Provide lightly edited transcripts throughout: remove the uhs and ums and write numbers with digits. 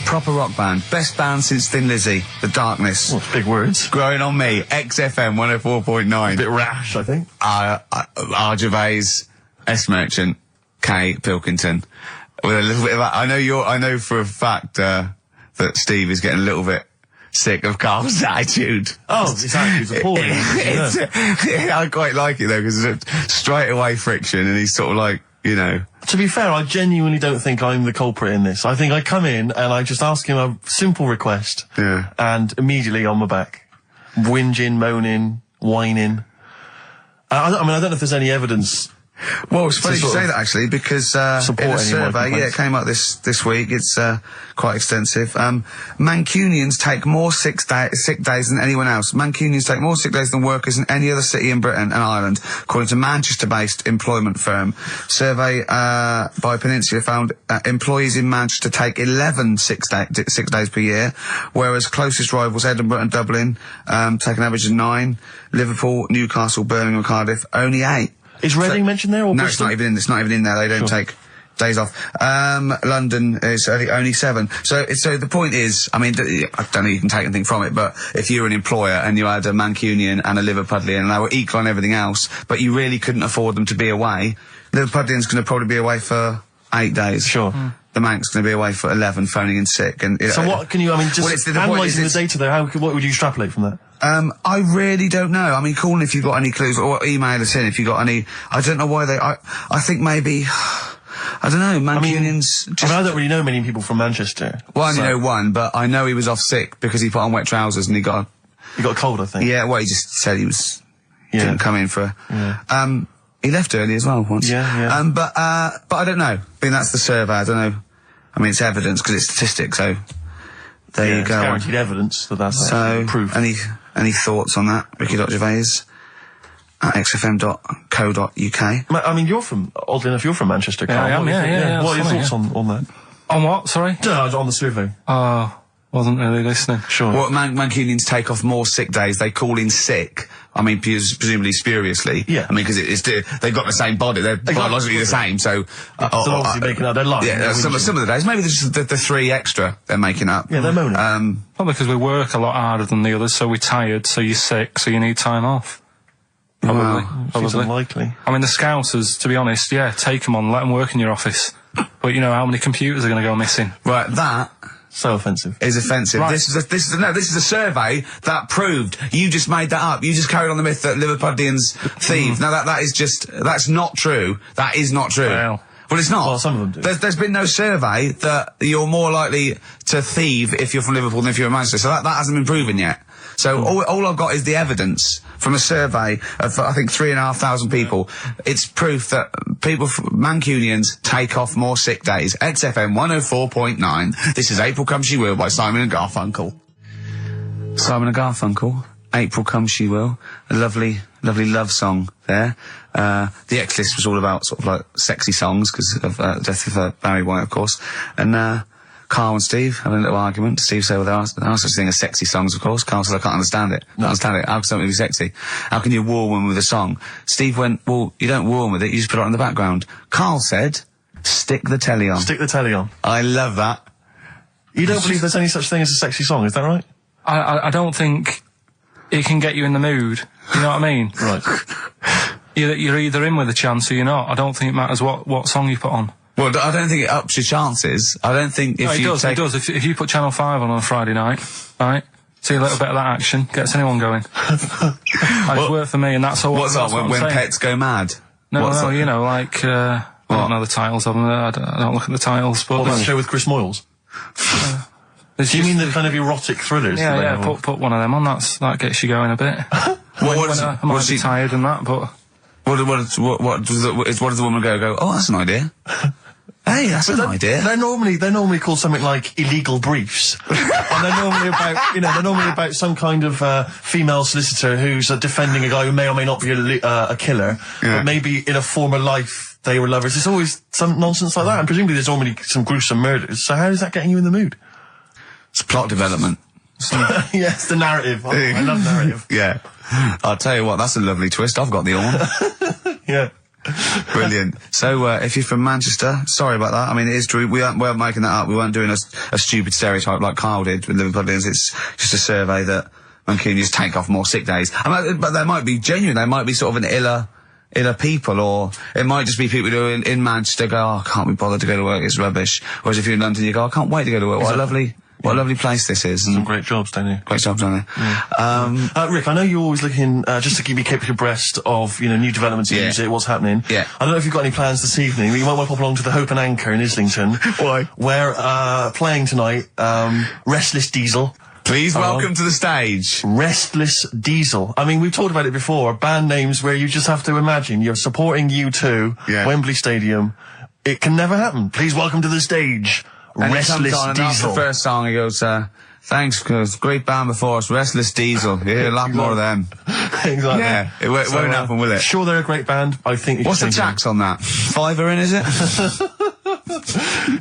Proper rock band. Best band since Thin Lizzy. The Darkness. Well, big words. Growing on Me. XFM 104.9. A bit rash, I think. R. Gervais, S. Merchant, K. Pilkington. With a little bit of I know for a fact, that Steve is getting a little bit sick of Carl's attitude. Oh, his attitude's appalling. I quite like it though, because it's straight away friction, and he's sort of like, you know. To be fair, I genuinely don't think I'm the culprit in this. I think I come in and I just ask him a simple request. Yeah. And immediately on my back. Whinging, moaning, whining. I don't know if there's any evidence. Well, it's funny you say that actually, because in a survey, it came up this week. It's quite extensive. Mancunians take more sick days than anyone else. Mancunians take more sick days than workers in any other city in Britain and Ireland, according to Manchester-based employment firm. Survey by Peninsula found employees in Manchester take 11 sick days per year, whereas closest rivals Edinburgh and Dublin take an average of 9. Liverpool, Newcastle, Birmingham, Cardiff only 8. Is Reading mentioned there, or no? Bristol? It's not even in there. They don't take days off. London is only 7. So the point is, I mean, I don't know you can take anything from it, but if you're an employer and you had a Mancunian and a Liverpudlian and they were equal on everything else, but you really couldn't afford them to be away, Liverpudlian's going to probably be away for 8 days. Sure. The Manc's going to be away for 11, phoning in sick. And so what can you? I mean, just analysing the data there. What would you extrapolate from that? I really don't know. I mean, call in if you've got any clues, or email us in if you've got any. I don't know why they. I think maybe. I don't know. Mancunians. I don't really know many people from Manchester. Well, I only know one, but I know he was off sick because he put on wet trousers and he got a cold, I think. Yeah. Well, he just said he was. Didn't come in for. Yeah. He left early as well once. Yeah. But I don't know. I mean, that's the survey. I don't know. I mean, it's evidence because it's statistics. So there you go. Guaranteed evidence that's proof. Any thoughts on that, Ricky.Gervais at xfm.co.uk? I mean, oddly enough, you're from Manchester, Carl. Yeah, I am, yeah. What are your thoughts on that? On what, sorry? On the survey. Wasn't really listening. Sure. Well, Mancunians take off more sick days. They call in sick. I mean, presumably spuriously. Yeah. I mean, because they've got the same body. They're biologically the same, so... so obviously making up their life. Yeah, some of the days. Maybe there's just the 3 extra they're making up. Yeah, they're moaning. Probably because we work a lot harder than the others, so we're tired, so you're sick, so you need time off. Probably. Seems unlikely. I mean, the Scousers, to be honest, take them on, let them work in your office. But you know how many computers are going to go missing? Right, that... So offensive. Is offensive. Right. This is a survey that proved. You just made that up. You just carried on the myth that Liverpudlians thieve. Now that's not true. That is not true. Well, it's not. Well, some of them do. There's been no survey that you're more likely to thieve if you're from Liverpool than if you're in Manchester. So that hasn't been proven yet. So all I've got is the evidence from a survey of, I think, 3,500 people. It's proof that Mancunians take off more sick days. XFM 104.9. This is April Come She Will by Simon and Garfunkel. Simon and Garfunkel, April Come She Will. A lovely love song there. The X-List was all about sort of like sexy songs because of death of Barry White, of course. And Carl and Steve having a little argument. Steve said, well, there are such thing as sexy songs, of course. Carl said, I can't understand it. How can something be sexy? How can you woo one with a song? Steve went, well, you don't woo one with it, you just put it on the background. Carl said, stick the telly on. Stick the telly on. I love that. You don't believe there's any such thing as a sexy song, is that right? I don't think it can get you in the mood. You know what I mean? Right. You're either in with a chance or you're not. I don't think it matters what song you put on. Well, I don't think it ups your chances. I don't think if it does. If you put Channel 5 on a Friday night, right, see a little bit of that action, gets anyone going. It's worked for me, and that's all. What's that, when pets go mad? No, you know, like, I don't know the titles of them, I don't look at the titles, but... What, that show with Chris Moyles? Do you mean the kind of erotic thrillers? Yeah, put one of them on, that gets you going a bit. I might be tired and that, but... What does the woman go, oh, that's an idea. Hey, that's an idea. They're normally called something like illegal briefs. And they're normally about some kind of female solicitor who's defending a guy who may or may not be a killer, but maybe in a former life they were lovers. There's always some nonsense like that, and presumably there's normally some gruesome murders. So how is that getting you in the mood? It's plot development. Yes, the narrative. I love narrative. Yeah. I'll tell you what, that's a lovely twist. I've got the horn. Yeah. Brilliant. So, if you're from Manchester, sorry about that. I mean, it is true. We aren't making that up. We weren't doing a stupid stereotype like Kyle did with Liverpudlians. It's just a survey that Mancunians take off more sick days. But they might be genuine. They might be sort of an iller people, or it might just be people who are in Manchester go, oh, I can't be bothered to go to work, it's rubbish. Whereas if you're in London, you go, I can't wait to go to work. What a lovely place this is. Some great jobs, don't you? Great jobs, don't they? Rick, I know you're always looking, just to keep you kept abreast of, new developments in music, what's happening. Yeah. I don't know if you've got any plans this evening, but you might want to pop along to the Hope and Anchor in Islington. Why? Where, playing tonight, Restless Diesel. Please welcome to the stage. Restless Diesel. I mean, we've talked about it before, band names where you just have to imagine you're supporting U2, Wembley Stadium. It can never happen. Please welcome to the stage, And Restless Diesel. That's the first song. He goes, thanks, cause great band before us, Restless Diesel. Yeah, a lot more of them. Exactly. Yeah, it won't happen, will it? Sure, they're a great band. I think. What's the tax on that? $5 in, is it?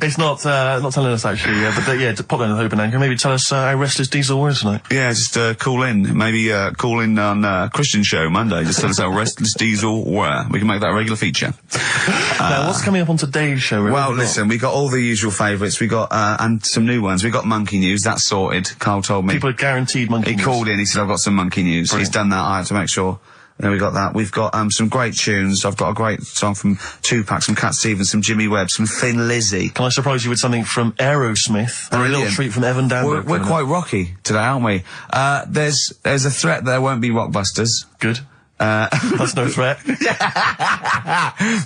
It's not telling us actually. But pop down to the Hope and Anchor. Maybe tell us how Restless Diesel was tonight. Yeah, just call in. Maybe call in on Christian show Monday. Just tell us how Restless Diesel were. We can make that a regular feature. Now, what's coming up on today's show? Well, listen, we got all the usual favourites. We got and some new ones. We got Monkey News. That's sorted. Carl told me. People are guaranteed Monkey News. He called in. He said, I've got some Monkey News. Brilliant. He's done that. I had to make sure. Then we got that. We've got some great tunes. I've got a great song from Tupac, some Cat Stevens, some Jimmy Webb, some Thin Lizzy. Can I surprise you with something from Aerosmith? And a little treat from Evan Danbury. We're quite rocky today, aren't we? There's a threat there won't be Rockbusters. Good. That's no threat.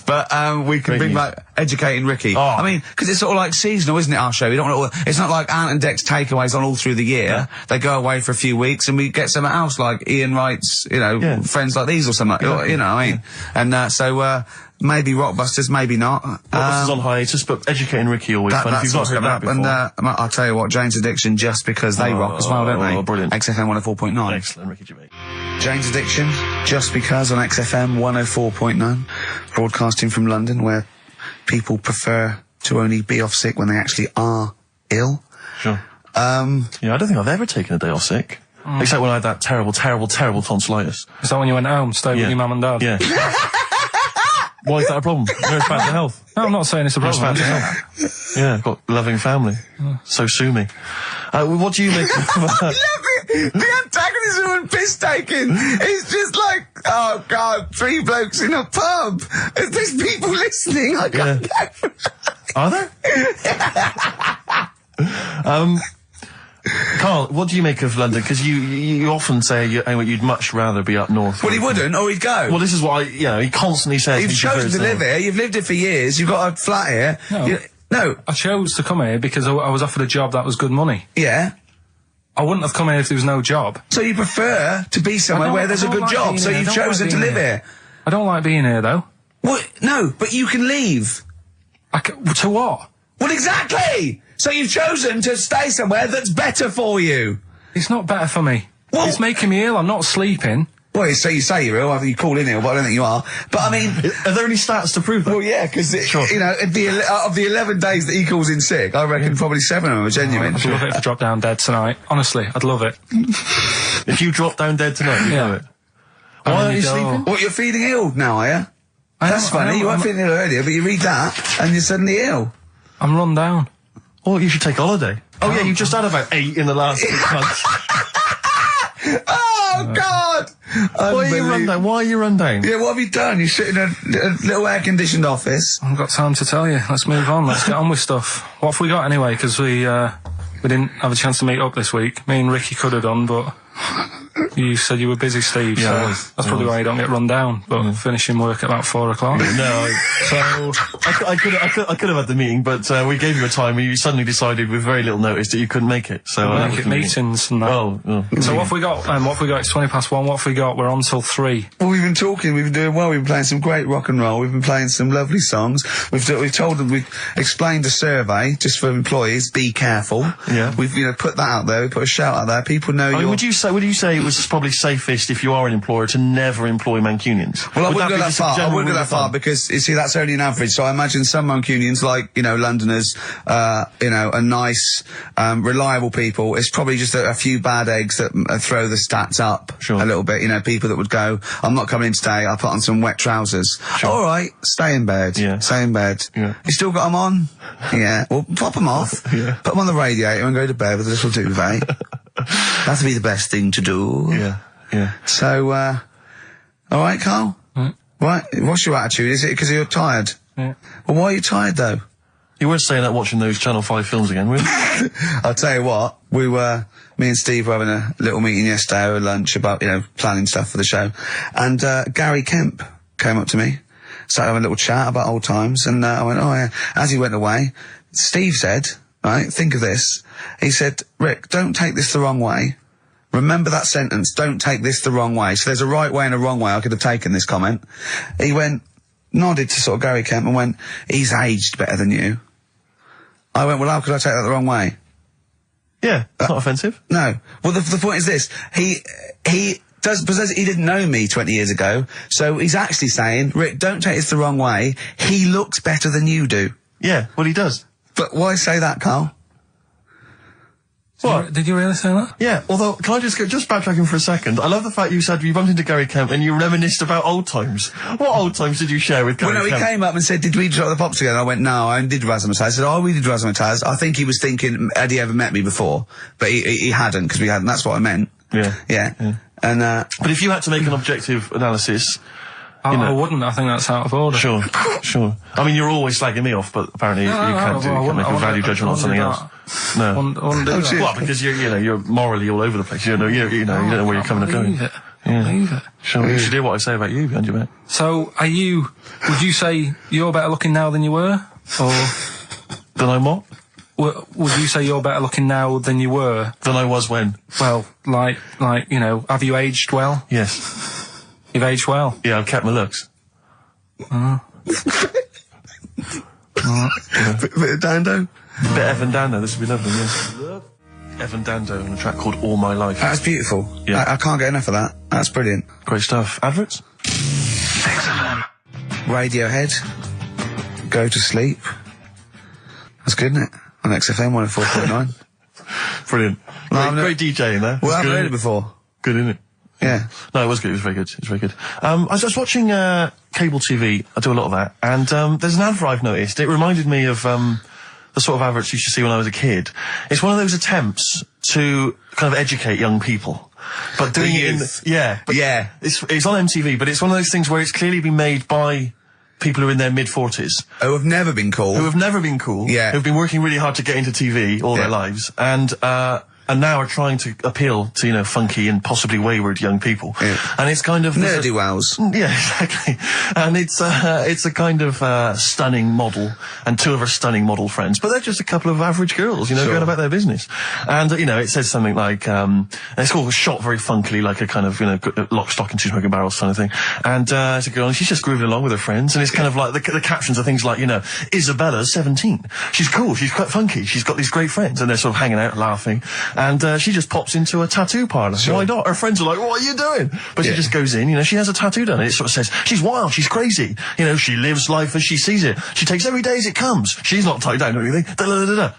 But we can bring back Educating Ricky. Oh. I mean, because it's sort of like seasonal, isn't it, our show? We don't want it's not like Ant and Dec's takeaways on all through the year. Yeah. They go away for a few weeks and we get something else like Ian Wright's, Friends Like These or something. Exactly. You know what I mean? And so maybe Rockbusters, maybe not. Rockbusters on hiatus, but Educating Ricky always fun. If you've not heard that before. And I'll tell you what, Jane's Addiction, just because they rock as well, don't they? Oh, brilliant. XFM 104.9. Excellent, Ricky Gervais. Jane's Addiction, just because on XFM 104.9, broadcasting from London, where people prefer to only be off sick when they actually are ill. Sure. I don't think I've ever taken a day off sick. Except when I had that terrible tonsillitis. Is that when you went home, stayed with your mum and dad? Yeah. Why is that a problem? No, it's bad for health. No, I'm not saying it's a It's problem. bad for health. Yeah, I've got a loving family. So sue me. What do you make of The antagonism and piss taking is just like, oh God, 3 blokes in a pub. There's people listening. I can't go. Are there? Carl, what do you make of London? Because you often say you'd much rather be up north. Well, he wouldn't, or he'd go. Well, this is what he constantly says. You've chosen to live here. You've lived here for years. You've got a flat here. No. No. I chose to come here because I was offered a job that was good money. Yeah. I wouldn't have come here if there was no job. So you prefer to be somewhere where there's a good job, so you've chosen to live here. I don't like being here, though. What? No, but you can leave. To what? Well, exactly! So you've chosen to stay somewhere that's better for you. It's not better for me. Well, it's making me ill. I'm not sleeping. Well, so you say you're ill, I think you call in ill, but I don't think you are. But I mean... Are there any stats to prove that? Well, yeah, because, of the 11 days that he calls in sick, I reckon probably 7 of them are genuine. I'd love it if I dropped down dead tonight. Honestly, I'd love it. If you drop down dead tonight, you know it. Why aren't you sleeping? What, you're feeling ill now, are you? That's funny, you weren't feeling ill earlier, but you read that, and you're suddenly ill. I'm run down. Oh, you should take holiday. Oh, yeah, you just had about 8 in the last 6 months. Oh, God! Why are you run down? Why are you run down? Yeah, what have you done? You sit in a little air-conditioned office. I haven't got time to tell you. Let's move on. Let's get on with stuff. What have we got anyway? Because we didn't have a chance to meet up this week. Me and Ricky could have done, but you said you were busy, Steve. Yeah, so that's probably why you don't get run down. But finishing work at about 4 o'clock. No, so I could have had the meeting, but we gave you a time and you suddenly decided with very little notice that you couldn't make it. So make it meetings and that. Oh. So what have we got? What have we got? It's 1:20. What have we got? We're on till 3. Well, we've been talking. We've been doing well. We've been playing some great rock and roll. We've been playing some lovely songs. We've told them. We've explained a survey just for employees. Be careful. Yeah. We've put that out there. We put a shout out there. People know. Would you say it was probably safest if you are an employer to never employ Mancunians. Well, I Would wouldn't go be that just a far. I general wouldn't go rule that of far thumb? because, you see, that's only an average. So I imagine some Mancunians, like, you know, Londoners, you know, are nice, reliable people. It's probably just a few bad eggs that throw the stats up Sure. a little bit. You know, people that would go, I'm not coming in today, I'll put on some wet trousers. Sure. All right, stay in bed. Yeah. Stay in bed. Yeah. You still got them on? Yeah. Well, pop them off. Yeah. Put them on the radiator and go to bed with a little duvet. That'd be the best thing to do. Yeah, yeah. So, all right, Carl? Right, what's your attitude? Is it because you're tired? Yeah. Well, why are you tired, though? You weren't staying up watching those Channel 5 films again, were you? I'll tell you what, me and Steve were having a little meeting yesterday over lunch about, you know, planning stuff for the show. And, Gary Kemp came up to me, started having a little chat about old times, and, I went, oh yeah. As he went away, Steve said, right, think of this. He said, Rick, don't take this the wrong way. Remember that sentence, don't take this the wrong way. So there's a right way and a wrong way I could have taken this comment. He went, nodded to sort of Gary Kemp and went, he's aged better than you. I went, well, how could I take that the wrong way? Yeah, it's not offensive. No. Well, the point is this. He because he didn't know me 20 years ago, so he's actually saying, Rick, don't take this the wrong way. He looks better than you do. Yeah, well, he does. But why say that, Carl? What? Did you really say that? Yeah, although, can I just backtracking for a second? I love the fact you said you bumped into Gary Kemp and you reminisced about old times. What old times did you share with Gary Well, no, Kemp? he came up and said, did we drop the pops together? I went, no, I did Razzmatazz. I said, oh, we did Razzmatazz. I think he was thinking, had he ever met me before? But he hadn't, because we hadn't. That's what I meant. Yeah. Yeah. And, But if you had to make an objective analysis... I wouldn't. I think that's out of order. Sure, sure. I mean, you're always slagging me off, but apparently you can't make a value judgment on something else. No. I wouldn't do that. Well, because you're morally all over the place. You don't know where you're coming and going. Leave it. Yeah. Leave it. Sure, you should hear what I say about you behind your back. So, would you say you're better looking now than you were? Or Then I'm what? would you say you're better looking now than you were? Than I was when? Well, like, you know, have you aged well? Yes. You've aged well. Yeah, I've kept my looks. bit of Dando. Bit Evan Dando, this would be lovely, yeah. Evan Dando on a track called All My Life. That's beautiful. Yeah. I can't get enough of that. That's brilliant. Great stuff. Adverts? XFM. Radiohead. Go to sleep. That's good, isn't it? On XFM 104.9. Brilliant. Great DJing there. Well, I haven't Good, heard it before. Good, isn't it? Yeah. No, it was good. It was very good. It was very good. I was just watching cable TV. I do a lot of that, and there's an advert I've noticed. It reminded me of the sort of adverts you used to see when I was a kid. It's one of those attempts to kind of educate young people, but doing it in Yeah. It's on MTV, but it's one of those things where it's clearly been made by people who are in their mid-40s. Who have never been cool. Who have never been cool. Yeah. Who've been working really hard to get into TV all their lives, and now are trying to appeal to, you know, funky and possibly wayward young people. Yeah. And it's kind of... Nerdy wows. Yeah, exactly. And it's a kind of stunning model, and two of her stunning model friends, but they're just a couple of average girls, you know, going about their business. And, you know, it says something like, it's all shot very funkily, like a kind of, you know, lock, stock and two smoking barrels kind of thing. And it's a girl, and she's just grooving along with her friends, and it's kind of like, the captions are things like, you know, Isabella's 17. She's cool, she's quite funky, she's got these great friends, and they're sort of hanging out, laughing. And she just pops into a tattoo parlour. Sure. Why not? Her friends are like, what are you doing? But she just goes in, you know, she has a tattoo done. And it sort of says, she's wild, she's crazy. You know, she lives life as she sees it. She takes every day as it comes. She's not tied down or anything.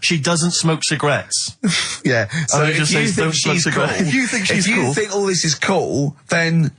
She doesn't smoke cigarettes. Yeah. So it just says, don't smoke cigarettes. Cool, if you think she's if you cool... think all this is cool, then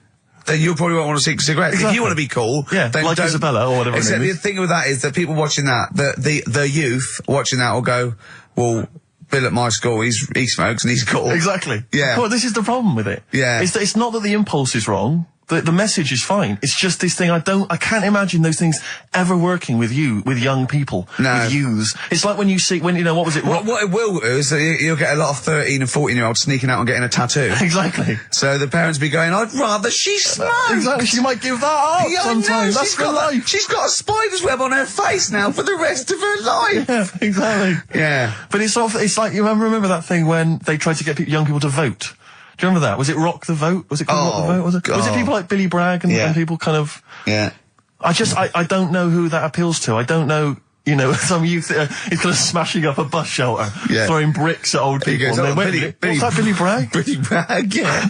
you probably won't want to smoke cigarettes. Exactly. If you want to be cool, yeah, then like don't. Isabella or whatever. Except the thing with that is that people watching that, the youth watching that will go, well, Bill at my school, he smokes and he's cool. Exactly. Yeah. Well, this is the problem with it. Yeah. It's not that the impulse is wrong. The message is fine. It's just this thing I can't imagine those things ever working with young people. No. With youths. It's like when you know, what was it? What it will do is that you'll get a lot of 13 and 14-year-olds sneaking out and getting a tattoo. Exactly. So the parents be going, I'd rather she smoked. Exactly. She might give that up Yeah, sometimes. no, That's her life. She's got a spider's web on her face now for the rest of her life. Yeah, exactly. Yeah. But it's like, you remember that thing when they tried to get young people to vote? Do you remember that? Was it Rock the Vote? Was it called Rock the Vote? Was it people like Billy Bragg and people kind of... Yeah. I don't know who that appeals to. I don't know You know, some youth he's kind of smashing up a bus shelter, throwing bricks at old people. Goes, and then, what's that, Billy Bragg? Billy Bragg, yeah.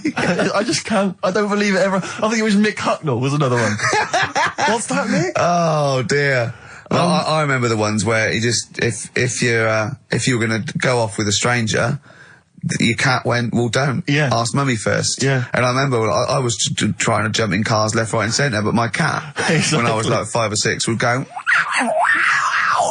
I just can't. I don't believe it ever. I think it was Mick Hucknall was another one. What's that, Mick? Oh dear. Well, I remember the ones where he just if you were going to go off with a stranger, your cat went, well, don't. Yeah. Ask mummy first. Yeah. And I remember I was trying to jump in cars left, right and centre, but my cat, when I was like 5 or 6, would go,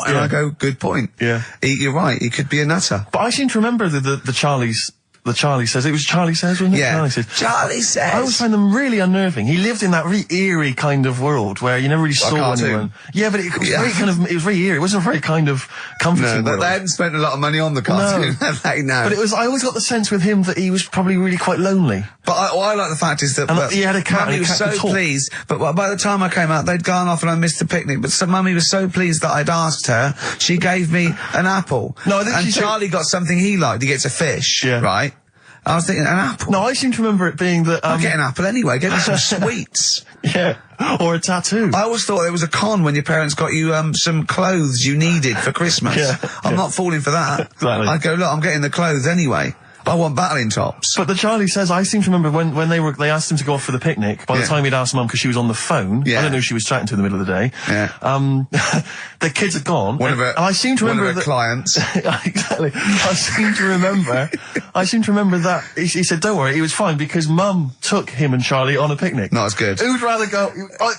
and I go, good point. Yeah. You're right, he could be a nutter. But I seem to remember the Charlie's. The Charlie Says. It was Charlie Says, wasn't it? Yeah. Charlie Says. Charlie Says. I always find them really unnerving. He lived in that really eerie kind of world where you never really saw anyone. Yeah, but it was very kind of, it was very eerie. It wasn't a very kind of comforting but world. they hadn't spent a lot of money on the cartoon. No. No. But it was, I always got the sense with him that he was probably really quite lonely. But I like the fact is that, And he had a cat. Mummy was so pleased, but by the time I came out, they'd gone off and I missed the picnic. But Mummy was so pleased that I'd asked her, she gave me an apple. No, I think and Charlie got something he liked. He gets a fish, right? I was thinking, an apple? No, I seem to remember it being that... I'll get an apple anyway, get me some sweets. Yeah, or a tattoo. I always thought there was a con when your parents got you some clothes you needed for Christmas. I'm not falling for that. Exactly. I'd go, look, I'm getting the clothes anyway. I want battling tops. But the Charlie Says, I seem to remember when they asked him to go off for the picnic, by the time he'd asked Mum, because she was on the phone, I don't know who she was chatting to in the middle of the day, the kids had gone, and I seem to remember one of her clients. Exactly. I seem to remember that he said, don't worry, it was fine, because Mum took him and Charlie on a picnic. Not as good. Who'd rather go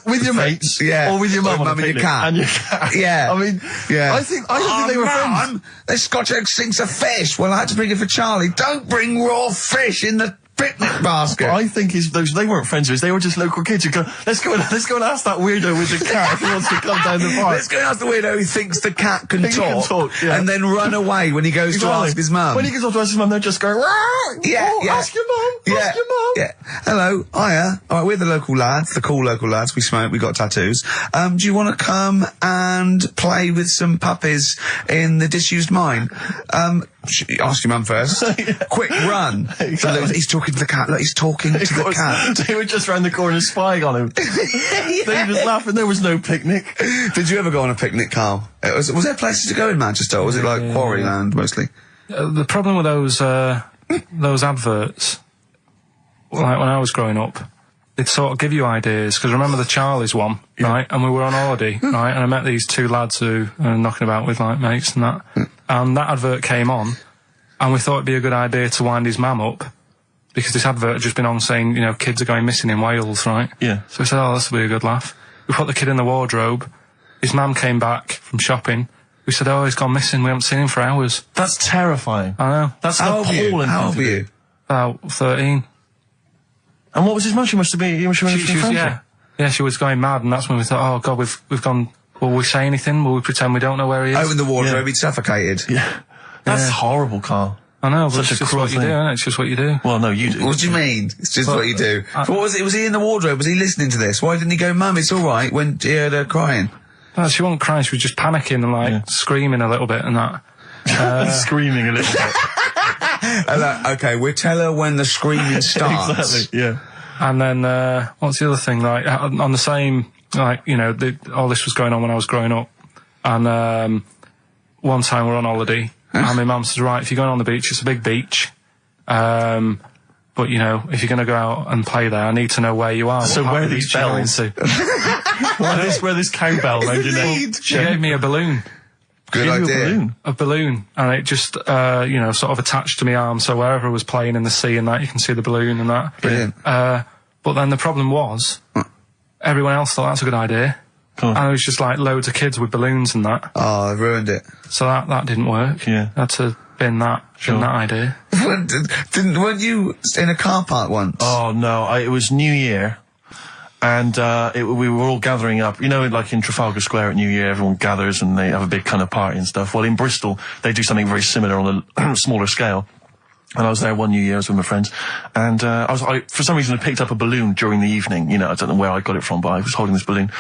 with your mates, or with your mum on a picnic? And your cat. Yeah. I mean, I don't think they were friends. This Scotch egg sinks a fish. Well, I had to bring it for Charlie. Don't bring raw fish in the picnic basket. I think they weren't friends of his. They were just local kids who go, let's go and ask that weirdo with the cat if he wants to come down the park. Let's go and ask the weirdo who thinks the cat can talk, and then run away when he goes to ask his mum. When he goes off to ask his mum, they're just going, ask your mum, ask your mum. Yeah. Hello, hiya. All right, we're the local lads, the cool local lads. We smoke, we got tattoos. Do you want to come and play with some puppies in the disused mine? Ask your mum first. Quick, run. Exactly. So look, he's talking to the cat. Look, he's talking to the cat. They were just round the corner spying on him. They were just laughing. There was no picnic. Did you ever go on a picnic, Carl? Was there places to go in Manchester, or was it like Quarryland mostly? The problem with those adverts, like when I was growing up, they'd sort of give you ideas, because remember the Charlie's one, right? And we were on holiday, right? And I met these two lads who are knocking about with like mates and that. And that advert came on, and we thought it'd be a good idea to wind his mum up, because this advert had just been on saying, you know, kids are going missing in Wales, right? Yeah. So we said, oh, this will be a good laugh. We put the kid in the wardrobe. His mum came back from shopping. We said, oh, he's gone missing. We haven't seen him for hours. That's terrifying. I know. That's appalling. How old were you? About 13. And what was his mum? She must have been. Yeah, she was going mad, and that's when we thought, oh God, we've gone. Will we say anything? Will we pretend we don't know where he is? Open the wardrobe, he'd suffocated. Yeah, that's horrible, Carl. I know, but Such it's a just cruel what you do, isn't it? It's just what you do. Well, no, you do. What do you mean? It's just what you do. What was it? Was he in the wardrobe? Was he listening to this? Why didn't he go, Mum, it's all right, when he heard her crying? No, she wasn't crying. She was just panicking and like screaming a little bit and that. Screaming a little bit. Okay, we'll tell her when the screaming starts. Exactly. Yeah. And then what's the other thing? Like on the same, like, you know, all this was going on when I was growing up. And one time we're on holiday, and my mum says, right, if you're going on the beach, it's a big beach. But, you know, if you're going to go out and play there, I need to know where you are. So where are these bells? Where this cowbell around your neck? She gave me a balloon. Good idea. A balloon. And it just, you know, sort of attached to my arm, so wherever I was playing in the sea and that, you can see the balloon and that. Brilliant. But then the problem was, everyone else thought that's a good idea. And it was just like loads of kids with balloons and that. Oh, I ruined it. So that didn't work. Yeah. I had to bin that idea. Weren't you in a car park once? Oh, no. It was New Year. And we were all gathering up. You know, like in Trafalgar Square at New Year, everyone gathers and they have a big kind of party and stuff. Well, in Bristol, they do something very similar on a smaller scale. And I was there one New Year, I was with my friends, and I for some reason I picked up a balloon during the evening. You know, I don't know where I got it from, but I was holding this balloon,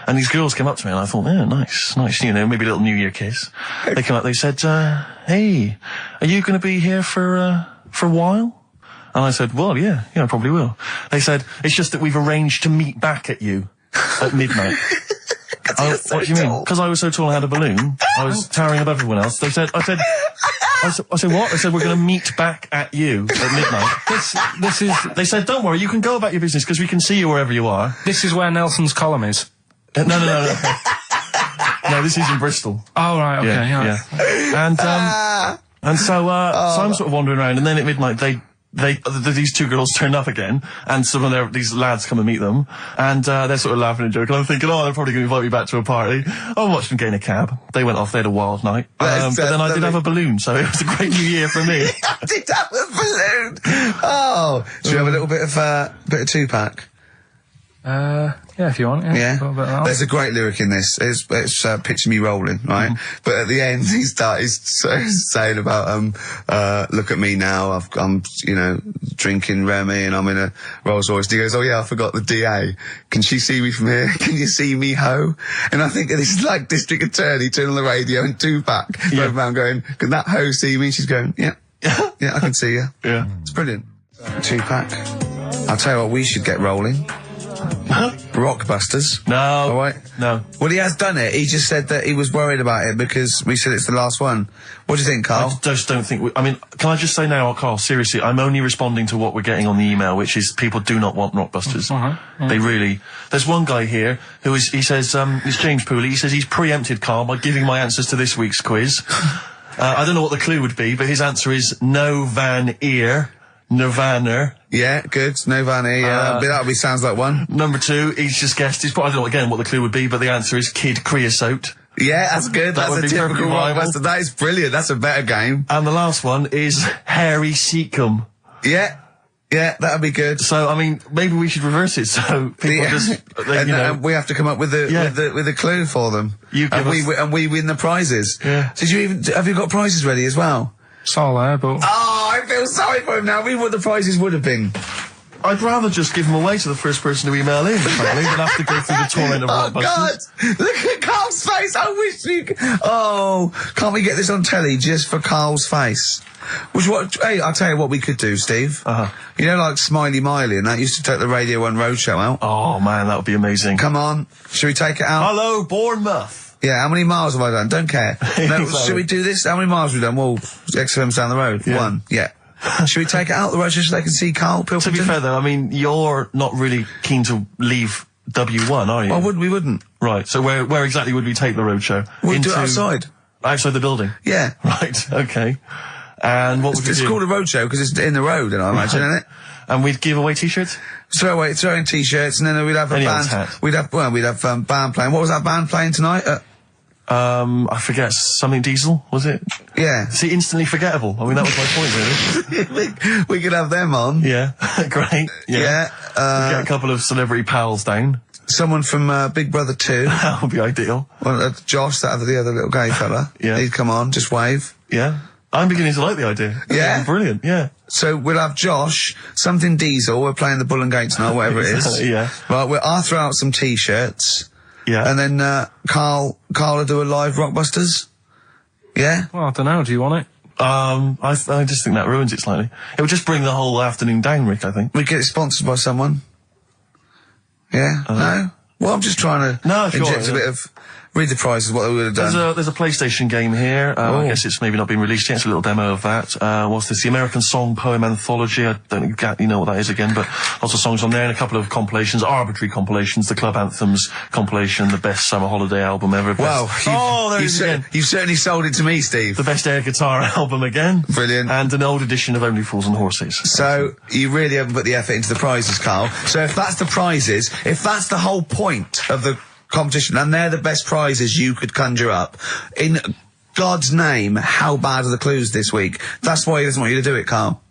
and these girls came up to me, and I thought, yeah, nice, you know, maybe a little New Year kiss. They came up, they said, hey, are you going to be here for a while? And I said, well, yeah, I probably will. They said, it's just that we've arranged to meet back at you at midnight. You're so what do you mean? tall. Because I was so tall and had a balloon, I was towering above everyone else. I said, what? I said, we're going to meet back at you at midnight. This is They said, don't worry, you can go about your business because we can see you wherever you are. this is where Nelson's column is. No. No, this is in Bristol. Oh right, okay, Yeah. And so I'm sort of wandering around, and then at midnight these two girls turn up again, and some of these lads come and meet them, and they're sort of laughing and joking. I'm thinking, they're probably going to invite me back to a party. I watched them get in a cab. They went off. They had a wild night. But then I did have a balloon, so it was a great new year for me. I did have a balloon. Oh, should we have a little bit of two-pack? Yeah, if you want. Yeah, A little bit of that. there's a great lyric in this. It's picture me rolling, right? But at the end, he's saying about look at me now. I'm drinking Remy and I'm in a Rolls Royce. And he goes, oh yeah, I forgot the DA. Can she see me from here? Can you see me, ho? And I think this is like District Attorney turning on the radio and Tupac going around going, can that ho see me? She's going, yeah, yeah, I can see you. Yeah. It's brilliant. Tupac. I'll tell you what, we should get rolling. Rockbusters. No. All right. No. Well, he has done it. He just said that he was worried about it because we said it's the last one. What do you think, Carl? I just don't think can I just say now, Carl, seriously, I'm only responding to what we're getting on the email, which is people do not want Rockbusters. They really... There's one guy here he says, it's James Pooley, he says he's preempted Carl by giving my answers to this week's quiz. I don't know what the clue would be, but his answer is no Van Ear, Nirvana. Yeah, good. No Vanny. Yeah, that sounds like one. Number 2, he's just guessed. I don't know again what the clue would be, but the answer is Kid Creosote. Yeah, that's good. That would That's a be typical perfectly viable. Rockbuster. That is brilliant. That's a better game. And the last one is Harry Seacombe. Yeah, that'd be good. So, maybe we should reverse it so people and we have to come up with the clue for them. And we win the prizes. Yeah. Have you got prizes ready as well? It's all there, but... Oh, I feel sorry for him now. What the prizes would have been. I'd rather just give them away to the first person to email in, frankly, than have to go through the torrent of Oh, God! Rockbusters. Look at Carl's face! I wish you could... Oh, can't we get this on telly just for Carl's face? Hey, I'll tell you what we could do, Steve. You know, like Smiley Miley and that used to take the Radio 1 Roadshow out? Oh, man, that would be amazing. Come on. Should we take it out? Hello, Bournemouth. Yeah, how many miles have I done? Don't care. No, should we do this? How many miles have we done? Well, XFM's down the road. Yeah. 1. Yeah. Should we take it out the road just so they can see Karl Pilkington? To be fair, though, you're not really keen to leave W1, are you? Well, we wouldn't. Right, so where exactly would we take the roadshow? We'd do it outside. Outside the building? Yeah. Right, okay. And what would we do? It's called a roadshow because it's in the road, I imagine, isn't it? And we'd give away T-shirts? Throw in T-shirts, and then we'd have a Anyone's band. hat. We'd have band playing. What was that band playing tonight? I forget, something Diesel, was it? Yeah. See, instantly forgettable. That was my point, really. we could have them on. Yeah, great. Yeah. Get a couple of celebrity pals down. Someone from Big Brother 2. That would be ideal. Well, Josh, the other little gay fella. Yeah. He'd come on, just wave. Yeah. I'm beginning to like the idea. Yeah? Brilliant, yeah. So we'll have Josh, something Diesel, we're playing the Bull and Gate tonight, whatever it is. Yeah. Right, I'll throw out some T-shirts. Yeah. And then Carl will do a live Rockbusters. Yeah? Well, I don't know. Do you want it? I just think that ruins it slightly. It would just bring the whole afternoon down, Rick, I think. We get it sponsored by someone. Yeah? No? Well, I'm just trying to inject a bit of... Read the prizes, what they would have done. There's a PlayStation game here. I guess it's maybe not been released yet. It's a little demo of that. What's this? The American Song Poem Anthology. I don't exactly know what that is again, but lots of songs on there and a couple of compilations, arbitrary compilations, the Club Anthems compilation, the best summer holiday album ever. Wow. There it is again. You've certainly sold it to me, Steve. The best air guitar album again. Brilliant. And an old edition of Only Fools and Horses. So, you really haven't put the effort into the prizes, Carl. So if that's the prizes, if that's the whole point of the competition, and they're the best prizes you could conjure up, in God's name, how bad are the clues this week? That's why he doesn't want you to do it, Carl.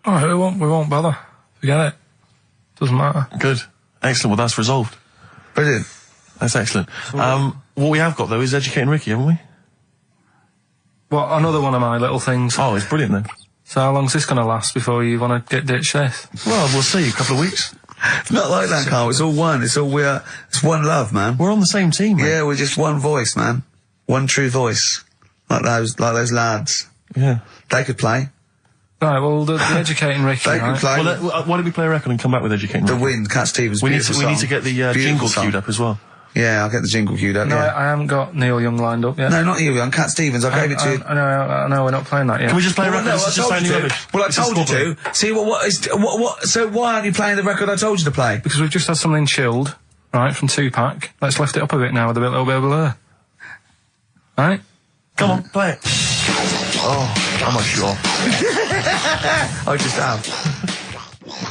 Oh, we won't bother. Forget it. Doesn't matter. Good. Excellent. Well, that's resolved. Brilliant. That's excellent. What we have got, though, is Educating Ricky, haven't we? Well, another one of my little things. Oh, it's brilliant, then. So how long's this going to last before you want to get ditched this? Well, we'll see. A couple of weeks. It's not like that, Carl. It's all one. It's one love, man. We're on the same team, man. Yeah, we're just one voice, man. One true voice. Like those lads. Yeah. They could play. Right, well, the Educating Ricky, They could right? play. Well, why don't we play a record and come back with Educating The Ricky? Wind, Cat Stevens. We need beautiful to song. get the Beautiful jingle song. queued up as well. Yeah, I'll get the jingle queued up. No, yeah. I haven't got Neil Young lined up yet. No, not you, Young. Cat Stevens. I gave it to you. No, we're not playing that yet. Can we just play a record? No, This I is just told you sounding to. rubbish. Well, I This is told you squabbling. to. See, what, so why aren't you playing the record I told you to play? Because we've just had something chilled, right, from Tupac. Let's lift it up a bit now with a little bit of Blur. Right? Come on, play it. Oh, I'm not sure. I just have.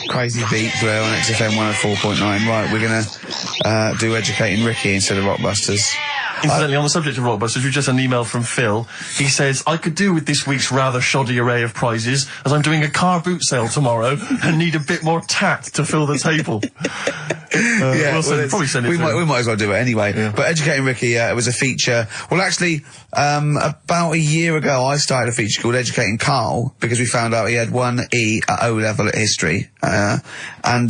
Crazy beat Blur on XFM 104.9. Right, we're gonna do Educating Ricky instead of Rockbusters. Incidentally, on the subject of Rockbusters, we just had an email from Phil. He says, I could do with this week's rather shoddy array of prizes, as I'm doing a car boot sale tomorrow and need a bit more tact to fill the table. Probably send it we through. might as well do it anyway. Yeah. But Educating Ricky, it was a feature. Well, actually, about a year ago, I started a feature called Educating Karl because we found out he had 1 E at O level at history, and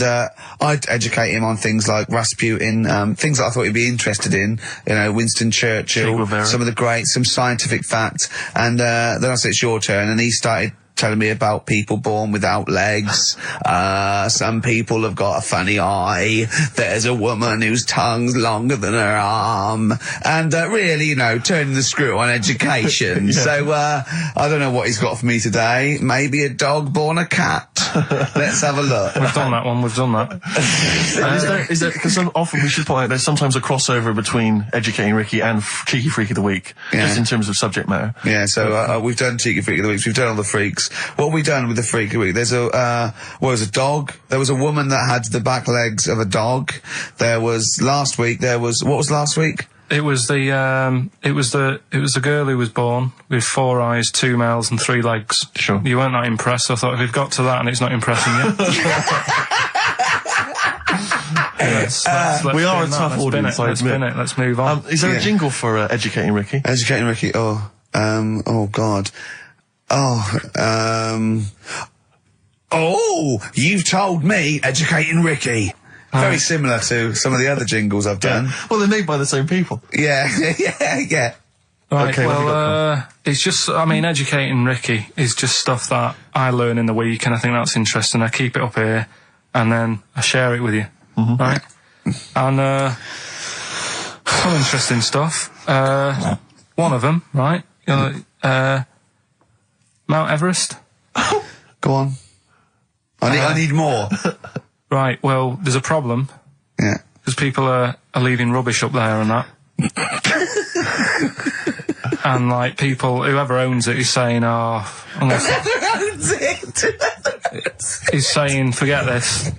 I'd educate him on things like Rasputin, things that I thought he'd be interested in. You know, Winston Che Churchill, Guevara. some of the greats, some scientific facts, and then I said it's your turn, and he started telling me about people born without legs. Some people have got a funny eye. There's a woman whose tongue's longer than her arm. And really, you know, turning the screw on education. Yeah. So, I don't know what he's got for me today. Maybe a dog born a cat. Let's have a look. We've done that one, we've done that. Is there, because often we should point out there's sometimes a crossover between Educating Ricky and Cheeky Freak of the Week, Yeah. just in terms of subject matter. Yeah, so we've done Cheeky Freak of the Week. We've done all the freaks. What have we done with the Freak of the Week? There's a dog. There was a woman that had the back legs of a dog. There was last week. What was last week? It was the girl who was born with 4 eyes, 2 mouths, and 3 legs. Sure. You weren't that impressed. I thought if we've got to that and it's not impressing you. Let's we are a spin that, tough let's spin audience, it, I let's admit. spin it. Let's move on. Is there Yeah. a jingle for Educating Ricky? Educating Ricky. Oh God. You've told me Educating Ricky. Very similar to some of the other jingles I've done. Well, they're made by the same people. Yeah, yeah. Right, Okay, what have you well, it's just, I mean, Educating Ricky is just stuff that I learn in the week, and I think that's interesting. I keep it up here, and then I share it with you, right? And, some interesting stuff. One of them, right? Mount Everest. Go on. I need more. Right, well, there's a problem, Yeah. because people are leaving rubbish up there and that. And, like, people, whoever owns it is saying, he's saying, forget this.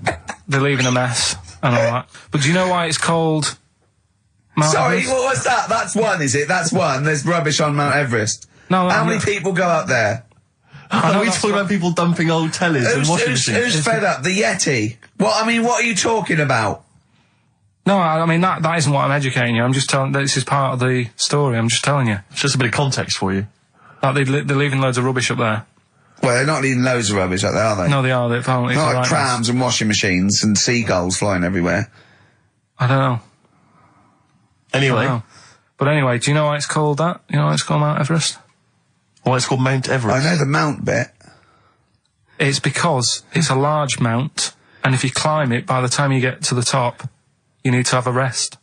They're leaving a mess and all that. But do you know why it's called Mount Sorry, Everest? what was that? That's one, is it? That's one. There's rubbish on Mount Everest. No, How I'm many not- people go up there? Are we that's talking about people dumping old tellies and washing machines? Who's fed up? The Yeti? What are you talking about? No, I mean, that isn't what I'm educating you. I'm just telling, this is part of the story. I'm just telling you. It's just a bit of context for you. Like, they're leaving loads of rubbish up there. Well, they're not leaving loads of rubbish up there, are they? No, they are. They apparently. Not for like rightness. prams and washing machines and seagulls flying everywhere. I don't know. Anyway, I don't know. But anyway, do you know why it's called that? You know why it's called Mount Everest? well, it's called Mount Everest. I know the mount bit. It's because it's a large mount, and if you climb it, by the time you get to the top, you need to have a rest.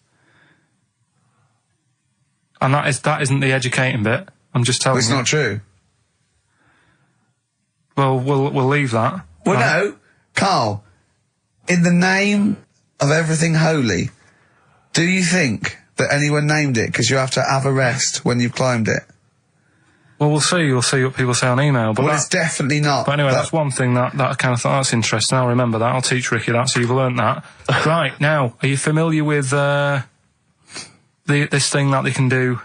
And that isn't the educating bit. I'm just telling It's you. not true. Well, we'll leave that. Well, right? no, Carl, in the name of everything holy, do you think that anyone named it because you have to have a rest when you've climbed it? Well, we'll see. We'll see what people say on email. But Well, that- it's definitely not. But anyway, That- that's one thing that I kind of thought that's interesting. I'll remember that. I'll teach Ricky that, so you've learnt that. Right, now, are you familiar with this thing that they can do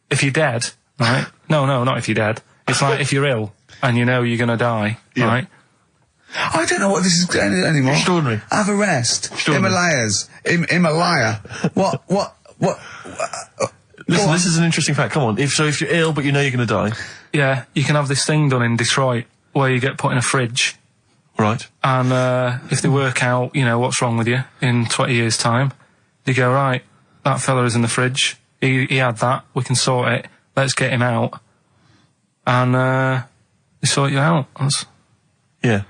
if you're dead, right? No, not if you're dead. It's like if you're ill and you know you're going to die, right? I don't know what this is anymore. Extraordinary. Have a rest. Extraordinary. Himalayas. Himalaya. What? Listen, this is an interesting fact. Come on. If you're ill but you know you're going to die, Yeah, you can have this thing done in Detroit where you get put in a fridge right? and if they work out, you know, what's wrong with you in 20 years' time, they go, right, that fella is in the fridge. He had that. We can sort it. Let's get him out. And they sort you out. Yeah.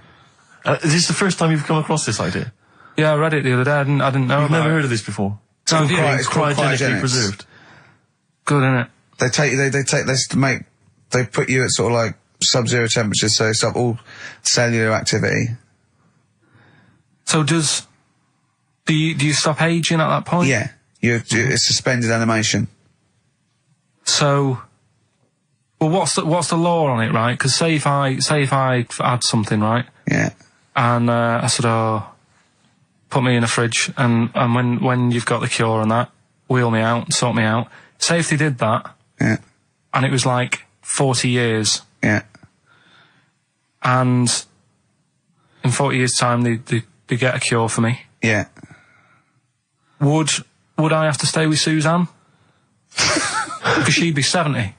Is this the first time you've come across this idea? Yeah, I read it the other day. I didn't know I've about never it. heard of this before. It's called cryogenically preserved. Good, innit? They put you at sort of like sub-zero temperatures, so stop all cellular activity. So do you stop aging at that point? Yeah, it's suspended animation. So, well, what's the law on it, right? Because say if I had something, right? Yeah. And I said, put me in a fridge, and when you've got the cure and that, wheel me out, sort me out. Say if they did that, Yeah. and it was like 40 years, Yeah. and in 40 years' time they get a cure for me. Yeah. Would I have to stay with Suzanne? Because she'd be 70.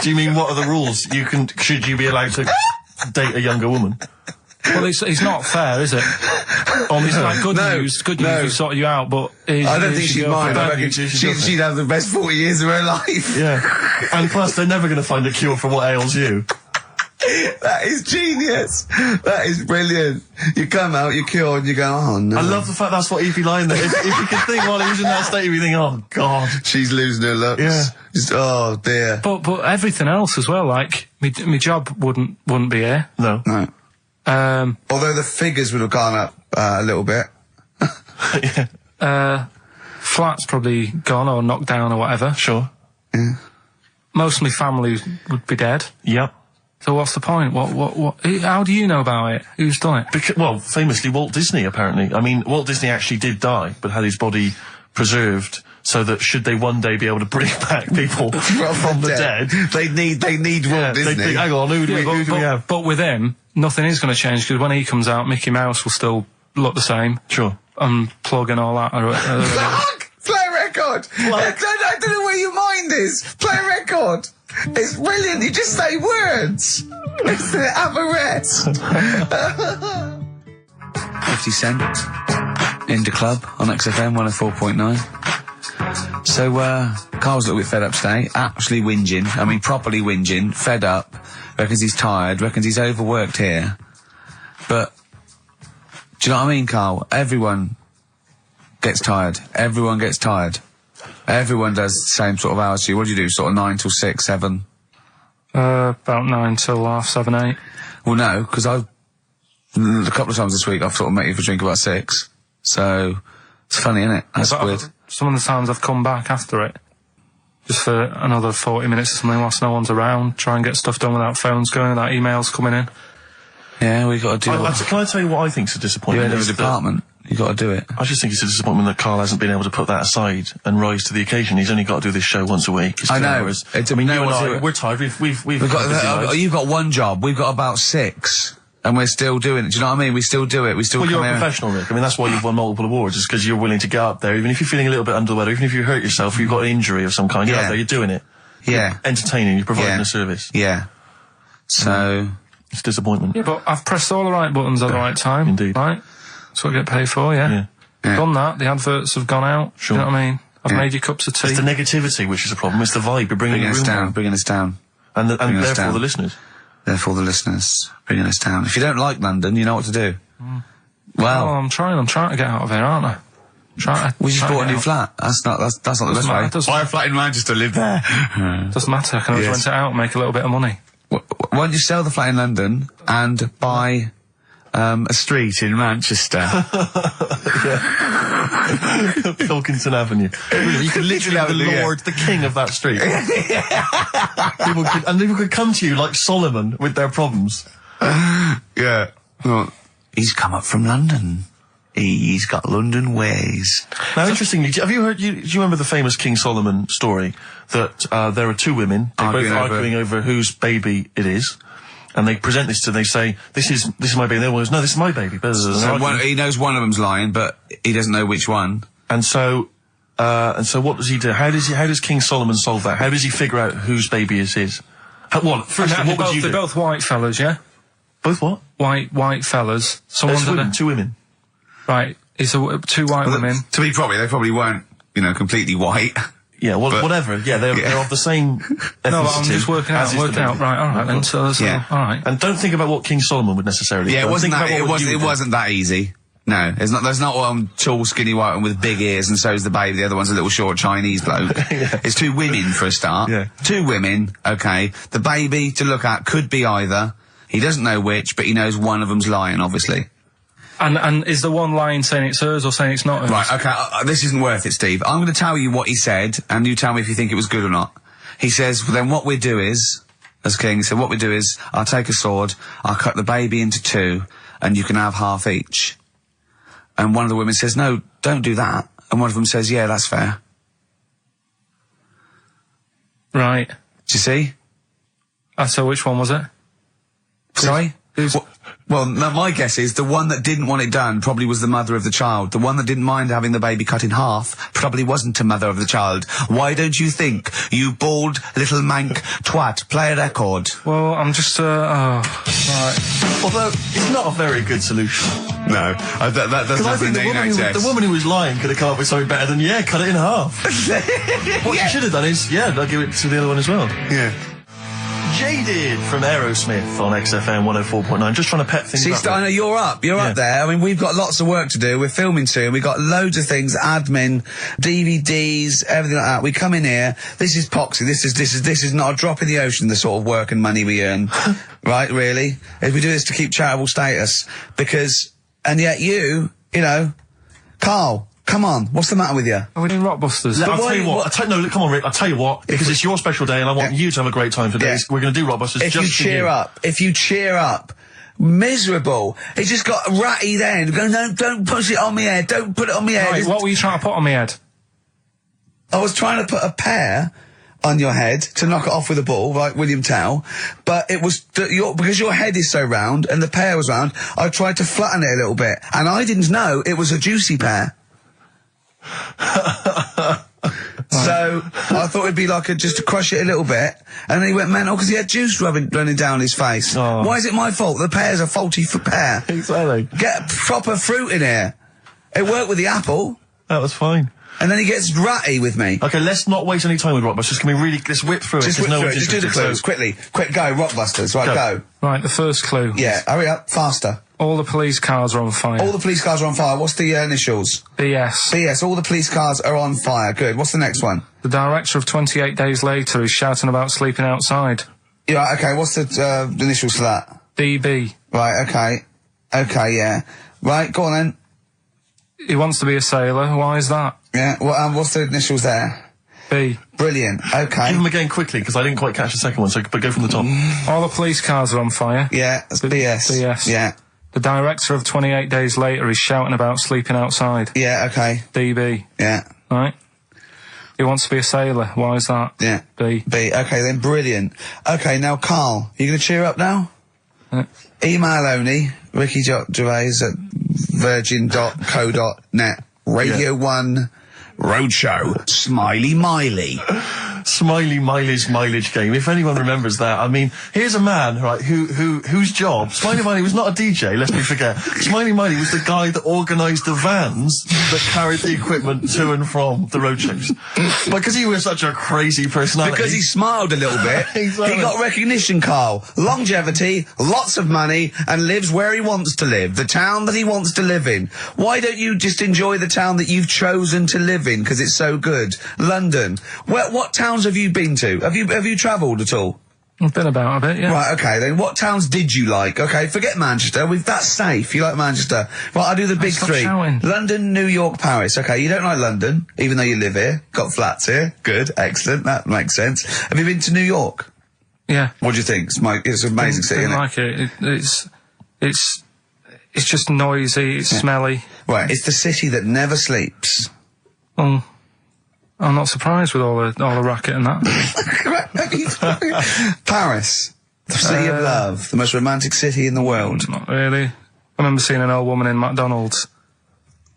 Do you mean what are the rules? Should you be allowed to date a younger woman? Well, it's not fair, is it? It's like good news, we sorted you out, but... I don't think she'd mind. I reckon she'd have the best 40 years of her life. Yeah. And plus, they're never going to find a cure for what ails you. That is genius. That is brilliant. You come out, you're cured, and you go, oh no. I love the fact that's what he'd be lying there. If you could think while he was in that state, you'd be thinking, oh god. She's losing her looks. Yeah. Just, oh dear. But everything else as well, like, my job wouldn't be here. No. No. Although the figures would have gone up a little bit. Yeah. Flat's probably gone or knocked down or whatever. Sure. Yeah. Most of my family would be dead. Yep. So what's the point? What? How do you know about it? Who's done it? Well, famously Walt Disney, apparently. I mean, Walt Disney actually did die, but had his body preserved so that should they one day be able to bring back people from the dead, they need Walt Disney. They'd think, hang on, who do we have? But with him, nothing is going to change, because when he comes out, Mickey Mouse will still look the same. Sure. Unplug and all that. Play a record! I don't know where your mind is. Play a record! It's brilliant, you just say words! It's the Averett! 50 Cent in the club on XFM 104.9. So, Carl's a little bit fed up today, actually whinging, I mean properly whinging, fed up, reckons he's tired, reckons he's overworked here. But, do you know what I mean, Carl? Everyone gets tired. Everyone gets tired. Everyone does the same sort of hours to you. What do you do, sort of 9 till 6, 7? About 9 till 7, 8. Well, no, because a couple of times this week I've sort of met you for a drink about 6. So, it's funny, isn't it? That's weird. Some of the times I've come back after it, just for another 40 minutes or something whilst no one's around, try and get stuff done without phones going, without emails coming in. Yeah, we got to do it. Can I tell you what I think's a disappointment? You're in a department. You got to do it. I just think it's a disappointment that Carl hasn't been able to put that aside and rise to the occasion. He's only got to do this show once a week. I know. You and I, we're tired. We've got. You've got one job. We've got about 6, and we're still doing it. Do you know what I mean? We still do it. We still. Well, come you're a here professional, Rick. I mean, that's why you've won multiple awards. Is because you're willing to get up there, even if you're feeling a little bit under the weather, even if you hurt yourself, or you've got an injury of some kind. You're up there. You're doing it. Yeah. You're entertaining. You're providing a service. Yeah. So. It's disappointment. Yeah, but I've pressed all the right buttons at the right time. Indeed. Right? That's what I get paid for, yeah. Done that. The adverts have gone out. Sure. You know what I mean? I've made you cups of tea. It's the negativity which is the problem. It's the vibe. You're bringing us down. Bringing us down. And therefore the listeners. Therefore the listeners. Bringing us down. If you don't like London, you know what to do. Well. Oh, I'm trying to get out of here, aren't I? We just bought a new flat. That's not the best way. Buy a flat in Manchester, live there. Doesn't matter. I can always rent it out and make a little bit of money. Why don't you sell the flat in London and buy a street in Manchester? Pilkington Avenue. You could literally have the king of that street. People could come to you like Solomon with their problems. Yeah. Well, he's come up from London. He's got London ways. Now, interestingly, have you heard? Do you remember the famous King Solomon story that there are two women arguing over whose baby it is, and they present this to they say this is my baby. And the other one goes, no, this is my baby. So he knows one of them's lying, but he doesn't know which one. And so what does he do? How does King Solomon solve that? How does he figure out whose baby is his? What would you do? They're both white fellas, yeah. Both what? White fellas. Two women. Right, it's two white women. To be probably, they probably weren't, completely white. Yeah, whatever. Yeah, they're of the same ethnicity. No, I'm just working out. Right, all right then. So all right. And don't think about what King Solomon would necessarily. Yeah, it wasn't that easy. No, there's not one tall, skinny white one with big ears and so's the baby. The other one's a little short Chinese bloke. It's 2 women for a start. Yeah. 2 women, okay. The baby to look at could be either. He doesn't know which, but he knows one of them's lying, obviously. And is the one lying saying it's hers or saying it's not hers? Right, okay, this isn't worth it, Steve. I'm going to tell you what he said, and you tell me if you think it was good or not. He says, well, then what we do is, as King, he said, what we do is, I'll take a sword, I'll cut the baby into 2, and you can have half each. And one of the women says, no, don't do that. And one of them says, yeah, that's fair. Right. Do you see? So which one was it? Sorry? Well, no, my guess is the one that didn't want it done probably was the mother of the child. The one that didn't mind having the baby cut in half probably wasn't a mother of the child. Why don't you think, you bald little mank twat? Play a record. Well, I'm just, right. Although, it's not a very good solution. No, that doesn't I happen think in the woman who was lying could have come up with something better than, cut it in half. What she should have done is, I'll give it to the other one as well. Yeah. Jaded from Aerosmith on XFM 104.9. Just trying to pep things up. See, I know you're up there. I mean, we've got lots of work to do. We're filming soon. We've got loads of things, admin, DVDs, everything like that. We come in here. This is poxy. This is not a drop in the ocean, the sort of work and money we earn. Right, really? If we do this to keep charitable status. And yet you know, Carl, come on, what's the matter with you? Are we doing Rockbusters? I'll tell you what. Come on, Rick. I'll tell you what. Because it's your special day, and I want you to have a great time today. Yeah. We're going to do Rockbusters. If you cheer up, miserable. He just got ratty then. Go, no, don't push it on me head. Don't put it on me head. Right, what were you trying to put on my head? I was trying to put a pear on your head to knock it off with a ball, like William Tell, but it was because your head is so round and the pear was round. I tried to flatten it a little bit, and I didn't know it was a juicy pear. So I thought it'd be like just to crush it a little bit, and then he went mental because he had juice running down his face. Oh. Why is it my fault? The pear's a faulty pear. Exactly. Get proper fruit in here. It worked with the apple. That was fine. And then he gets ratty with me. Okay, let's not waste any time with Rockbusters. Can we really let's whip through it? Just whip through it. Just do the clues quickly. Quick, go, Rockbusters. Right, go. Right, the first clue. Yeah, hurry up, faster. All the police cars are on fire. All the police cars are on fire. What's the initials? BS. BS. All the police cars are on fire. Good. What's the next one? The director of 28 Days Later is shouting about sleeping outside. Yeah, okay. What's the initials for that? DB. Right, okay. Okay, yeah. Right, go on then. He wants to be a sailor. Why is that? Yeah, well, what's the initials there? B. Brilliant. Okay. Give them again quickly, because I didn't quite catch the second one, but go from the top. All the police cars are on fire. Yeah, that's BS. BS. Yeah. The director of 28 Days Later is shouting about sleeping outside. Yeah, okay. DB. Yeah. Right? He wants to be a sailor. Why is that? Yeah. B. B. Okay, then brilliant. Okay, now Carl, you going to cheer up now? Email only, Ricky Gervais at virgin.co.net. Radio 1 Roadshow. Smiley Miley. Smiley Miley's mileage game. If anyone remembers that, I mean, here's a man, right, whose job, Smiley Miley was not a DJ, lest we forget. Smiley Miley was the guy that organised the vans that carried the equipment to and from the road shows. Because he was such a crazy personality. Because he smiled a little bit. Exactly. He got recognition, Carl. Longevity, lots of money, and lives where he wants to live. The town that he wants to live in. Why don't you just enjoy the town that you've chosen to live in, because it's so good? London. What towns have you been to? Have you travelled at all? I've been about a bit, yeah. Right, okay, then what towns did you like? Okay, forget Manchester. That's safe. You like Manchester. Right, I'll do the big Stop three. shouting. London, New York, Paris. Okay, you don't like London, even though you live here. Got flats here. Good, excellent. That makes sense. Have you been to New York? Yeah. What do you think? It's an amazing city, isn't it? Like it. It's just noisy, it's smelly. Right, it's the city that never sleeps. Well, I'm not surprised with all the racket and that. Paris, the city of love, the most romantic city in the world. Not really. I remember seeing an old woman in McDonald's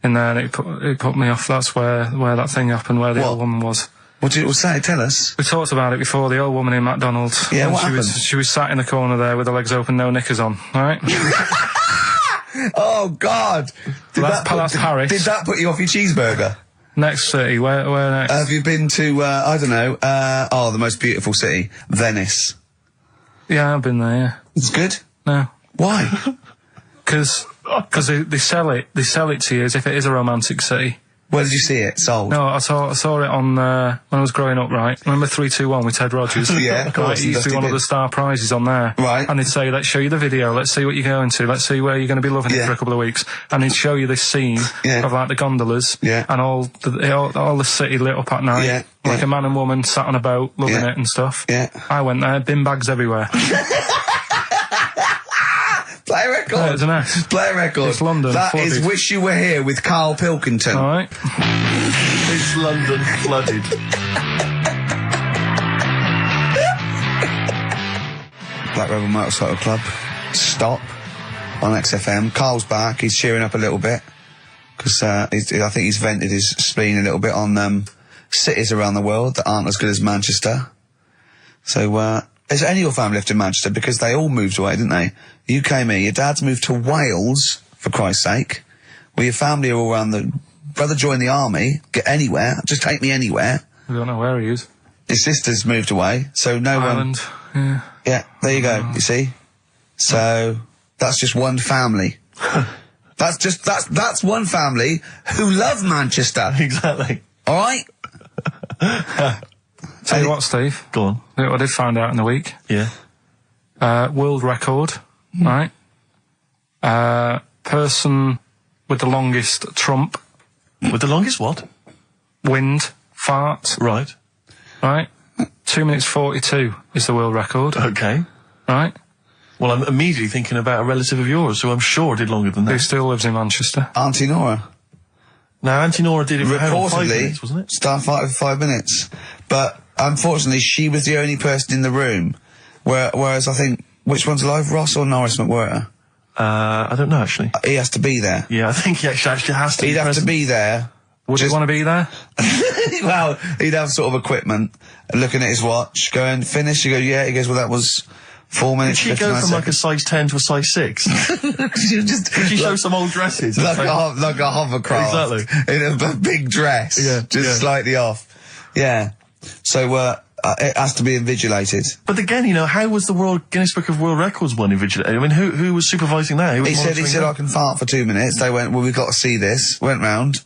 in there, and it put me off. That's where that thing happened, where the old woman was. What did it say? Tell us. We talked about it before. The old woman in McDonald's. Yeah, And what happened? She was sat in the corner there with her legs open, no knickers on. All right. Oh God! That's Paris. Did that put you off your cheeseburger? Next city. Where next? Have you been to? I don't know. The most beautiful city, Venice. Yeah, I've been there. Yeah. It's good. No. Why? Because Because they sell it to you as if it is a romantic city. Where did you see it? Sold? No, I saw it on, when I was growing up, right? Remember 3-2-1 with Ted Rogers? Yeah, of course. It used to be one of the star prizes on there. Right. And they'd say, let's show you the video, let's see what you're going to, let's see where you're going to be loving it for a couple of weeks. And he'd show you this scene of like the gondolas and all the city lit up at night. Like a man and woman sat on a boat loving it and stuff. Yeah. I went there, bin bags everywhere. Play a record. Yeah, it's a mess. Play a record. It's London. That flooded. is Wish You Were Here with Karl Pilkington. All right. It's London flooded. Black Rebel Motorcycle Club. Stop. On XFM. Carl's back. He's cheering up a little bit. Because I think he's vented his spleen a little bit on cities around the world that aren't as good as Manchester. So, is any of your family left in Manchester? Because they all moved away, didn't they? You came here. Your dad's moved to Wales, for Christ's sake. Well, your family are all around the... Brother joined the army. Get anywhere. Just take me anywhere. I don't know where he is. His sister's moved away, so no Ireland. one... Yeah, there you go, you see? So, that's just one family. That's one family who love Manchester. Exactly. Alright? Tell you what, Steve. Go on. I did find out in the week. Yeah. World record, right? Person with the longest trump. With the longest what? Wind. Fart. Right. Right? 2 minutes 42 is the world record. Okay. Right? Well, I'm immediately thinking about a relative of yours who I'm sure did longer than Who that. still lives in Manchester. Auntie Nora. Now, Auntie Nora did it for how long? 5 Reportedly, minutes, wasn't it? Starfighter for 5 minutes. But, unfortunately, she was the only person in the room. Whereas I think, which one's alive, Ross or Norris McWhirter? I don't know, actually. He has to be there. Yeah, I think he actually has to He'd be have present. to be there. Would you want to be there? Well, he'd have sort of equipment, looking at his watch, going, finish, you go, yeah, he goes, well, that was 4 Did minutes, she go 59 from like a seconds. size 10 to a size 6? She just, Did she show some old dresses? like a hovercraft. Exactly. In a big dress. Yeah, Just yeah. slightly off. Yeah. So, it has to be invigilated. But again, you know, how was the Guinness Book of World Records one invigilated? I mean, who was supervising that? Who was He said, monitoring I can fart for 2 minutes. They went, well, we've got to see this. Went round.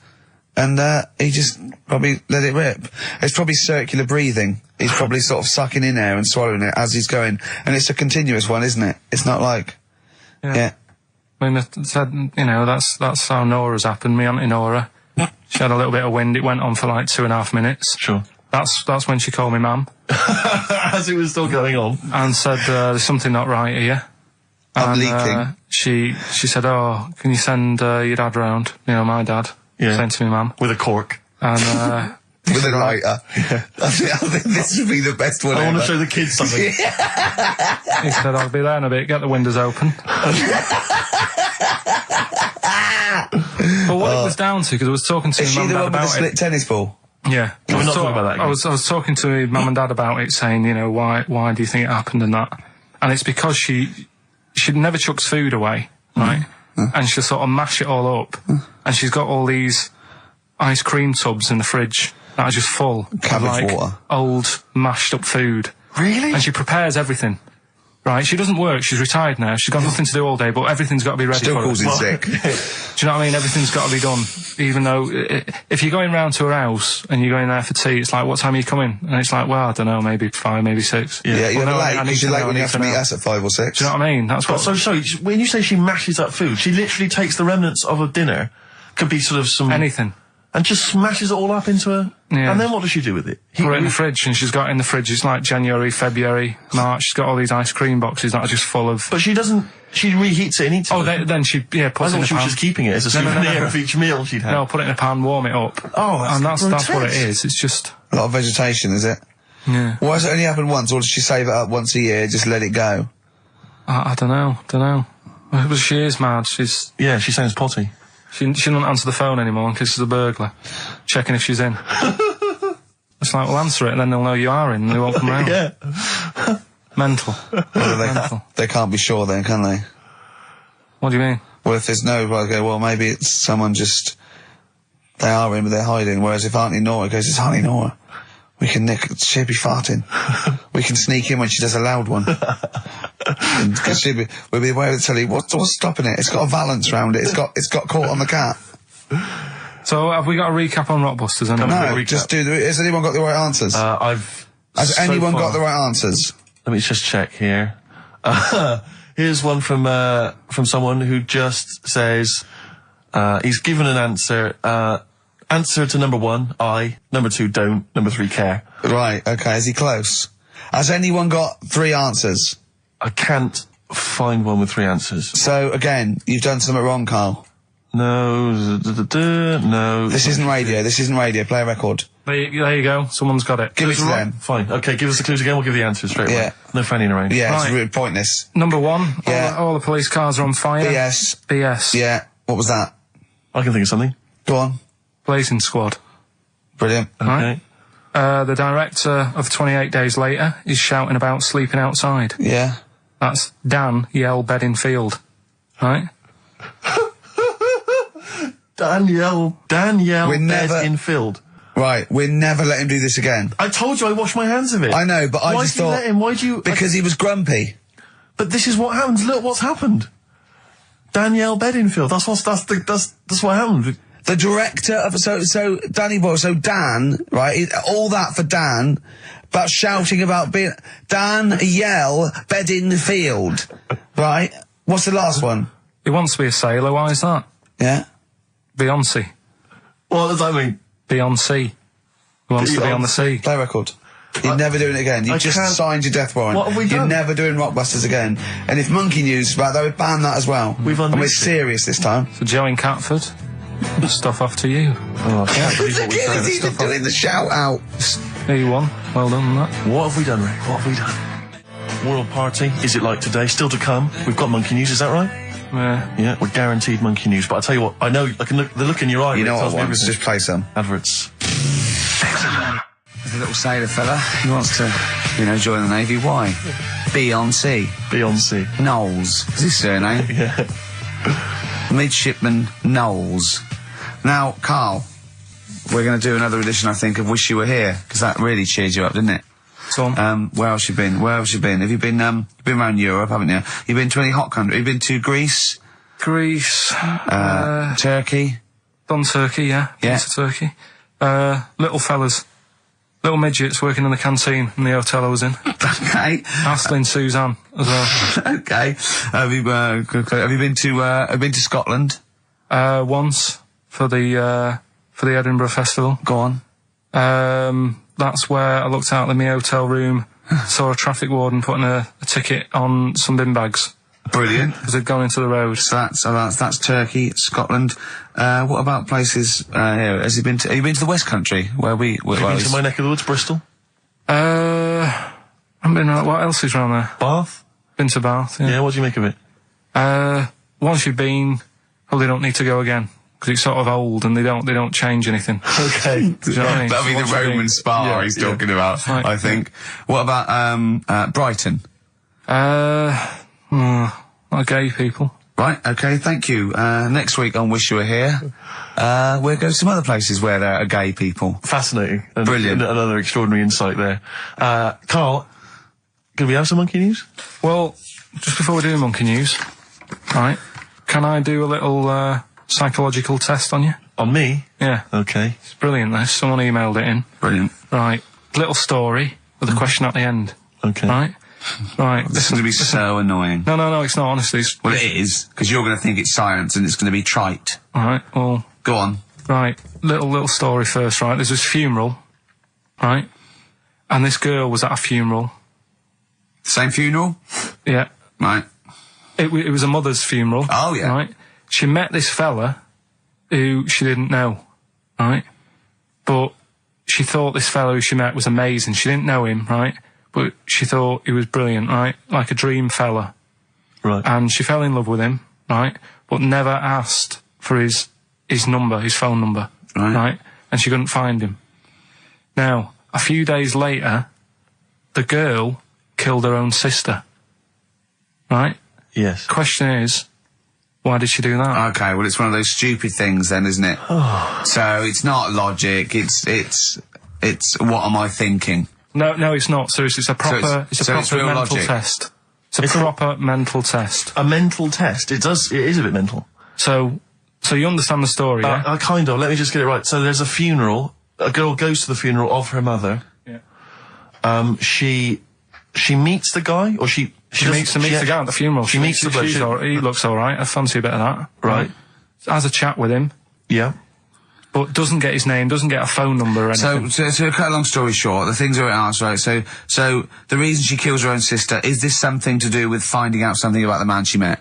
And, he just probably let it rip. It's probably circular breathing. He's probably sort of sucking in air and swallowing it as he's going. And it's a continuous one, isn't it? It's not like, yeah. I mean, I said, you know, that's how Nora's happened. Me Auntie Nora. She had a little bit of wind. It went on for like 2.5 minutes. Sure. That's when she called me ma'am. As it was still going on. And said, there's something not right here. I'm And, leaking. She said, oh, can you send your dad round? You know, my dad. Yeah. Saying to me, ma'am. With a cork. And, With a lighter. I think this would be the best one I want ever. to show the kids something. he said, I'll be there in a bit, get the windows open. But what it was down to, because I was talking to Is my she mum the and one dad with the about split tennis ball? it. Yeah. Can we not talk about that again? I was talking to my mum and dad about it, saying, you know, why do you think it happened and that? And it's because she never chucks food away, right? And she'll sort of mash it all up. And she's got all these ice cream tubs in the fridge that are just full of Cabbage like water. old mashed up food. Really? And she prepares everything. Right, she doesn't work, she's retired now, she's got nothing to do all day, but everything's got to be ready Still for calls her. in sick. Do you know what I mean? Everything's got to be done. Even though, if you're going round to her house and you're going there for tea, it's like, what time are you coming? And it's like, well, I don't know, maybe 5, maybe 6. Yeah, you're Well, no, late, I need because to you're late know, when I you need have to to meet know. us at 5 or 6. Do you know what I mean? That's But what... so sorry, when you say she mashes up food, she literally takes the remnants of a dinner, could be sort of some... Anything. And just smashes it all up into a... Yeah. And then what does she do with it? Put it in the fridge, and she's got it in the fridge, it's like January, February, March, she's got all these ice cream boxes that are just full of... But she doesn't... She reheats it and eats it. Oh, then she, puts I it in thought the she was pan. just keeping it as a No, souvenir no. of each meal she'd had. No, put it in a pan, warm it up. Oh, And that's what it grotesque. is, it's just... A lot of vegetation, is it? Yeah. Why does it only happen once, or does she save it up once a year, just let it go? I don't know. Well, she is mad, she's... Yeah, she sounds potty. She doesn't answer the phone anymore in case there's a burglar. Checking if she's in. It's like, well, answer it and then they'll know you are in and they won't come round. Yeah. Mental. Well, they can't be sure then, can they? What do you mean? Well, if there's no, well, go, well, maybe it's someone just, they are in, but they're hiding. Whereas if Auntie Nora goes, it's Auntie Nora, we can she'll be farting. We can sneak in when she does a loud one. Because we'll be aware of the telly. What's stopping it? It's got a valance round it. It's got caught on the cat. So have we got a recap on Rockbusters? Anyway? No, just do the... Has anyone got the right answers? Has anyone got the right answers? Let me just check here. Here's one from someone who just says, he's given an answer. Answer to number 1, I. Number 2, don't. Number 3, care. Right, okay. Is he close? Has anyone got 3 answers? I can't find one with 3 answers. So, again, you've done something wrong, Carl. No, no. This isn't radio. Play a record. There you go. Someone's got it. Give it to them. Fine. Okay, give us the clues again. We'll give the answers straight away. No fanning around. Yeah, Right. it's really pointless. Number 1. Yeah. All the police cars are on fire. BS. BS. Yeah. What was that? I can think of something. Go on. Blazing Squad. Brilliant. Okay. Right. The director of 28 Days Later is shouting about sleeping outside. Yeah. That's Dan Yell Bedingfield. Right? Danielle Bedingfield. Right, we'll never let him do this again. I told you I washed my hands of it. I know, but I just thought... Why'd you let him? Why'd you... Because he was grumpy. But this is what happens. Look what's happened. Danielle Bedingfield. That's what happened. The director of... So Danny Boyle, so Dan, right, all that for Dan, about shouting about being... Dan Yell Bedingfield, right? What's the last one? He wants to be a sailor. Why is that? Yeah? Beyonce. What does that mean? Beyonce. He wants to be on the sea. Play record. You're never doing it again. You just signed your death warrant. What have we done? You're never doing Rockbusters again. And if Monkey News is about that, we ban that as well. We've and we're unleashed it. serious this time. So Joe in Catford, stuff off to you. Oh, I can't believe what we've done. He's even doing the shout out. There you won. Well done on that. What have we done, Rick? What have we done? World Party, is it like today? Still to come. We've got Monkey News, is that right? Yeah. Yeah, we're guaranteed Monkey News. But I tell you what, I know, I can look, the look in your eye. You know Rick, what tells I me want? everything. Just play some. Adverts. XFM. There's a little sailor fella. He wants to, join the Navy. Why? Beyonce. Beyonce. Knowles. Is his surname? Yeah. Midshipman Knowles. Now, Carl, we're going to do another edition, I think, of Wish You Were Here, because that really cheered you up, didn't it? So on. Where else you been? Have you been around Europe, haven't you? You've been to any hot country? You've been to Greece? Greece. Turkey? Done Turkey, yeah. Yeah. Been to Turkey. Little fellas. Little midgets working in the canteen in the hotel I was in. Okay. Astley Suzanne as well. Okay. Have you been to Scotland? Once for the Edinburgh Festival. Go on. That's where I looked out in my hotel room, saw a traffic warden putting a ticket on some bin bags. Brilliant. Because they'd gone into the road. So that's Turkey, Scotland. What about places here? Have you been to the West Country where we? Have you been to my neck of the woods, Bristol? I haven't been around. What else is around there? Bath. Been to Bath. Yeah. Yeah. What do you make of it? Once you've been, probably don't need to go again because it's sort of old and they don't change anything. Okay. Do you know what I mean? That'll be So the once you've Roman been- spa he's talking about, Right. I think. What about Brighton? Not gay people. Right, okay, thank you. Next week on Wish You Were Here, we'll go to some other places where there are gay people. Fascinating. And Brilliant. Another extraordinary insight there. Carl, could we have some Monkey News? Well, just before we do Monkey News, right, can I do a little psychological test on you? On me? Yeah. Okay. It's brilliant, this. Someone emailed it in. Brilliant. Right. Little story with a question at the end. Okay. Right? Right. This is going to be so annoying. No, it's not, honestly. Well, it is, because you're going to think it's science and it's going to be trite. Alright, well, Go on. right. Little story first, right? There's this funeral, right? And this girl was at a funeral. Same funeral? Yeah. Right. It was a mother's funeral. Oh, yeah. Right? She met this fella who she didn't know, right? But she thought this fellow who she met was amazing. She didn't know him, right? But she thought he was brilliant, right? Like a dream fella. Right. And she fell in love with him, right? But never asked for his number, his phone number, Right. And she couldn't find him. Now, a few days later, the girl killed her own sister, right? Yes. Question is, why did she do that? Okay, well, it's one of those stupid things then, isn't it? So it's not logic, it's what am I thinking? No, it's not. Seriously, it's a proper so it's real mental logic. test. It's a proper mental test. A mental test. It is a bit mental. So you understand the story, yeah? Kind of. Let me just get it right. So there's a funeral. A girl goes to the funeral of her mother. Yeah. She meets the guy, or she meets the guy at the funeral. She meets the bloke. He looks all right. I fancy a bit of that. Right. Has a chat with him. Yeah. But doesn't get his name, doesn't get a phone number or anything. So to cut a long story short, the things are answered, right? So the reason she kills her own sister, is this something to do with finding out something about the man she met?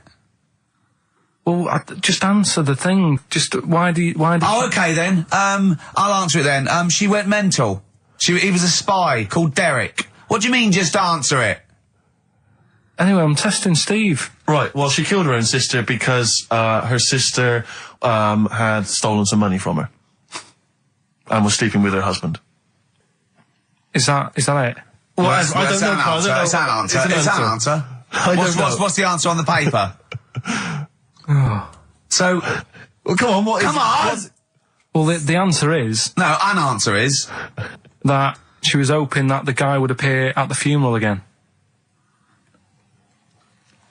Well, just answer the thing. Just, why did Oh, okay then. I'll answer it then. She went mental. He was a spy called Derek. What do you mean, just answer it? Anyway, I'm testing Steve. Right, well, she killed her own sister because her sister had stolen some money from her and was sleeping with her husband. Is that it? Well, Well, that's an answer. It's an answer. It's an answer. What's the answer on the paper? So, Well, come on, come on! Well, the answer is No, an answer is... that she was hoping that the guy would appear at the funeral again.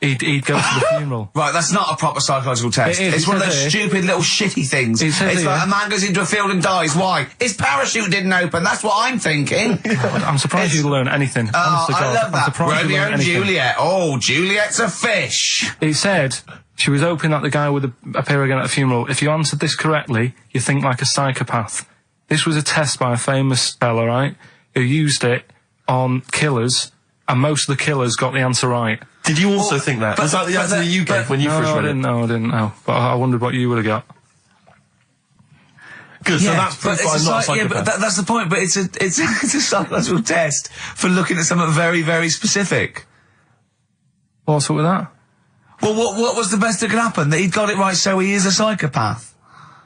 He'd go to the funeral. Right, that's not a proper psychological test. It is. It's It one of says those here. stupid little shitty things. It says It's like here. a man goes into a field and dies. Why? His parachute didn't open. That's what I'm thinking. I'm surprised you learn anything. Oh, Honest to I God, love I'm that. surprised you Romeo learn and anything. Juliet. Oh, Juliet's a fish. It said she was hoping that the guy would appear again at a funeral. If you answered this correctly, you think like a psychopath. This was a test by a famous fella, right, who used it on killers, and most of the killers got the answer right. Did you also think that? Was that the answer that you gave when you first read it? I didn't know. But I wondered what you would have got. Good, so that's proof I'm not a psychopath. Yeah, but that's the point. But it's a psychological test for looking at something very, very specific. What's up with that? Well, what was the best that could happen? That he'd got it right, so he is a psychopath.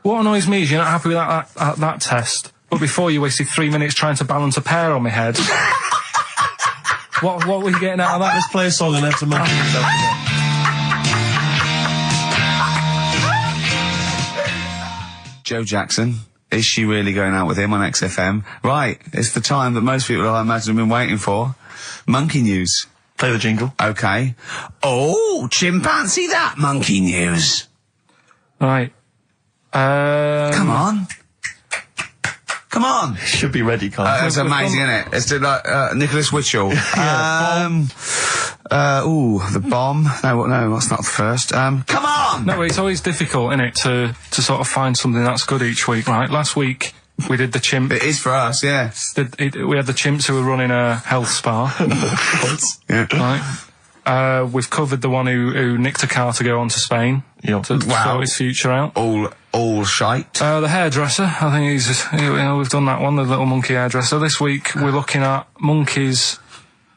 What annoys me is you're not happy with that test, but before you wasted 3 minutes trying to balance a pear on my head. What were you getting out of that? Let's play a song and have some money. Joe Jackson. Is she really going out with him on XFM? Right, it's the time that most people, I imagine, have been waiting for. Monkey news. Play the jingle. Okay. Oh, chimpanzee that monkey news. Right. Come on. Come on. Should be ready, Carl. That's amazing, isn't it? It's like Nicholas Witchell. The bomb. No, that's not the first. Come on! No, it's always difficult, isn't it, to sort of find something that's good each week, right? Last week, we did the chimp. It is for us, yeah. We had the chimps who were running a health spa. Yeah. Right. We've covered the one who nicked a car to go on to Spain. Yep. To sort his future out. All shite. The hairdresser, I think we've done that one, the little monkey hairdresser. This week, we're looking at monkeys,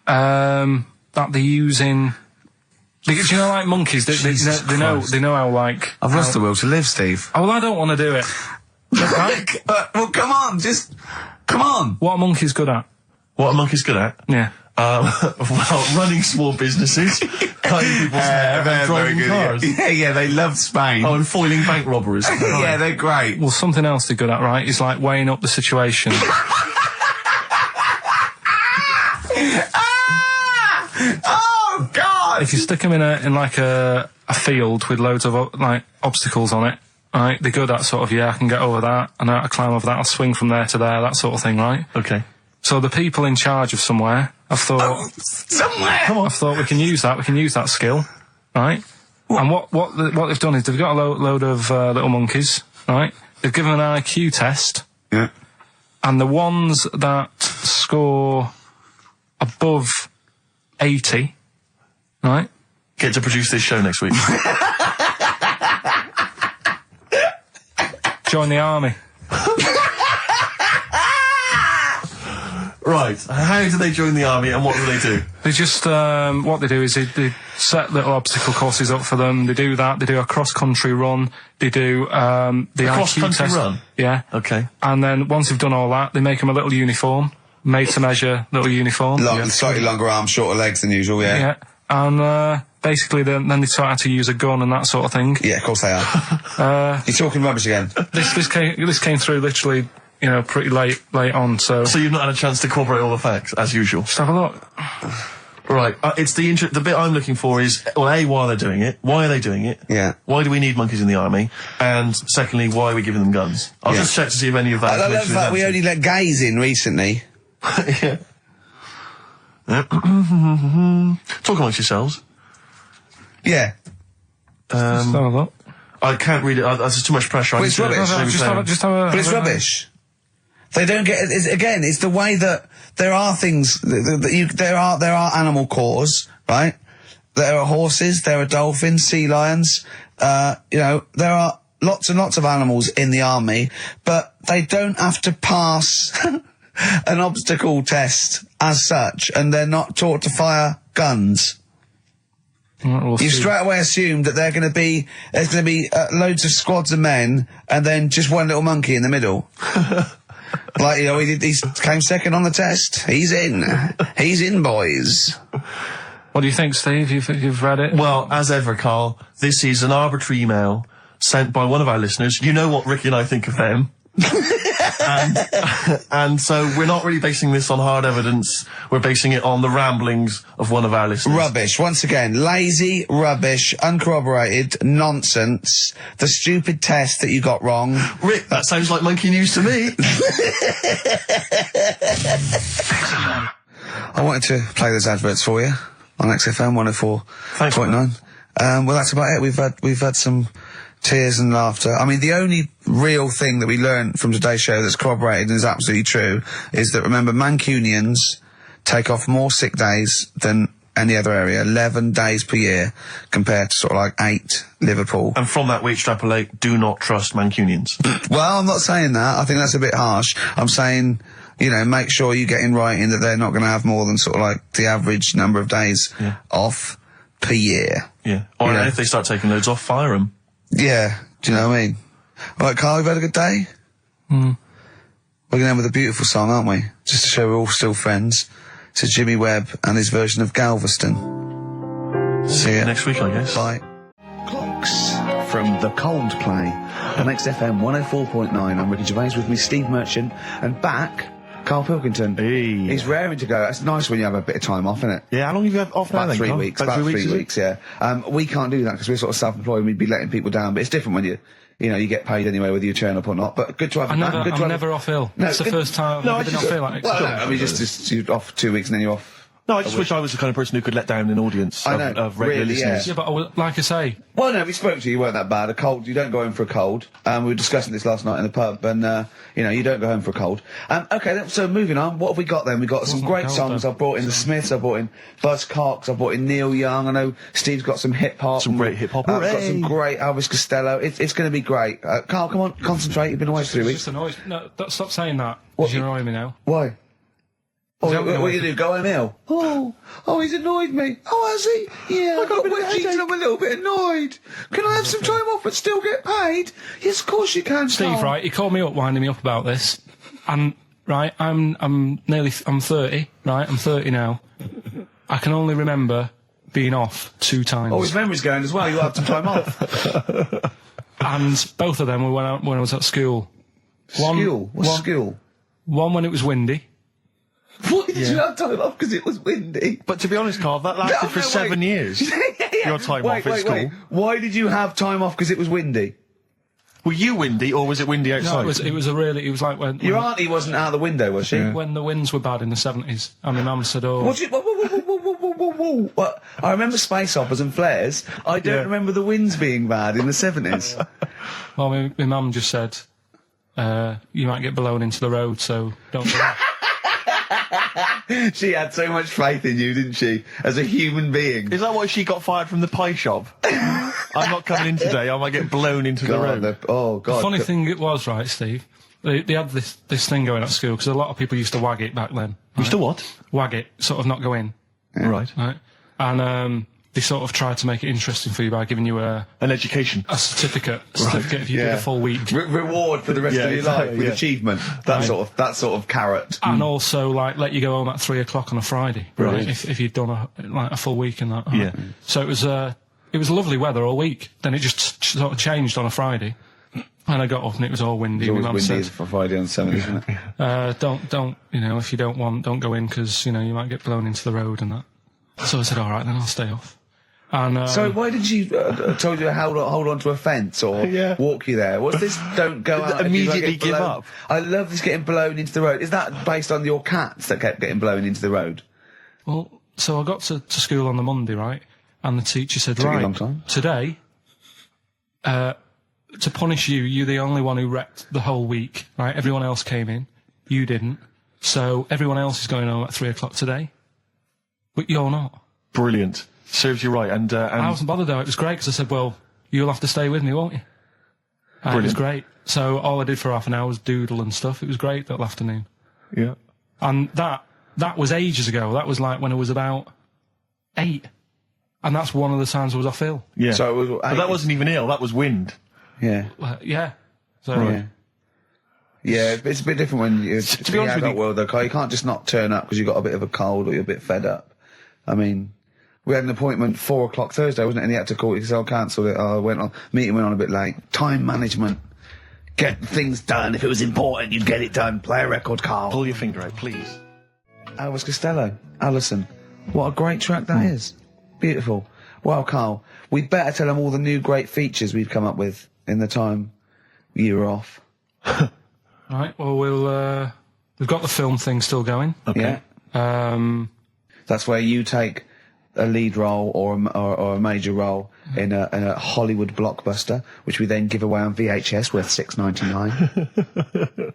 that they're using. Do you know, like monkeys? They know how, like. I've lost the will to live, Steve. Oh, well, I don't want to do it. Right? Well, come on, come on. What are monkeys good at? What are monkeys good at? Yeah. Well, running small businesses, cutting people's hair, and driving cars. Yeah, they love Spain. Oh, and foiling bank robberies. Yeah, they're great. Well, something else they're good at, right, is like weighing up the situation. Oh, God! If you stick them in like a field with loads of like obstacles on it, right, they're good at sort of, I can get over that, and I climb over that, I'll swing from there to there, that sort of thing, right? Okay. So the people in charge of somewhere, I've thought, Somewhere! I've thought we can use that skill, right? And what they've done is they've got a load of little monkeys, right? They've given them an IQ test, Yeah. and the ones that score above 80, right? Get to produce this show next week. Join the army. Right. How do they join the army and what do they do? They just, what they do is they set little obstacle courses up for them. They do that. They do a cross-country run. They do, the IQ cross-country test. run? Yeah. Okay. And then once they've done all that, they make them a little uniform. Made to measure little uniform. Slightly longer arms, shorter legs than usual, yeah. Yeah. And, basically then they taught how to use a gun and that sort of thing. Yeah, of course they are. You're talking rubbish again. This came through literally, pretty late on, so. So you've not had a chance to corroborate all the facts, as usual? Just have a look. Right. It's the bit I'm looking for is, well, A, why are they doing it? Why are they doing it? Yeah. Why do we need monkeys in the army? And secondly, why are we giving them guns? I'll just check to see if any of that I love the fact we only let gays in recently. yeah. Talk amongst yourselves. Yeah. I can't read it. There's too much pressure. Well, it's rubbish. But it's rubbish. They don't get it. It's the way that there are things there are animal cores, right? There are horses, there are dolphins, sea lions. There are lots and lots of animals in the army, but they don't have to pass an obstacle test as such, and they're not taught to fire guns. You straight away assume that there's going to be loads of squads of men, and then just one little monkey in the middle. Like, he came second on the test. He's in, boys. What do you think, Steve? You've read it? Well, as ever, Carl, this is an arbitrary email sent by one of our listeners. You know what Ricky and I think of them. and so we're not really basing this on hard evidence. We're basing it on the ramblings of one of our listeners. Rubbish. Once again, lazy, rubbish, uncorroborated, nonsense. The stupid test that you got wrong. Rick, that sounds like monkey news to me. I wanted to play those adverts for you on XFM 104.9. Well, that's about it. We've had some tears and laughter. I mean, the only real thing that we learned from today's show that's corroborated and is absolutely true is that, remember, Mancunians take off more sick days than any other area, 11 days per year, compared to sort of like 8 Liverpool. And from that we extrapolate, do not trust Mancunians. Well, I'm not saying that. I think that's a bit harsh. I'm saying, make sure you get in writing that they're not going to have more than sort of like the average number of days off per year. Yeah. Or if they start taking loads off, fire them. Yeah, do you know what I mean? All right, Carl, you've had a good day? We're going to end with a beautiful song, aren't we? Just to show we're all still friends. It's Jimmy Webb and his version of Galveston. See ya. Next week, I guess. Bye. Clocks from The Coldplay on XFM 104.9. I'm Ricky Gervais, with me Steve Merchant, and back, Karl Pilkington. Hey. He's raring to go. That's nice when you have a bit of time off, isn't it? Yeah, how long have you had off now About then, 3 Carl? weeks. About 3 weeks, yeah. We can't do that because we're sort of self-employed and we'd be letting people down, but it's different when you get paid anyway whether you turn up or not. But good to have you back. I'm never off ill. No, it's the first time I've been off ill. Like, well, no, I mean, just you're off 2 weeks and then you're off. No, I just wish I was the kind of person who could let down an audience of regular really, listeners. yeah, but like I say... Well, no, we spoke to you, you weren't that bad. A cold, you don't go home for a cold. We were discussing this last night in the pub, and, you don't go home for a cold. Okay, so moving on, what have we got then? We've got some great songs. I've brought in the Smiths, I've brought in Buzz Cox, I've brought in Neil Young, I know Steve's got some hip-hop. Some great hip-hop. I've got some great Elvis Costello. It's going to be great. Carl, come on, concentrate, you've been away for 3 weeks. Just annoyed. No, stop saying that. What? You're annoying me now. Why? What are you do? Go home ill? Oh, he's annoyed me. Oh, has he? Yeah, I got a bit of headache. I'm a little bit annoyed. Can I have some time off but still get paid? Yes, of course you can, Steve, Carl. right, he called me up, winding me up about this, and, right, I'm 30, right, I'm 30 now. I can only remember being off 2 times. Oh, his memory's going as well. You'll have some time off. And both of them were when I was at school. What's school? One when it was windy. Why did you have time off? Because it was windy. But to be honest, Carl, that lasted for 7 years. Your time off at school. Why did you have time off? Because it was windy. Were you windy, or was it windy outside? No, it was like when... Your auntie wasn't out the window, was she? When the winds were bad in the 70s, and my mum said, oh... Whoa. What? I remember space operas and flares. I don't remember the winds being bad in the 70s. Well, my mum just said, you might get blown into the road, so don't do that. She had so much faith in you, didn't she? As a human being. Is that why she got fired from the pie shop? I'm not coming in today, I might get blown into the road. God. The funny thing it was, right, Steve, they had this thing going at school, because a lot of people used to wag it back then. Used to what? Wag it, sort of not go in. Yeah. Right. And they sort of tried to make it interesting for you by giving you an education. a certificate if you did a full week. Reward for the rest of your life with achievement. That sort of carrot. And also, like, let you go home at 3 o'clock on a Friday. Right. If you'd done a full week and that. Yeah. So it was lovely weather all week. Then it just sort of changed on a Friday. And I got up and it was all windy. It's always My mum windy said, for Friday on 7, isn't it? don't, if you don't want, don't go in, because, you might get blown into the road and that. So I said, all right, then I'll stay off. And So why did you told you to hold on to a fence or walk you there? What's this? Don't go out. Immediately if you give blown- up. I love this getting blown into the road. Is that based on your cats that kept getting blown into the road? well, so I got to school on the Monday, right? And the teacher said, Took you a right, long time. today, to punish you, you're the only one who wrecked the whole week, right? Everyone else came in, you didn't. So everyone else is going home at 3 o'clock today, but you're not. Brilliant. Serves you right. And I wasn't bothered though. It was great because I said, well, you'll have to stay with me, won't you? And it was great. So all I did for half an hour was doodle and stuff. It was great that afternoon. yeah. And that was ages ago. That was like when I was about 8. And that's one of the times I was off ill. Yeah. So it was, But that wasn't even ill. That was wind. yeah. Yeah. So Yeah. Yeah, it's a bit different when you're to be honest with you- world though, Carl. You can't just not turn up because you've got a bit of a cold or you're a bit fed up. I mean, we had an appointment 4 o'clock Thursday, wasn't it? And he had to call it because I cancelled it. Meeting went on a bit late. Time management. Get things done. If it was important, you'd get it done. Play a record, Carl. Pull your finger out, please. Elvis Costello, Alison. What a great track that is. Beautiful. Well, Carl, we'd better tell them all the new great features we've come up with in the time you were off. right. Well, we've got the film thing still going. Okay. Yeah. That's where you take a lead role or a major role in a Hollywood blockbuster, which we then give away on VHS worth $6.99.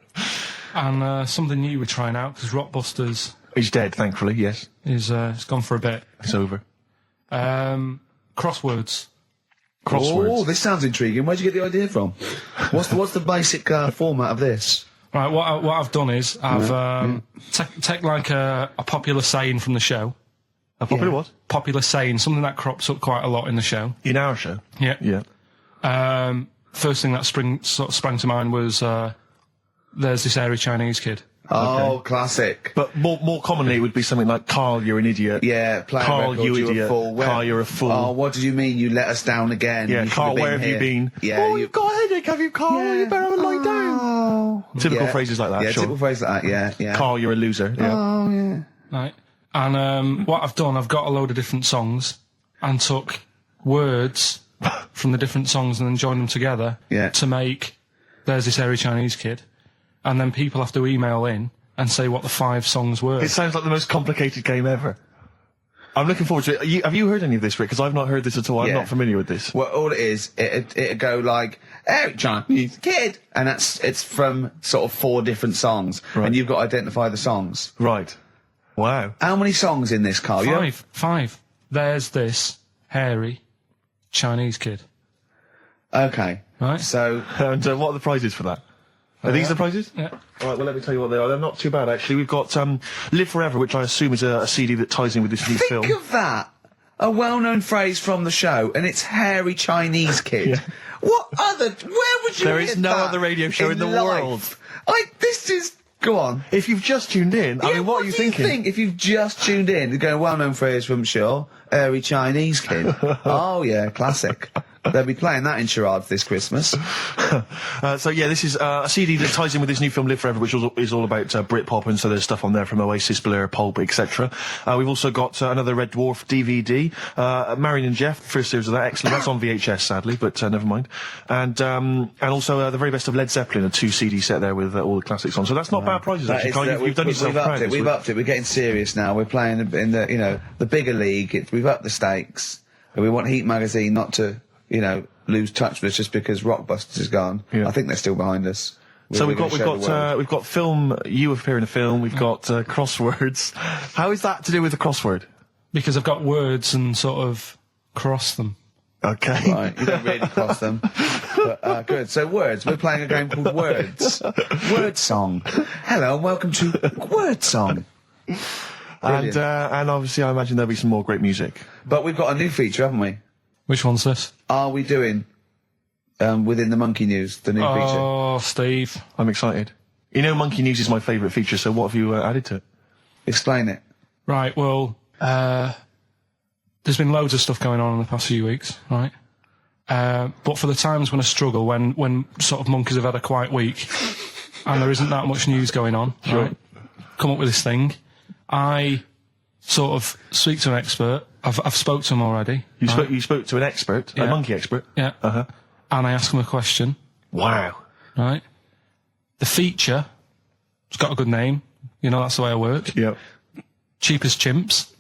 And something new we're trying out because Rockbusters He's dead, thankfully, yes. is it's gone for a bit. It's over. Crosswords. Crosswords. Oh, this sounds intriguing. Where'd you get the idea from? What's the basic format of this? Right. What I've done is I've take like a popular saying from the show. A popular what? Popular saying, something that crops up quite a lot in the show. In our show? Yeah. Yeah. First thing that sprang to mind was there's this airy Chinese kid. Oh, classic. But more commonly, it would be something like, Carl, you're an idiot. Yeah, play a Carl, record, you you're idiot. a fool. Carl, you're a fool. Oh, what did you mean? You let us down again. Yeah, You should Carl, have where have you here. been? Yeah, Oh, you've got a headache, have you, Carl? You better have a lie down. Oh. Typical phrases like that, Yeah, sure. typical phrases like that, yeah. Carl, you're a loser. Yeah. Oh, yeah. Right. And what I've done, I've got a load of different songs and took words from the different songs and then joined them together to make there's this airy Chinese kid. And then people have to email in and say what the 5 songs were. It sounds like the most complicated game ever. I'm looking forward to it. Have you heard any of this, Rick? Because I've not heard this at all. I'm Yeah. not familiar with this. Well, all it is, it'd go like, Eric Chinese kid. And it's from sort of 4 different songs. Right. And you've got to identify the songs. Right. Wow. How many songs in this, Carl? 5. There's this hairy Chinese kid. Okay. Right. So, And what are the prizes for that? Are these the prizes? Yeah. All right, well, let me tell you what they are. They're not too bad, actually. We've got Live Forever, which I assume is a CD that ties in with this new film. think of that. A well-known phrase from the show, and it's hairy Chinese kid. Yeah. What other? Where would you There hear is no that other radio show in the life? world. This is. Go on. If you've just tuned in, I Yeah, mean, what are you do thinking? think if you've just tuned in? You're going well-known phrase from Shaw, hairy Chinese kid. Oh yeah, classic. They'll be playing that in charades this Christmas. So yeah, this is a CD that ties in with this new film Live Forever, which is all about Britpop, and so there's stuff on there from Oasis, Blur, Pulp, etc. We've also got another Red Dwarf DVD, Marion and Jeff, first series of that, excellent. That's on VHS, sadly, but never mind. And also the very best of Led Zeppelin, a 2 CD set there with all the classics on. So that's not bad prizes, actually. Carl, you've done yourself proud. We've upped it. We're getting serious now. We're playing in the the bigger league. We've upped the stakes. And we want Heat Magazine not to lose touch with us just because Rockbusters is gone. Yeah. I think they're still behind us. So we've gonna show the world. got film. You appear in a film. We've got crosswords. How is that to do with the crossword? Because I've got words and sort of cross them. Okay. Right, you don't really cross them. But, good. So words. We're playing a game called Words. Word Song. Hello and welcome to Word Song. And obviously, I imagine there'll be some more great music. But we've got a new feature, haven't we? Which one's this? Are we doing within the Monkey News, the new feature? Oh, Steve. I'm excited. You know, Monkey News is my favourite feature. So what have you added to it? Explain it. Right, well, there's been loads of stuff going on in the past few weeks, right? But for the times when I struggle, when sort of monkeys have had a quiet week, and there isn't that much news going on, right? Come up with this thing. I sort of speak to an expert. I've spoke to him already. You spoke to an expert, a Yeah. monkey expert. Yeah. Uh-huh. And I ask him a question. Wow. Right. The feature, it's got a good name. You know, that's the way I work. Yep. Cheapest chimps.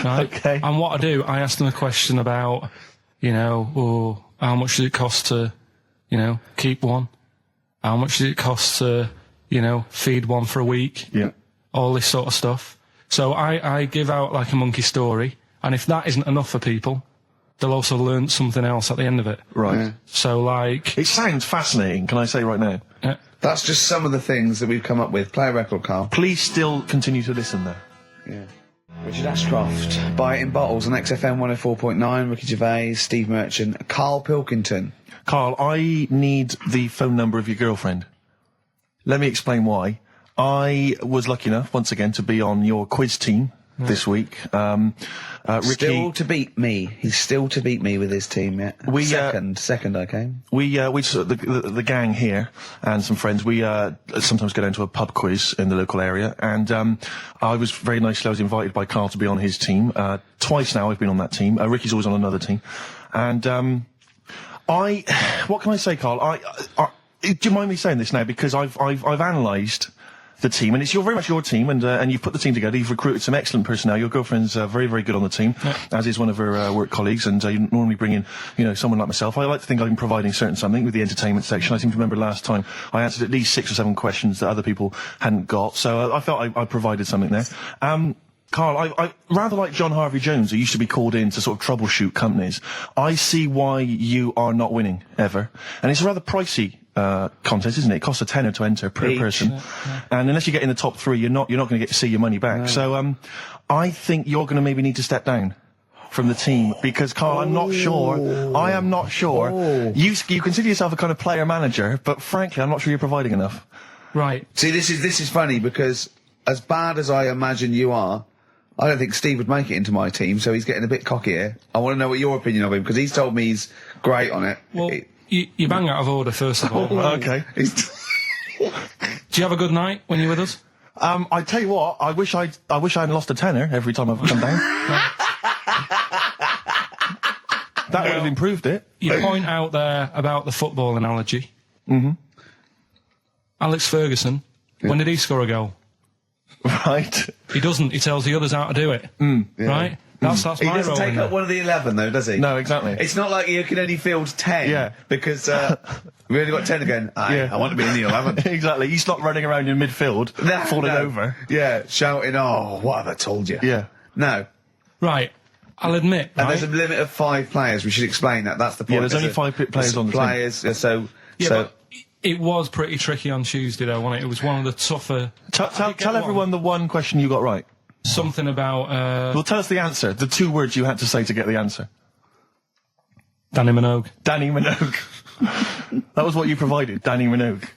Right. Okay. And what I do, I ask them a question about, how much does it cost to, keep one? How much does it cost to, feed one for a week? Yeah. All this sort of stuff. So I give out like a monkey story, and if that isn't enough for people, they'll also learn something else at the end of it. Right. Yeah. So like, It sounds fascinating, can I say right now? That's just some of the things that we've come up with. Play a record, Carl. Please still continue to listen there. Yeah. Richard Ashcroft. Buy it in bottles on XFM 104.9. Ricky Gervais, Steve Merchant, Karl Pilkington. Carl, I need the phone number of your girlfriend. Let me explain why. I was lucky enough, once again, to be on your quiz team this week. Ricky, Still to beat me. He's still to beat me with his team, yeah. We, Second I came. the gang here and some friends, we sometimes go down to a pub quiz in the local area, and I was very nicely, I was invited by Carl to be on his team. Twice now I've been on that team. Ricky's always on another team. And what can I say, Carl? Do you mind me saying this now? Because I've analysed the team, and it's very much your team, and you've put the team together. You've recruited some excellent personnel. Your girlfriend's very, very good on the team, as is one of her work colleagues. And you normally bring in, someone like myself. I like to think I'm providing something with the entertainment section. I seem to remember last time I answered at least 6 or 7 questions that other people hadn't got. So I felt I provided something there. Carl, I rather like John Harvey Jones, who used to be called in to sort of troubleshoot companies. I see why you are not winning ever, and it's a rather pricey contest, isn't it? It costs a tenner to enter per person, and unless you get in the top 3, you're not going to get to see your money back. No. So I think you're going to maybe need to step down from the team, because Carl, I am not sure. You consider yourself a kind of player manager, but frankly, I'm not sure you're providing enough. right. See, this is funny, because as bad as I imagine you are, I don't think Steve would make it into my team, so he's getting a bit cocky here. I want to know what your opinion of him, because he's told me he's great on it. Well, you bang out of order, first of all. Okay. Do you have a good night when you're with us? I tell you what, I wish I'd lost a tenner every time I've come down. That would have improved it. You point out there about the football analogy. Mm-hmm. Alex Ferguson, when did he score a goal? Right. He doesn't. He tells the others how to do it. Right? That's He my doesn't role. take up one of the 11, though, does he? No, exactly. It's not like you can only field 10. Yeah. Because we only got 10 again. I want to be in the 11. Exactly. He's not running around in midfield, falling over. Yeah, shouting, "Oh, what have I told you?" Yeah. No. Right. I'll admit. And right? there's a limit of 5 players. We should explain that. That's the point. Yeah, there's only 5 players on the team. Players, But it was pretty tricky on Tuesday, though, wasn't it? It was one of the tougher... Tell everyone the one question you got right. Something about... Well, tell us the answer. The 2 words you had to say to get the answer. Danny Minogue. Danny Minogue. That was what you provided, Danny Minogue.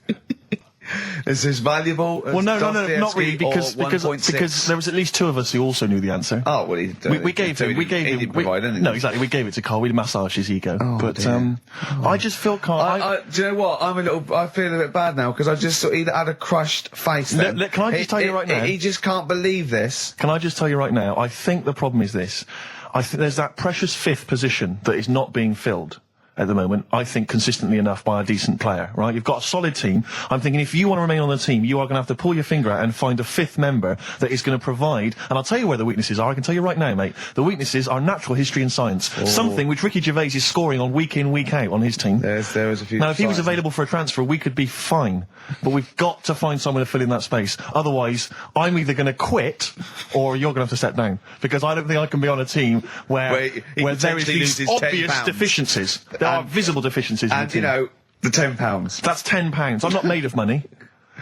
Is this valuable? Well, no, not really, because there was at least 2 of us who also knew the answer. Oh, well, we gave him. No, exactly. We gave it to Carl. We massaged his ego. Oh, but dear. I just feel Carl. Do you know what? I feel a bit bad now, because I just sort of either had a crushed face. Then. Can I just tell you right now? He just can't believe this. Can I just tell you right now? I think the problem is this. I think there's that precious 5th position that is not being filled at the moment, I think, consistently enough by a decent player, right? You've got a solid team. I'm thinking if you want to remain on the team, you are going to have to pull your finger out and find a 5th member that is going to provide, and I'll tell you where the weaknesses are. I can tell you right now, mate. The weaknesses are natural history and science. Something which Ricky Gervais is scoring on week in, week out on his team. There is a few. Now, if he was available for a transfer, we could be fine. But we've got to find someone to fill in that space. Otherwise, I'm either going to quit, or you're going to have to step down. Because I don't think I can be on a team where there is these obvious deficiencies. There are visible deficiencies. And, the £10. That's £10. I'm not made of money.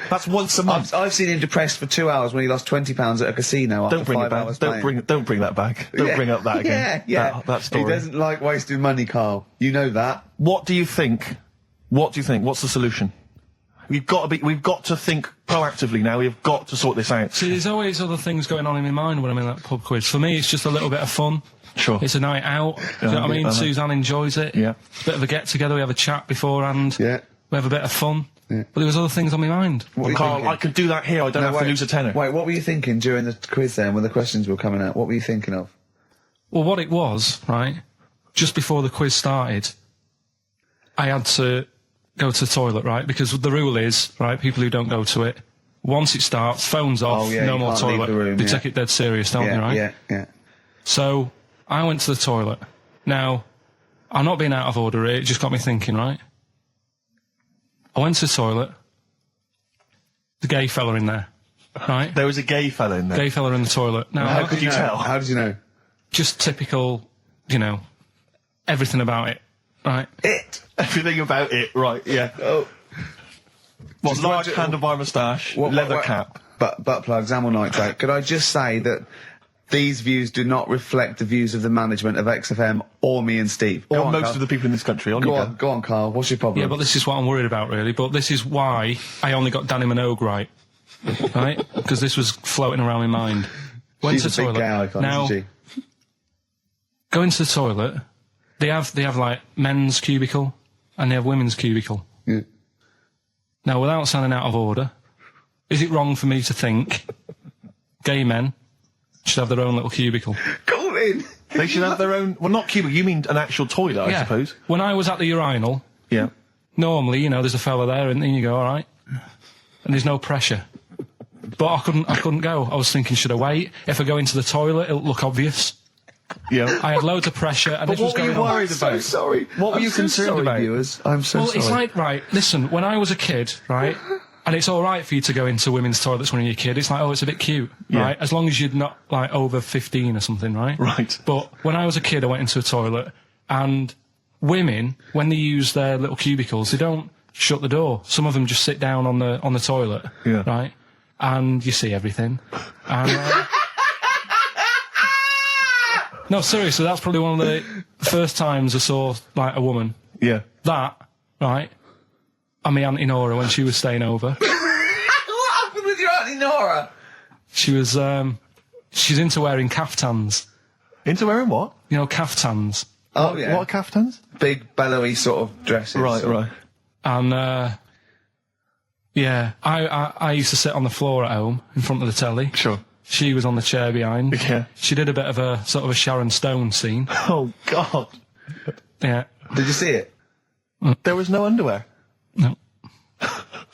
That's once a month. I've seen him depressed for 2 hours when he lost £20 at a casino after 5 hours playing. Don't bring that back. Don't bring up that again. Yeah. That story. He doesn't like wasting money, Carl. You know that. What do you think? What's the solution? We've got to think proactively now. We've got to sort this out. See, there's always other things going on in my mind when I'm in that pub quiz. For me, it's just a little bit of fun. Sure. It's a night out. Do you know what I mean? Suzanne enjoys it. Yeah. Bit of a get-together. We have a chat beforehand. Yeah. We have a bit of fun. But there was other things on my mind. What were you Carl, thinking? I could do that here. I don't have to lose a tenner. Wait, what were you thinking during the quiz then, when the questions were coming out? What were you thinking of? Well, what it was, right, just before the quiz started, I had to go to the toilet, right, because the rule is, right, people who don't go to it, once it starts, phones off, no you more can't leave toilet. the room, They take it dead serious, don't they, right? Yeah. So, I went to the toilet. Now, I'm not being out of order here, it just got me thinking, right? I went to the toilet. The gay fella in there, right? There was a gay fella in there. Gay fella in the toilet. Now, How could you tell? How did you know? just typical, you know, everything about it, right? Everything about it, right, yeah. Oh. What, Just large like- handlebar moustache, leather cap. Butt plugs, amyl nitrate. Could I just say that these views do not reflect the views of the management of XFM or me and Steve. Or Go on, most Carl. of the people in this country. Go on, Carl. What's your problem? Yeah, but this is what I'm worried about, really. But this is why I only got Danny Minogue right, right? Because this was floating around my mind. Went She's to a the big toilet. gay icon, Now, isn't she? go into the toilet. They have like men's cubicle and they have women's cubicle. Yeah. Now, without sounding out of order, is it wrong for me to think gay men should have their own little cubicle? Call in. They should have their own... Well, not cubicle, you mean an actual toilet, I suppose. When I was at the urinal, Yeah. normally, you know, there's a fella there and then you go, all right. And there's no pressure. But I couldn't go. I was thinking, should I wait? If I go into the toilet, it'll look obvious. Yeah. I had loads of pressure and But this was what were going you on. worried about? So sorry. What were you so concerned sorry, about? Viewers. I'm so Well, sorry. it's like, right, listen, when I was a kid, right, and it's all right for you to go into women's toilets when you're a kid, it's like, oh, it's a bit cute, right, as long as you're not, like, over 15 or something, right? Right. But when I was a kid, I went into a toilet, and women, when they use their little cubicles, they don't shut the door. Some of them just sit down on the toilet, Yeah. right, and you see everything. And, no, seriously, that's probably one of the first times I saw, like, a woman. Yeah. That, right, and my Auntie Nora when she was staying over. What happened with your Auntie Nora? She was, she's into wearing caftans. Into wearing what? You know, caftans. Oh, yeah. What are caftans? Big, bellowy sort of dresses. Right. And, yeah, I used to sit on the floor at home in front of the telly. Sure. She was on the chair behind. Yeah. She did a bit of a, sort of a Sharon Stone scene. Oh, God. Yeah. Did you see it? There was no underwear. No.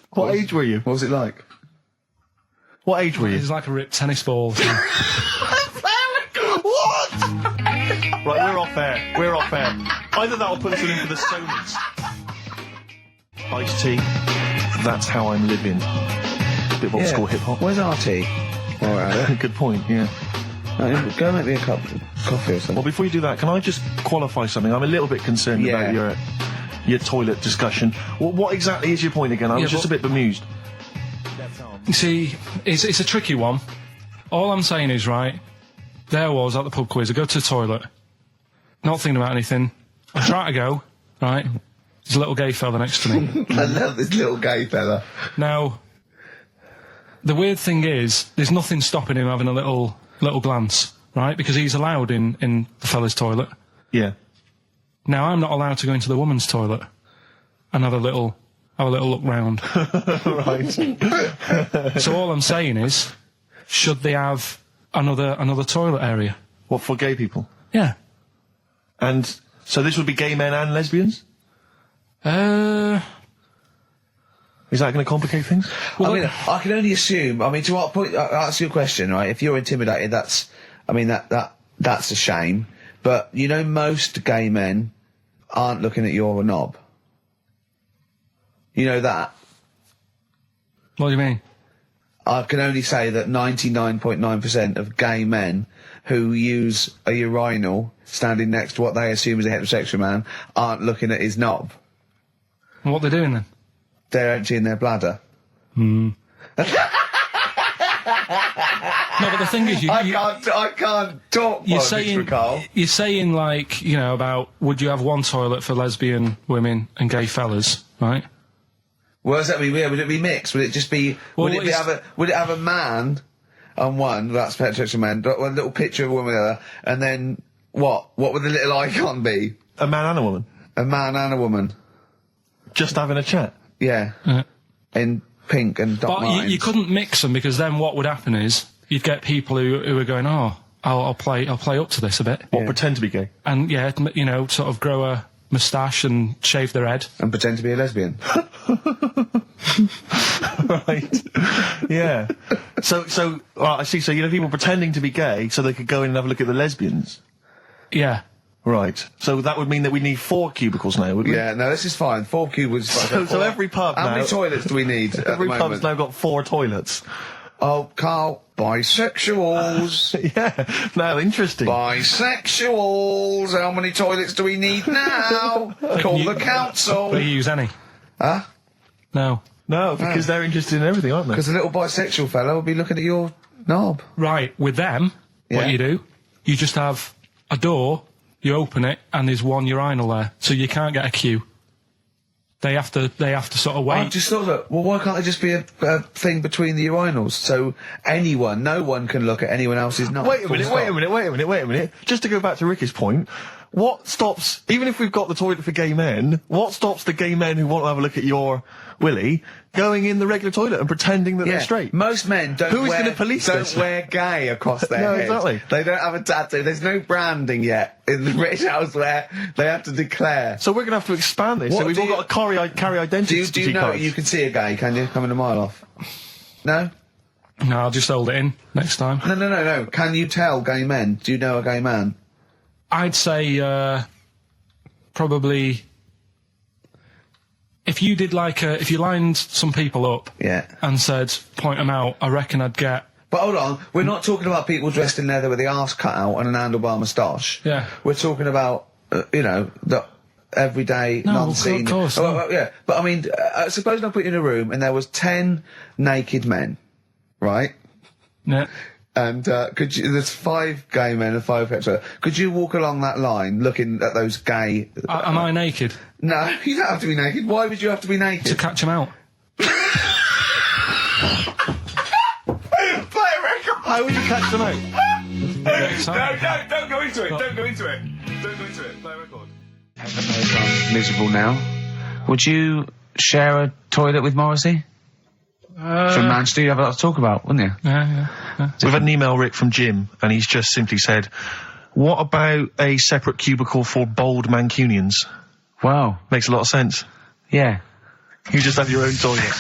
What age were you? What was it like? What age were It you? was like a ripped tennis ball. What? Right, we're off air. We're off air. Either that or put us in for the Stoners. Iced tea. That's how I'm living. Bit of old school hip hop. Where's RT? All right. Good point, yeah. Go make me a cup of coffee or something. Well, before you do that, can I just qualify something? I'm a little bit concerned Yeah. about your toilet discussion. What exactly is your point again? I was just a bit bemused. You see, it's a tricky one. All I'm saying is, right, there I was at the pub quiz. I go to the toilet, not thinking about anything. I try to go, right, there's a little gay fella next to me. I love this little gay fella. Now, the weird thing is, there's nothing stopping him having a little glance, right, because he's allowed in the fella's toilet. Yeah. Now, I'm not allowed to go into the woman's toilet and have a little look round. Right. So all I'm saying is, should they have another toilet area? What, for gay people? Yeah. And so this would be gay men and lesbians? Is that going to complicate things? Well, I mean, I can only assume. I mean, to what point? I'll ask you a question, right? If you're intimidated, that's a shame. But you know, most gay men aren't looking at your knob. You know that. What do you mean? I can only say that 99.9% of gay men who use a urinal standing next to what they assume is a heterosexual man aren't looking at his knob. What they're doing then? They're emptying their bladder. No, but the thing is, I can't talk politics for Carl. you're saying like, you know, about would you have one toilet for lesbian women and gay fellas, right? Well, does that mean? Yeah, would it be mixed? Would it just be? Well, would it have a man on one? That's heterosexual man. One little picture of a woman, there, and then what? What would the little icon be? A man and a woman? A man and a woman. Just having a chat? Yeah. in pink and Doc But Martens. you couldn't mix them, because then what would happen is you'd get people who are going, oh, I'll play up to this a bit. What, pretend to be gay? And yeah, you know, sort of grow a moustache and shave their head. And pretend to be a lesbian. Right. Yeah. So, I see. So, people pretending to be gay so they could go in and have a look at the lesbians. Yeah. Right. So that would mean that we need 4 cubicles now, would we? Yeah, no, this is fine. 4 cubicles. So every pub How now... many toilets do we need at the Every pub's moment? now got 4 toilets. Oh, Carl, bisexuals. Yeah. Now, interesting. Bisexuals. How many toilets do we need now? Call the council. Do you use any? Huh? No. No, because they're interested in everything, aren't they? Because a little bisexual fellow will be looking at your knob. Right, with them, Yeah. what you do, you just have a door, you open it, and there's one urinal there, so you can't get a queue. They have to sort of wait. I just thought that, well, why can't there just be a thing between the urinals so no one can look at anyone else's knob? Wait a minute. Just to go back to Ricky's point, what stops, even if we've got the toilet for gay men, what stops the gay men who want to have a look at your willy going in the regular toilet and pretending that they're straight? Most men Who is gonna police this? don't wear gay across their No, head. exactly. They don't have a tattoo. There's no branding yet in the British house where they have to declare. So we're going to have to expand this. What so we've do all you- got to carry identity Do you know cards. you can see a gay, can you? Coming a mile off. No? No, I'll just hold it in next time. No. Can you tell gay men? Do you know a gay man? I'd say probably if you did if you lined some people up Yeah. and said point them out, I reckon I'd get. But hold on, we're not talking about people dressed in leather with the arse cut out and an handlebar moustache. Yeah. We're talking about, the everyday, No, non-seen... of course, Oh, no. well, yeah, but I mean, suppose I put you in a room and there was 10 naked men, right? Yeah. And there's 5 gay men and 5 hetero. Could you walk along that line looking at those gay... Am I naked No, you don't have to be naked. Why would you have to be to naked? catch them out? Play a record! How would you catch them out? Don't go into it. Don't go into it. Don't go into it. Play a record. Miserable now. Would you share a toilet with Morrissey? From Manchester, you'd have a lot to talk about, wouldn't you? Yeah. We've had an email, Rick, from Jim, and he's just simply said, what about a separate cubicle for bold Mancunians? Wow. Makes a lot of sense. Yeah. You just have your own toilet.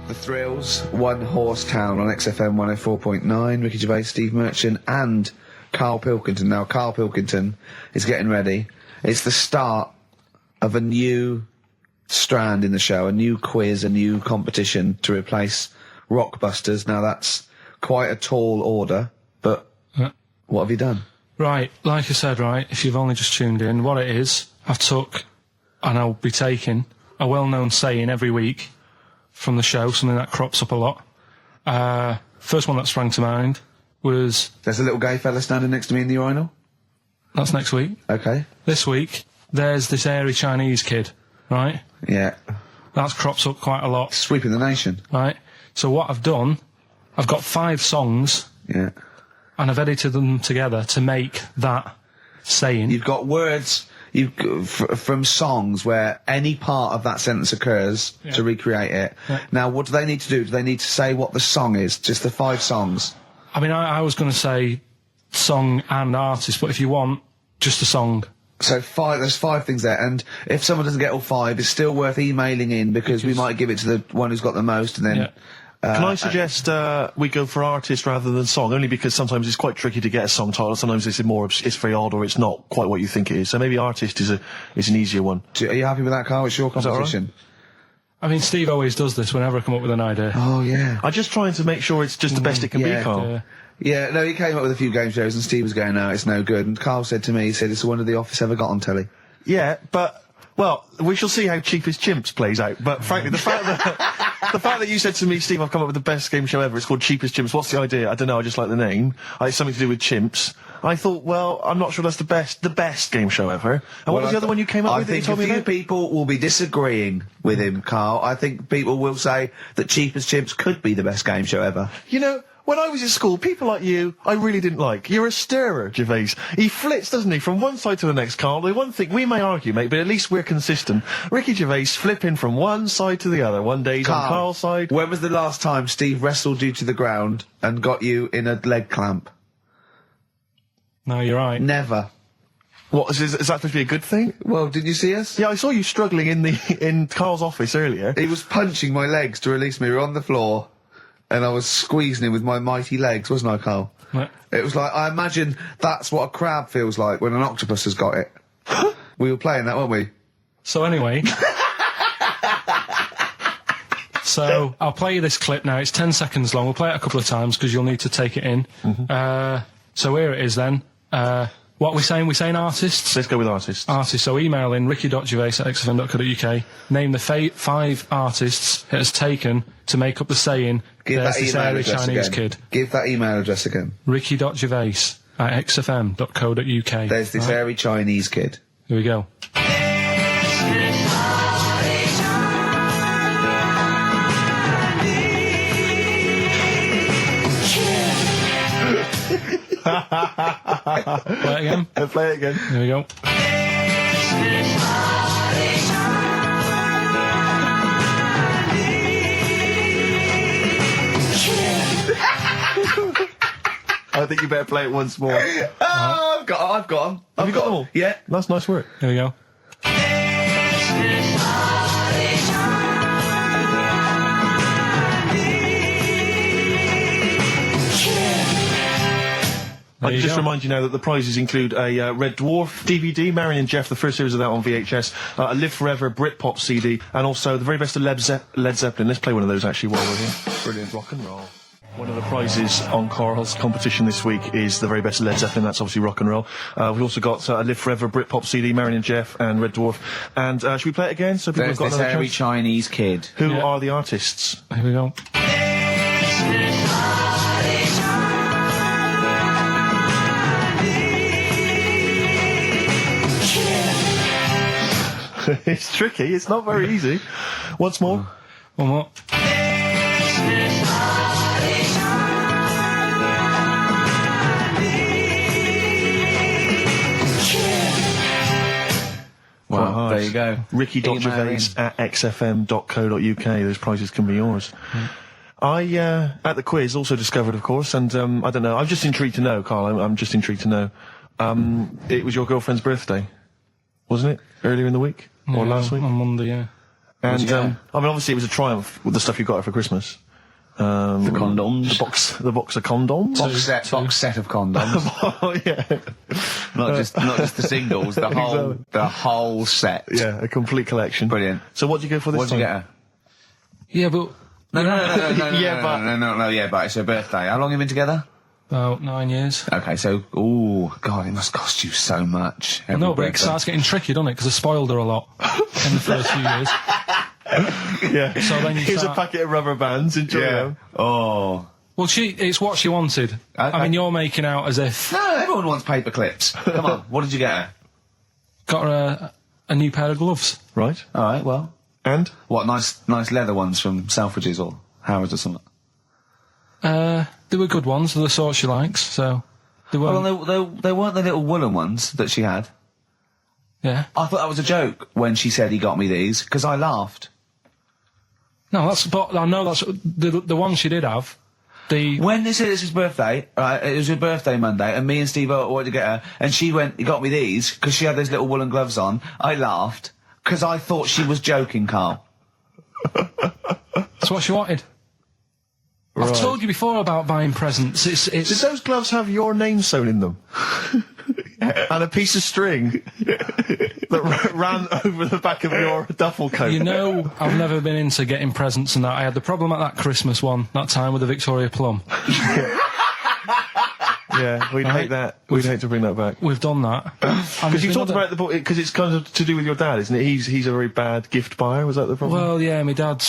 The Thrills, One Horse Town on XFM 104.9, Ricky Gervais, Steve Merchant and Karl Pilkington. Now, Karl Pilkington is getting ready. It's the start of a new strand in the show, a new quiz, a new competition to replace Rockbusters. Now, that's quite a tall order, but what have you done? Right, like I said, right, if you've only just tuned in, what it is, I've took, and I'll be taking, a well-known saying every week from the show, something that crops up a lot. First one that sprang to mind was... There's a little gay fella standing next to me in the urinal? That's next week. Okay. This week, there's this airy Chinese kid, right? Yeah. That crops up quite a lot, Sweeping the nation. right? So what I've done, I've got 5 songs, Yeah. and I've edited them together to make that saying. You've got words from songs where any part of that sentence occurs to recreate it. Yeah. Now, what do they need to do? Do they need to say what the song is? Just the 5 songs? I mean, I was going to say song and artist, but if you want, just a song. So there's 5 things there, and if someone doesn't get all 5, it's still worth emailing in because we might give it to the one who's got the most, and then... Yeah. Can I suggest we go for artist rather than song? Only because sometimes it's quite tricky to get a song title. Sometimes it's very odd or it's not quite what you think it is. So maybe artist is an easier one. Are you happy with that, Carl? It's your that all right? competition. I mean, Steve always does this whenever I come up with an idea. Oh, yeah. I'm just trying to make sure it's just the best it can yeah, be, Carl. Yeah. Yeah, no, he came up with a few game shows and Steve was going, no, it's no good. And Carl said to me, he said, it's the one of The Office ever got on telly. Yeah, but... Well, we shall see how Cheapest Chimps plays out. But frankly, the fact that you said to me, Steve, I've come up with the best game show ever. It's called Cheapest Chimps. What's the idea? I don't know. I just like the name. It's something to do with chimps. I thought, well, I'm not sure that's the best game show ever. And what was the other one you came up with that you told me I think about? a few people will be disagreeing with him, Carl. I think people will say that Cheapest Chimps could be the best game show ever. You know, when I was at school, people like you, I really didn't like. You're a stirrer, Gervais. He flits, doesn't he, from one side to the next, Carl. The one thing, we may argue, mate, but at least we're consistent. Ricky Gervais flipping from one side to the other. One day he's on Carl's side. When was the last time Steve wrestled you to the ground and got you in a leg clamp? No, you're right. Never. What, is that supposed to be a good thing? Well, did you see us? Yeah, I saw you struggling in Carl's office earlier. He was punching my legs to release me. We were on the floor, and I was squeezing him with my mighty legs, wasn't I, Carl? What? It was like, I imagine that's what a crab feels like when an octopus has got it. We were playing that, weren't we? So anyway... So, I'll play you this clip now. It's 10 seconds long. We'll play it a couple of times because you'll need to take it in. So here it is then. What are we saying? We're saying artists? Let's go with artists. Artists. So email in ricky.gervais@xfm.co.uk. Name the 5 artists it has taken to make up the saying, Give there's that this email airy address Chinese again. kid. Give that email address again. ricky.gervais@xfm.co.uk. There's this airy Chinese kid. Here we go. Play it again. Play it again. Here we go. I think you better play it once more. Oh, I've got them. Have you got them all? Yeah. That's nice work. Here we go. I can just remind you now that the prizes include a Red Dwarf DVD, Marion and Jeff, the first series of that on VHS, a Live Forever Britpop CD, and also the very best of Led Zeppelin. Let's play one of those actually while we're here. Brilliant rock and roll. One of the prizes on Carl's competition this week is the very best of Led Zeppelin. That's obviously rock and roll. We've also got a Live Forever Britpop CD, Marion and Jeff, and Red Dwarf. And should we play it again so people There's have got this another airy chance? Chinese kid. Who are the artists? Here we go. It's tricky. It's not very easy. Once more. One more. Well, there you go. Ricky.gervais@xfm.co.uk. Those prizes can be yours. I, at the quiz, also discovered, of course, and I don't know, I'm just intrigued to know, Carl, I'm just intrigued to know. It was your girlfriend's birthday, wasn't it? Earlier in the week? Or last week? On Monday, yeah. And, I mean, obviously it was a triumph with the stuff you got her for Christmas. The condoms. The box of condoms. Box set of condoms. Oh, yeah. not just the singles, the whole set. Yeah, a complete collection. Brilliant. So what did you go for this What time? did you get her? Yeah, but... No, Yeah, but it's her birthday. How long have you been together? About 9 years. Okay, so, God, it must cost you so much. No, but it starts getting tricky, doesn't it? Because I spoiled her a lot in the first few years. Yeah. So then you Here's start... a packet of rubber bands. Enjoy them. Oh. Well, it's what she wanted. Okay. I mean, you're making out as if... No, everyone wants paper clips. Come on, what did you get her? Got her a new pair of gloves. Right. All right, well. And? What, nice leather ones from Selfridges or Harrods or something? They were good ones, the sort she likes, so... They weren't... Well, they weren't the little woolen ones that she had. Yeah. I thought that was a joke when she said he got me these, because I laughed. No, but I know that's... The one she did have, When they said it was his birthday, right, it was her birthday Monday, and me and Steve wanted to get her, and she went, he got me these, because she had those little woolen gloves on. I laughed, because I thought she was joking, Carl. That's what she wanted. I've told you before about buying presents. Did those gloves have your name sewn in them? And a piece of string that ran over the back of your duffel coat? You know, I've never been into getting presents and that. I had the problem at that Christmas one, that time with the Victoria Plum. Yeah, we'd hate that. We'd hate to bring that back. We've done that. Because you talked about the book, because it's kind of to do with your dad, isn't it? He's a very bad gift buyer, was that the problem? Well, yeah, my dad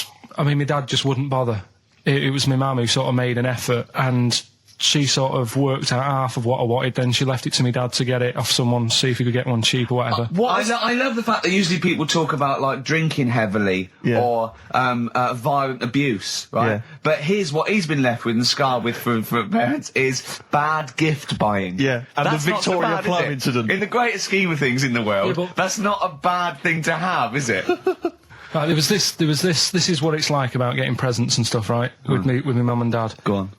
just wouldn't bother. It was my mum who sort of made an effort, and she sort of worked out half of what I wanted, then she left it to me dad to get it off someone, see if he could get one cheap or whatever. I love the fact that usually people talk about like drinking heavily or violent abuse, right? Yeah. But here's what he's been left with and scarred with from parents is bad gift buying. Yeah, and That's the not so Victoria bad, Plum is it? incident. In the greater scheme of things in the world, Yeah, but- that's not a bad thing to have, is it? Right, there was this, this is what it's like about getting presents and stuff, right? With my mum and dad. Go on.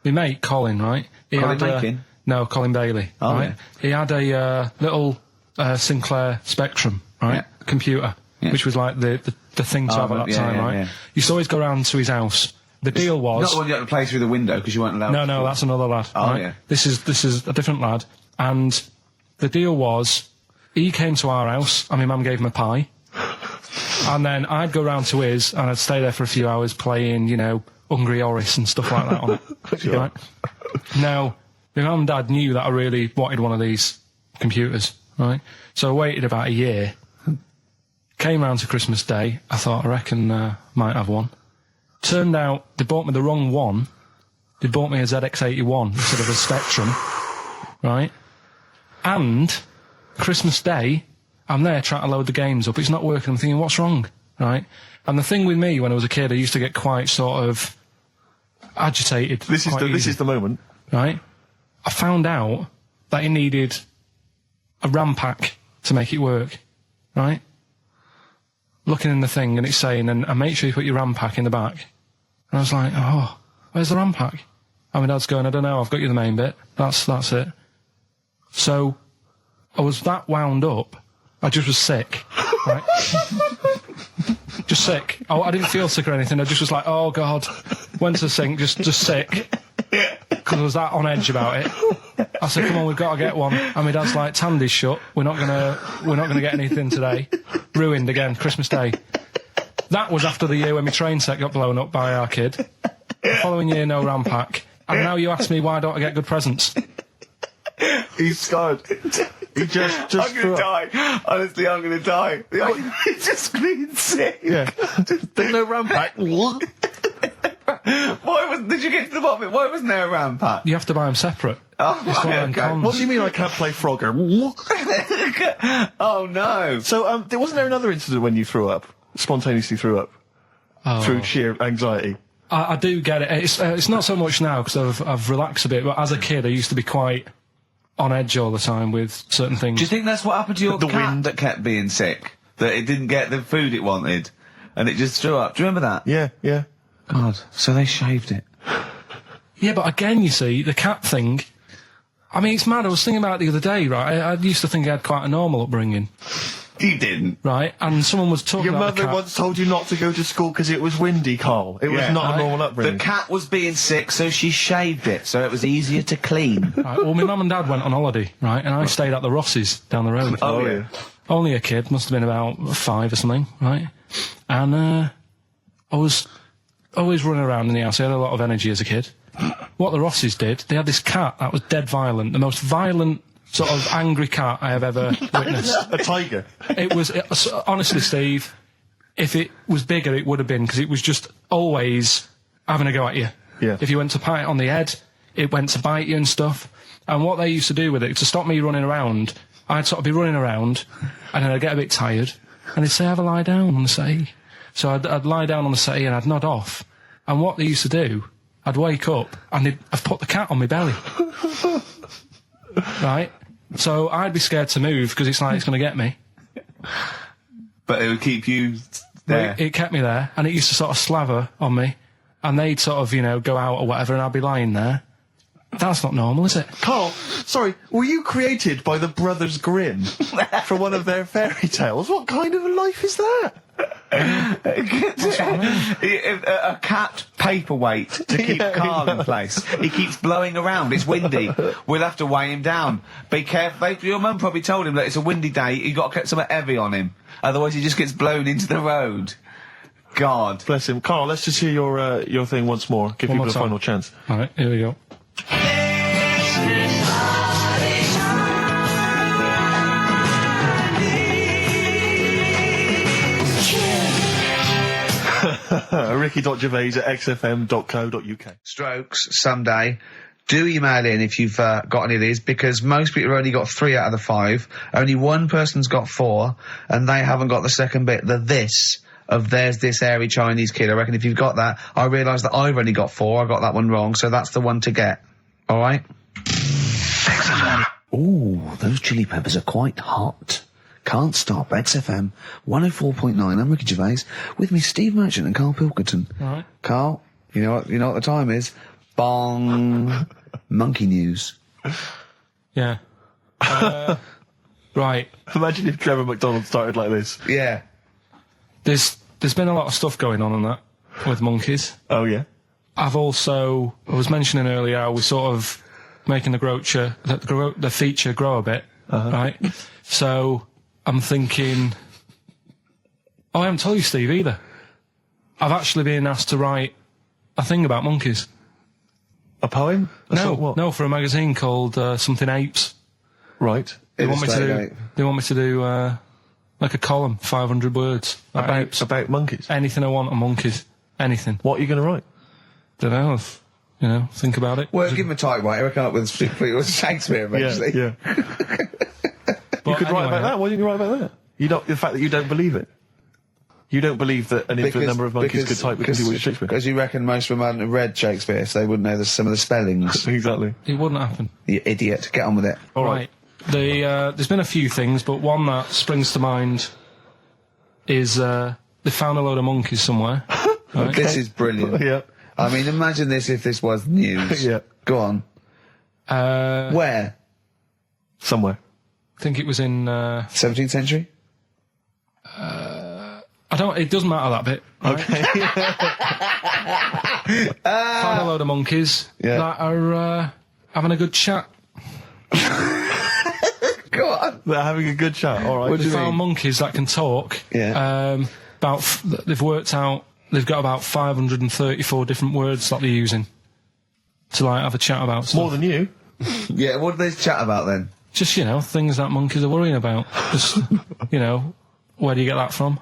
My mate, Colin, right? He Colin had, Mackin? No, Colin Bailey, Oh, right? yeah. He had a Little Sinclair Spectrum, right? Yeah. Computer, Yeah. which was like the thing to have at that yeah, time, yeah, right? yeah. Used to always go round to his house. The deal was... Not the one you had to play through the window because you weren't allowed. No, that's another lad. Oh, right? yeah. This is a different lad. And the deal was, he came to our house, and my mum gave him a pie. And then I'd go round to his, and I'd stay there for a few hours playing, Hungry Horace and stuff like that on it. Sure. Right? Now, my mum and dad knew that I really wanted one of these computers, right? So I waited about a year. Came round to Christmas Day. I thought, I reckon might have one. Turned out they bought me the wrong one. They bought me a ZX81 instead of a Spectrum, right? And Christmas Day, I'm there trying to load the games up. It's not working. I'm thinking, what's wrong, right? And the thing with me when I was a kid, I used to get quite sort of agitated. This is the moment. Right? I found out that it needed a RAM pack to make it work, right? Looking in the thing and it's saying, and make sure you put your RAM pack in the back. And I was like, oh, where's the RAM pack? And my dad's going, I don't know, I've got you the main bit. That's it. So, I was that wound up, I just was sick, right? Just sick. I didn't feel sick or anything, I just was like, oh God. Went to the sink, just sick. Because I was that on edge about it. I said, come on, we've got to get one. And my dad's like, Tandy's shut. We're not gonna get anything today. Ruined again, Christmas Day. That was after the year when my train set got blown up by our kid. The following year, no RAM pack. And now you ask me why don't I get good presents? He's scarred. He just I'm threw gonna up. die. Honestly, I'm gonna die. He's just being sick. Yeah. There's no RAM pack. What? Did you get to the bottom of it? Why wasn't there a RAM pack? You have to buy them separate. Oh, It's one of them okay. cons. What do you mean I can't play Frogger? Oh no. So, wasn't there another incident when you threw up? Spontaneously threw up? Oh. Through sheer anxiety? I do get it. It's not so much now because I've relaxed a bit, but as a kid I used to be quite on edge all the time with certain things. Do you think that's what happened to your The cat wind. that kept being sick? That it didn't get the food it wanted, and it just threw up. Do you remember that? Yeah. God. So they shaved it. Yeah, but again, you see, the cat thing, I mean, it's mad. I was thinking about it the other day, right? I used to think I had quite a normal upbringing, You didn't. right? And someone was talking Your about the mother cat. once told you not to go to school because it was windy, Carl. It was Yeah. not a Right. normal The upbringing. cat was being sick, so she shaved it, so it was easier to clean. Right, well, my mum and dad went on holiday, right? And I stayed at the Rosses down the road. Oh, yeah. Only a kid, must have been about 5 or something, right? And I was always running around in the house. I had a lot of energy as a kid. What the Rosses did, they had this cat that was dead violent, the most violent sort of angry cat I have ever witnessed. A tiger. It was honestly, Steve, if it was bigger, it would have been, because it was just always having a go at you. Yeah. If you went to pat it on the head, it went to bite you and stuff. And what they used to do with it, to stop me running around, I'd sort of be running around, and then I'd get a bit tired, and they'd say, have a lie down on the settee. So I'd lie down on the settee and I'd nod off. And what they used to do, I'd wake up and I'd put the cat on my belly. Right? So I'd be scared to move because it's like it's going to get me. But it would keep you there. It kept me there, and it used to sort of slaver on me, and they'd sort of, go out or whatever, and I'd be lying there. That's not normal, is it? Carl, sorry, were you created by the Brothers Grimm for one of their fairy tales? What kind of a life is that? A cat paperweight to keep Carl in place. He keeps blowing around. It's windy. We'll have to weigh him down. Be careful. Your mum probably told him that it's a windy day. You got to get something heavy on him. Otherwise, he just gets blown into the road. God. Bless him. Carl, let's just hear your thing once more. Give One people more a time. final chance. All right, here we go. Ricky.Gervais at xfm.co.uk. Strokes someday do email in if you've got any of these, because most people have only got 3 out of the 5. Only one person's got 4, and they haven't got the second bit, the this of there's this hairy Chinese kid. I reckon if you've got that, I realise that I've only got 4. I got that one wrong, so that's the one to get. All right? Ooh, those chili peppers are quite hot. Can't stop. XFM 104.9. I'm Ricky Gervais. With me, Steve Merchant and Karl Pilkington. All right. Karl, you know what the time is? Bong. Monkey news. Yeah. Right. Imagine if Trevor McDonald started like this. Yeah. There's been a lot of stuff going on that with monkeys. Oh, yeah? I was mentioning earlier how we're sort of making the feature grow a bit, right? So I'm thinking, I haven't told you, Steve, either. I've actually been asked to write a thing about monkeys. A poem? No, for a magazine called something Apes. Right. They want me to do like a column, 500 words About monkeys? anything I want on monkeys, anything. What are you going to write? Don't know. Think about it. Well, give him a typewriter. I come up with Shakespeare eventually. Yeah. You could write about that. Why didn't you write about that? The fact that you don't believe it. You don't believe that an infinite number of monkeys could type with Shakespeare. Because you reckon most of them hadn't read Shakespeare, so they wouldn't know some of the spellings. Exactly. It wouldn't happen. You idiot. Get on with it. All right. There's been a few things, but one that springs to mind is they found a load of monkeys somewhere. Right? This is brilliant. Yeah. I mean, imagine this if this was news. Yeah. Go on. Where? Somewhere. I think it was in. 17th century? It doesn't matter that bit. Right? Okay. Found a load of monkeys that are having a good chat. Go on. They're having a good chat. All right. What do They you found mean? monkeys that can talk. Yeah. They've worked out. They've got about 534 different words that they're using to have a chat about stuff. More than you. Yeah, what do they chat about then? Just, things that monkeys are worrying about. Just, where do you get that from?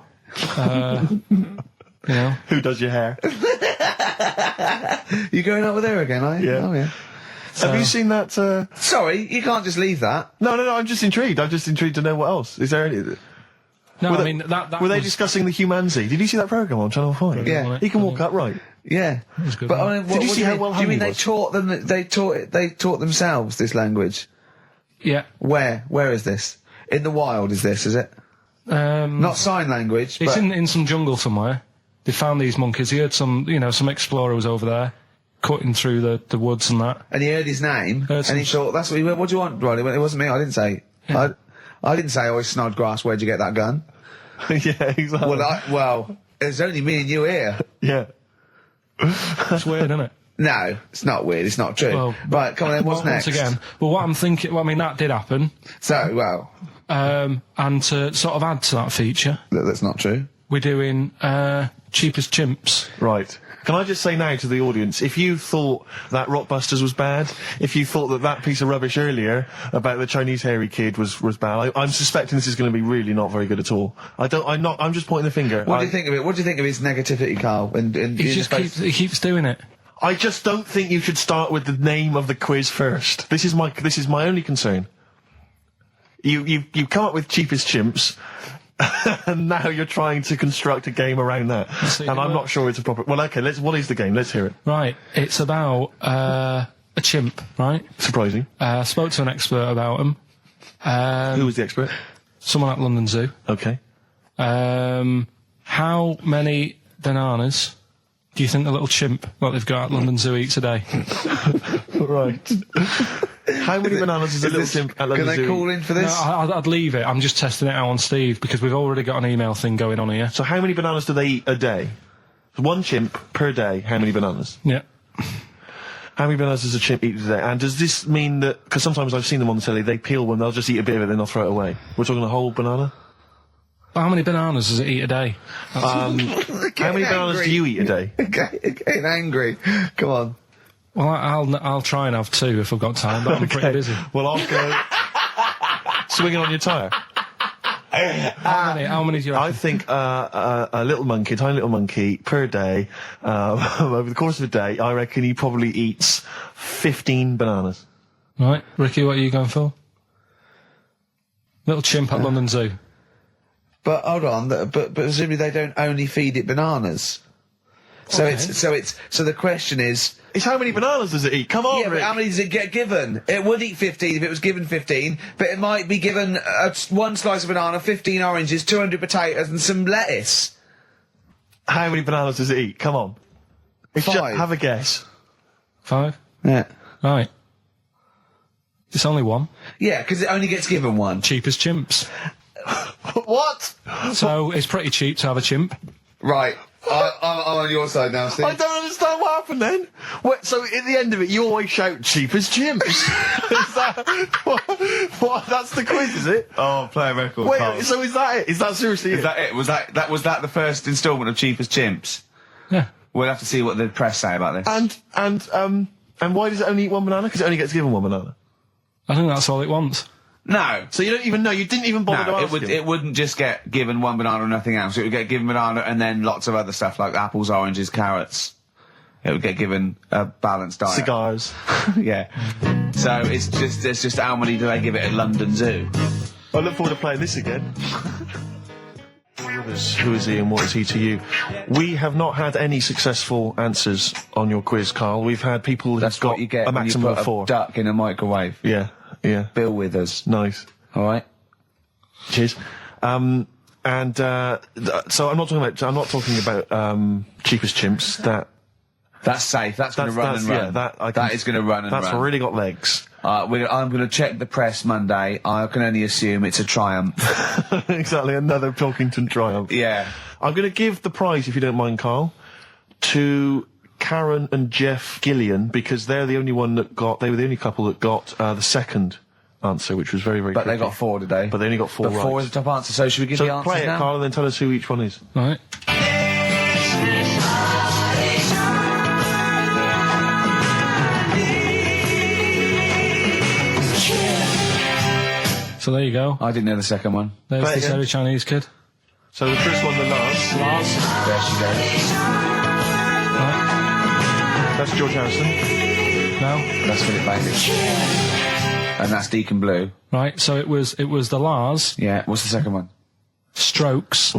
Who does your hair? You going out with her again, are you? Yeah. Oh, yeah. Have you seen that? Sorry, you can't just leave that. No. I'm just intrigued. I'm just intrigued to know what else. Is there any? No, Were I they- mean, that Were they was- discussing the humanity? Did you see that program on Channel 5? Yeah. He can walk upright. Yeah. was good, But wasn't I it? mean, Did you what see do how mean? well Do you mean hung he they was? taught them? They taught themselves this language? Yeah. Where? Where is this? In the wild? Is this? Is it? Not sign language. It's but in some jungle somewhere. They found these monkeys. He heard some explorer was over there, cutting through the woods and that. and he heard his name, Heard and he some thought, "That's what he went. What do you want, Ronnie?" It wasn't me. I didn't say. Yeah. I didn't say, "Oh, it's Snodgrass. Where'd you get that gun?" Yeah, exactly. Well, there's only me and you here. Yeah. It's weird, isn't it? No, it's not weird. It's not true. Well, right, come on then. What's next? Once again, well, what I'm thinking. Well, I mean, that did happen. So, well, And to sort of add to that feature, that's not true. we're doing cheapest chimps. Right. Can I just say now to the audience, if you thought that Rockbusters was bad, if you thought that piece of rubbish earlier about the Chinese hairy kid was bad, I'm suspecting this is going to be really not very good at all. I'm just pointing the finger. What do you think of it? What do you think of his negativity, Karl? He keeps doing it. I just don't think you should start with the name of the quiz first. This is my only concern. You come up with cheapest chimps, and now you're trying to construct a game around that. See, And I'm well- not sure it's a proper. Well, okay. What is the game? Let's hear it. Right. It's about a chimp. Right. Surprising. Spoke to an expert about him. Who was the expert? Someone at London Zoo. Okay. How many bananas do you think the little chimp that they've got at London Zoo eats a day? Right. How many bananas does a little chimp at Can London they Zoo call in for this? No, I'd leave it. I'm just testing it out on Steve because we've already got an email thing going on here. So how many bananas do they eat a day? One chimp per day. How many bananas? Yeah. How many bananas does a chimp eat a day? And does this mean that, because sometimes I've seen them on the telly, they peel one, they'll just eat a bit of it, then they'll throw it away. We're talking a whole banana? How many bananas does it eat a day? How many bananas do you eat a day? Getting angry. Come on. Well, I'll try and have 2 if I've got time, but I'm pretty busy. Well, I'll go swinging on your tyre. How many do you I reckon? think a little monkey, tiny little monkey, per day, over the course of a day, I reckon he probably eats 15 bananas. Right, Ricky, what are you going for? Little chimp at London Zoo. But hold on, but presumably they don't only feed it bananas. So Okay. so the question is, It's how many bananas does it eat? Come on, yeah, but Rick. how many does it get given? It would eat 15 if it was given 15, but it might be given one slice of banana, 15 oranges, 200 potatoes, and some lettuce. How many bananas does it eat? Come on. It's 5. have a guess. 5? Yeah. Right. It's only one. Yeah, because it only gets given one. Cheap as chimps. What? So it's pretty cheap to have a chimp. Right. I'm on your side now, Steve. I don't understand what happened then. So at the end of it, you always shout cheap as chimps. Is that what? That's the quiz, is it? Oh, play a record. Wait, so is that it? Is that seriously Is it? that it? Was that the first instalment of Cheap as Chimps? Yeah. We'll have to see what the press say about this. And why does it only eat one banana? Because it only gets given one banana. I think that's all it wants. No. So you don't even know. You didn't even bother to No, ask him. it wouldn't just get given one banana and nothing else. It would get given banana and then lots of other stuff like apples, oranges, carrots. It would get given a balanced diet. Cigars. Yeah. So it's just how many do they give it at London Zoo? I look forward to playing this again. Who is he and what is he to you? We have not had any successful answers on your quiz, Carl. We've had people That's who've got what you get a when you maximum put of 4. a duck in a microwave. Yeah, yeah. Bill Withers. Nice. All right. Cheers. So I'm not talking about cheapest chimps. That's safe. That's going to run and run. Yeah, that is going to run and run. That's really got legs. I'm going to check the press Monday. I can only assume it's a triumph. Exactly, another Pilkington triumph. Yeah. I'm going to give the prize, if you don't mind, Carl, to Karen and Jeff Gillian, because they're the only one that they were the only couple that got the second answer, which was very, very But they tricky. got 4 today. But they only got 4 But right. 4 is the top answer. So should we give the So answers play it, now? Carl, and then tell us who each one is. Right. So there you go. I didn't know the second one. There's Play it this again. very Chinese kid. So the first one, the last. There she goes. Right. That's George Harrison. No. That's Philip Bailey. And that's Deacon Blue. Right. So it was the Lars, Yeah. What's the second one? Strokes,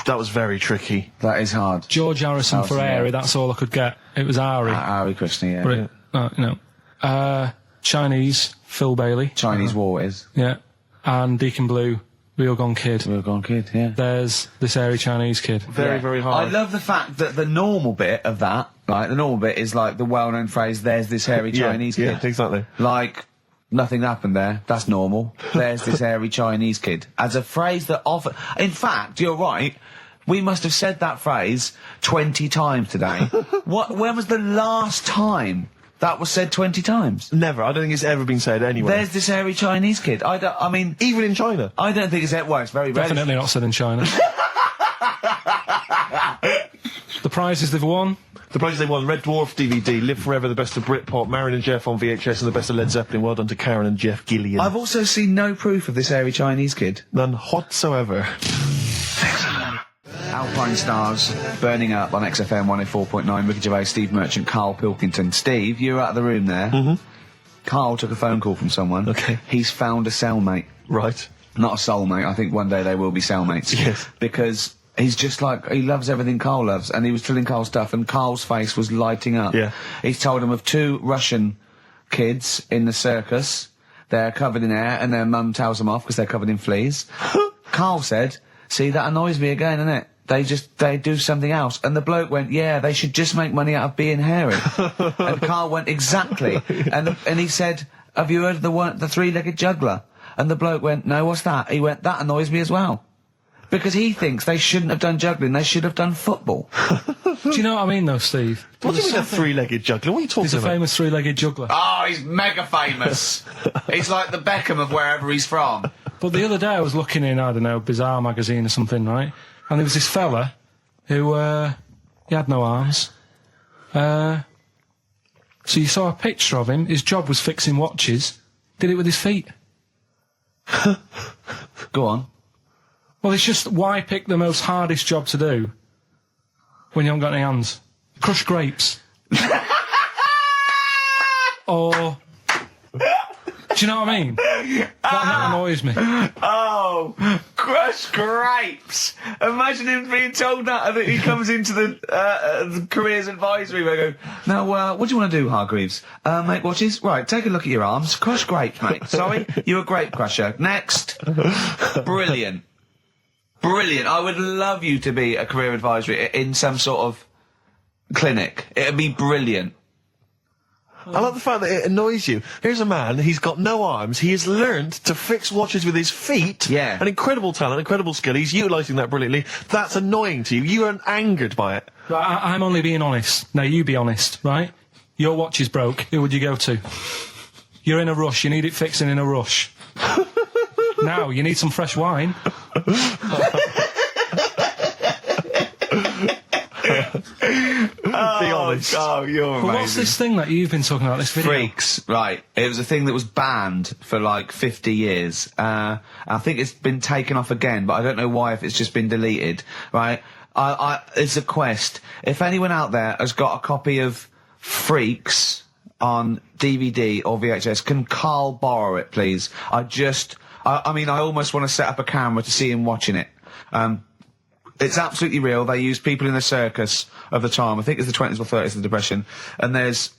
That was very tricky. That is hard. George Harrison for yeah. Airy. That's all I could get. It was Ari. Ari Krishna, yeah. But no. Chinese, Phil Bailey. Chinese War is. Yeah. And Deacon Blue, Real Gone Kid. Real Gone Kid, yeah. There's this airy Chinese kid. Very, Yeah. very hard. I love the fact that the normal bit of that, like, the normal bit is like the well-known phrase, there's this hairy Chinese yeah, kid. exactly. Like, nothing happened there. That's normal. There's this hairy Chinese kid. As a phrase that often... In fact, you're right. We must have said that phrase 20 times today. When was the last time that was said 20 times? Never. I don't think it's ever been said anywhere. There's this hairy Chinese kid. I mean... Even in China. I don't think it's... Well, it's very rare. Definitely not said in China. The prizes they've won. The prizes they won: Red Dwarf DVD, Live Forever, the best of Britpop, Marion and Jeff on VHS, and the best of Led Zeppelin. Well done to Karen and Jeff Gillian. I've also seen no proof of this hairy Chinese kid. None whatsoever. Alpine Stars, Burning Up on XFM 104.9. Ricky Gervais, Steve Merchant, Karl Pilkington. Steve, you're out of the room there. Mm-hmm. Carl took a phone call from someone. Okay. He's found a cellmate. Right. Not a soulmate. I think one day they will be cellmates. Yes. Because he's just like, he loves everything Carl loves. And he was telling Carl stuff and Carl's face was lighting up. Yeah. He's told him of 2 Russian kids in the circus. They're covered in hair and their mum tells them off because they're covered in fleas. Carl said, see, that annoys me again, innit? They do something else. And the bloke went, yeah, they should just make money out of being hairy. And Carl went, exactly. And he said, have you heard of the 3-legged juggler? And the bloke went, no, what's that? He went, that annoys me as well. Because he thinks they shouldn't have done juggling, they should have done football. Do you know what I mean, though, Steve? What do you mean a 3-legged juggler? What are you talking He's a about? famous 3-legged juggler. Oh, he's mega famous. He's like the Beckham of wherever he's from. But the other day I was looking in, I don't know, Bizarre magazine or something, right? And there was this fella who, he had no arms. So you saw a picture of him, his job was fixing watches, did it with his feet. Go on. Well, it's just, why pick the most hardest job to do when you haven't got any hands? Crush grapes. or... Do you know what I mean? That annoys me. Oh, crushed grapes! Imagine him being told that he comes into the careers advisory where I go, now, what do you want to do, Hargreaves? Make watches? Right, take a look at your arms. Crush grapes, mate. Sorry? You're a grape crusher. Next. Brilliant. Brilliant. I would love you to be a career advisory in some sort of clinic. It'd be brilliant. I love the fact that it annoys you. Here's a man, he's got no arms, he has learned to fix watches with his feet. Yeah. An incredible talent, incredible skill, he's utilising that brilliantly. That's annoying to you. You are angered by it. Right, I'm only being honest. Now, you be honest, right? Your watch is broke. Who would you go to? You're in a rush. You need it fixing in a rush. Now, you need some fresh wine. Be honest. Oh, you're amazing. But what's this thing that you've been talking about, this video? Freaks, right. It was a thing that was banned for like 50 years. I think it's been taken off again, but I don't know why, if it's just been deleted, right? It's a quest. If anyone out there has got a copy of Freaks on DVD or VHS, can Karl borrow it, please? I mean, I almost want to set up a camera to see him watching it. It's absolutely real. They use people in the circus of the time. I think it's the 20s or 30s of the Depression. And there's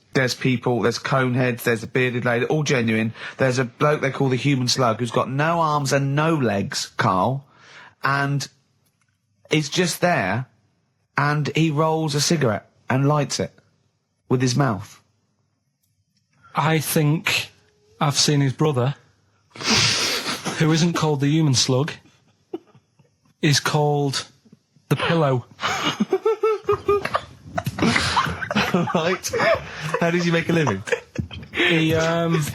people, there's coneheads, there's a bearded lady, all genuine. There's a bloke they call the human slug who's got no arms and no legs, Karl. And he's just there, and he rolls a cigarette and lights it with his mouth. I think I've seen his brother, who isn't called the human slug, is called the pillow. Right. How does he make a living? He, Does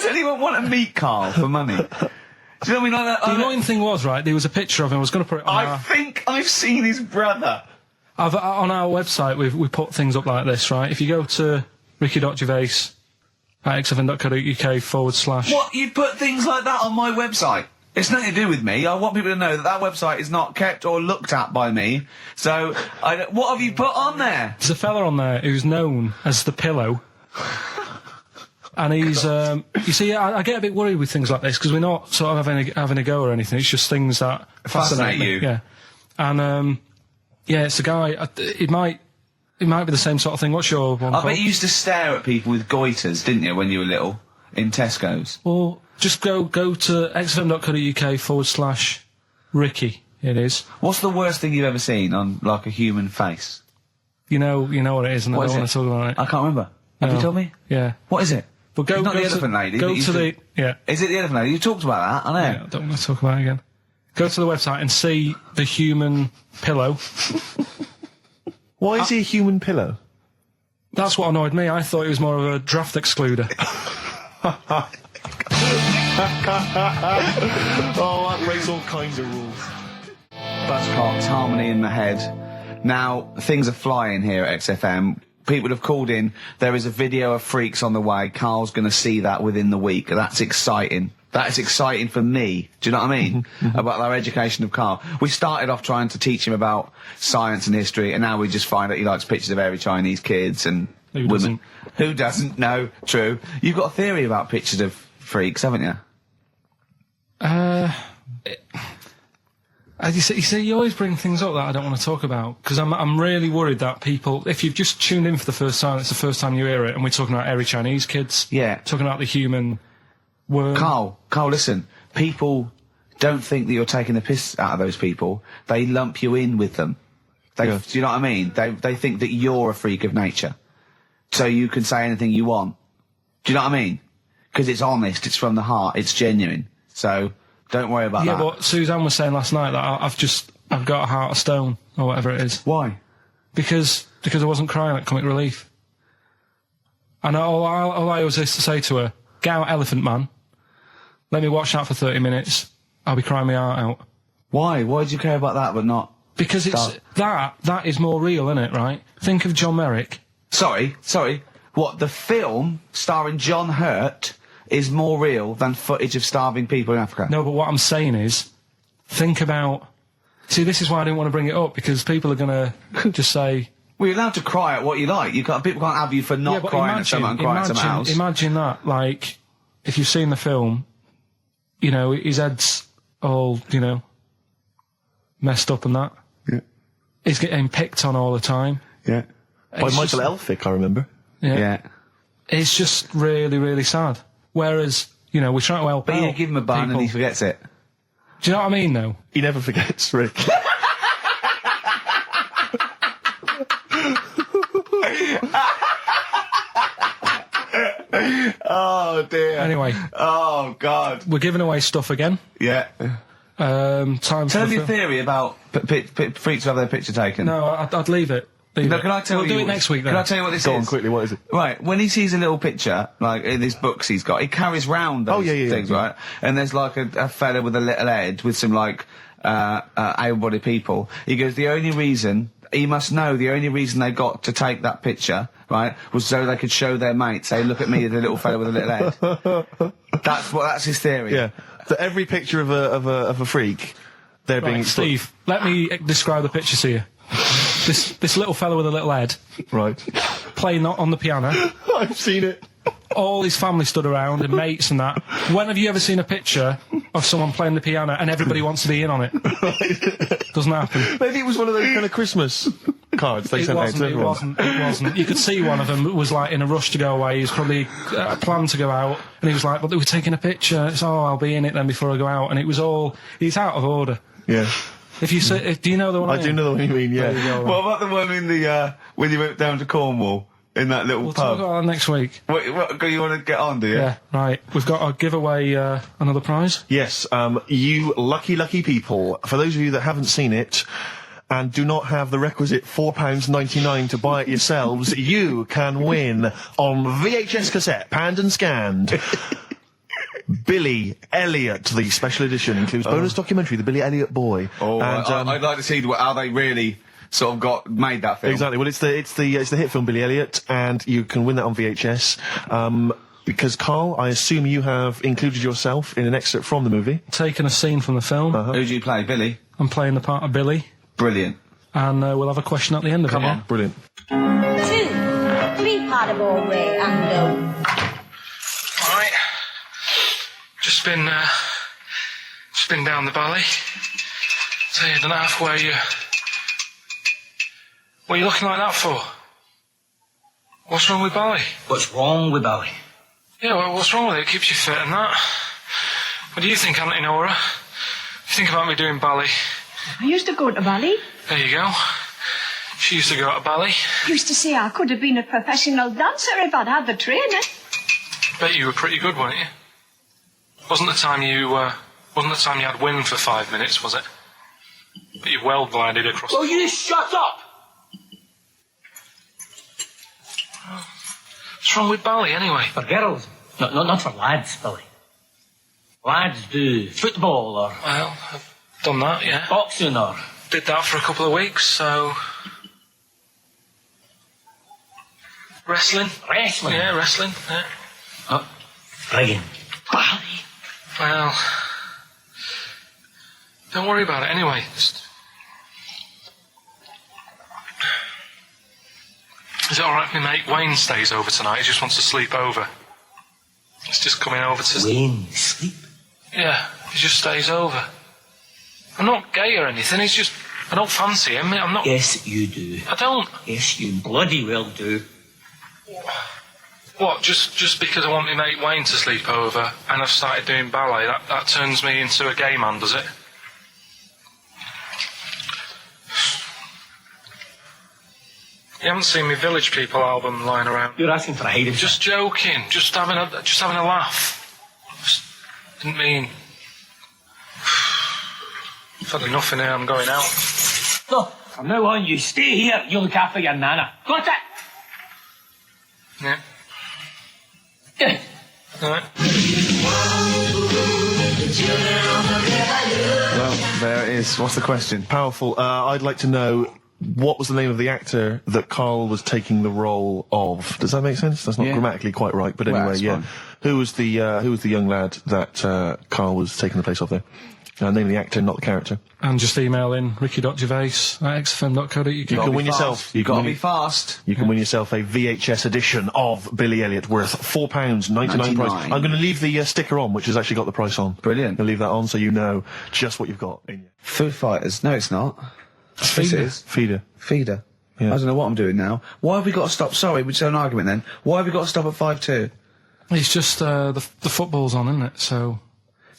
anyone want to meet Karl for money? Do you know what I mean? Like that, the annoying thing was, right, there was a picture of him. I was going to put it on I think I've seen his brother. on our website, we put things up like this, right? If you go to ricky.gervais at xfm.co.uk / What? You put things like that on my website? It's nothing to do with me. I want people to know that website is not kept or looked at by me. So, what have you put on there? There's a fella on there who's known as the pillow. And he's, you see, I get a bit worried with things like this, because we're not sort of having a go or anything. It's just things that Fascinate me. you. Yeah. And, yeah, it's a guy, it might be the same sort of thing. What's your one I called? bet you used to stare at people with goiters, didn't you, when you were little? In Tesco's. Well, just go to xfm.co.uk / Ricky, it is. What's the worst thing you've ever seen on, like, a human face? You know what it is, and What I is don't it? want to talk about it. I can't remember. Have you No. told me? Yeah. What is it? But go, It's not go the to, elephant lady Go that used to to- the, yeah. Is it the elephant lady? You talked about that, I know. Yeah, I don't want to talk about it again. Go to the website and see the human pillow. Why is he a human pillow? That's what annoyed me. I thought he was more of a draft excluder. Oh, that breaks all kinds of rules. Buzzcocks, harmony in the head. Now, things are flying here at XFM. People have called in. There is a video of Freaks on the way. Karl's going to see that within the week. That's exciting. That is exciting for me. Do you know what I mean? About our education of Karl. We started off trying to teach him about science and history, and now we just find that he likes pictures of hairy Chinese kids and Who women. doesn't? Who doesn't? No, true. You've got a theory about pictures of freaks, haven't you? You see, you always bring things up that I don't want to talk about, because I'm really worried that people, if you've just tuned in for the first time, it's the first time you hear it, and we're talking about hairy Chinese kids. Yeah. Talking about the human worm. Karl, listen. People don't think that you're taking the piss out of those people. They lump you in with them. Do you know what I mean? They think that you're a freak of nature. So you can say anything you want. Do you know what I mean? Because it's honest, it's from the heart, it's genuine. So don't worry about that. Yeah, but Suzanne was saying last night that I've got a heart of stone, or whatever it is. Why? Because I wasn't crying at Comic Relief. And all I always used to say to her, get out, Elephant Man. Let me watch that for 30 minutes. I'll be crying my heart out. Why? Why do you care about that but not... Because it's that is more real, isn't it, right? Think of John Merrick. Sorry. What, the film starring John Hurt is more real than footage of starving people in Africa? No, but what I'm saying is, think about... See, this is why I didn't want to bring it up, because people are going to just say, Well, you're allowed to cry at what you like. People can't have you for not but crying at someone and crying at someone else. Imagine that, like, if you've seen the film, you know, his head's all, you know, messed up and that. Yeah. He's getting picked on all the time. Yeah. By Michael Elphick, I remember. Yeah. It's just really, really sad. Whereas, you know, we try to help But out you give him a bun and he people. forgets it. Do you know what I mean, though? He never forgets, Rick. Oh, dear. Anyway, Oh, God. we're giving away stuff again. Yeah. Time Tell for me the your theory about freaks who have their picture taken. No, I'd leave it. Leave No, it. can I tell we'll you? do it next week, then. Can I tell you what this Go is? on, quickly, what is it? Right, when he sees a little picture, like in his books he's got, he carries round those things, right? And there's like a fella with a little head with some like able-bodied people. He goes, the only reason they got to take that picture, right, was so they could show their mates, say, look at me, the little fella with a little head. That's his theory. Yeah. So every picture of a freak, they're being Right, Steve, let me describe the picture to you. This little fella with a little head Right. playing on the piano. I've seen it. All his family stood around and mates and that. When have you ever seen a picture of someone playing the piano and everybody wants to be in on it? Doesn't happen. Maybe it was one of those kind of Christmas cards they sent out to everyone. It wasn't. You could see one of them was like in a rush to go away. He was probably planned to go out, and he was like, "But they were taking a picture." It's I'll be in it then before I go out, and it was all. He's out of order. Yeah. If you say, do you know the one? I do know what you mean, yeah. There you go, What about the one in the, when you went down to Cornwall, in that little We'll talk pub? about that next week. What, you want to get on, do you? Yeah, right. We've got to give away another prize. Yes, you lucky people. For those of you that haven't seen it and do not have the requisite £4.99 to buy it yourselves, you can win on VHS cassette, panned and scanned. Billy Elliot, the special edition, includes bonus documentary, The Billy Elliot Boy. Oh, and, I'd like to see how they really sort of made that film. Exactly. Well, it's the hit film Billy Elliot, and you can win that on VHS. Because Carl, I assume you have included yourself in an excerpt from the movie. Taking a scene from the film. Who do you play, Billy? I'm playing the part of Billy, Brilliant. and we'll have a question at the end of it. Come on. Brilliant. 2, 3 part of all way and Alright. Just been down the valley. So you don't know where you... What are you looking like that for? What's wrong with Bally? What's wrong with Bally? Yeah, well, what's wrong with it? It keeps you fit and that. What do you think, Auntie Nora? You think about me doing Bally? I used to go to Bali. There you go. She used to go to Bally. Used to say I could have been a professional dancer if I'd had the training. Bet you were pretty good, weren't you? Wasn't the time you had wind for 5 minutes, was it? But you well glided across. Will you shut up? What's wrong with Bally, anyway? For girls. Not for lads, Billy. Lads do football or Well, I've done that, yeah. boxing or... Did that for a couple of weeks, so... Wrestling? Wrestling? Yeah, wrestling, yeah. Oh, friggin' Bally. Well... Don't worry about it, anyway. Is it alright if my mate Wayne stays over tonight? He just wants to sleep over. He's just coming over to... Wayne, sleep? Yeah, he just stays over. I'm not gay or anything, he's just... I don't fancy him, I'm not... Yes, you do. I don't... Yes, you bloody well do. What, just because I want my mate Wayne to sleep over and I've started doing ballet, that turns me into a gay man, does it? You haven't seen my Village People album lying around. You're asking for a hiding. Just joking, just having a laugh. Just didn't mean... I've had enough in here, I'm going out. No, from now on, you stay here. You look after your nana. Got it? Yeah. Yeah. Alright. Well, there it is. What's the question? Powerful. I'd like to know, what was the name of the actor that Karl was taking the role of? Does that make sense? That's not grammatically quite right, but anyway, that's fine. Who was the young lad that Karl was taking the place of there? Name of the actor, not the character. And just email in ricky.gervais@xfm.co.uk. You can win yourself. You've got to be fast. You can win yourself a VHS edition of Billy Elliot worth £4.99 price. I'm going to leave the sticker on, which has actually got the price on. Brilliant. I'll leave that on so you know just what you've got in you. Foo Fighters. No, it's not. Yes, it is. Feeder. Yeah. I don't know what I'm doing now. Why have we got to stop? Sorry, we just had an argument then. Why have we got to stop at 5-2? It's just the football's on, isn't it? So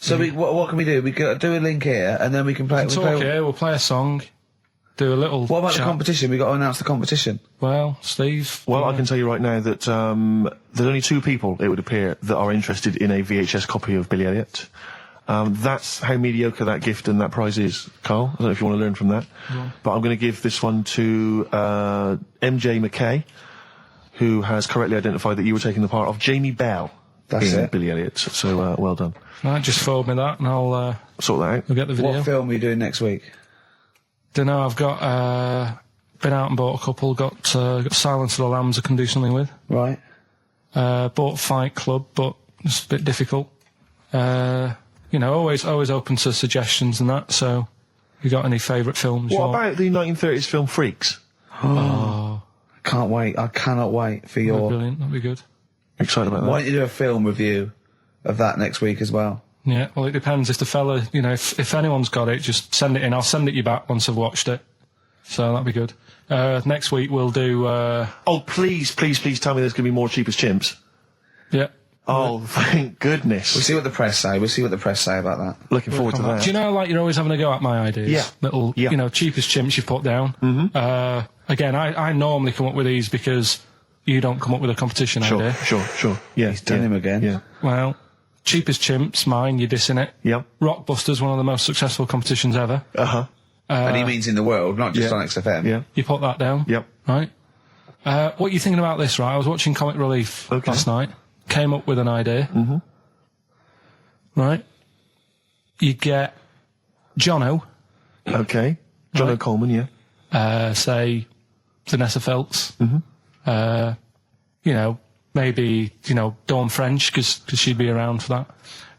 what can we do? We can do a link here, and then we can play. We'll play a song, do a little. What about chat. the competition? We got to announce the competition. Well, Steve. Well, I can tell you right now that there's only 2 people, it would appear, that are interested in a VHS copy of Billy Elliot. That's how mediocre that gift and that prize is, Karl. I don't know if you want to learn from that. Yeah. But I'm going to give this one to MJ McKay, who has correctly identified that you were taking the part of Jamie Bell in Billy Elliot. So, well done. Right, just forward me that and I'll sort that out. We'll get the video. What film are you doing next week? Don't know, I've got been out and bought a couple, got Silence of the Lambs I can do something with. Right. Bought Fight Club, but it's a bit difficult. Always open to suggestions and that, so you got any favourite films? What about the 1930s film Freaks? Oh. Can't wait. I cannot wait for your... Brilliant, that'd be good. Excited about that. Why don't you do a film review of that next week as well? Yeah, well, it depends. If the fella, if anyone's got it, just send it in. I'll send it you back once I've watched it. So that'd be good. Next week we'll do... Oh, please tell me there's going to be more Cheap as Chimps. Yeah. Oh, thank goodness. We'll see what the press say. We'll see what the press say about that. Looking forward to that. Do you know, like, you're always having a go at my ideas? Yeah. Little, cheapest chimps you put down. Mm-hmm. Again, I normally come up with these because you don't come up with a competition idea. Sure. Yeah. He's done him again. Yeah. Well, cheapest chimps, mine, you're dissing it. Yep. Rockbusters, one of the most successful competitions ever. Uh-huh. And he means in the world, not just on XFM. Yeah. You put that down. Yep. Right? What are you thinking about this, right? I was watching Comic Relief last night. Came up with an idea. Mm-hmm. Right? You get Jono. Okay. Jono Right. Coleman, yeah. Say Vanessa Feltz. Mm-hmm. Maybe, Dawn French, because she'd be around for that.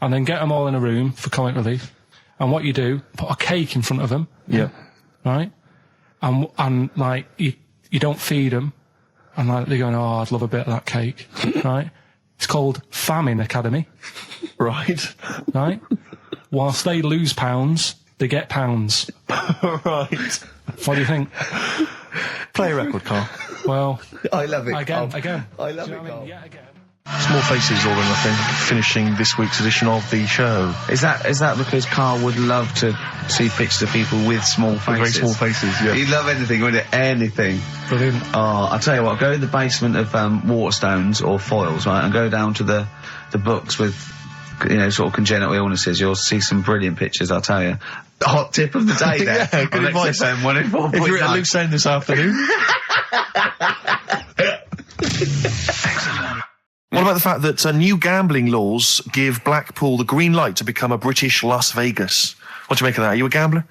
And then get them all in a room for Comic Relief. And what you do, put a cake in front of them. Yeah. Right? And like, you don't feed them. And like, they're going, oh, I'd love a bit of that cake. Right? It's called Famine Academy. Right. Right? Whilst they lose pounds, they get pounds. Right. What do you think? Play a record, Karl. Well, I love it. again. I love Do you it, know what I Carl. mean? Yeah, again. Small Faces, All or Nothing, finishing this week's edition of the show. Is that because Karl would love to see pictures of people with small faces? Very small faces, yeah. He'd love anything, wouldn't it? Anything. Brilliant. Oh, I'll tell you what, go in the basement of Waterstones or Foyles, right, and go down to the books with, sort of congenital illnesses. You'll see some brilliant pictures, I'll tell you. Hot tip of the day there. Yeah, good on advice. XFM 104.9. If you're at a loose end this afternoon. What about the fact that new gambling laws give Blackpool the green light to become a British Las Vegas? What do you make of that? Are you a gambler?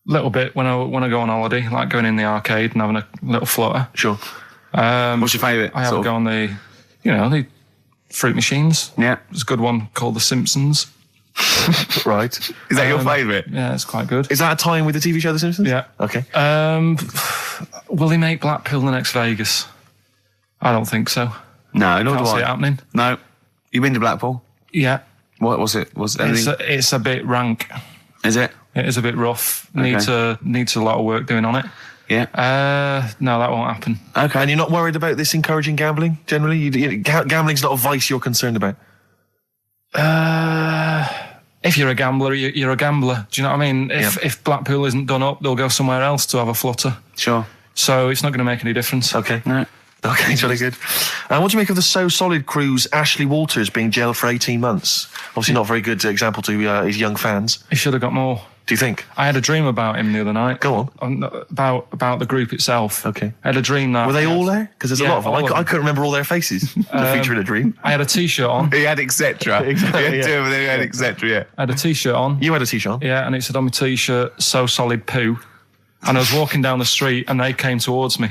Little bit when I go on holiday, like going in the arcade and having a little flutter. Sure. What's your favourite? I have a go on the fruit machines. Yeah. There's a good one called The Simpsons. Right. Is that your favourite? Yeah, it's quite good. Is that a tie-in with the TV show The Simpsons? Yeah. Okay. Will he make Blackpool the next Vegas? I don't think so. No, not Can't do see I. it happening. No. You been to Blackpool? Yeah. What was it? Was anything? It's a bit rank. Is it? It is a bit rough. Okay. Needs a lot of work doing on it. Yeah. No, that won't happen. Okay. And you're not worried about this encouraging gambling, generally? Gambling's not a vice you're concerned about? If you're a gambler, you're a gambler. Do you know what I mean? If Blackpool isn't done up, they'll go somewhere else to have a flutter. Sure. So it's not going to make any difference. Okay. No. Okay, jolly good. What do you make of the So Solid crew's Ashley Walters being jailed for 18 months? Obviously not a very good example to his young fans. He should have got more. Do you think? I had a dream about him the other night. Go on. About the group itself. Okay. I had a dream that... Were they all there? Because there's a lot of them. all of I them. couldn't remember all their faces. The feature in a dream. I had a T-shirt on. He had etc. Exactly, He had yeah. two of them, he had etc. Yeah. I had a T-shirt on. You had a T-shirt on? Yeah, and it said on my T-shirt, "So Solid Poo." And I was walking down the street and they came towards me.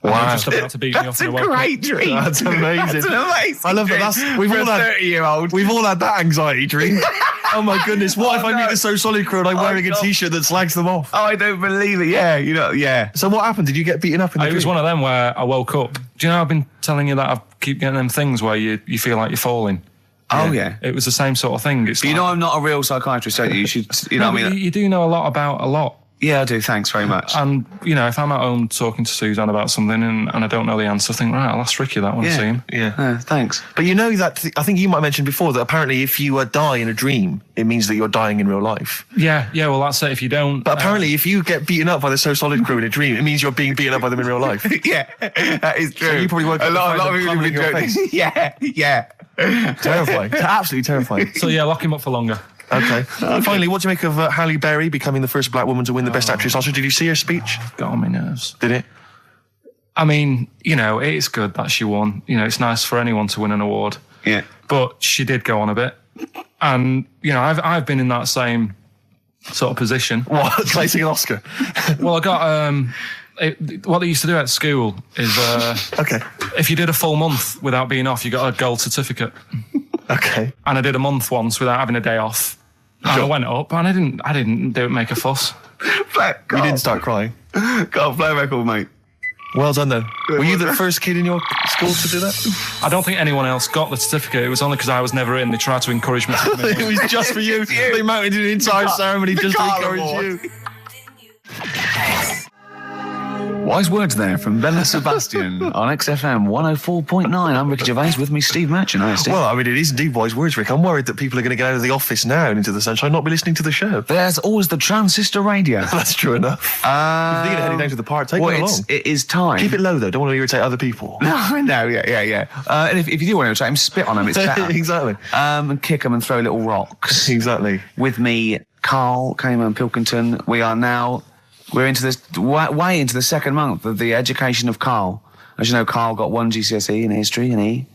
And they were just about to beat me up. That's a great dream. That's amazing. That's an amazing I love dream that. We've for all a had 30-year-old. We've all had that anxiety dream. Oh my goodness! What if I no. meet the So Solid crew and I'm wearing a God. T-shirt that slags them off? Oh, I don't believe it. Yeah, yeah. So what happened? Did you get beaten up in the It was dream? one of them where I woke up. Do you know I've been telling you that I keep getting them things where you feel like you're falling? Oh, yeah. It was the same sort of thing. It's But you know I'm not a real psychiatrist, don't you? You should, you know no, what I but mean? you do know a lot about a lot. Yeah, I do. Thanks very much. And, if I'm at home talking to Suzanne about something and I don't know the answer, I think, right, I'll ask Ricky that when I see him. Yeah. Thanks. But you know that, I think you might have mentioned before that apparently if you die in a dream, it means that you're dying in real life. Yeah, well, that's it. If you don't... But apparently if you get beaten up by the So Solid crew in a dream, it means you're being beaten up by them in real life. Yeah, that is true. So you probably woke up a lot to of find people them have been pummeling your joking. Yeah. Terrifying. Absolutely terrifying. So, lock him up for longer. Okay. Finally, what do you make of Halle Berry becoming the first black woman to win the Best Actress Oscar? Did you see her speech? Got on my nerves. Did it? I mean, it's good that she won. It's nice for anyone to win an award. Yeah. But she did go on a bit. And, I've been in that same sort of position. What? Chasing an Oscar? Well, I got... what they used to do at school is... Okay. If you did a full month without being off, you got a gold certificate. Okay. And I did a month once without having a day off. And I went up and I didn't make a fuss. You didn't start crying. Got play a record, mate. Well done then. Were you the first kid in your school to do that? I don't think anyone else got the certificate. It was only because I was never in. They tried to encourage me to come in. It was just for you. They mounted an entire ceremony just to encourage you. Wise words there from Bella Sebastian on XFM 104.9. I'm Ricky Gervais, with me Steve Merchant. Hi, Steve. Well, I mean, it is indeed wise words, Rick. I'm worried that people are going to get out of the office now and into the sunshine, not be listening to the show. There's always the transistor radio. That's true enough. If you're thinking of heading down to the park, take one along. It is time. Keep it low, though. Don't want to irritate other people. No, yeah. And if you do want to irritate him, spit on him. It's better. Exactly. And kick him and throw little rocks. Exactly. With me, Karl Pilkington. We're into this way into the second month of the education of Karl. As you know, Karl got 1 GCSE in history and E,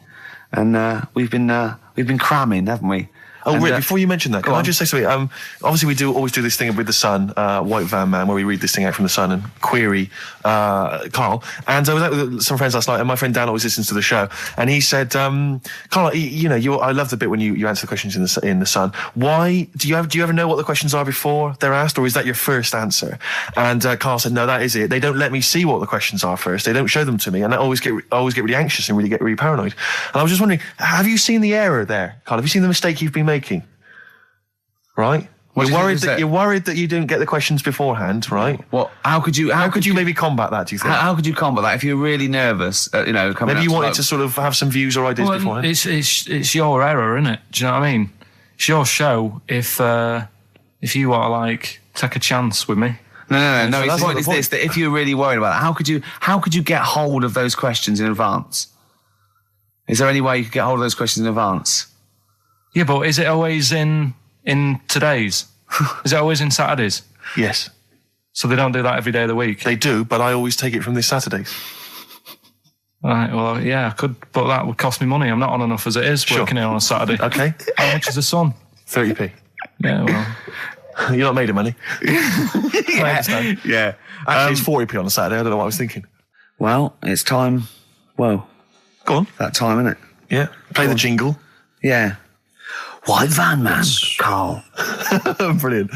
and we've been cramming, haven't we? Oh, and, Rick, before you mention that, can I on. just say something? Obviously, we always do this thing with the Sun, White Van Man, where we read this thing out from the Sun and query Karl. And I was out with some friends last night, and my friend Dan always listens to the show, and he said, Karl, I love the bit when you answer the questions in the Sun. Why do you ever know what the questions are before they're asked, or is that your first answer? And Karl said, no, that is it. They don't let me see what the questions are first. They don't show them to me, and I always get really anxious and really get really paranoid. And I was just wondering, have you seen the error there, Karl? Have you seen the mistake you've been making? Right? You're worried that you didn't get the questions beforehand, right? What? How could you maybe combat that, do you think? How could you combat that if you're really nervous? Coming Maybe you up wanted to sort of have some views or ideas beforehand. It's your error, isn't it? Do you know what I mean? It's your show. If you want to take a chance with me. No. So The point is this: that if you're really worried about it, how could you get hold of those questions in advance? Is there any way you could get hold of those questions in advance? Yeah, but is it always in today's? Is it always in Saturdays? Yes. So they don't do that every day of the week? They do, but I always take it from this Saturdays. Right, well, yeah, I could, but that would cost me money. I'm not on enough as it is working here on a Saturday. Okay. How much is the Sun? 30p. Yeah, well... You're not made of money. I understand. Yeah. Actually, it's 40p on a Saturday. I don't know what I was thinking. Well, it's time. Well, go on. That time, isn't it? Yeah. Play the jingle. Yeah. White Van Man, Karl. Brilliant.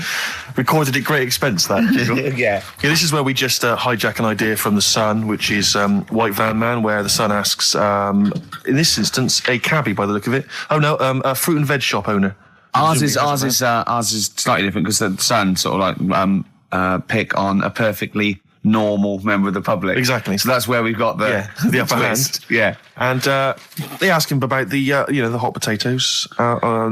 Recorded at great expense, that jingle. Yeah. This is where we just hijack an idea from the Sun, which is White Van Man, where the Sun asks, in this instance, a cabbie by the look of it. Oh no, a fruit and veg shop owner. Ours is slightly different because the Sun sort of like pick on a perfectly normal member of the public. Exactly. So that's where we've got the upper hand. Yeah. And they ask him about the the hot potatoes.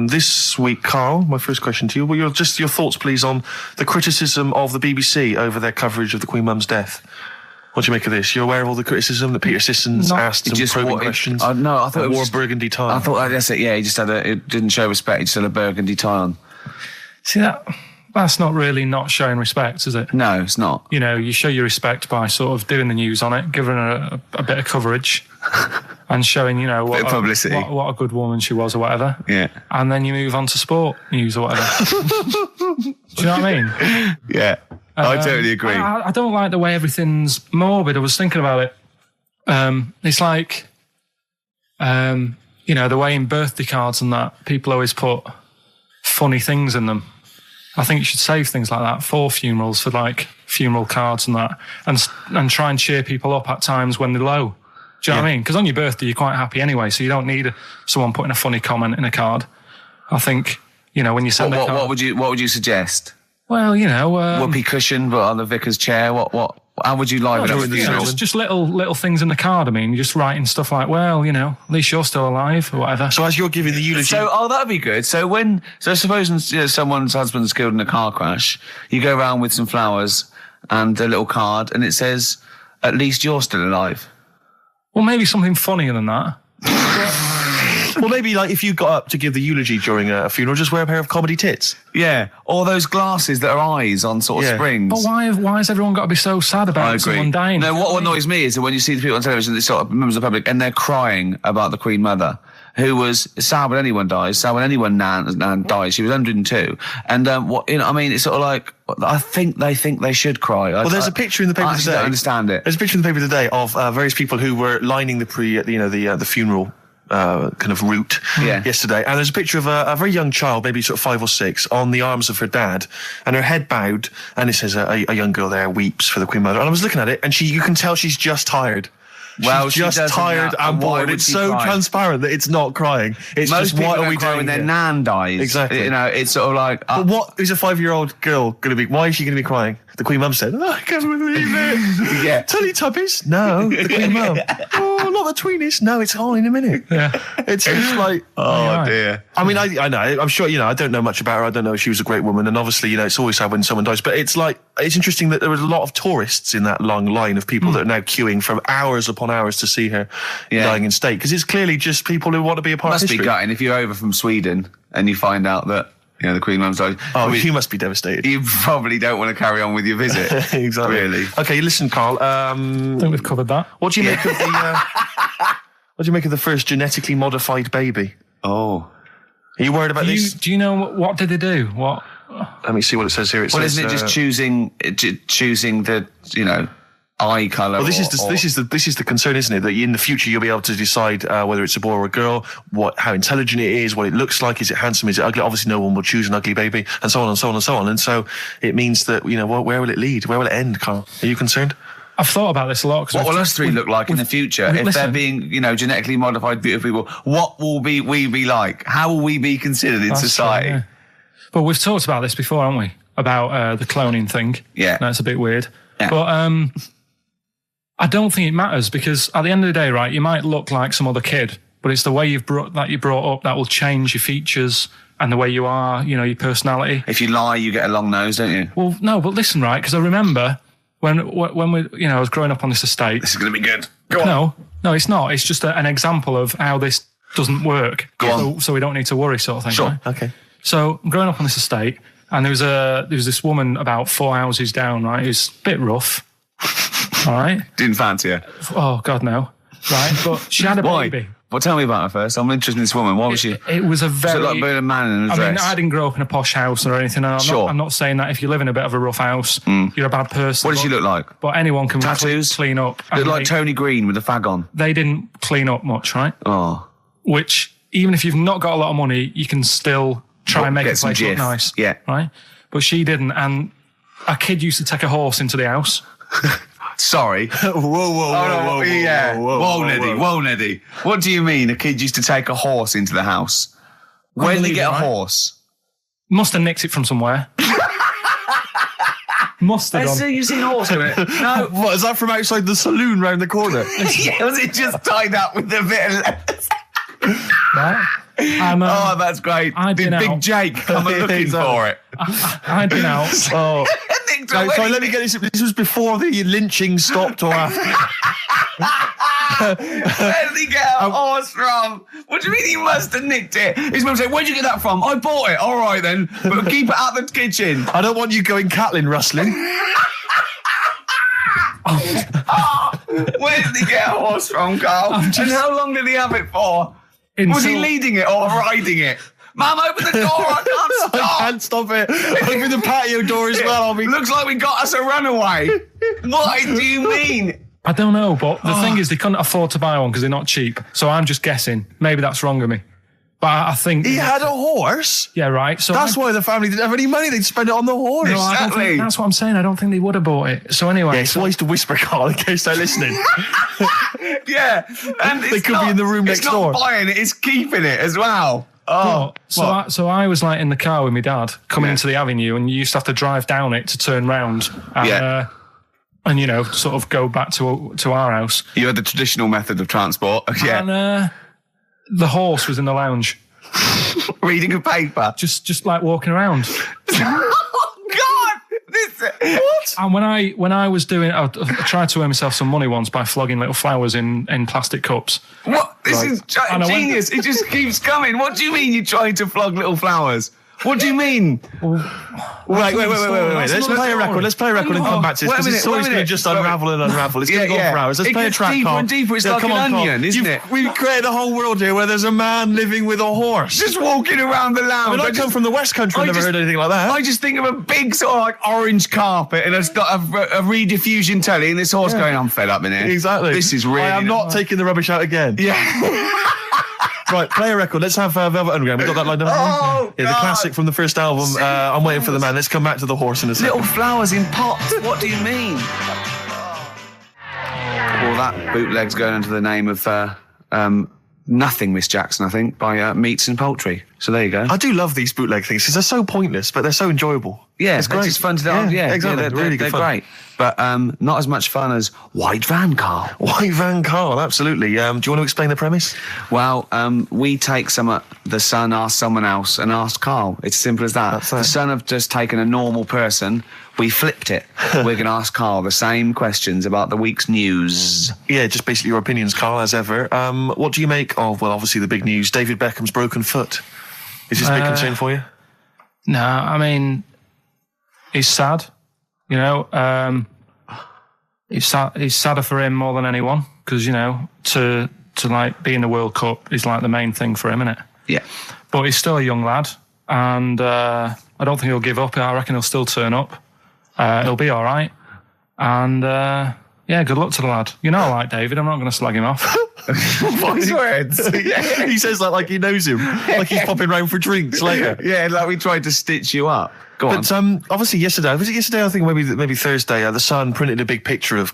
This week, Karl, my first question to you, well, your thoughts, please, on the criticism of the BBC over their coverage of the Queen Mum's death. What do you make of this? You're aware of all the criticism that Peter Sissons asked some probing questions? No, I thought it wore a burgundy tie. I thought that's it. Yeah, he just it didn't show respect. He just had a burgundy tie on. See that's not really not showing respect, is it? No, it's not. You show your respect by sort of doing the news on it, giving her a bit of coverage, and showing what publicity. What a good woman she was or whatever. Yeah. And then you move on to sport news or whatever. Do you know what I mean? Yeah. I totally agree. I don't like the way everything's morbid. I was thinking about it. It's like, the way in birthday cards and that, people always put funny things in them. I think you should save things like that for funerals, for like funeral cards and that, and try and cheer people up at times when they're low. Do you know what I mean? Because on your birthday, you're quite happy anyway, so you don't need someone putting a funny comment in a card. I think, when you send a card... What would you suggest? Well, whoopee cushion, but on the vicar's chair. How would you liven up the funeral? Just little things in the card. I mean, you're just writing stuff like, well, at least you're still alive or whatever. So as you're giving the eulogy... that'd be good. So suppose someone's husband's killed in a car crash, you go around with some flowers and a little card, and it says, at least you're still alive. Well, maybe something funnier than that. Well, maybe like if you got up to give the eulogy during a funeral, just wear a pair of comedy tits. Yeah, or those glasses that are eyes on sort of springs. But why has everyone got to be so sad about someone dying? No, what annoys me is that when you see the people on television, they sort of members of the public, and they're crying about the Queen Mother, who was sad when anyone dies, sad when anyone nan dies. She was 102, and it's sort of like I think they should cry. Well, there's a picture in the paper today. I don't understand it. There's a picture in the paper today of various people who were lining the funeral kind of route yesterday, and there's a picture of a very young child, maybe sort of 5 or 6, on the arms of her dad, and her head bowed, and it says a young girl there weeps for the Queen Mother. And I was looking at it, and you can tell she's just tired. Well, she's just tired and bored. It's so transparent that it's not crying. It's most just, what are we doing when their here? nan dies? Exactly. It's sort of like... But what is a 5-year-old girl going to be? Why is she going to be crying? The Queen Mum said, I can't believe it. Yeah. Teletubbies? No. The Queen Mum. Oh, not the tweenies. No, it's all in a minute. Yeah. It's like... Oh, dear. I mean, I know. I'm sure, I don't know much about her. I don't know if she was a great woman. And obviously, it's always sad when someone dies. But it's interesting that there was a lot of tourists in that long line of people that are now queuing for hours upon hours to see her dying in state. Because it's clearly just people who want to be a part of history. Must be gutting if you're over from Sweden and you find out that the Queen Mum's died. Oh, you must be devastated. You probably don't want to carry on with your visit. Exactly. Really. Okay, listen, Carl. I think we've covered that. What do you make of the first genetically modified baby? Oh. Are you worried about this? Do you know what did they do? What? Let me see what it says here. Isn't it just choosing the eye colour? Well, this is the concern, isn't it? That in the future you'll be able to decide whether it's a boy or a girl, how intelligent it is, what it looks like, is it handsome, is it ugly? Obviously, no one will choose an ugly baby, and so on and so on and so on. And so it means that where will it lead? Where will it end, Carl? Are you concerned? I've thought about this a lot. What will us three look like in the future if they're being, genetically modified beautiful people? What will we be like? How will we be considered in society? True, yeah. But we've talked about this before, haven't we? About the cloning thing. Yeah, that's a bit weird. Yeah. But I don't think it matters, because at the end of the day, right, you might look like some other kid, but it's the way you brought up that will change your features and the way you are, your personality. If you lie, you get a long nose, don't you? Well, no, but listen, right, because I remember when we, I was growing up on this estate. This is going to be good. Go on. No, it's not. It's just an example of how this doesn't work. Go on. So we don't need to worry, sort of thing. Sure. Right? Okay. So I'm growing up on this estate, and there was this woman about 4 houses down, right, who's a bit rough. All right. Didn't fancy her. Oh God, no. Right, but she had a baby. Well, tell me about her first. I'm interested in this woman. What was she? It was a very... Was it like being a man in a dress? I mean, I didn't grow up in a posh house or anything. And I'm not saying that if you live in a bit of a rough house, you're a bad person. What did she look like? But anyone can Tattoos? clean up. Looked like Tony Green with a fag on. They didn't clean up much, right? Oh. Which, even if you've not got a lot of money, you can still try and make the place look nice. Yeah. Right? But she didn't. And a kid used to take a horse into the house. Sorry. Whoa, Neddy. What do you mean a kid used to take a horse into the house? Where did he get a horse? Must have nicked it from somewhere. Must have done. So you've seen a horse in it? No. What, is that from outside the saloon round the corner? Yeah, was it just tied up with a bit of leather? Right? Oh, that's great. Did Big Jake come looking for it? I'd been out. Oh. So let me get this. This was before the lynching stopped or after? Where did he get a horse from? What do you mean he must have nicked it? His mum said, where'd you get that from? I bought it. All right then. But keep it out the kitchen. I don't want you going Catlin rustling. Where did he get a horse from, Carl? And how long did he have it for? Was he leading it or riding it? Mum, open the door, I can't stop! I can't stop it. Open the patio door as well. I'll be... Looks like we got us a runaway. What do you mean? I don't know, but the thing is, they couldn't afford to buy one because they're not cheap. So I'm just guessing. Maybe that's wrong of me. But I think... He had a horse? Yeah, right. So That's why the family didn't have any money. They'd spend it on the horse. No, I don't think, that's what I'm saying. I don't think they would have bought it. So anyway... Yeah, it's wise to whisper, Carl, in case they're listening. Yeah. And They could be in the room next door. It's not buying it, it's keeping it as well. Oh, so I was like in the car with my dad coming into the avenue, and you used to have to drive down it to turn round. And, and you know, sort of go back to our house. You had the traditional method of transport. Yeah. And the horse was in the lounge. Reading a paper. Just like walking around. Oh, God! What? And when I was doing, I tried to earn myself some money once by flogging little flowers in plastic cups. What? This is genius. It just keeps coming. What do you mean you're trying to flog little flowers? What do you mean? Wait. Let's play a record. Let's play a record and come back to this. Because this story's going to just unravel and unravel. It's going to go on for hours. Let's play a track, deeper Carl. and deeper. It's like an onion, isn't it? We've created a whole world here where there's a man living with a horse. Just walking around the lounge. I come from the West Country. I've never heard anything like that. I just think of a big sort of like orange carpet, and it's got a rediffusion telly, and this horse going, I'm fed up in here. Exactly. This is really... I am not taking the rubbish out again. Yeah. Right, play a record. Let's have Velvet Underground. We've got that lined up. Oh, yeah, the classic from the first album. I'm Waiting for the Man. Let's come back to the horse in a second. Little flowers in pots. What do you mean? Well, that bootleg's going under the name of Nothing, Miss Jackson, I think, by Meats and Poultry. So there you go. I do love these bootleg things because they're so pointless, but they're so enjoyable. Yeah, it's great. It's fun to do. Yeah, exactly. They're really good fun. great. But not as much fun as White Van Carl. White Van Carl, absolutely. Do you want to explain the premise? Well, we take the Sun, ask someone else, and ask Carl. It's as simple as that. The Sun have just taken a normal person. We flipped it. We're going to ask Carl the same questions about the week's news. Yeah, just basically your opinions, Carl, as ever. What do you make of, well, obviously the big news, David Beckham's broken foot? Is this a big concern for you? No, I mean, he's sad. You know, it's sadder for him more than anyone because, you know, to like be in the World Cup is like the main thing for him, isn't it? Yeah. But he's still a young lad, and I don't think he'll give up. I reckon he'll still turn up. He'll be all right. And yeah, good luck to the lad. You know, I like David. I'm not going to slag him off. Wise words. Yeah. He says that like he knows him, like he's popping round for drinks later. Yeah, like we tried to stitch you up. Go on. But obviously yesterday, was it yesterday? I think maybe Thursday. The Sun printed a big picture of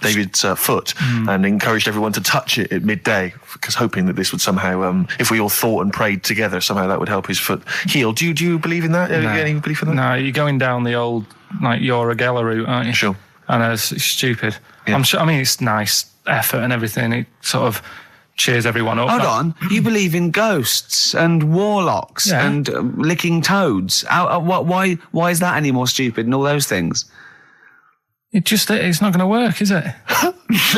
David's foot and encouraged everyone to touch it at midday, because hoping that this would somehow, if we all thought and prayed together, somehow that would help his foot heal. Do you believe in that? No. Any belief in that? No, you're going down the old like your Agella route, aren't you? Sure. I know it's stupid. Yeah. I'm sure. I mean, it's nice effort and everything. It sort of cheers everyone up. Hold on, you believe in ghosts and warlocks and licking toads? Why is that any more stupid than all those things? It's not going to work, is it?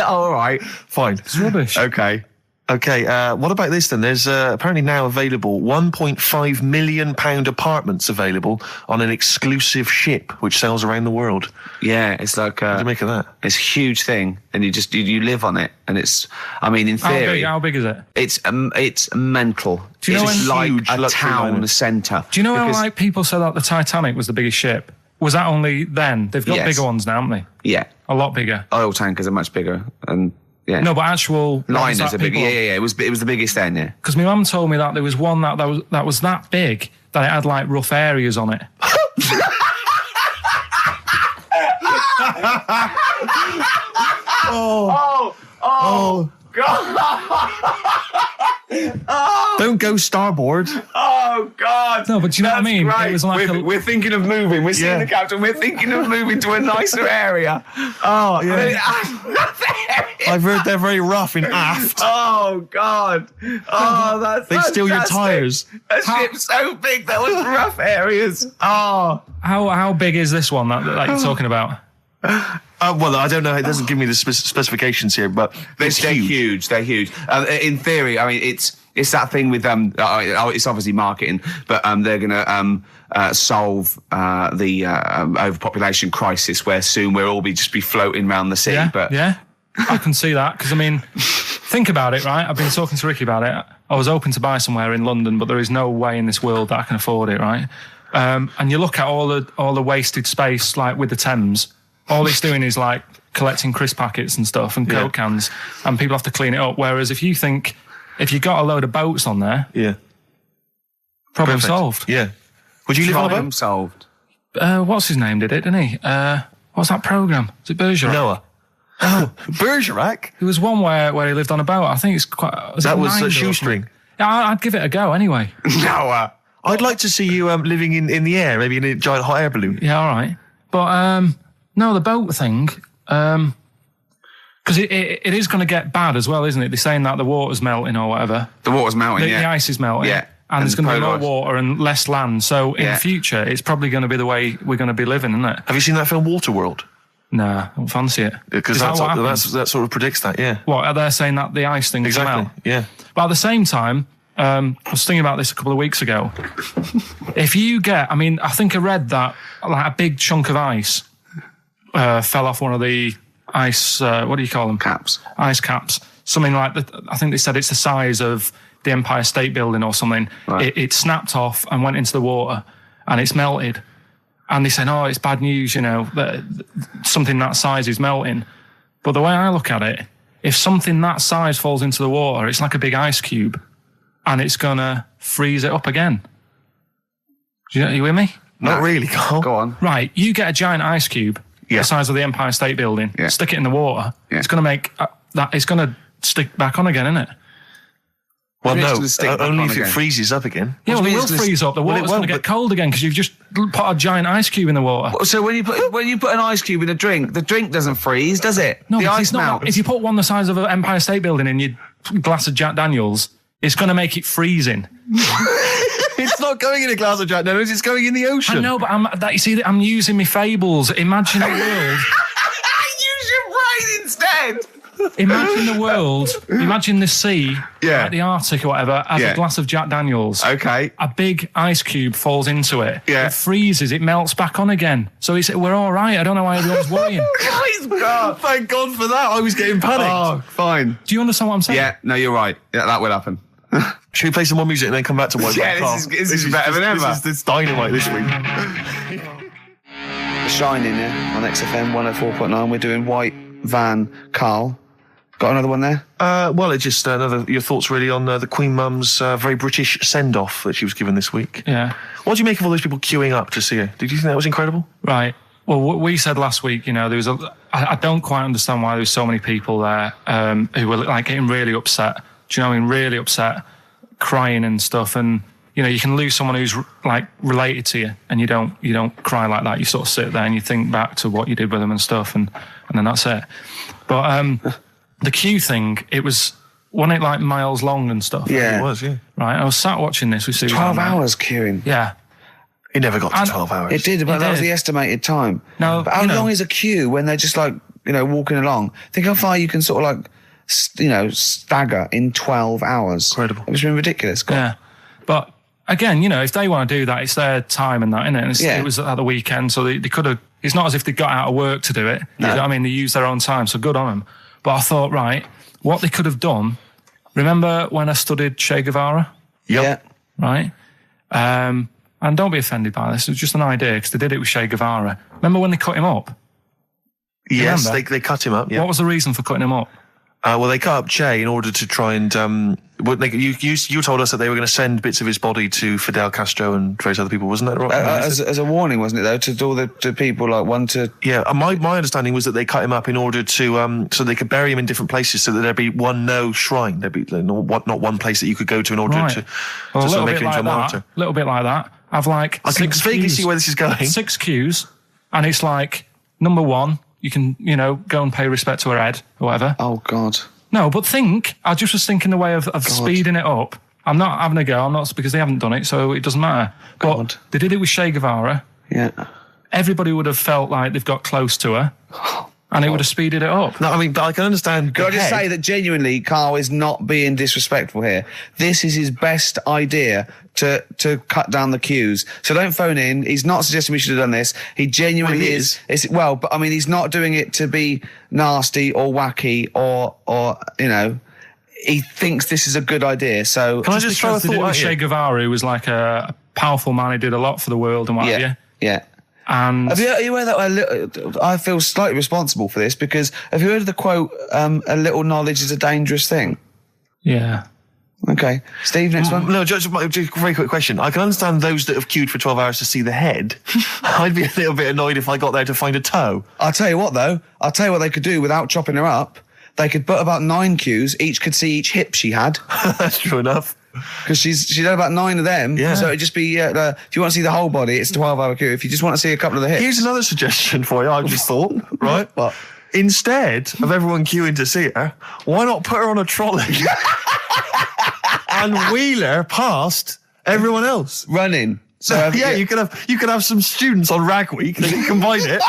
All right, fine. It's rubbish. Okay. What about this then? There's apparently now available £1.5 million apartments available on an exclusive ship which sails around the world. Yeah, it's like what do you make of that? It's a huge thing, and you live on it, and it's. I mean, in theory, how big is it? It's mental. Do you know it's like huge a town centre. Do you know how like people said that the Titanic was the biggest ship? Was that only then? They've got bigger ones now, haven't they? Yeah, a lot bigger. Oil tankers are much bigger, and. Yeah. No, but actual liners are big. Yeah. It was the biggest then. Yeah. Because my mum told me that there was one that was that big that it had like rough areas on it. Oh God! Don't go starboard. Oh God! No, but do you know what I mean? Right. It was like we're thinking of moving. We're seeing the captain. We're thinking of moving to a nicer area. Oh yeah. I've heard they're very rough in aft. Oh God! Oh, they steal your tyres. A ship's so big that was rough areas. Oh, how big is this one that you're talking about? Well, I don't know. It doesn't give me the specifications here, but they're huge. They're huge. In theory, I mean, it's that thing with it's obviously marketing, but they're going to solve the overpopulation crisis, where soon we'll all just be floating around the sea. Yeah, but yeah, I can see that because I mean, Think about it, right? I've been talking to Ricky about it. I was hoping to buy somewhere in London, but there is no way in this world that I can afford it, right? And you look at all the wasted space, like with the Thames. All it's doing is like collecting crisp packets and stuff and Coke cans, and people have to clean it up. Whereas if you got a load of boats on there, problem solved. Yeah. Would you live on a boat? Problem solved. What's his name did it, didn't he? What's that programme? Is it Bergerac? Noah. Oh, Bergerac? There was one where he lived on a boat. I think it's quite... That was a shoestring. Yeah, I'd give it a go anyway. Noah. I'd like to see you living in the air, maybe in a giant hot air balloon. Yeah, all right. But, no, the boat thing... Because it is going to get bad as well, isn't it? They're saying that the water's melting or whatever. The water's melting, The ice is melting. Yeah. And there's going to be more polar ice. water and less land. So in the future, it's probably going to be the way we're going to be living, isn't it? Have you seen that film Waterworld? Nah, I don't fancy it. Because Is that what happens? that sort of predicts that, yeah. What, are they saying that the ice thing is Exactly, melt? yeah. But at the same time, I was thinking about this a couple of weeks ago. If you get, I think I read that like a big chunk of ice fell off one of the ice, what do you call them? Caps. Ice caps. Something like that. I think they said it's the size of the Empire State Building or something. Right. It snapped off and went into the water and it's melted. And they said, oh, it's bad news, that something that size is melting. But the way I look at it, if something that size falls into the water, it's like a big ice cube and it's going to freeze it up again. Are you with me? Not really, Carl. Go on. Right, you get a giant ice cube the size of the Empire State Building, stick it in the water, it's going to make it's going to stick back on again, isn't it? Well, Maybe it's no, gonna stick back only on if it again. freezes up again. Yeah, well, do it you will mean it's freeze up. The Well, it water's going to won't, get cold again because you've just put a giant ice cube in the water. So when you put an ice cube in a drink, the drink doesn't freeze, does it? No, the because ice it's not. melts. If you put one the size of an Empire State Building in your glass of Jack Daniels, it's going to make it freezing. It's not going in a glass of Jack Daniels, it's going in the ocean. I know, but I'm using my fables. Imagine a world. Use your brain instead. Imagine the world. Imagine the sea, Yeah. like the Arctic or whatever, as Yeah. a glass of Jack Daniels. Okay. A big ice cube falls into it. Yeah. It freezes. It melts back on again. So we're all right. I don't know why everyone's worrying. God, thank God for that. I was getting panicked. Oh, fine. Do you understand what I'm saying? Yeah, no, you're right. Yeah, that will happen. Should we play some more music and then come back to one? Yeah, this is better than ever. This is dynamite this week. The Shining, on XFM 104.9. We're doing White Van Carl. Got another one there? Well, it's just your thoughts really on the Queen Mum's very British send-off that she was given this week. Yeah. What do you make of all those people queuing up to see her? Did you think that was incredible? Right. Well, what we said last week, there was I don't quite understand why there was so many people there who were like getting really upset. Do you know what I mean? Really upset, crying and stuff. And you can lose someone who's like related to you, and you don't cry like that. You sort of sit there and you think back to what you did with them and stuff, and then that's it. But the queue thing, wasn't it like miles long and stuff? Yeah. It was, yeah. Right. I was sat watching this with Susan. 12 hours queuing. Yeah. It never got to And 12 hours. It did, but that was did. the estimated time. No, but how long is a queue when they're just like, walking along? Think how far you can sort of like, stagger in 12 hours. Incredible. It's been ridiculous. God. Yeah. But again, if they want to do that, it's their time and that, innit? And it was at the weekend, so they could have, it's not as if they got out of work to do it. You know what I mean? They used their own time, so good on them. But I thought, right, what they could have done, remember when I studied Che Guevara? Yeah. Right? And don't be offended by this, it was just an idea, because they did it with Che Guevara. Remember when they cut him up? Yes, remember? they cut him up, yeah. What was the reason for cutting him up? Well, they cut up Che in order to try and... you told us that they were going to send bits of his body to Fidel Castro and various other people, wasn't that right? As a warning, wasn't it, though, to all the people, like, one to... Yeah, my understanding was that they cut him up in order to so they could bury him in different places, so that there'd be one shrine. There'd be not one place that you could go to in order Right. to Well, sort of make him into a martyr. A little bit like that. I've like I can vaguely queues. see where this is going. 6 queues, and it's like, number 1, you can, go and pay respect to her head, or whatever. Oh, God. No, but I just was thinking the way of speeding it up. I'm not having a go, because they haven't done it, so it doesn't matter. God. But they did it with Che Guevara. Yeah. Everybody would have felt like they've got close to her, and it would have speeded it up. No, I mean, but I can understand. Can I just the say head. that genuinely, Carl is not being disrespectful here. This is his best idea to cut down the queues. So don't phone in. He's not suggesting we should have done this. He genuinely Well, he is. But I mean, he's not doing it to be nasty or wacky or he thinks this is a good idea. So Can I just throw a Because they did it thought with at Che you? Guevara, who was like a powerful man. He did a lot for the world and what have you. yeah. And Have you aware that I feel slightly responsible for this because have you heard of the quote, a little knowledge is a dangerous thing? yeah. Okay. Steve, next one. No, just a very quick question. I can understand those that have queued for 12 hours to see the head. I'd be a little bit annoyed if I got there to find a toe. I'll tell you what, though. I'll tell you what they could do without chopping her up. They could put about 9 queues. Each could see each hip she had. That's true enough. Because she's had about 9 of them. Yeah. So it'd just be, if you want to see the whole body, it's a 12-hour queue. If you just want to see a couple of the hips. Here's another suggestion for you, I've just thought, right? What? Instead of everyone queuing to see her, why not put her on a trolley and wheel her past everyone else? Running. So You could have some students on Rag Week that can combine it,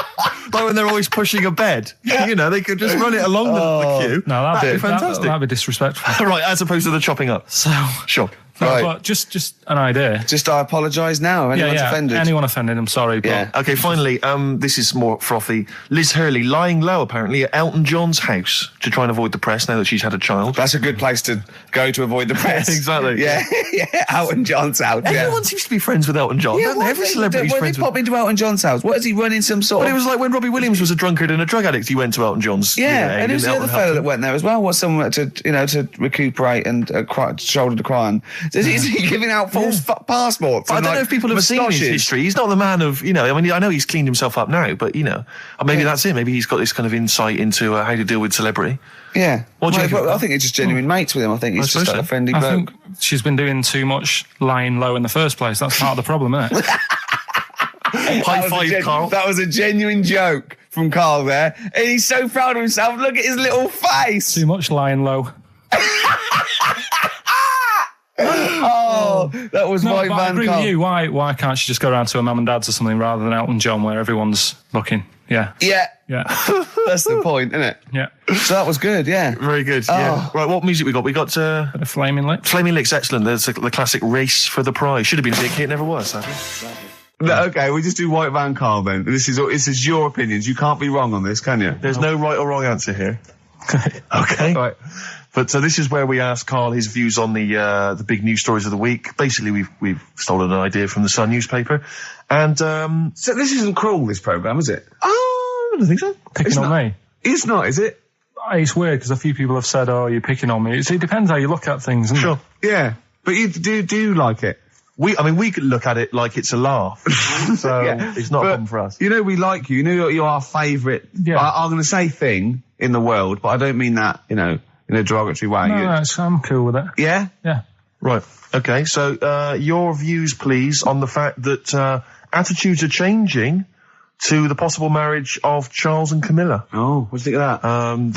like when they're always pushing a bed. You know, they could just run it along the queue. No, that'd be fantastic. That'd be disrespectful. Right, as opposed to the chopping up. So, Sure. no, Right. but just an idea. Just I apologise now if anyone's offended. Anyone offended, I'm sorry. But Yeah. Okay, finally, this is more frothy. Liz Hurley lying low, apparently, at Elton John's house to try and avoid the press now that she's had a child. That's a good place to go to avoid the press. Exactly. Yeah, yeah. Elton John's house. Yeah. Everyone seems to be friends with Elton John, don't they? Every celebrity's when friends they with... pop into Elton John's house, what is he running some sort But of... it was like when Robbie Williams was a drunkard and a drug addict, he went to Elton John's. Yeah, and who's the Elton other fellow that went there as well? Was someone to recuperate and shoulder to cry on? Is he giving out false passports? But I and, don't know like, if people have seen his moustaches? history. He's not the man of, I mean, I know he's cleaned himself up now, but, maybe that's it. Maybe he's got this kind of insight into how to deal with celebrity. Yeah. What do you think Well, about I think it's just genuine mates with him. I think he's just suppose a so. friendly I bloke. think she's been doing too much lying low in the first place. That's part of the problem, isn't it? High five, Carl. That was a genuine joke from Carl there. And he's so proud of himself. Look at his little face. Too much lying low. Oh, that was No, my but I man, agree Carl. with you. Why can't she just go around to her mum and dad's or something rather than Elton John where everyone's looking? Yeah. Yeah, Yeah. that's the point, isn't it? Yeah. So that was good, yeah. Very good, yeah. Right, what music we got? We got Bit of flaming lips. Flaming Lips, excellent. There's the classic Race for the Prize. Should have been a big hit, never was, sadly. No, okay, we just do White Van Carl then. This is your opinions. You can't be wrong on this, can you? There's no right or wrong answer here. Okay. Right. But so this is where we ask Carl his views on the big news stories of the week. Basically, we've stolen an idea from the Sun newspaper, and So this isn't cruel, this programme, is it? I don't think so. Picking on me. It's not, is it? It's weird because a few people have said, "Oh, you're picking on me." It depends how you look at things, isn't Sure. it? Yeah. But you do like it? We could look at it like it's a laugh, so it's not a problem for us. You know we like you. You know you're our favourite, Yeah. I'm going to say thing in the world, but I don't mean that, in a derogatory way. No, I'm cool with it. Yeah? Yeah. Right. Okay. So your views, please, on the fact that attitudes are changing to the possible marriage of Charles and Camilla. Oh, what do you think of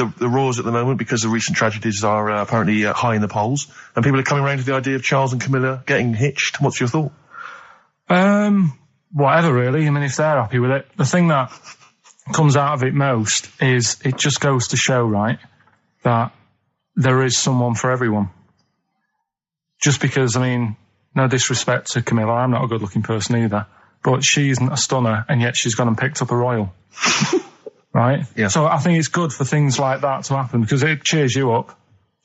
that? The roars at the moment, because the recent tragedies are apparently high in the polls, and people are coming around to the idea of Charles and Camilla getting hitched. What's your thought? Whatever, really. I mean, if they're happy with it. The thing that comes out of it most is it just goes to show, right, that there is someone for everyone. Just because, I mean, no disrespect to Camilla, I'm not a good-looking person either, but she isn't a stunner, and yet she's gone and picked up a royal. Right? Yeah. So I think it's good for things like that to happen, because it cheers you up.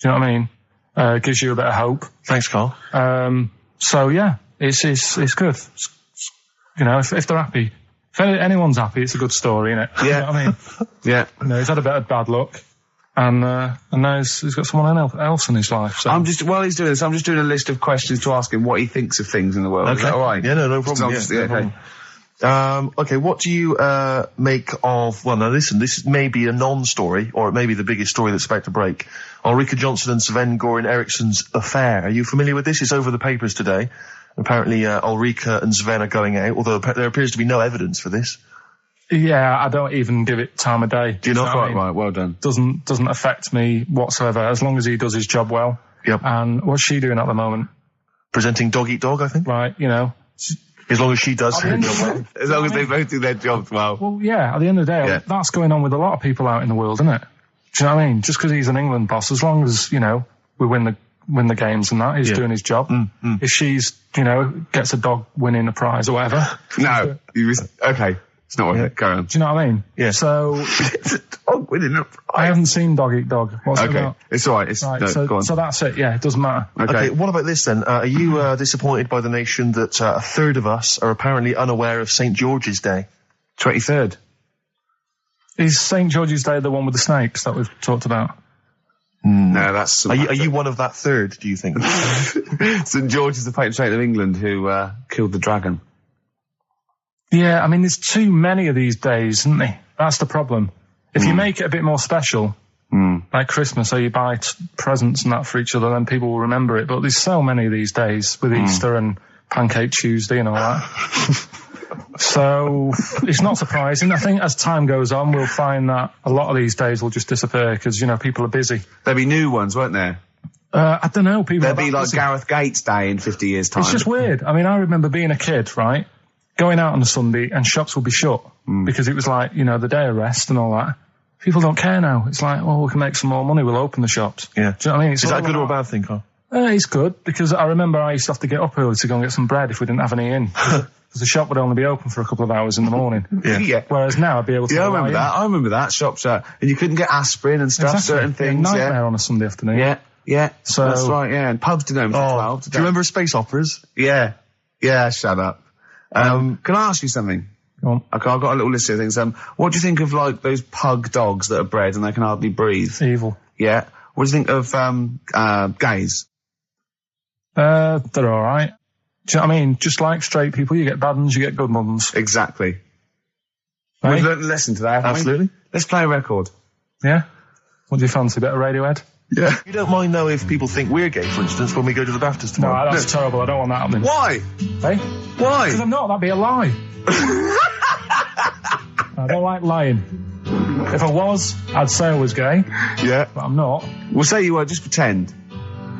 Do you know what I mean? Gives you a bit of hope. Thanks, Carl. So yeah, it's good. You know, if they're happy, if anyone's happy, it's a good story, isn't it? Yeah. You know what I mean? Yeah. You know, he's had a bit of bad luck, and now he's got someone else in his life. So While he's doing this, I'm just doing a list of questions to ask him what he thinks of things in the world. Is that all right? Yeah, no problem. Just- Yeah, okay. no problem. Okay, what do you make of... Well, now listen, this may be a non-story, or it may be the biggest story that's about to break. Ulrika Johnson and Sven-Goran Eriksson's affair. Are you familiar with this? It's over the papers today. Apparently, Ulrika and Sven are going out, although there appears to be no evidence for this. yeah, I don't even give it time of day. Do you not? know what I mean? Right, well done. Doesn't affect me whatsoever, as long as he does his job well. Yep. And what's she doing at the moment? Presenting Dog Eat Dog, I think. Right, you know. As long as she does her job well. As long as they both do their jobs well. Well, yeah, at the end of the day, Yeah. that's going on with a lot of people out in the world, isn't it? Do you know what I mean? Just because he's an England boss, as long as, you know, we win the games and that, he's doing his job. If she's, you know, gets a dog winning a prize or whatever. No. Okay. It's not worth it. Go on. Do you know what I mean? Yeah. So Dog winning up. I haven't seen Dog Eat Dog. What's it Okay, about? it's all right. It's Right, no, go on. so that's it. Yeah, it doesn't matter. Okay, what about this then? Are you disappointed by the nation that a third of us are apparently unaware of St. George's Day? 23rd. Is St. George's Day the one with the snakes that we've talked about? No, that's. Are you one of that third, do you think? St George is the patron saint of England who killed the dragon. Yeah, I mean, there's too many of these days, isn't there? That's the problem. If you make it a bit more special, like Christmas, so you buy presents and that for each other, then people will remember it. But there's so many of these days with Easter and Pancake Tuesday and all that. So it's not surprising. I think as time goes on, we'll find that a lot of these days will just disappear because, you know, people are busy. There'll be new ones, won't there? I don't know. People There'll are be that like busy. Gareth Gates Day in 50 years' time. It's just weird. I mean, I remember being a kid, right? Going out on a Sunday and shops would be shut because it was like, you know, the day of rest and all that. People don't care now. It's like, well, we can make some more money. We'll open the shops. Yeah. Do you know what I mean? It's Is that a all good or a about- bad thing, Carl? It's good because I remember I used to have to get up early to go and get some bread if we didn't have any in. Because the shop would only be open for a couple of hours in the morning. Yeah. Whereas now I'd be able to. Yeah, I lie remember in. that. I remember that. Shops out. And you couldn't get aspirin and stuff, Exactly. certain things. Nightmare on a Sunday afternoon. Yeah. So- that's right, yeah. And pubs didn't open till 12. Do you remember space operas? Yeah. Yeah, shut up. Can I ask you something? Go on. Okay, I've got a little list of things. What do you think of, like, those pug dogs that are bred and they can hardly breathe? Evil. Yeah. What do you think of, gays? They're alright. Do you know what I mean? Just like straight people, you get bad ones, you get good ones. Exactly. Right? We've learned a lesson today, haven't we? Absolutely. Let's play a record. Yeah? What do you fancy? A bit of Radiohead? Yeah. You don't mind, though, if people think we're gay, for instance, when we go to the BAFTAs No, tomorrow? that's terrible. I don't want that happening. Why? Hey? Why? Because I'm not. That'd be a lie. I don't like lying. If I was, I'd say I was gay, Yeah. but I'm not. We'll say you were, just pretend.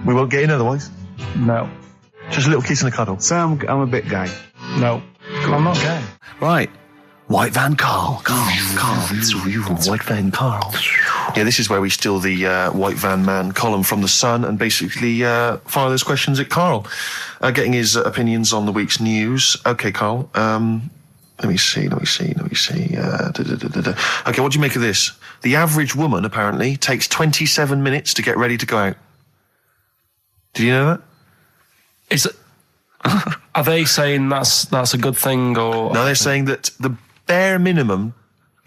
We won't get in otherwise. No. Just a little kiss and a cuddle. Say I'm a bit gay. No. I'm not gay. Right. White Van Carl. White Van Carl. Yeah, this is where we steal the White Van Man column from The Sun and basically fire those questions at Carl, getting his opinions on the week's news. Okay, Carl. Let me see. Okay, what do you make of this? The average woman, apparently, takes 27 minutes to get ready to go out. Did you know that? Is it? Are they saying that's a good thing or? No, they're saying that the bare minimum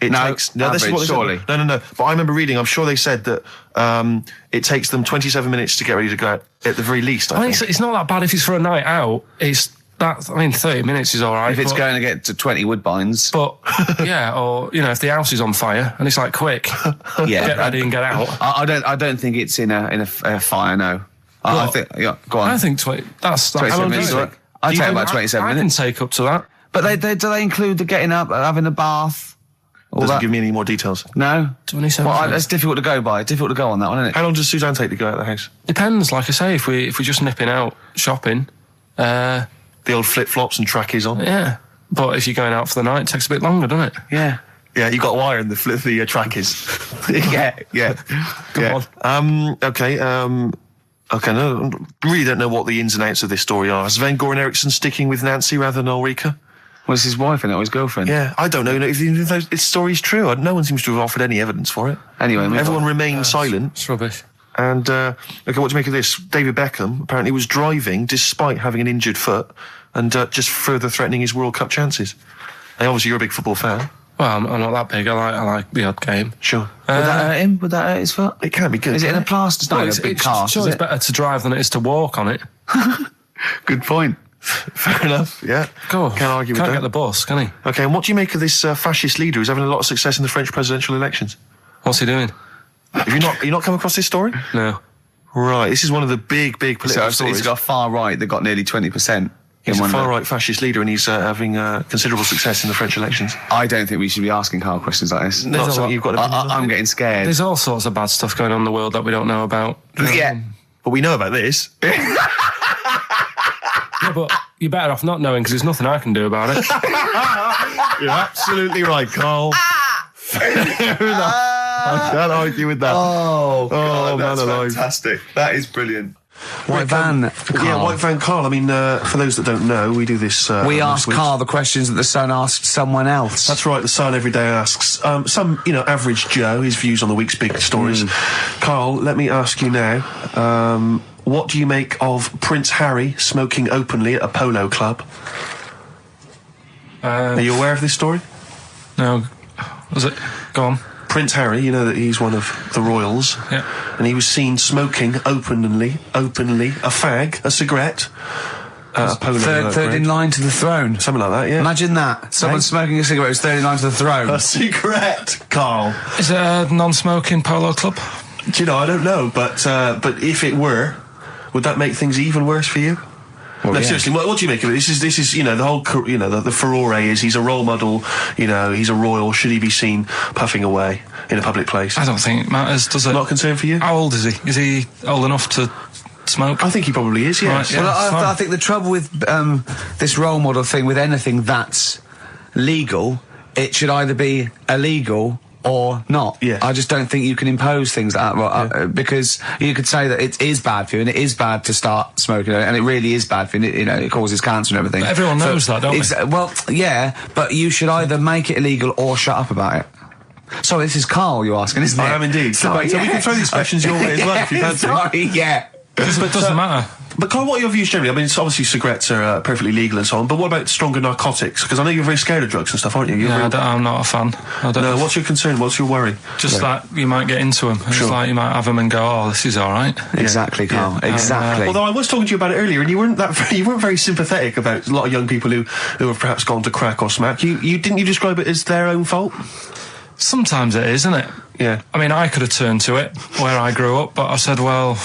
it takes. No, this is what they surely. said. No. But I remember reading. I'm sure they said that it takes them 27 minutes to get ready to go out at the very least. I think. It's not that bad if it's for a night out. It's that. I mean, 30 minutes is all right. If it's but, going to get to 20 Woodbines. But yeah, or you know, if the house is on fire and it's like quick, Yeah. get ready and get out. I don't think it's in a fire, no. I think, yeah, go on. I think that's 27 minutes. good. I'd Do you take think about 27 I minutes. can take up to that. But do they include the getting up, having a bath? All Doesn't that? give me any more details. No? 27 Well, minutes. that's difficult to go by. Difficult to go on that one, isn't it? How long does Suzanne take to go out of the house? Depends, like I say, if we're just nipping out shopping, The old flip flops and trackies on. yeah. But if you're going out for the night, it takes a bit longer, doesn't it? Yeah. Yeah, you got wire in the trackies. yeah. Okay. Okay, no, really don't know what the ins and outs of this story are. Is Sven Goran Eriksson sticking with Nancy rather than Ulrika? Was his wife in it or his girlfriend? Yeah, I don't know if this story's true. No one seems to have offered any evidence for it. Anyway, Everyone remained silent. It's rubbish. And, okay, what do you make of this? David Beckham apparently was driving despite having an injured foot and just further threatening his World Cup chances. Now, obviously, you're a big football fan. Well, I'm not that big. I like the odd game. Sure. Would that hurt him? Would that hurt his foot? It can't be good. Is it in can a plaster? It's not in a big cast, Sure, is it's it? better to drive than it is to walk on it. Good point. Fair enough, yeah. Go on. Can't argue with Can't that. get the bus, can he? Okay, and what do you make of this fascist leader who's having a lot of success in the French presidential elections? What's he doing? Have you not come across this story? No. Right, this is one of the big political So stories. he's got a far right that got nearly 20%. He's a in one far-right fascist leader and he's having considerable success in the French elections. I don't think we should be asking Carl questions like this. Not something you've got to I'm getting scared. There's all sorts of bad stuff going on in the world that we don't know about. Yeah. But we know about this. Yeah, but you're better off not knowing because there's nothing I can do about it. You're absolutely right, Carl. Fair enough. I can't argue with that. Oh, God, man that's alive. fantastic. That is brilliant. White van. Yeah, White Van Carl. I mean, for those that don't know, we do this. We most ask weeks. Carl the questions that the Sun asked someone else. That's right, the Sun every day asks some, average Joe, his views on the week's big stories. Carl, let me ask you now, what do you make of Prince Harry smoking openly at a polo club? Are you aware of this story? No. Was it? Go on. Prince Harry, you know that he's one of the royals. Yeah. And he was seen smoking openly, a fag, a cigarette, a polo. Third in line to the throne. Something like that, yeah. Imagine that. Someone smoking a cigarette who's third in line to the throne. A cigarette, Carl. Is it a non-smoking polo club? Do you know, I don't know, but if it were, would that make things even worse for you? Well, No, yeah. seriously, what do you make of it? This is, the whole, the furore is he's a role model, he's a royal, should he be seen puffing away in a public place? I don't think it matters, does it? Not a concern for you? How old is he? Is he old enough to smoke? I think he probably is, yes. Right, yeah. Well, fine. I think the trouble with this role model thing, with anything that's legal, it should either be illegal or not. Yeah. I just don't think you can impose things like that, because you could say that it is bad for you, and it is bad to start smoking, and it really is bad for you, it causes cancer and everything. But everyone knows that, don't they? Well, yeah, but you should either make it illegal or shut up about it. So this is Carl you're asking, isn't it? I am indeed. So we can throw these questions your way as well if you fancy. Sorry, yeah. But it doesn't matter. But Carl, what are your views generally? I mean, it's obviously cigarettes are perfectly legal and so on, but what about stronger narcotics? Because I know you're very scared of drugs and stuff, aren't you? I'm not a fan. I don't No, what's your concern? What's your worry? Just like you might get into them. It's Sure. like you might have them and go, oh, this is all right. Exactly, Carl. Exactly. Although I was talking to you about it earlier, and you weren't very sympathetic about a lot of young people who have perhaps gone to crack or smack. You didn't you describe it as their own fault? Sometimes it is, isn't it? Yeah. I mean, I could have turned to it where I grew up, but I said, well,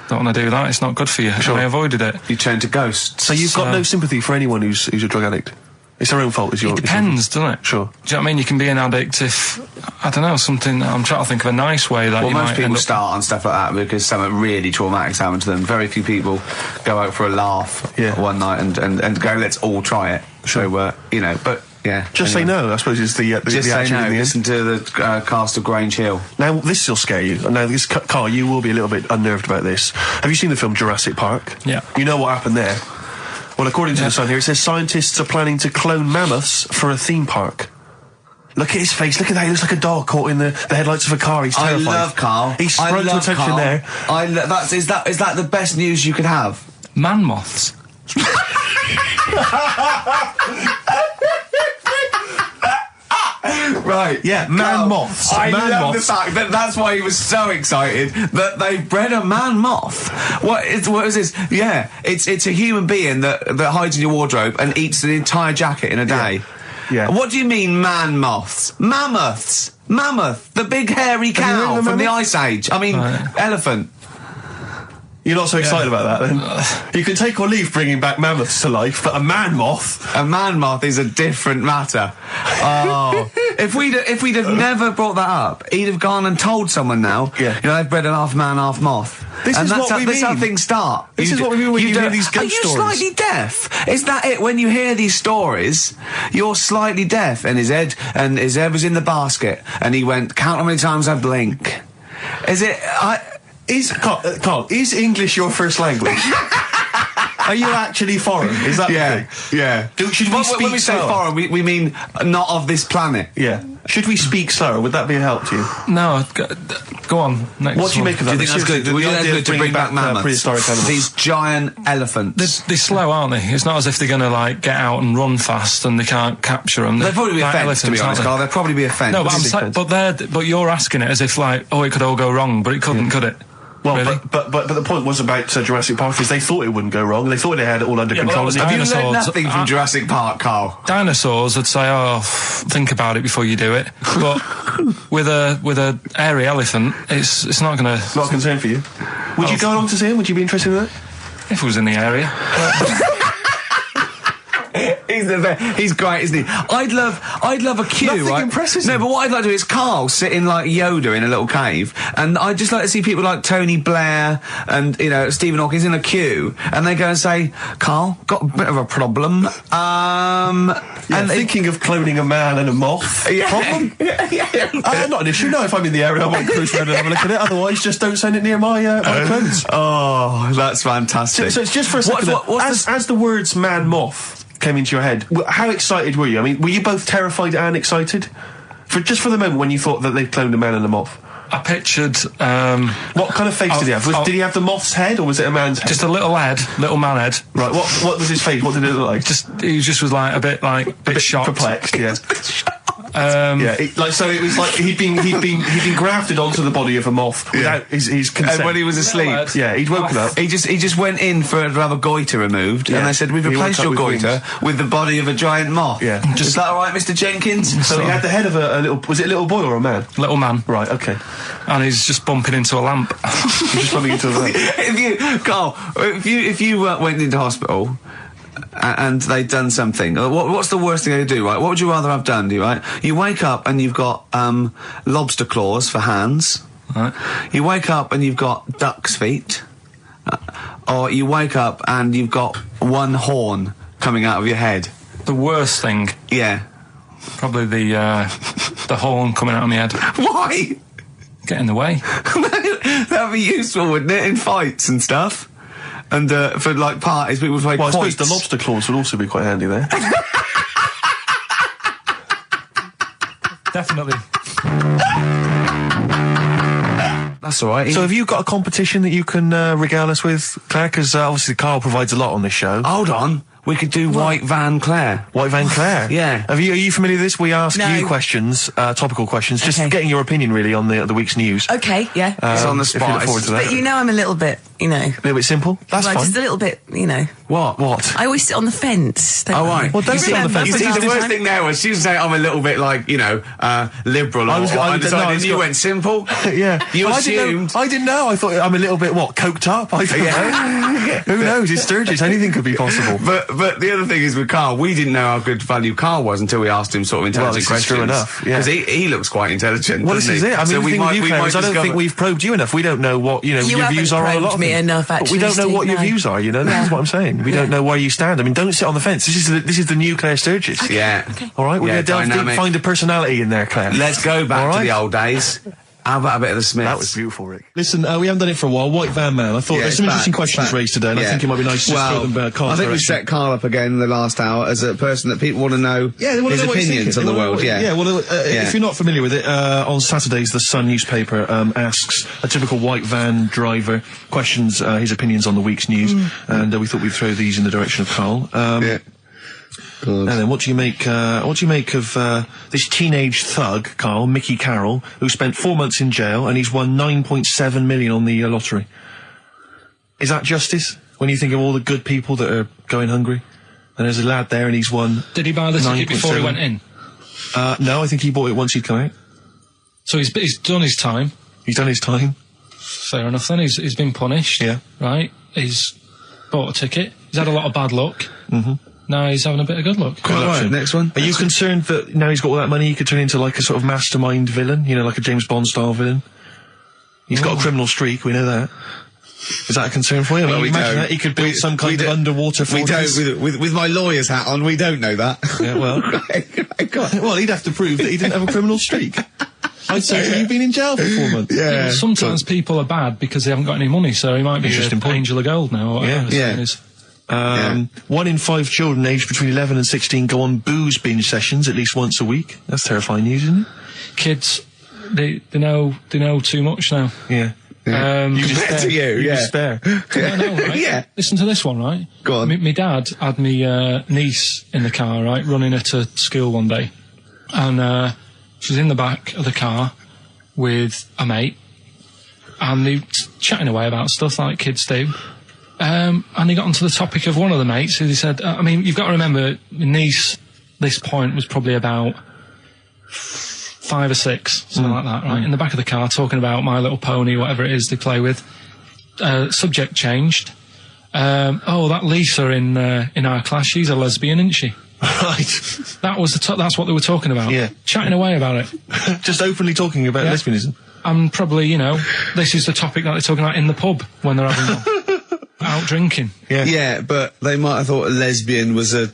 don't want to do that. It's not good for you. Sure. And I avoided it. You turn to ghosts. So you've got no sympathy for anyone who's a drug addict. It's their own fault. It depends, doesn't it? Sure. Do you know what I mean? You can be an addict if, I don't know, something. I'm trying to think of a nice way that Well, you most might end people up. start on stuff like that because something really traumatic's happened to them. Very few people go out for a laugh one night and go, let's all try it. Sure. So, but yeah. Just say no, I suppose, is the Just say attitude no. in the end. Listen to the cast of Grange Hill. Now, this will scare you. Now, Carl, you will be a little bit unnerved about this. Have you seen the film Jurassic Park? Yeah. You know what happened there? Well, according to the Sun here, it says scientists are planning to clone mammoths for a theme park. Look at his face. Look at that. He looks like a dog caught in the headlights of a car. He's terrified. I love Carl. He sprung to attention Carl. there. Is that the best news you could have? Man moths. Right, Yeah, man moths. I Man love moths. the fact that that's why he was so excited that they bred a man moth. What is this? Yeah, it's a human being that hides in your wardrobe and eats an entire jacket in a day. Yeah. What do you mean, man moths? Mammoths. Mammoth, the big hairy Have you heard cow of a from the mammoth? Ice Age. I mean, elephant. You're not so excited about that, then? You can take or leave bringing back mammoths to life, but a man moth... A man moth is a different matter. Oh, if we'd have never brought that up, he'd have gone and told someone now. Yeah. They've bred an half man, half moth. This is what we That's how mean. things start. This is what we mean when you hear don't- these ghost Are you stories. slightly deaf? Is that it? When you hear these stories, you're slightly deaf. And his head was in the basket, and he went, "Count how many times I blink." Is it? Carl, is English your first language? Are you actually foreign? Is that the thing? yeah. Should we When speak we say slower? foreign, we mean not of this planet. Yeah. Should we speak slower? Would that be a help to you? No, go on. Next What do you one. make of that? Do you think that's good? Do you think that's good to bring back mammoths? prehistoric animals? These giant elephants. They're slow, aren't they? It's not as if they're going to like get out and run fast and they can't capture them. They'd probably be a fence, to be honest, Carl. They'd probably be a fence. No, but you're asking it as if like, oh, it could all go wrong, but it couldn't, could it? Well, Really? but the point was about Jurassic Park is they thought it wouldn't go wrong. They thought they had it all under Yeah, but control. that was and Have you learned dinosaurs. nothing from Jurassic Park, Carl? Dinosaurs would say, "Oh, think about it before you do it." But with a hairy elephant, it's not going to. Not a concern for you. Would you go along to see him? Would you be interested in that? If it was in the area. He's great, isn't he? I'd love a queue, Nothing right? impresses No, him. but what I'd like to do is Carl sitting like Yoda in a little cave, and I'd just like to see people like Tony Blair and Stephen Hawkins in a queue, and they go and say, "Carl, got a bit of a problem. And thinking of cloning a man and a moth. Problem? Not an issue. No, if I'm in the area, I might cruise around and have a look at it. Otherwise, just don't send it near my clothes. Oh, that's fantastic. So it's just for a second. As the words man moth came into your head, how excited were you? I mean, were you both terrified and excited? For the moment when you thought that they'd cloned a man and a moth? I pictured. What kind of face did he have? Did he have the moth's head, or was it a man's head? Just a little man head. Right. What was his face? What did it look like? He was like a bit shocked, perplexed. Yeah. So it was like he'd been grafted onto the body of a moth without his consent. And when he was asleep, he'd woken up. He just went in to have a goiter removed, and they said, "We've replaced your goiter with the body of a giant moth." Yeah. Is that all right, Mr. Jenkins? So he had the head of a little. Was it a little boy or a man? Little man. Right. Okay. And he's just bumping into a lamp. He's just bumping into a lamp. Carl, if you went into hospital and they'd done something, what's the worst thing they do, right? What would you rather have done, right? You wake up and you've got lobster claws for hands. Right. You wake up and you've got duck's feet. Or you wake up and you've got one horn coming out of your head. The worst thing? Yeah. Probably the horn coming out of my head. Why? Get in the way. That'd be useful, wouldn't it, in fights and stuff? And for like parties, people would play Well, I quoits. suppose the lobster claws would also be quite handy there. Definitely. That's all right. So have you got a competition that you can regale us with, Claire? Because obviously Carl provides a lot on this show. Hold on. We could do White Van Claire. White Van Claire? Yeah. Are you familiar with this? We ask you questions, topical questions, just getting your opinion really on the week's news. Okay, yeah. It's on the spot. If you look forward to that. But you know I'm a little bit, A little bit simple? That's fine. Just a little bit, What? I always sit on the fence. Oh, right. Well, don't sit on the fence. You see, the worst thing there was she was saying I'm a little bit like, liberal or undecided. You went simple. Yeah. You assumed. I didn't know. I thought I'm a little bit, coked up? I don't know. Who knows? It's Sturgis. Anything could be possible. But the other thing is with Carl, we didn't know how good value Carl was until we asked him sort of intelligent questions. True enough, yeah. Because he looks quite intelligent, Well, this is it. I mean, so the thing with you, Claire, is I don't think we've probed you enough. We don't know what, your views are on a lot of me things. enough, But we actually, don't know what your Steve, views are, This is what I'm saying. We don't know where you stand. I mean, don't sit on the fence. This is the new Claire Sturgis. Yeah. Okay. All right, we're going to delve deep, find a personality in there, Claire. Let's go back to the old days. How about a bit of the Smiths? That was beautiful, Rick. Listen, we haven't done it for a while. White Van Man. I thought there's some interesting questions raised today, and I think it might be nice to just throw them Carl's I think we direction. set Carl up again in the last hour as a person that people want to know they wanna his know what he's opinions thinking. on the world. If you're not familiar with it, on Saturdays, the Sun newspaper asks a typical white van driver questions his opinions on the week's news, and we thought we'd throw these in the direction of Carl. And then what do you make of this teenage thug, Carl, Mickey Carroll, who spent 4 months in jail and he's won 9.7 million on the lottery? Is that justice? When you think of all the good people that are going hungry? And there's a lad there and he's won. Did he buy the ticket before he went in? No, I think he bought it once he'd come out. So he's done his time. He's done his time. Fair enough then. He's been punished. Yeah. Right? He's bought a ticket. He's had a lot of bad luck. Mm-hmm. Now he's having a bit of good luck. Right, next one. Are you concerned that now he's got all that money, he could turn into like a sort of mastermind villain? Like a James Bond style villain? He's got a criminal streak, we know that. Is that a concern for you? We imagine don't. that he could build some kind of underwater fortress. We don't. With my lawyer's hat on, we don't know that. Yeah, well. Well, he'd have to prove that he didn't have a criminal streak. I'd say you've been in jail for 4 months. Yeah. Sometimes people are bad because they haven't got any money, so he might be Interesting an point. angel of gold now. Or whatever the saying is. 1 in 5 children aged between 11 and 16 go on booze binge sessions at least once a week. That's terrifying news, isn't it? Kids, they know too much now. Yeah. You despair. I know, right? Yeah. Listen to this one, right? Go on. My dad had me niece in the car, right, running her to school one day, and she was in the back of the car with a mate, and they were chatting away about stuff like kids do. And he got onto the topic of one of the mates who they said, you've got to remember, my niece, this point, was probably about 5 or 6, something like that, right? In the back of the car, talking about My Little Pony, whatever it is they play with. Subject changed. That Lisa in our class, she's a lesbian, isn't she? Right. That's what they were talking about. Yeah. Chatting away about it. Just openly talking about lesbianism. And probably, this is the topic that they're talking about in the pub when they're having out drinking. Yeah, but they might have thought a lesbian was a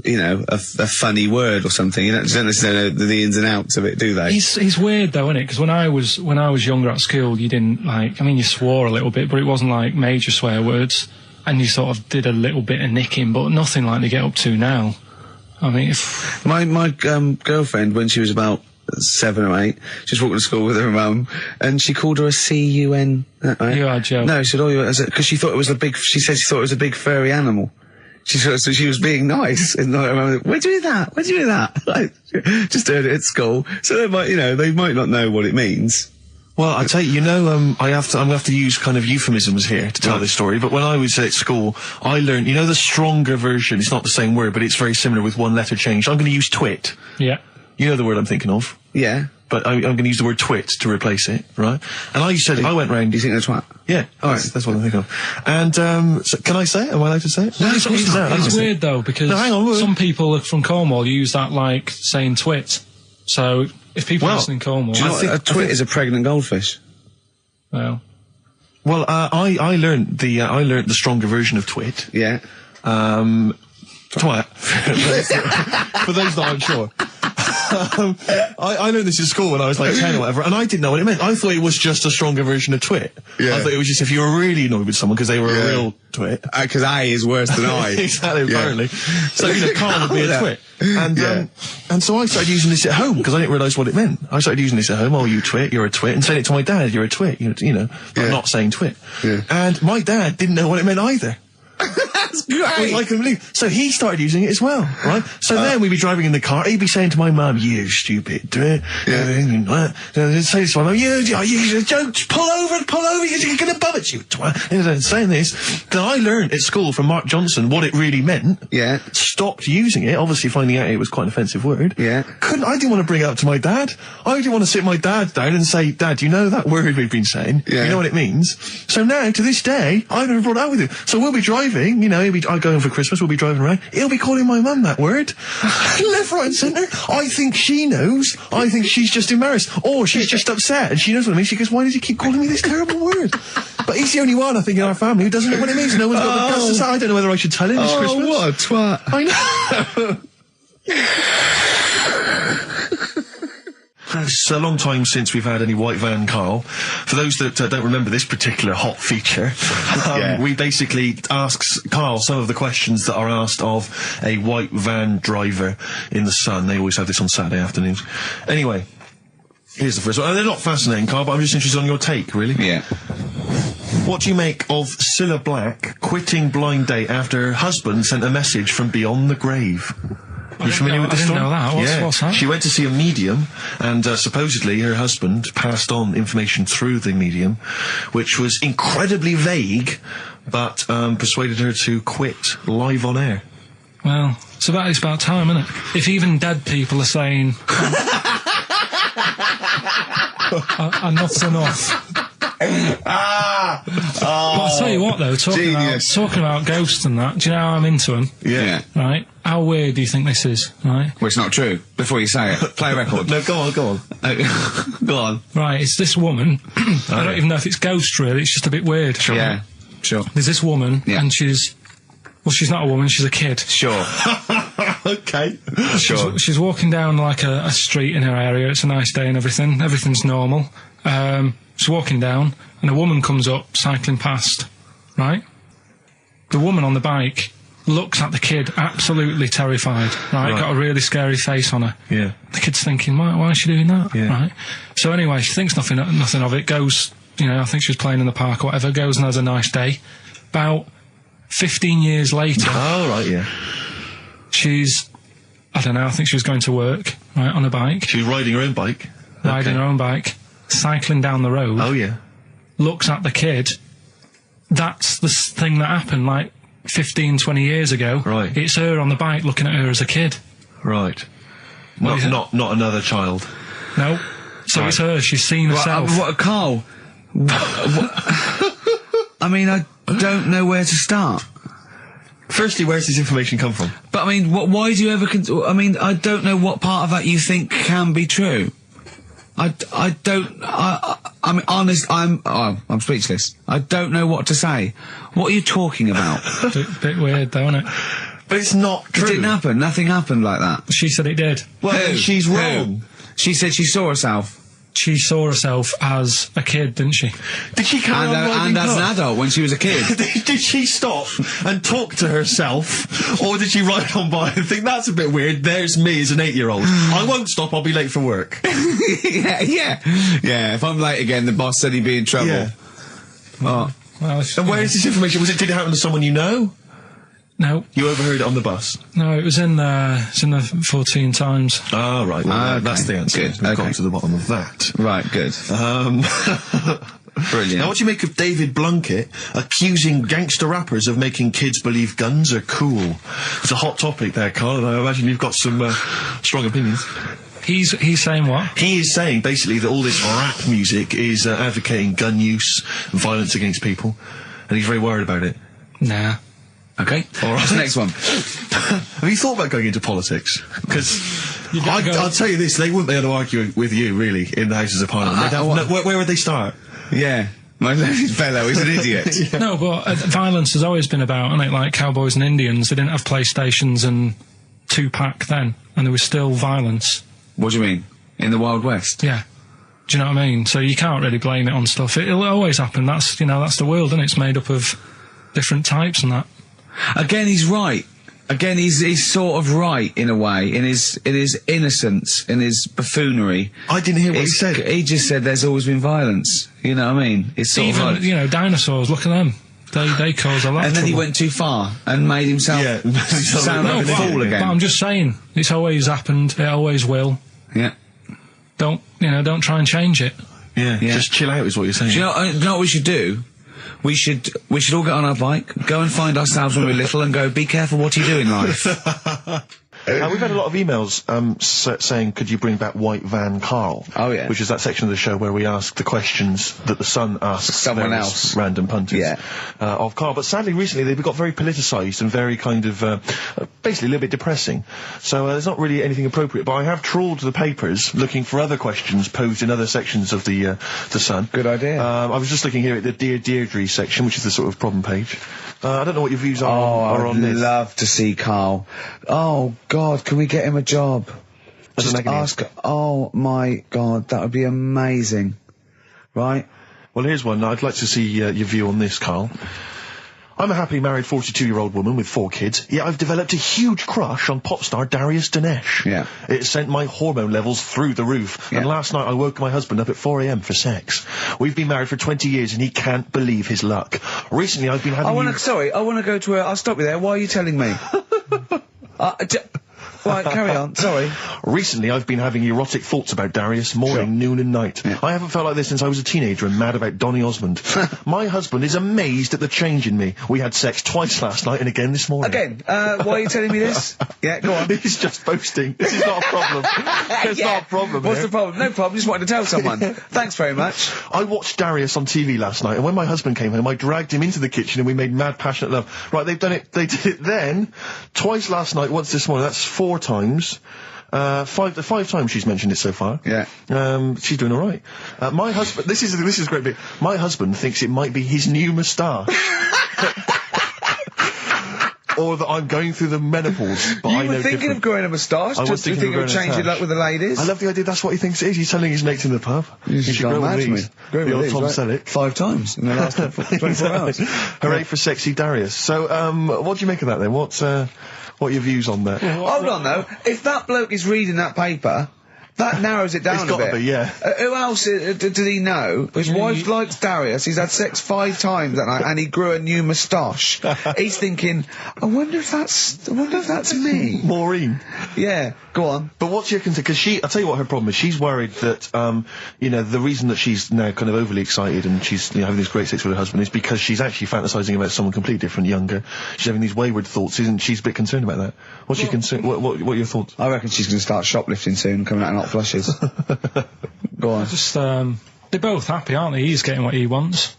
you know, a funny word or something. You don't necessarily know the ins and outs of it, do they? It's weird though, isn't it? Because when I was younger at school, you didn't you swore a little bit, but it wasn't like major swear words, and you sort of did a little bit of nicking, but nothing like they get up to now. I mean, my girlfriend, when she was about 7 or 8, she was walking to school with her mum, and she called her a C-U-N. Right? You are joking. No, she said, because she thought it was she said she thought it was a big furry animal. So she was being nice, and I remember, where'd you hear that? Where'd you hear that? Like, just heard it at school. So they might not know what it means. Well, I tell you, I'm gonna have to use kind of euphemisms here to tell this story, but when I was at school, I learned, the stronger version, it's not the same word, but it's very similar with one letter changed. I'm gonna use twit. Yeah. You know the word I'm thinking of? Yeah. But I'm gonna use the word twit to replace it, right? And I went round... Do you think that's twat? Yeah. Alright. That's what I'm thinking of. And, so can I say it? Am I allowed to say it? No, it's weird though, because hang on, some people from Cornwall use that like saying twit. So, if people listen in Cornwall... Do you know what a twit is? A pregnant goldfish. Well, I learned the stronger version of twit. Yeah. Twat. For those that aren't sure. I learned this in school when I was like 10 or whatever, and I didn't know what it meant. I thought it was just a stronger version of twit. Yeah. I thought it was just if you were really annoyed with someone because they were a real twit. Because I is worse than I. Exactly, apparently. So, Carl would be a twit. And so I started using this at home because I didn't realise what it meant. I started using this at home. Oh, you twit, you're a twit. And saying it to my dad, you're a twit, but not saying twit. Yeah. And my dad didn't know what it meant either. That's great. I couldn't believe. So he started using it as well, right? So then we'd be driving in the car. He'd be saying to my mum, "You stupid twit." Say this to my mum, "You don't pull over, you're going to bum it, you twat." Saying this. Then I learned at school from Mark Johnson what it really meant. Yeah. Stopped using it, obviously finding out it was quite an offensive word. Yeah. I didn't want to bring it up to my dad. I didn't want to sit my dad down and say, "Dad, you know that word we've been saying? Yeah. You know what it means?" So now, to this day, I've never brought it out with him. So we'll be driving, I go in for Christmas, we'll be driving around, he'll be calling my mum that word. Left, right and centre. I think she knows. I think she's just embarrassed. Or she's just upset and she knows what it means. She goes, "Why does he keep calling me this terrible word?" But he's the only one, I think, in our family who doesn't know what it means. No one's got the guts to say. I don't know whether I should tell him this Christmas. What a twat. I know. It's a long time since we've had any white van, Carl. For those that don't remember this particular hot feature, we basically ask Carl some of the questions that are asked of a white van driver in the Sun. They always have this on Saturday afternoons. Anyway, here's the first one. They're not fascinating, Carl, but I'm just interested on your take, really. Yeah. What do you make of Cilla Black quitting Blind Date after her husband sent a message from beyond the grave? Are you familiar with this story? I didn't know that. What's that? She went to see a medium, and supposedly her husband passed on information through the medium, which was incredibly vague, but persuaded her to quit live on air. Well, it's about time, isn't it? If even dead people are saying, enough's enough. But I'll tell you what, though, talking about ghosts and that, do you know how I'm into them? Yeah. Right? How weird do you think this is, right? Well, it's not true. Before you say it, play a record. No, go on. Go on. Right, it's this woman. I don't even know if it's ghost, really. It's just a bit weird. Sure. Yeah, sure. There's this woman, and she's not a woman, she's a kid. Sure. Okay. Sure. She's walking down, like, a street in her area. It's a nice day and everything. Everything's normal. She's walking down, and a woman comes up, cycling past, right? The woman on the bike looks at the kid, absolutely terrified, right? Got a really scary face on her. Yeah. The kid's thinking, why is she doing that? Yeah. Right? So anyway, she thinks nothing of it, goes, I think she was playing in the park or whatever, goes and has a nice day. About 15 years later... Oh, right, yeah. She's, I don't know, I think she was going to work, right, on a bike. She was riding her own bike? Riding her own bike, cycling down the road. Oh, yeah. Looks at the kid. That's the thing that happened, like, 15, 20 years ago. Right. It's her on the bike looking at her as a kid. Right. Not another child. No. So it's her. She's seen herself. Carl? I mean, I don't know where to start. Firstly, where's this information come from? But I mean, why do you ever? I mean, I don't know what part of that you think can be true. I mean, honest. I'm speechless. I don't know what to say. What are you talking about? Bit weird, though, isn't it? But it's not It true. didn't happen. Nothing happened like that. She said it did. Well, then she's wrong. She said she saw herself. She saw herself as a kid, didn't she? Did she carry on riding And as an cars? adult when she was a kid. Did she stop and talk to herself, or did she ride on by and think, that's a bit weird, there's me as an 8-year-old. I won't stop, I'll be late for work. Yeah, if I'm late again, the boss said he'd be in trouble. Yeah. Oh. Well, And where is this information? Did it happen to someone you know? No, You overheard it on the bus? no, it was in the 14 Times. Ah, right. Well, Okay. that's the answer. Good. We've Okay. got to the bottom of that. Right, good. Brilliant. Now, what do you make of David Blunkett accusing gangster rappers of making kids believe guns are cool? It's a hot topic there, Carl, and I imagine you've got some strong opinions. He's saying what? He is saying, basically, that all this rap music is advocating gun use and violence against people, and he's very worried about it. Nah. Okay. All right. What's the next one? Have you thought about going into politics? Because gotta go- I'll tell you this, they wouldn't be able to argue with you, really, in the Houses of Parliament. They'd have where would they start? Yeah. My learned fellow is an idiot. No, but violence has always been about, hasn't it? Like cowboys and Indians, they didn't have PlayStations and Tupac then, and there was still violence. What do you mean? In the Wild West? Yeah. Do you know what I mean? So you can't really blame it on stuff. It'll always happen. That's the world, and it's made up of different types and that. Again, he's right. Again, he's sort of right in a way, in his innocence, in his buffoonery. I didn't hear what he said. He just said there's always been violence. You know what I mean? It's sort Even, of like, dinosaurs, look at them. They cause a lot and of then he trouble. went too far and made himself sound like a fool But again. I'm just saying, it's always happened, it always will. Yeah. Don't try and change it. Yeah, just chill out is what you're saying. Do you know what we should do? We should all get on our bike, go and find ourselves when we're little, and go, be careful what you do in life. We've had a lot of emails saying, could you bring back White Van Karl? Oh, yeah. Which is that section of the show where we ask the questions that the Sun asks Someone various else. random punters Yeah. of Karl. But sadly, recently they've got very politicised and very kind of basically a little bit depressing. So there's not really anything appropriate. But I have trawled the papers looking for other questions posed in other sections of the Sun. Good idea. I was just looking here at the Dear Deirdre section, which is the sort of problem page. I don't know what your views are on I'd this. love to see Karl. Oh, God, can we get him a job? As an Just agony. ask. Oh, my God, that would be amazing. Right? Well, here's one. I'd like to see your view on this, Karl. I'm a happily married 42-year-old woman with 4 kids, yet I've developed a huge crush on pop star Darius Dinesh. Yeah. It sent my hormone levels through the roof, and last night I woke my husband up at 4 a.m. for sex. We've been married for 20 years and he can't believe his luck. Recently I've been having I want to go to I'll stop you there. Why are you telling me? Right, carry on. Sorry. Recently, I've been having erotic thoughts about Darius morning, noon and night. Yeah. I haven't felt like this since I was a teenager and mad about Donny Osmond. My husband is amazed at the change in me. We had sex twice last night and again this morning. Again, why are you telling me this? Yeah, go on. He's just boasting. This is not a problem. There's not a problem. What's here. the problem? No problem, just wanted to tell someone. Thanks very much. I watched Darius on TV last night, and when my husband came home, I dragged him into the kitchen and we made mad, passionate love. Right, they did it then, twice last night, once this morning. That's 4 times. 5 times she's mentioned it so far. Yeah. She's doing all right. My husband, this is a great bit. My husband thinks it might be his new moustache. Or that I'm going through the menopause, but I You know were thinking different. of growing a moustache? I was Just thinking thinking of of growing a changing moustache. luck with the ladies? I love the idea. That's what he thinks it is. He's telling his mates in the pub. You should gone grow mad with for me. these. Growing The with old these, Tom right? Selleck. 5 times in the last 24 hours. Hooray for sexy Darius. So, what do you make of that then? What are your views on that? Hold on, though. If that bloke is reading that paper, that narrows it down It's a gotta bit. be, yeah. Who else did he know? His wife likes Darius. He's had sex 5 times that night, and he grew a new moustache. He's thinking, I wonder if that's me. Maureen. Yeah, go on. But what's your concern? Because I'll tell you what her problem is. She's worried that, the reason that she's now kind of overly excited and she's, having this great sex with her husband is because she's actually fantasizing about someone completely different, younger. She's having these wayward thoughts, isn't she's a bit concerned about that. What's your concern? What are your thoughts? I reckon she's going to start shoplifting soon, coming out in hot flushes. Go on. Just, they're both happy, aren't they? He's getting what he wants.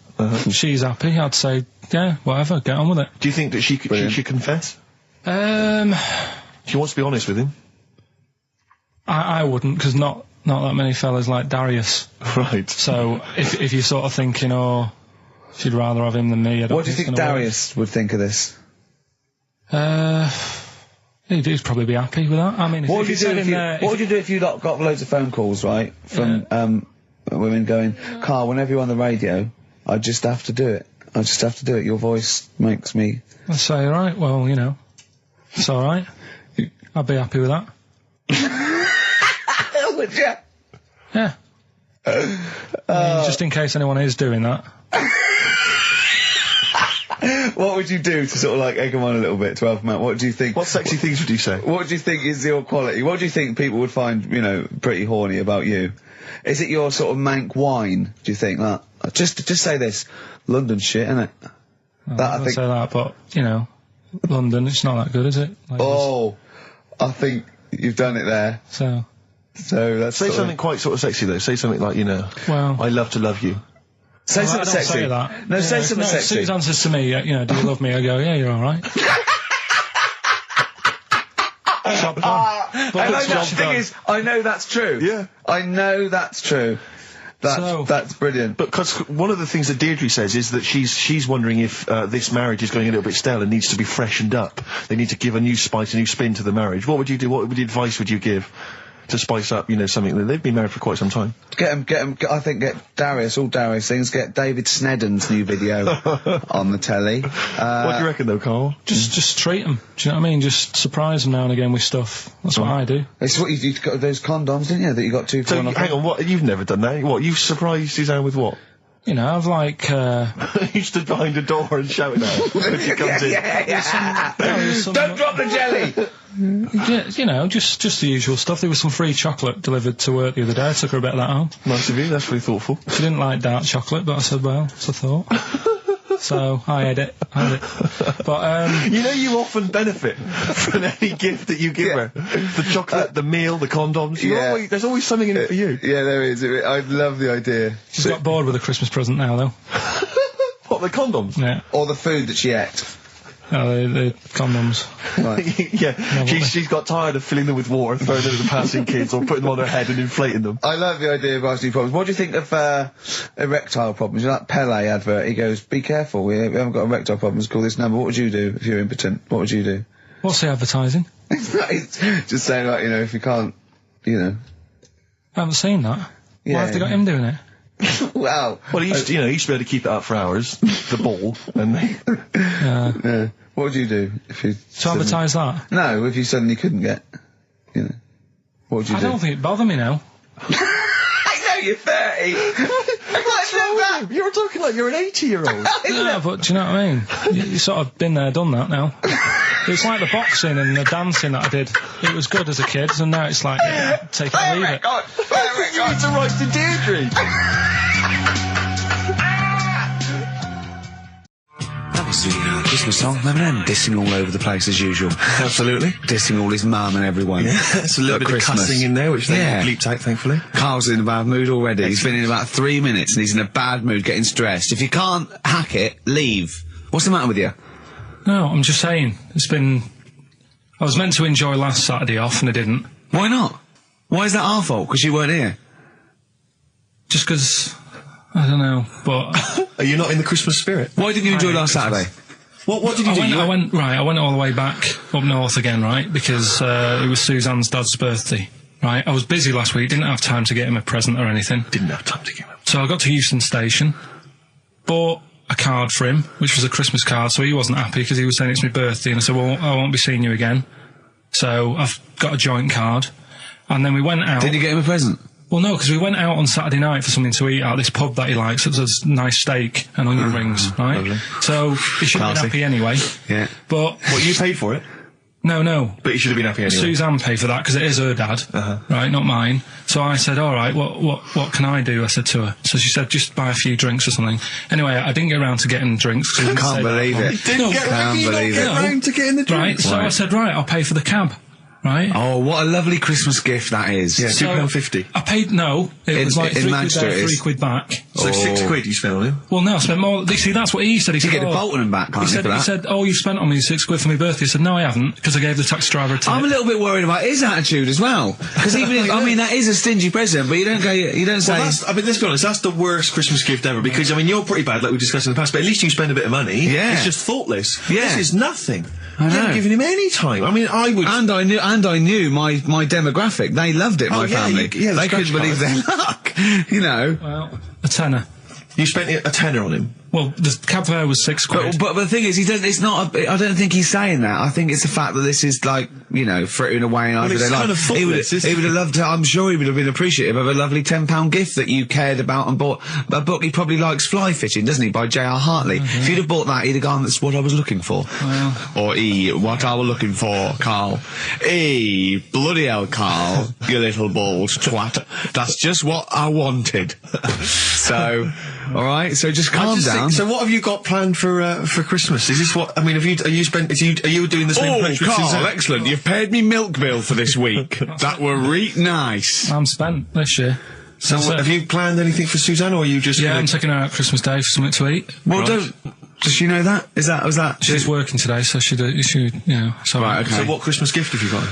She's happy. I'd say, yeah, whatever, get on with it. Do you think that she should confess? She wants to be honest with him. I wouldn't, because not that many fellas like Darius. Right. So, if you're sort of thinking, oh, she'd rather have him than me, I don't What do you think it's gonna work. Darius would think of this? He'd probably be happy with that. I mean, What would you do if you got loads of phone calls, right, from women going, Karl, whenever you're on the radio, I just have to do it. I just have to do it. Your voice makes me... I say, right, well, you know, it's all right. I'd be happy with that. Would you? Yeah. I mean, just in case anyone is doing that. What would you do to sort of like egg them on a little bit to help them out? What do you think? What sexy things would you say? What do you think is your quality? What do you think people would find, you know, pretty horny about you? Is it your sort of mank wine? Do you think that? Just say this, London shit, innit? I think say that, but you know, London, it's not that good, is it? Like I think you've done it there. So that's say something quite sort of sexy though. Say something like, you know, well, I love to love you. Say something sexy. Say that. No, say something sexy. Suze answers to me, you know, do you love me? I go, yeah, you're all right. Job done. The thing is, I know that's true. Yeah. I know that's true. That's brilliant. But because one of the things that Deirdre says is that she's wondering if this marriage is going a little bit stale and needs to be freshened up. They need to give a new spice, a new spin to the marriage. What would you do? What advice would you give to spice up, you know, something that they've been married for quite some time? Get I think get Darius, all Darius things, get David Snedden's new video on the telly. What do you reckon though, Karl? Just treat them. Do you know what I mean? Just surprise them now and again with stuff. That's what I do. It's what you got those condoms, didn't you, that you got two for? So hang on, what? You've never done that? What? You've surprised Suzanne with what? You know, I've like, you stood behind a door and shouted at her when she comes in. Don't drop the jelly! Yeah, you know, just the usual stuff. There was some free chocolate delivered to work the other day. I took her a bit of that home. Nice of you, that's really thoughtful. She didn't like dark chocolate, but I said, well, it's a thought. So, I had it. But, you know, you often benefit from any gift that you give her. The chocolate, the meal, the condoms. There's always something in it for you. Yeah, there is. I love the idea. She's got bored with the Christmas present now, though. What, the condoms? Yeah. Or the food that she ate. No, the condoms. Right. Yeah, she's got tired of filling them with water, throwing them at the passing kids, or putting them on her head and inflating them. I love the idea of asking problems. What do you think of erectile problems? You know that Pele advert? He goes, "Be careful, we haven't got erectile problems. Call this number." What would you do if you're impotent? What would you do? What's the advertising? Just saying, like, you know, if you can't, you know. I haven't seen that. Yeah. Why have they got him doing it? Well, he used to be able to keep it up for hours. The ball, and yeah. What would you do if you to advertise that? No, if you suddenly couldn't get, you know, what would you do? I don't think it bothered me now. I know you're 30. You're talking like you're an 80-year-old. No, but do you know what I mean? You sort of been there, done that now. It's like the boxing and the dancing that I did. It was good as a kid, and now it's like, take it or leave it. You need to write to Deirdre. That was the Christmas song. Remember them dissing all over the place as usual? Absolutely. Dissing all his mum and everyone. Yeah, it's a little bit Christmas. of cussing in there, which they bleeped out, thankfully. Carl's in a bad mood already. He's been in about 3 minutes and he's in a bad mood, getting stressed. If you can't hack it, leave. What's the matter with you? No, I'm just saying. I was meant to enjoy last Saturday off and I didn't. Why not? Why is that our fault? Because you weren't here? Just because... I don't know, but... Are you not in the Christmas spirit? Why didn't you enjoy last Saturday? What did you do? I went all the way back up north again, right? Because it was Suzanne's dad's birthday, right? I was busy last week, didn't have time to get him a present or anything. Didn't have time to get him. So I got to Euston Station, bought a card for him, which was a Christmas card, so he wasn't happy because he was saying it's my birthday, and I said, well, I won't be seeing you again. So I've got a joint card, and then we went out. Did you get him a present? Well, no, because we went out on Saturday night for something to eat at this pub that he likes. It was a nice steak and onion rings, right? Lovely. So he should have been happy anyway. Yeah. But... What, you paid for it? No. But you should have been happy anyway. Suzanne paid for that because it is her dad, right, not mine. So I said, all right, what can I do? I said to her. So she said, just buy a few drinks or something. Anyway, I didn't get around to getting drinks. I can't believe it. Can't believe it. Around to getting the drinks. Right, so I said, right, I'll pay for the cab. Right. Oh, what a lovely Christmas gift that is. Yeah, so £2.50. I paid, it was like £3 there, £3 back. So £6 you spent on him? Well, no, I spent more. See, that's what he said. He said, get the Bolton and back, can't he said, oh, you spent on me £6 for my birthday. I said, no, I haven't, because I gave the taxi driver a tip. I'm a little bit worried about his attitude as well. Because even if, I mean, that is a stingy present, but you don't say... Well, I mean, let's be honest, that's the worst Christmas gift ever, because, I mean, you're pretty bad, like we discussed in the past, but at least you spend a bit of money. Yeah. It's just thoughtless. Yeah. This is nothing. I You know. haven't given him any time. I mean, I would. And I knew my demographic. They loved it, my yeah, family. the They couldn't scratch believe their luck. You know. Well, a tenner. You spent a tenner on him. Well, the cab fare was £6. But the thing is, I don't think he's saying that. I think it's the fact that this is like, you know, frittering away and over it's their life. kind of thoughtless, isn't He would have loved to, I'm sure he would have been appreciative of a lovely £10 gift that you cared about and bought. A book he probably likes Fly Fishing, doesn't he, by J.R. Hartley. If you'd have bought that, he'd have gone, that's what I was looking for. Or what I was looking for, Carl. Bloody hell, Carl, you little bald twat. That's just what I wanted. So, alright, so just calm down. So what have you got planned for Christmas? Is this what, I mean, are you doing the same approach with Carl, Suzanne? excellent. You've paid me milk bill for this week. That were nice. I'm spent this year. So have you planned anything for Suzanne, or are you just... Yeah, I'm taking her out Christmas Day for something to eat. Well, does she know that? Was that? She's working today, so she, you know, so... Right, okay. So what Christmas gift have you got?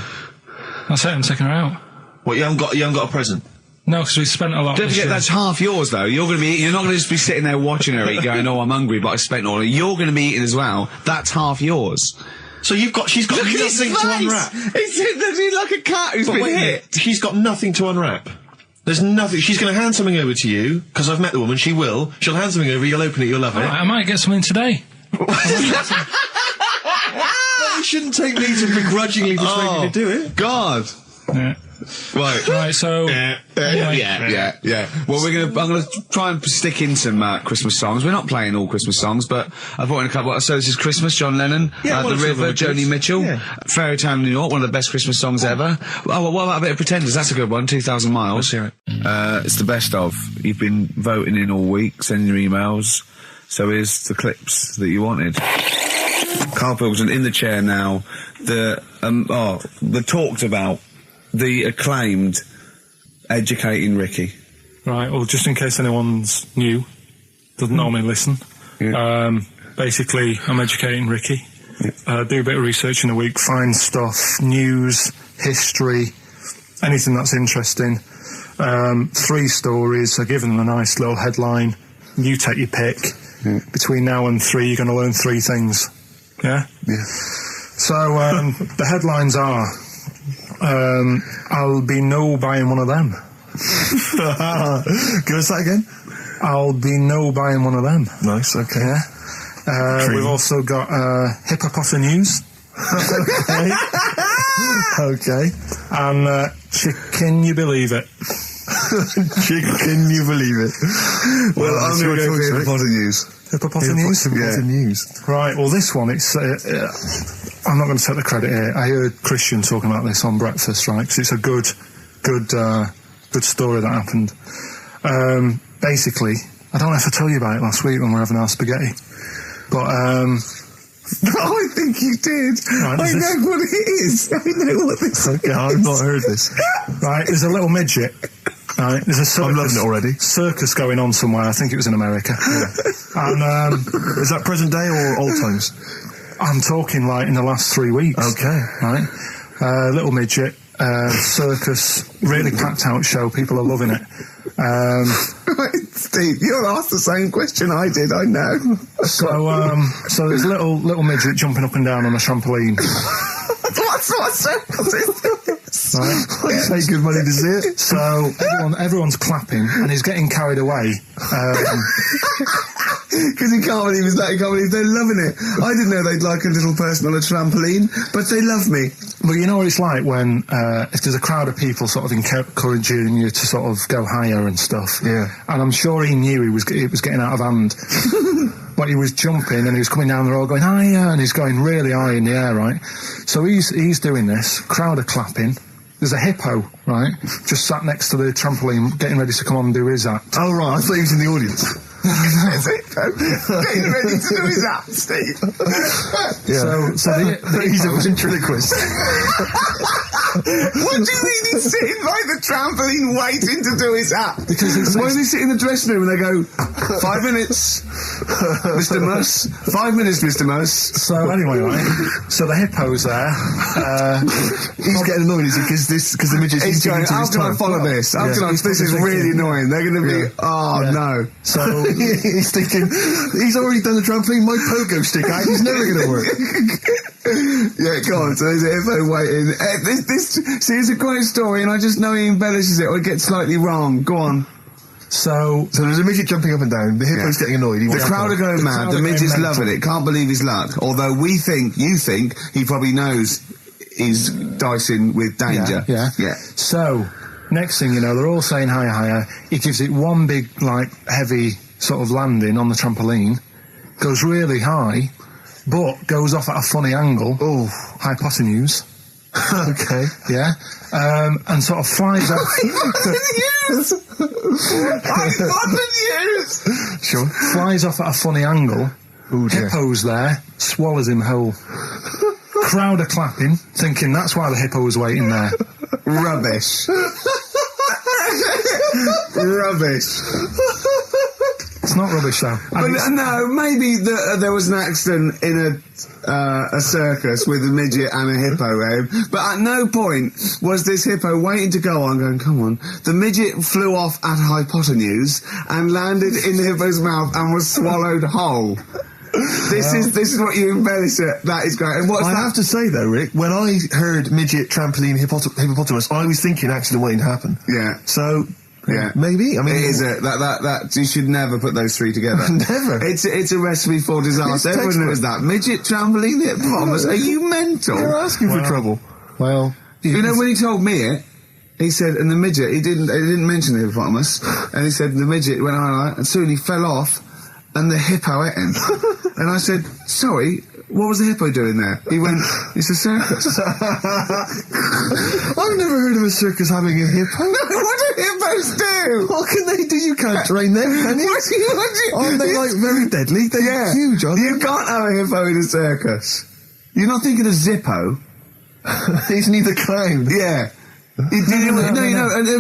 That's it, I'm taking her out. What, you haven't got a present? No, because we spent a lot Don't this forget, year. that's half yours, though. You're not gonna just be sitting there watching her eat, going, oh, I'm hungry, but I spent all of it. You're gonna be eating as well. That's half yours. So she's got nothing to unwrap. He's like a cat who's been hit. She's got nothing to unwrap. There's nothing. She's going to hand something over to you, because I've met the woman. She will. She'll hand something over, you'll open it, you'll love it. Right, I might get something today. You shouldn't take me to begrudgingly persuade me to do it. God. Yeah. Right, so... yeah. Well, I'm gonna try and stick in some Christmas songs. We're not playing all Christmas songs, but I brought in a couple. So this is Christmas, John Lennon, The River, Joni Mitchell, Fairy Tale New York, one of the best Christmas songs ever. Oh, what about a bit of Pretenders? That's a good one, 2,000 Miles. Let's hear it. It's the best of. You've been voting in all week, sending your emails. So here's the clips that you wanted. Karl Pilkington in the chair now. The talked about the acclaimed Educating Ricky. Right, well, just in case anyone's new, doesn't normally listen, basically, I'm educating Ricky. Do a bit of research in the week, find stuff, news, history, anything that's interesting. 3 stories, I give them a nice little headline. You take your pick. Between now and 3, you're going to learn 3 things. Yeah? Yeah. So, the headlines are... I'll be no buying one of them. Give us that again. I'll be no buying one of them. Nice, okay. Yeah. We've also got Hippopotamus News. Okay. And Chicken You Believe It. Chicken You Believe It. Well, I'm going to go for Hippopotamus News. Hippopotamus News. Right, well, this one, it's... I'm not going to take the credit here. I heard Christian talking about this on breakfast, right? Because it's a good story that happened. Basically, I don't know if I told you about it last week when we were having our spaghetti, but I think you did. Right, I know what it is. I know what this is. Okay, I've not heard this. right, there's a little midget. Right, there's a circus, I'm loving it already. Circus going on somewhere. I think it was in America. And is that present day or old times? I'm talking like in the last 3 weeks. Okay. Right? Little midget, circus, really packed out show. People are loving it. Steve, you'll ask the same question I did, I know. So there's a little midget jumping up and down on a trampoline. What circus is this? Right? Pay good money to see it. So everyone's clapping and he's getting carried away. Because he can't believe they're loving it. I didn't know they'd like a little person on a trampoline, but they love me. Well, you know what it's like when, if there's a crowd of people sort of encouraging you to sort of go higher and stuff. Yeah. And I'm sure he knew it was getting out of hand. But he was jumping and he was coming down the road going higher and he's going really high in the air, right? So he's doing this, crowd are clapping. There's a hippo, right, just sat next to the trampoline getting ready to come on and do his act. Oh, right, I thought he was in the audience. There's a hippo getting ready to do his act, Steve. Yeah. So he's a ventriloquist. What do you mean he's sitting by the trampoline waiting to do his act? Because why does he sit in the dressing room and they go, 5 minutes, Mr. Muss, 5 minutes, Mr. Muss. So anyway, right, so the hippo's there. He's getting annoyed because the midget's he's going, how can I follow this? How can I, this is really annoying. They're going to be, no. So he's thinking, he's already done the trampoline, my pogo stick out, he's never going to work. Yeah, go on. So there's a hippo waiting. See, it's a great story, and I just know he embellishes it or gets slightly wrong. Go on. So there's a midget jumping up and down. The hippo's getting annoyed. The crowd are going mad. The midget's loving it. Can't believe his luck. Although you think he probably knows he's dicing with danger. Yeah. So next thing you know, they're all saying higher, higher. He gives it one big, heavy sort of landing on the trampoline. Goes really high, but goes off at a funny angle. Oh, hypotenuse. Okay. Yeah. And sort of flies out. Hypotenuse! Sure. Flies off at a funny angle. Ooh, dear. Hippo's there, swallows him whole. Crowd are clapping, thinking that's why the hippo was waiting there. Rubbish. Rubbish. It's not rubbish though. But no, maybe there was an accident in a circus with a midget and a hippo, but at no point was this hippo waiting to go on, going, come on. The midget flew off at hypotenuse and landed in the hippo's mouth and was swallowed whole. This is what you embellish it. That is great. And what's I that? have to say though, Rick, when I heard midget trampoline hippopotamus, I was thinking accident waiting to happen. Yeah. So. Yeah, maybe. I mean, it is that you should never put those three together. Never. It's a recipe for disaster. Everyone knows that. Midget trampoline hippopotamus. Are you mental? You're asking for trouble. Well, you know when he told me it, he said, and the midget. He didn't mention the hippopotamus, and he said the midget went on, and soon he fell off, and the hippo ate him. And I said, sorry. What was the hippo doing there? He went, it's a circus. I've never heard of a circus having a hippo. No, what do hippos do? What can they do? You can't train them, can you? Aren't they very deadly? They're huge, aren't they? You can't have a hippo in a circus. You're not thinking of Zippo. Isn't he the clown? Yeah.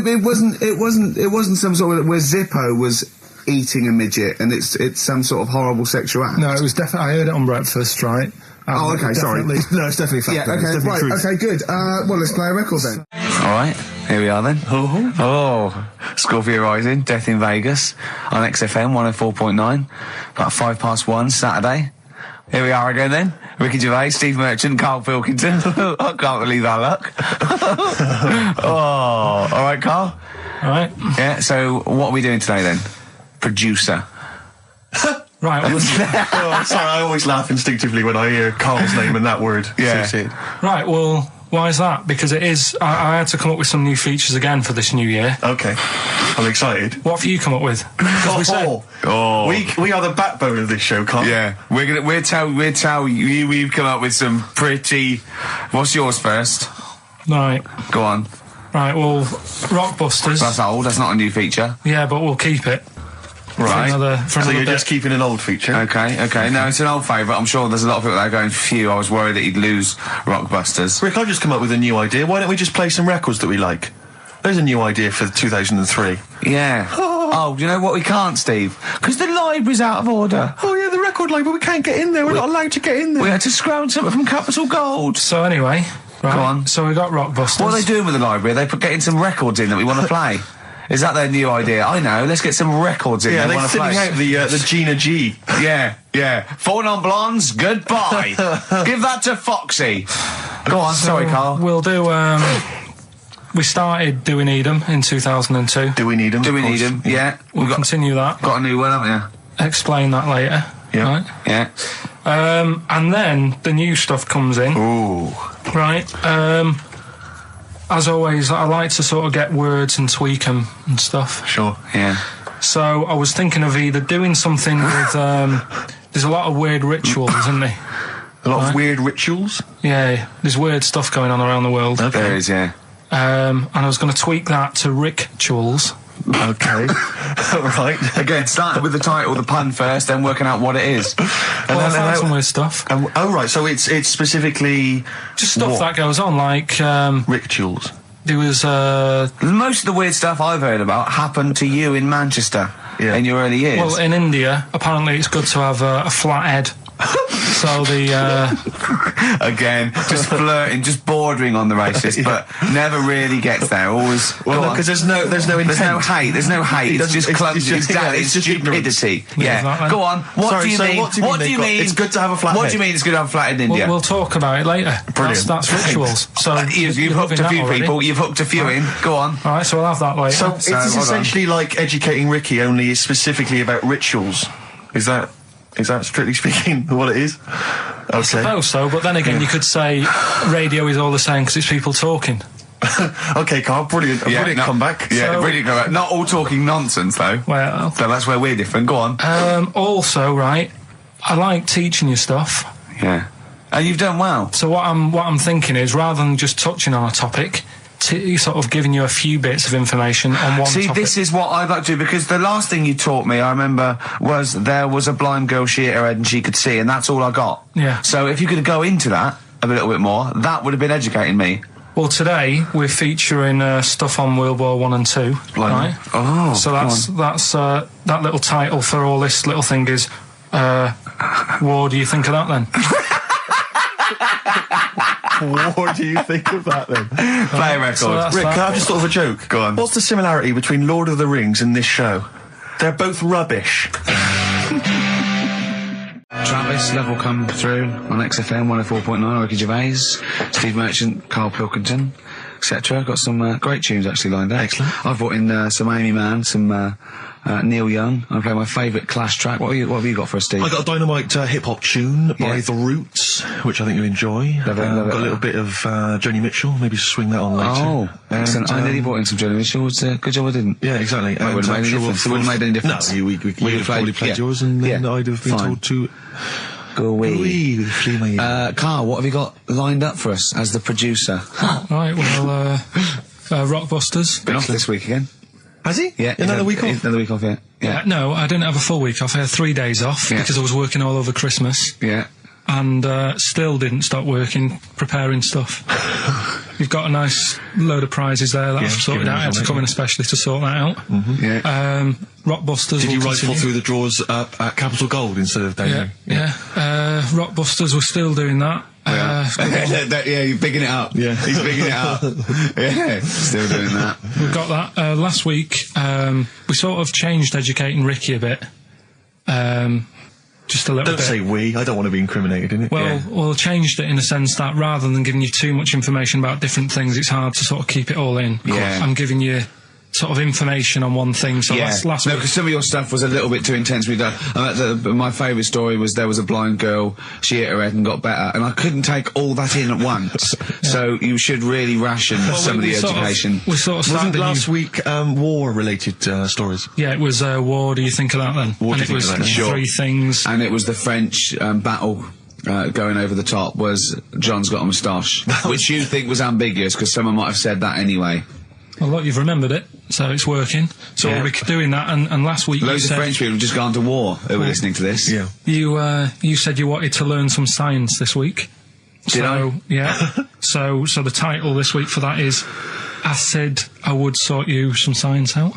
It wasn't some sort of where Zippo was eating a midget, and it's some sort of horrible sexual act. No, it was definitely. I heard it on breakfast, right? Oh, okay, sorry. No, it's definitely fact. Yeah, okay, right, truth. okay, good. Well, let's play a record then. All right, here we are then. Oh, Scorpio Rising, Death in Vegas on XFM 104.9, about 1:05 Saturday. Here we are again then. Ricky Gervais, Steve Merchant, Karl Pilkington. I can't believe our luck. Oh, all right, Karl. All right. Yeah. So what are we doing today then? Producer. Right. Oh, sorry, I always laugh instinctively when I hear Carl's name and that word. Yeah. Right, well, why is that? Because it is... I had to come up with some new features again for this new year. Okay. I'm excited. What have you come up with? We are the backbone of this show, Carl. Yeah. We'll tell you we've come up with some pretty... What's yours first? Right. Go on. Right, well, Rockbusters. That's old, that's not a new feature. Yeah, but we'll keep it. Right. So you're just keeping an old feature? Okay. No, it's an old favourite. I'm sure there's a lot of people that are going, phew, I was worried that he'd lose Rockbusters. Rick, I've just come up with a new idea. Why don't we just play some records that we like? There's a new idea for 2003. Yeah. Oh, you know what we can't, Steve? Because the library's out of order. Oh, yeah, the record library, we can't get in there. We're not allowed to get in there. We had to scrounge something from Capital Gold. So anyway... Right, go on. So we got Rockbusters. What are they doing with the library? Are they getting some records in that we want to play? Is that their new idea? I know. Let's get some records in. Yeah, they're filling out the Gina G. Yeah. Four non-blondes. Goodbye. Give that to Foxy. Go on. Sorry, Karl. We'll do. We started Do We Need 'Em in 2002. Do we need 'em? Do we need 'em? Yeah. We'll continue that. Got a new one, haven't you? Explain that later. Yeah. Right? Yeah. And then the new stuff comes in. Ooh. Right. As always, I like to sort of get words and tweak them and stuff. Sure. Yeah. So I was thinking of either doing something with. There's a lot of weird rituals, isn't there? A lot of weird rituals? Yeah, there's weird stuff going on around the world. Okay. There is, yeah. And I was going to tweak that to rituals. Okay. Right. Again, starting with the title, the pun first, then working out what it is. Well, I found some weird stuff. Oh, right, so it's specifically... Just stuff that goes on, like... rituals. There was... Most of the weird stuff I've heard about happened to you in Manchester in your early years. Well, in India, apparently it's good to have a flat head So the Again, just flirting, just bordering on the racist, but never really gets there. Always. Well, because there's no intent. There's no hate. There's no hate. It's just clumsy. Exactly. It's just stupidity. Yeah, Yeah. exactly. Go on. What do you mean? What do you mean? It's good to have a flat What head. do you mean it's good to have a flat head in India? we'll talk about it later. Brilliant. That's rituals. So You've you're hooked loving a few that already. people. You've hooked a few in. Go on. All right, so we'll have that later. So it's hold on. essentially like educating Ricky, only specifically about rituals. Is that strictly speaking what it is? I Okay. suppose so, but then again, you could say radio is all the same because it's people talking. Okay, Carl, brilliant. Brilliant comeback. Yeah, So- brilliant comeback. Not all talking nonsense though. Well, So that's where we're different. Go on. also, right, I like teaching you stuff. Yeah. And you've done well. So what I'm thinking is, rather than just touching on a topic, sort of giving you a few bits of information on one See, topic. this is what I'd like to do, because the last thing you taught me, I remember, was there was a blind girl, she hit her head and she could see, and that's all I got. Yeah. So if you could go into that a little bit more, that would have been educating me. Well, today we're featuring stuff on World War 1 and 2, right? Oh, So that's that little title for all this little thing is, what do you think of that then? What do you think of that then? Play a record. So that's Rick, that. can I just thought of a joke? Go on. What's the similarity between Lord of the Rings and this show? They're both rubbish. Travis, Level come through on XFM 104.9, Ricky Gervais, Steve Merchant, Karl Pilkington, etc. Got some great tunes actually lined up. Excellent. I've brought in some Amy Mann, some Neil Young. I play my favourite Clash track. What have you got for us, Steve? I got a dynamite hip-hop tune by Yeah. The Roots, which I think you'll enjoy. Love it, love it. Got a little bit of Joni Mitchell, maybe swing that on later. Oh, excellent. I nearly brought in some Joni Mitchell. It's a good job I didn't. Yeah, exactly. It wouldn't have made any difference. It wouldn't have made any difference. No, you'd have probably played yours, and then Yeah. I'd have been Fine. told to Go away. with Flea My Ear. Carl, what have you got lined up for us as the producer? Right, well, Rockbusters. Been off this week again. Has he? Yeah. Another week off? Another week off, yeah. Yeah. No, I didn't have a full week off. I had 3 days off Yeah. because I was working all over Christmas. Yeah. And still didn't stop working, preparing stuff. You've got a nice load of prizes there that I've sorted out. I had to come in especially to sort that out. Yeah. Rockbusters. Did you will rifle continue. through the drawers up at Capital Gold instead of down Yeah, here? yeah. Rockbusters, we're still doing that. Yeah, you're bigging it up. Yeah. He's bigging it up. Yeah, still doing that. We've got that. Last week, we sort of changed educating Ricky a bit. Just a little Don't bit. say we. I don't want to be incriminated in it. Well, changed it in the sense that rather than giving you too much information about different things, it's hard to sort of keep it all in. Yeah. I'm giving you sort of information on one thing. So last no, week, because some of your stuff was a little bit too intense. My favourite story was there was a blind girl, she hit her head and got better, and I couldn't take all that in at once. So you should really ration some of the education. We sort of started Wasn't last week war-related stories? Yeah, it was war. Do you think of that then? What and do you it think was of that? three things. And it was the French battle. Going over the top was John's got a moustache, which you think was ambiguous because someone might have said that anyway. Well, look, you've remembered it, so it's working. So we'll be doing that. And last week Loads you of said French people have just gone to war who were listening to this. Yeah. you said you wanted to learn some science this week. Did I? Yeah. so the title this week for that is I said I would sort you some science out.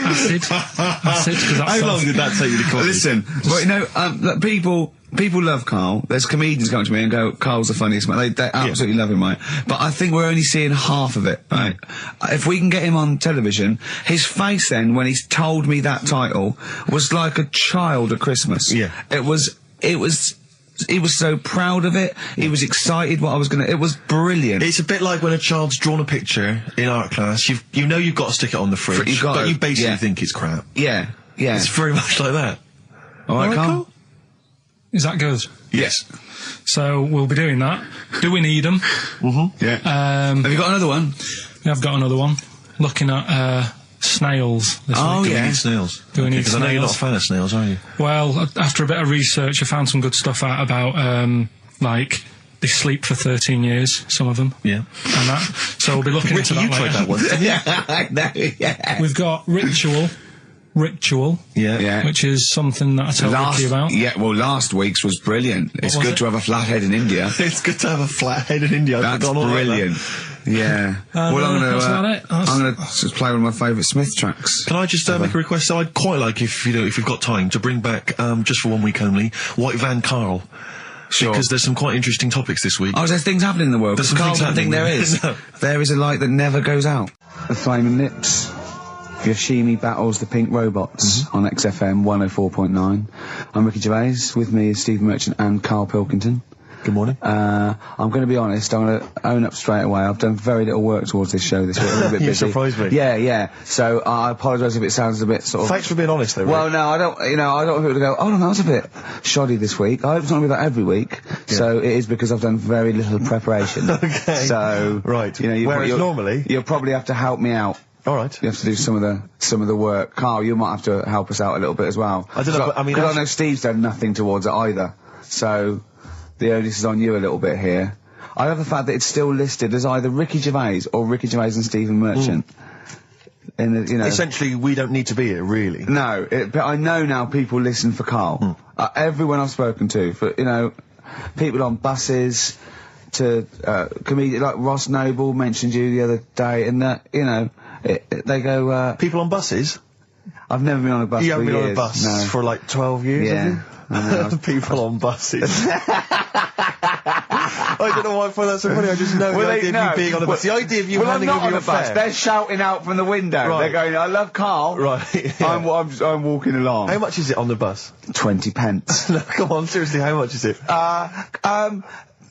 Acid. Because that's How long did that take you to come up with? Listen, well, you know, look, people love Karl. There's comedians come to me and go, Karl's the funniest man. They absolutely love him, right? But I think we're only seeing half of it, right? If we can get him on television, his face then, when he's told me that title, was like a child at Christmas. Yeah. He was so proud of it. He was excited what I was gonna. It was brilliant. It's a bit like when a child's drawn a picture in art class. You know you've got to stick it on the fridge, You've got but to, you basically yeah. think it's crap. Yeah. It's very much like that. All right, Karl? Is that good? Yes. So we'll be doing that. Do we need them? Mm-hmm. Yeah. Have you got another one? I've got another one. Looking at snails this Oh, week. yeah. Do we need snails? Do we need Because I know you're not a snails? fan of snails, are you? Well, after a bit of research, I found some good stuff out about, like, they sleep for 13 years, some of them. Yeah. And that. So we'll be looking Ricky, into that you later. tried that one, didn't you? I know, yeah. We've got ritual, Yeah. which is something that I told Ricky about. Yeah, well, last week's was brilliant. It's was good it? to have a flat head in India. It's good to have a flat head in India. I've That's forgotten all about that. brilliant. Yeah. Well, I'm that's about gonna, it. That's I'm going to just play one of my favourite Smith tracks. Can I just make a request? So I'd quite like, if you've got time, to bring back, just for 1 week only, White Van Karl. Sure. Because there's some quite interesting topics this week. Oh, there's things happening in the world. There's some things I think happening. there is. No. There is a light that never goes out. The Flaming Lips. Yoshimi battles the Pink Robots on XFM 104.9. I'm Ricky Gervais. With me is Steve Merchant and Karl Pilkington. Good morning. I'm going to be honest. I'm going to own up straight away. I've done very little work towards this show this week. A little bit You busy. surprised me. Yeah. So I apologise if it sounds a bit sort of. Thanks for being honest, though. Well, no, I don't. I don't want people to go. Oh, no, that was a bit shoddy this week. I hope it's not going to be that every week. Yeah. So it is because I've done very little preparation. Okay. So right. Whereas normally you'll probably have to help me out. All right. You have to do some of the work. Karl, you might have to help us out a little bit as well. I don't know. But, because I know Steve's done nothing towards it either. So the onus is on you a little bit here. I love the fact that it's still listed as either Ricky Gervais or Ricky Gervais and Stephen Merchant. In the, essentially, we don't need to be here, really. No, but I know now people listen for Karl. Everyone I've spoken to, for people on buses, to comedians like Ross Noble mentioned you the other day, and that they go. People on buses. I've never been on a bus. You haven't been years. on a bus for like 12 years. Yeah. Have you? People on buses. I don't know why I find that so funny. I just know the idea of you being on a bus. The idea of you handing over your bus. fare. They're shouting out from the window. Right. They're going, "I love Karl." Right. Yeah. I'm walking along. How much is it on the bus? 20 pence. No, come on, seriously, how much is it?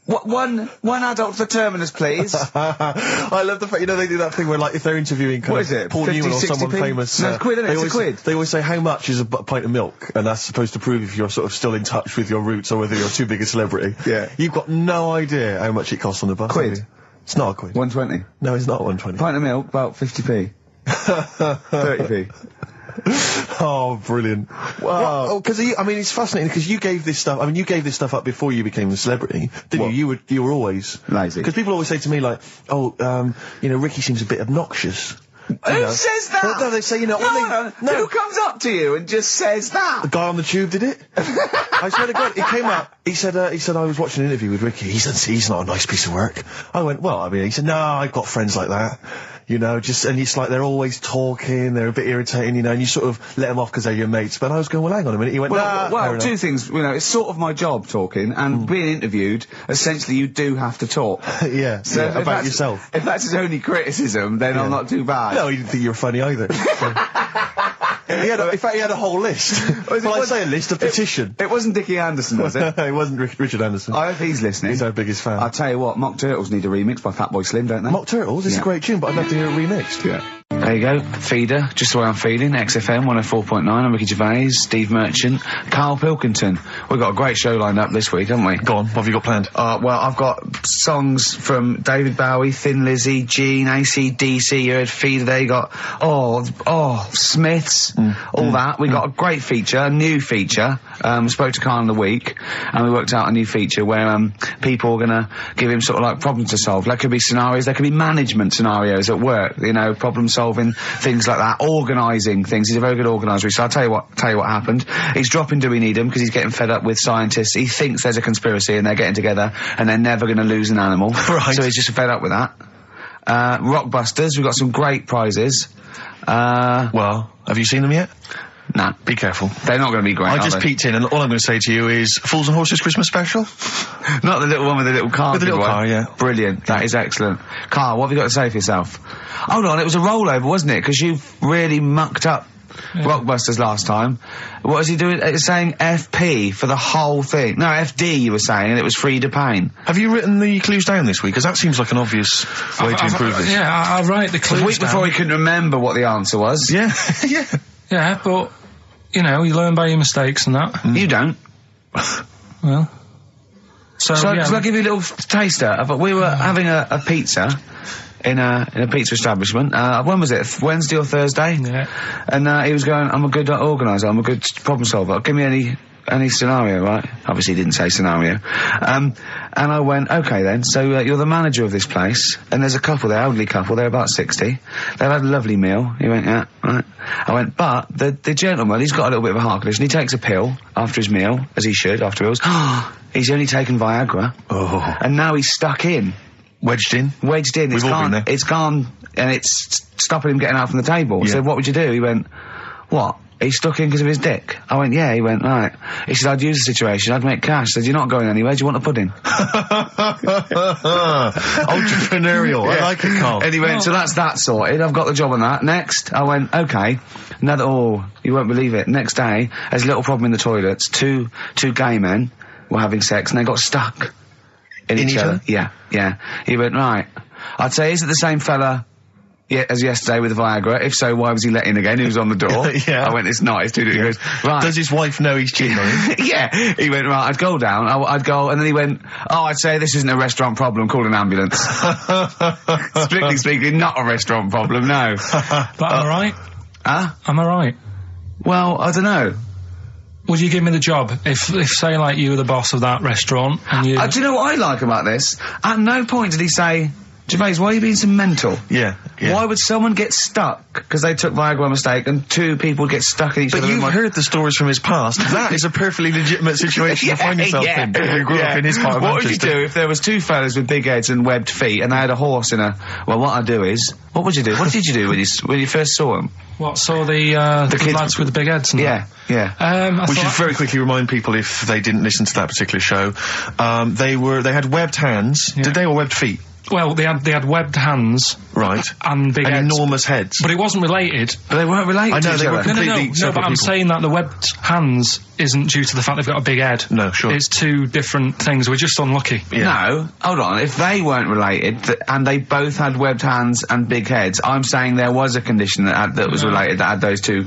One adult for Terminus, please. I love the fact, they do that thing where, like, if they're interviewing Paul 50, Newman or someone 60p? famous. No, it's a quid, isn't it? It's a quid. They always say, how much is a pint of milk? And that's supposed to prove if you're sort of still in touch with your roots or whether you're too big a celebrity. Yeah. You've got no idea how much it costs on the bus. Quid? It's not a quid. 120. No, it's not 120. Pint of milk, about 50p. 30p. Oh, brilliant. Wow. Because, it's fascinating because you gave this stuff up before you became a celebrity, didn't you? You were always lazy. Because people always say to me, like, Ricky seems a bit obnoxious. Who says that? No, they say, No. Who comes up to you and just says that? The guy on the tube did it. I swear to God, he came up, he said, I was watching an interview with Ricky, he said, he's not a nice piece of work. I went, he said, no, I've got friends like that. And it's like they're always talking, they're a bit irritating, and you sort of let them off because they're your mates. But I was going, well, hang on a minute. He went, well, two things, it's sort of my job talking, and being interviewed, essentially you do have to talk. Yeah, so about yourself. If that's his only criticism, then I'm not too bad. No, he didn't think you were funny either. In fact, he had a whole list. Well, I'd say a list, a petition. It wasn't Dickie Anderson, was it? It wasn't Richard Anderson. I hope he's listening. He's our biggest fan. I'll tell you what, Mock Turtles need a remix by Fatboy Slim, don't they? Mock Turtles? It's a great tune, but I'd love to hear it remixed. Yeah. There you go, Feeder, just the way I'm feeling, XFM 104.9, I'm Ricky Gervais, Steve Merchant, Karl Pilkington. We've got a great show lined up this week, haven't we? Go on, what have you got planned? Well, I've got songs from David Bowie, Thin Lizzy, Gene, AC/DC, you heard Feeder, they got, Smiths, all that. We got a great feature, a new feature, spoke to Karl in the week, and we worked out a new feature where, people are gonna give him sort of like problems to solve. There could be scenarios, there could be management scenarios at work, problem solving, things like that, organising things. He's a very good organiser. So I'll tell you what happened. He's dropping Do We Need Him because he's getting fed up with scientists. He thinks there's a conspiracy and they're getting together and they're never going to lose an animal. Right. So he's just fed up with that. Rockbusters, we've got some great prizes. Well, have you seen them yet? Nah. Be careful. They're not going to be great, I just peeked in and all I'm going to say to you is Fools and Horses Christmas special? Not the little one with the little car. With the little car, yeah. Brilliant. That is excellent. Karl, what have you got to say for yourself? Hold on, it was a rollover, wasn't it? Because you really mucked up Rockbusters last time. What was he doing? It's saying FP for the whole thing. No, FD you were saying, and it was Frida Payne. Have you written the clues down this week? Because that seems like an obvious way to improve this. Yeah, I'll write the clues down. A week before he couldn't remember what the answer was. Yeah, yeah. Yeah, but, you learn by your mistakes and that. You don't. Well... So I'll give you a little taster. We were having a pizza in a pizza establishment. When was it? Wednesday or Thursday? Yeah. And he was going, I'm a good organiser, I'm a good problem solver. Give me any scenario, right? Obviously he didn't say scenario. And I went, okay then, so you're the manager of this place, and there's a couple there, elderly couple, they're about 60. They've had a lovely meal. He went, yeah, right. I went, but the gentleman, he's got a little bit of a heart condition. He takes a pill after his meal, as he should, after meals. He's only taken Viagra. Oh. And now he's stuck in. Wedged in. We've all been there. It's gone and it's stopping him getting out from the table. I said, what would you do? He went, what? He's stuck in because of his dick. I went, yeah. He went, right. He said, I'd use the situation. I'd make cash. I said, you're not going anywhere. Do you want a pudding? Entrepreneurial. I like it, Carl. And he went, so that's that sorted. I've got the job on that. Next. I went, okay. You won't believe it. Next day, there's a little problem in the toilets. Two gay men were having sex and they got stuck in each other. Yeah. He went, right. I'd say, is it the same fella as yesterday with the Viagra? If so, why was he let in again? He was on the door. Yeah. I went, it's not. It's too different. He goes, right. Does his wife know he's cheating on him? Yeah. He went, right, I'd go down. I'd go, and then he went, I'd say this isn't a restaurant problem. Call an ambulance. Strictly speaking, not a restaurant problem, no. But am I right? Huh? Am I right? Well, I don't know. Would you give me the job if say, like, you were the boss of that restaurant and you... do you know what I like about this? At no point did he say, Gervais, why are you being so mental? Yeah. Why would someone get stuck because they took Viagra by mistake and two people get stuck in each other? But you've heard the stories from his past. That is a perfectly legitimate situation to find yourself in. You grew up in his part of What would Manchester. you do if there was two fellas with big heads and webbed feet and they had a horse in a... Well, what I'd do is... What would you do? What did you do when you first saw them? What, saw the kids lads with the big heads and Yeah. We should very quickly remind people, if they didn't listen to that particular show, they had webbed hands. Yeah. Did they, or webbed feet? Well, they had webbed hands. Right. And big heads. Enormous heads. But it wasn't related. But they weren't related I know, to each they were other. completely No, separate but I'm people. saying that the webbed hands isn't due to the fact they've got a big head. No, sure. It's two different things. We're just unlucky. Yeah. No, hold on. If they weren't related and they both had webbed hands and big heads, I'm saying there was a condition that was related that had those two.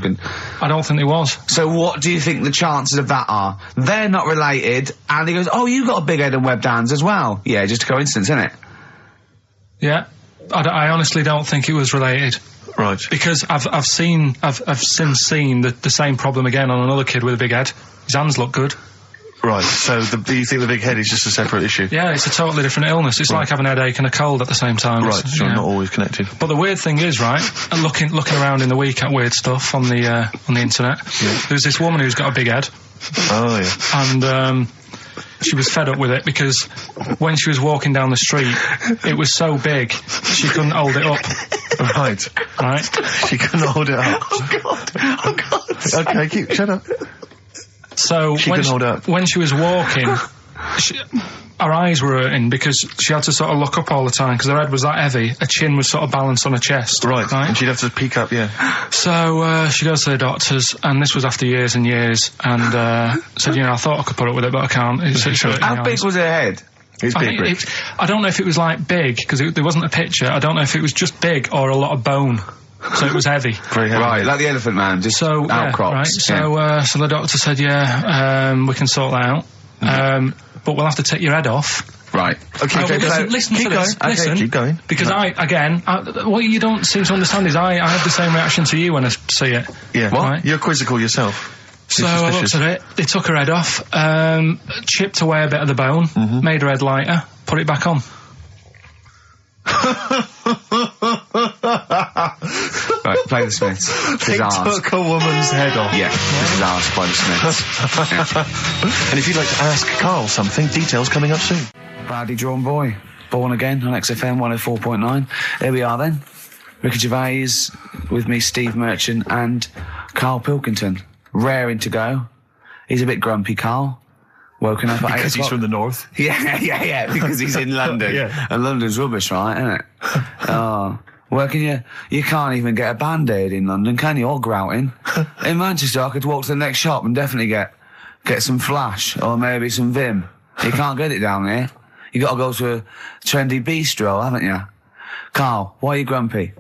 I don't think there was. So what do you think the chances of that are? They're not related, and he goes, "Oh, you got a big head and webbed hands as well." Yeah, just a coincidence, isn't it? Yeah. I honestly don't think it was related. Right. Because I've since seen the same problem again on another kid with a big head. His hands look good. Right, so do you think the big head is just a separate issue? Yeah, it's a totally different illness. It's like having a headache and a cold at the same time. Right, so not always connected. But the weird thing is, right, looking around in the week at weird stuff on the internet, there's this woman who's got a big head. Oh, yeah. And, she was fed up with it because when she was walking down the street, it was so big, she couldn't hold it up. Right. She couldn't hold it up. Oh God. Okay, shut up. So when she was walking, her eyes were hurting because she had to sort of look up all the time because her head was that heavy. Her chin was sort of balanced on her chest. Right. And she'd have to peek up, yeah. So she goes to the doctors, and this was after years and years, and said, I thought I could put up with it, but I can't. How big was her head? It's big. I don't know if it was like big because there wasn't a picture. I don't know if it was just big or a lot of bone. So it was heavy. Very heavy. Right, like the Elephant Man, just outcrops. Yeah, right. So the doctor said, we can sort that out. But we'll have to take your head off. Right. Okay, listen to this. Listen. Keep going. Because what you don't seem to understand is I have the same reaction to you when I see it. Yeah. What? Right? You're quizzical yourself. So I looked at it, they took her head off, chipped away a bit of the bone, made her head lighter, put it back on. Right, play the Smiths. They took a woman's head off. Yeah, this is asked by the Smiths. And if you'd like to ask Carl something, details coming up soon. Badly drawn boy. Born again on XFM 104.9. Here we are then. Ricky Gervais, with me, Steve Merchant, and Karl Pilkington. Raring to go. He's a bit grumpy, Carl. Woken up at 8 o'clock. Because he's from the north. Yeah, because he's in London. Yeah. And London's rubbish, right, isn't it? Oh. You can't even get a Band-Aid in London, can you? Or grouting. In Manchester, I could walk to the next shop and definitely get some Flash, or maybe some Vim. You can't get it down here. You gotta go to a trendy bistro, haven't you? Carl, why are you grumpy?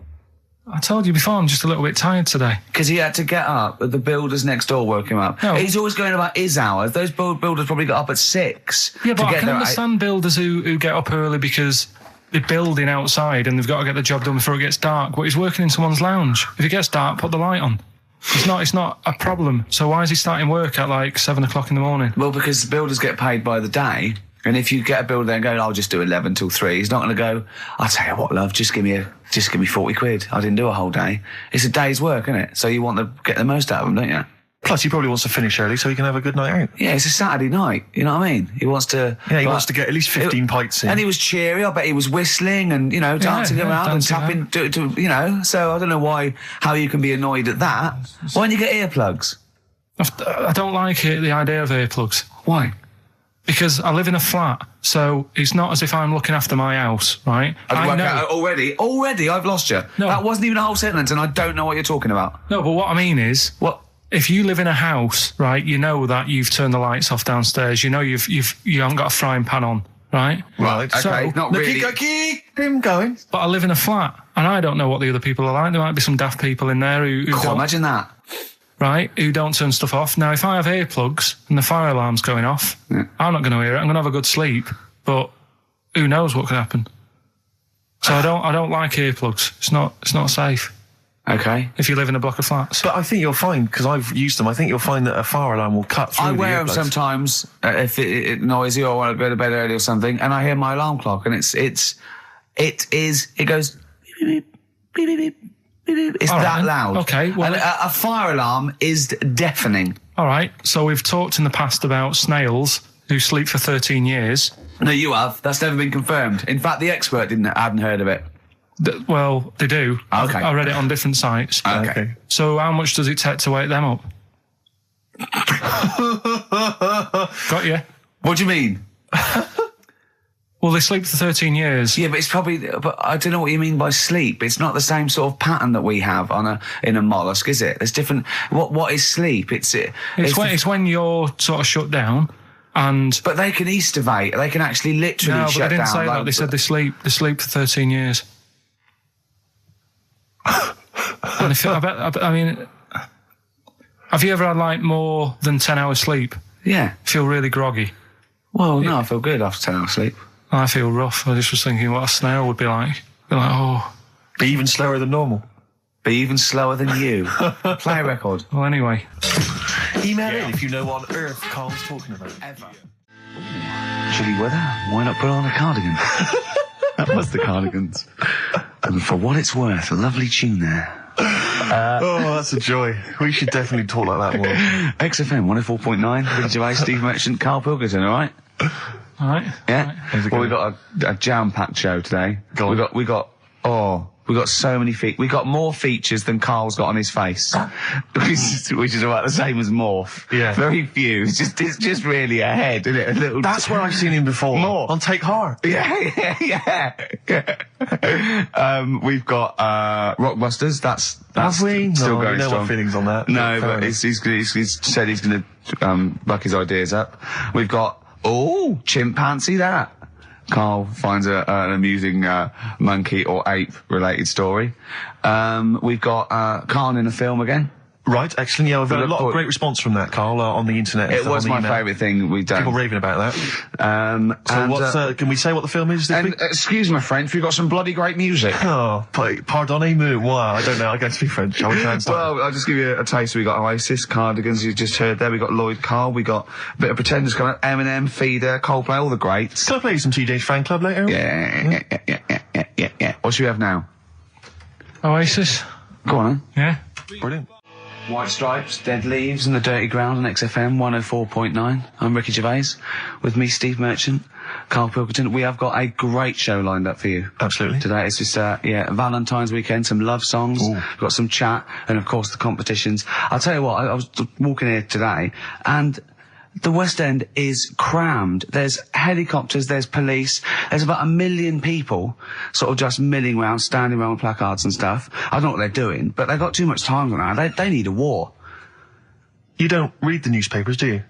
I told you before, I'm just a little bit tired today. Because he had to get up, the builders next door woke him up. No. He's always going about his hours. Those builders probably got up at 6. Yeah, but to I get can there understand builders who get up early because they're building outside and they've got to get the job done before it gets dark. But he's working in someone's lounge. If it gets dark, put the light on. It's not a problem. So why is he starting work at like 7 o'clock in the morning? Well, because the builders get paid by the day. And if you get a builder there and go, I'll just do 11 till 3, he's not going to go, I'll tell you what, love, just give me 40 quid. I didn't do a whole day. It's a day's work, isn't it? So you want to get the most out of them, don't you? Plus, he probably wants to finish early so he can have a good night out. Yeah, it's a Saturday night. You know what I mean? He wants to. Yeah, he wants to get at least 15 pints in. And he was cheery. I bet he was whistling and dancing around and tapping. So I don't know how you can be annoyed at that. Why don't you get earplugs? I don't like it, the idea of earplugs. Why? Because I live in a flat, so it's not as if I'm looking after my house, right? I know. Already, I've lost you. No. That wasn't even a whole sentence, and I don't know what you're talking about. No, but what I mean is, if you live in a house, right? You know that you've turned the lights off downstairs. You know you haven't got a frying pan on, right? Right. Okay. So, Not really. Keep him going. But I live in a flat, and I don't know what the other people are like. There might be some daft people in there who God, don't, imagine that. right? Who don't turn stuff off. Now, if I have earplugs and the fire alarm's going off, I'm not going to hear it. I'm going to have a good sleep, but who knows what could happen? So I don't like earplugs. It's not safe. Okay. If you live in a block of flats. But I think you'll find, because I've used them, I think you'll find that a fire alarm will cut through I the wear them earplugs. sometimes if it's noisy or I want to go to bed early or something, and I hear my alarm clock, and it goes beep, beep, beep, beep, beep, beep, beep. It's All that right. loud. Okay, well, and a fire alarm is deafening. All right, so we've talked in the past about snails who sleep for 13 years. No, you have. That's never been confirmed. In fact, the expert hadn't heard of it. Well, they do. Okay. I read it on different sites. Okay. So how much does it take to wake them up? Got you. What do you mean? Well, they sleep for 13 years. Yeah, but it's probably. But I don't know what you mean by sleep. It's not the same sort of pattern that we have in a mollusk, is it? There's different. What is sleep? It's when you're sort of shut down, and but they can estivate. They can actually literally no, shut but they didn't down. say that. They said they sleep for 13 years. And I mean, have you ever had like more than 10 hours sleep? Yeah. Feel really groggy? Well, no, I feel good after 10 hours sleep. I feel rough. I just was thinking what a snail would be like. Be like, oh. Be even slower than normal. Be even slower than you. Play a record. Well, anyway. Email in if you know what on earth Carl's talking about. Ever. Chilly weather, why not put on a cardigan? That was the Cardigans. And for what it's worth, a lovely tune there. Oh, that's a joy. We should definitely talk like that more. XFM 104.9, Ricky Gervais, Steve Merchant, Karl Pilkington, alright? Alright. Yeah? Right. Well, we got a jam-packed show today. We got so many we got more features than Carl's got on his face. which is about the same as Morph. Yeah. Very few. It's just really a head, isn't it? A little. That's where I've seen him before. More. On Take Heart. Yeah. We've got Rockbusters. That's Have we? still No, going no strong. more feelings on that. No, Fair but enough. he's said he's going to buck his ideas up. We've got chimpanzee that. Carl finds an amusing monkey or ape related story. We've got Carl in a film again. Right, excellent. Yeah, I've had a lot of Look, great response from that, Carl, on the internet. and It stuff, was on the my email. favourite thing we've done. People raving about that. So what's, can we say what the film is this And week? excuse my French, we've got some bloody great music. Oh, pardonnez-moi. Wow, I don't know. I can't speak French. Shall we try and start? Well, I'll just give you a taste. We got Oasis, Cardigans, you just heard there. We got Lloyd Carl. We got a bit of Pretenders coming up. Eminem, Feeder, Coldplay, all the greats. Can I play you some TJ's Fan Club later? Yeah. What should we have now? Oasis. Go on. Yeah. Brilliant. White Stripes, Dead Leaves and the Dirty Ground on XFM 104.9. I'm Ricky Gervais. With me, Steve Merchant, Karl Pilkington. We have got a great show lined up for you. Absolutely. Today it's just, Valentine's weekend, some love songs, we've got some chat, and of course the competitions. I'll tell you what, I was walking here today, and the West End is crammed. There's helicopters, there's police, there's about 1 million people sort of just milling around, standing around with placards and stuff. I don't know what they're doing, but they've got too much time on that. They need a war. You don't read the newspapers, do you?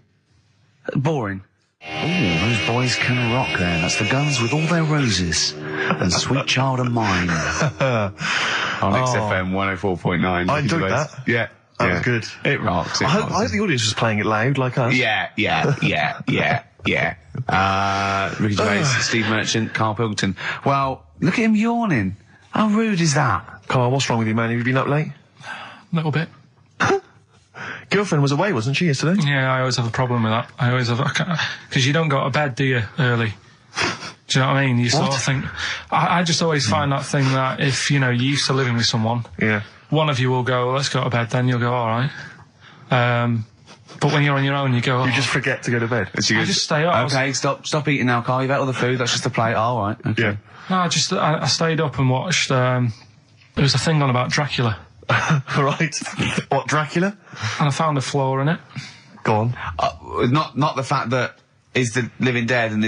Boring. Ooh, those boys can rock there. That's the Guns with all their roses. And Sweet Child of Mine. On XFM 104.9. I enjoyed that. Yeah. That was good. It rocks. I hope the audience was playing it loud like us. Yeah. Ricky Gervais, Steve Merchant, Karl Pilkington. Well, look at him yawning. How rude is that? Carl, what's wrong with you, man? Have you been up late? A little bit. Girlfriend was away, wasn't she, yesterday? Yeah, I always have a problem with that. Because you don't go to bed, do you, early? Do you know what I mean? You sort of think... I just always find that thing that if, you're used to living with someone... Yeah. One of you will go, let's go to bed, then you'll go, all right. But when you're on your own, you go. You just forget to go to bed. I just stay up. Okay, stop eating now, Carl. You've ate all the food. That's just a plate. All right. Okay. Yeah. No, I stayed up and watched. There was a thing on about Dracula, Right. What, Dracula? and I found a flaw in it. Go on. Not the fact that he's the living dead and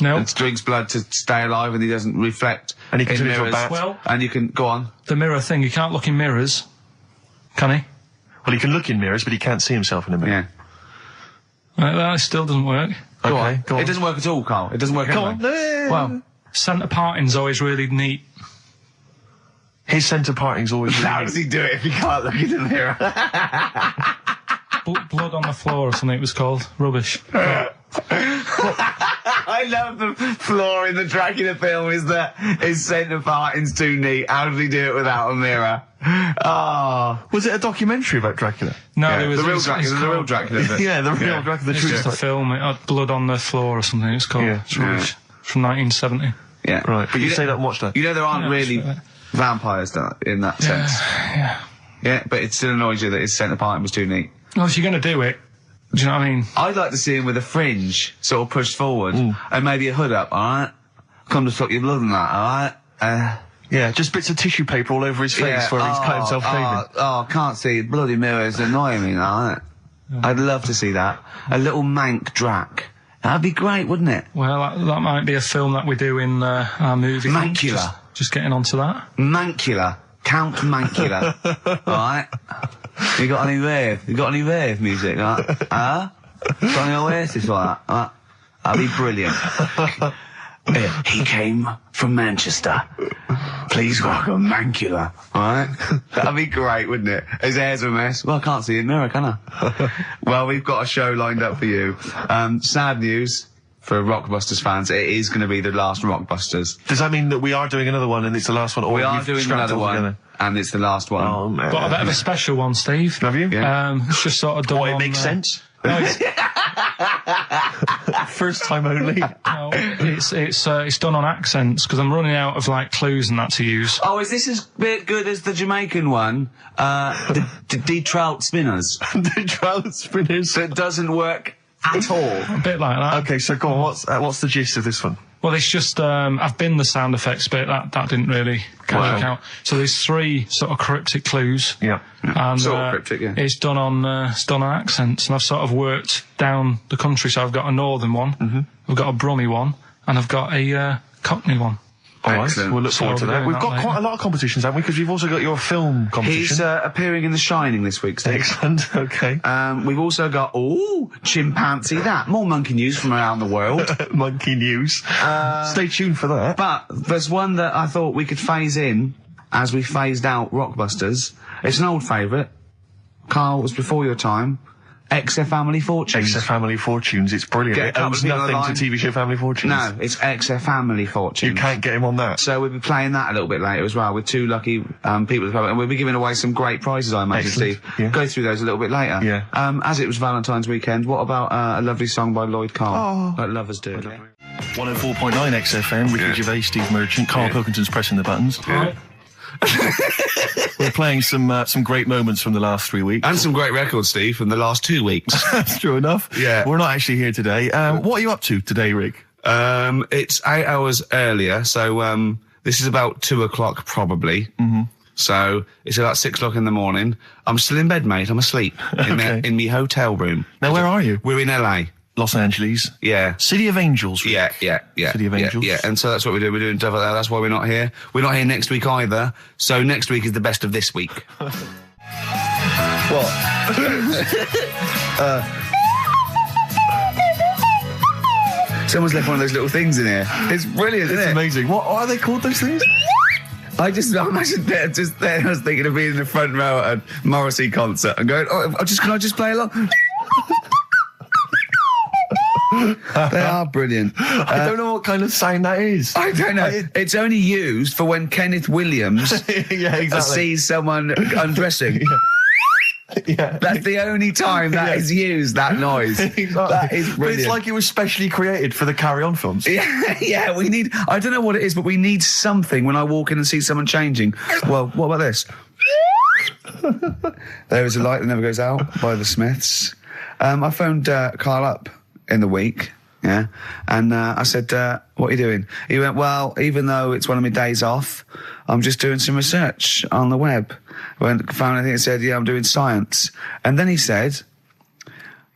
No, drinks blood to stay alive and he doesn't reflect. And he can in turn into a mirrors. bat. Well- and you can go on. the mirror thing. You can't look in mirrors, can he? Well, he can look in mirrors, but he can't see himself in a mirror. Yeah. That still doesn't work. Go Okay, on. go on. It doesn't work at all, Carl. It doesn't work Go anyway. on. Well, Centre parting's always really neat. His centre parting's always really how does he do it if he can't look in the mirror? Blood on the floor or something it was called. Rubbish. I love the flaw in the Dracula film is that his centre parting's too neat. How does he do it without a mirror? Oh. Was it a documentary about Dracula? No, Yeah, there was the real it's Dracula. The real called- Dracula. Is it? Yeah, the real Dracula, the It's true just a story. film. It had blood on the floor or something. It's called. Yeah. It's rubbish. From 1970. Yeah. Right, but you say that and watch that. You know there aren't Yeah, really sure. vampires in that sense. Yeah. Yeah, but it still annoys you that his centre parting was too neat. Well, if you're going to do it, do you know what I mean? I'd like to see him with a fringe sort of pushed forward and maybe a hood up, alright? Come to suck your blood and that, alright? Yeah, just bits of tissue paper all over his face where he's cut himself shaving. I can't see. Bloody mirrors annoying me, alright? I'd love to see that. A little mank Drac. That'd be great, wouldn't it? Well, that might be a film that we do in our movie. Mancula. Just getting onto that. Mancula. Count Mancula. Alright? You got any rave? You got any rave music? Like, huh? Got any Oasis like that? That'd be brilliant. He came from Manchester. Please welcome Mancula. Alright? That'd be great, wouldn't it? His hair's a mess. Well, I can't see in the mirror, can I? Well, we've got a show lined up for you. Sad news for Rockbusters fans. It is going to be the last Rockbusters. Does that mean that we are doing another one and it's the last one? Or We are you've doing strapped another all one, together? and it's the last one. Oh, man. Got a bit of a special one, Steve. Have you? Yeah. It's just sort of done. It on, makes sense. No, it's, First time only. no, it's done on accents because I'm running out of like clues and that to use. Oh, is this as bit good as the Jamaican one? The trout spinners. The trout spinners. That doesn't work at all. A bit like that. Okay, so go on, what's the gist of this one? Well, it's just I've been the sound effects bit that didn't really work out. So there's 3 sort of cryptic clues. Yeah. And Sort of cryptic, yeah. it's done on accents, and I've sort of worked down the country. So I've got a northern one, I've got a Brummie one, and I've got a Cockney one. All right, Excellent. we'll look forward to we're that. doing We've that got later. quite a lot of competitions, haven't we? Because you've also got your film competition. He's appearing in The Shining this week, Steve. Excellent, okay. We've also got, chimpanzee that. More monkey news from around the world. Monkey news. Stay tuned for that. But there's one that I thought we could phase in as we phased out Rockbusters. It's an old favourite. Carl, was before your time. XFM Family Fortunes. XFM Family Fortunes, it's brilliant. Get a It couple owes of people on the nothing to line. TV show Family Fortunes. No, it's XFM Family Fortunes. You can't get him on that. So we'll be playing that a little bit later as well with 2 lucky people, and we'll be giving away some great prizes, I imagine, Excellent. Steve. Yeah. Go through those a little bit later. Yeah. As it was Valentine's weekend, what about a lovely song by Lloyd Cole? Like lovers do. 104.9 XFM, Ricky Gervais, Steve Merchant, Karl Pilkington's pressing the buttons. We're playing some great moments from the last 3 weeks. And some great records, Steve, from the last 2 weeks. That's true enough. Yeah. We're not actually here today. What are you up to today, Rick? It's 8 hours earlier, so this is about 2 o'clock probably. Mm-hmm. So it's about 6 o'clock in the morning. I'm still in bed, mate. I'm asleep in me hotel room. Now, where are you? We're in LA. Los Angeles. Yeah. City of Angels. Rick. Yeah. City of Angels. Yeah, and so that's what we do. We're doing stuff like that. That's why we're not here. We're not here next week either. So next week is the best of this week. What? Someone's left one of those little things in here. It's brilliant, isn't It's it? amazing. What are they called, those things? I imagine just there. I was thinking of being in the front row at a Morrissey concert and going, can I just play along? They are brilliant. I don't know what kind of sound that is. I don't know. It's only used for when Kenneth Williams Yeah, exactly. sees someone undressing. Yeah. That's the only time that is used, that noise. Exactly. That is But brilliant. it's like it was specially created for the Carry On films. Yeah, we need, I don't know what it is, but we need something when I walk in and see someone changing. Well, what about this? There Is a Light That Never Goes Out by the Smiths. I phoned Karl up in the week, yeah, and I said, what are you doing? He went, well, even though it's one of my days off, I'm just doing some research on the web. Found anything that said, yeah, I'm doing science. And then he said,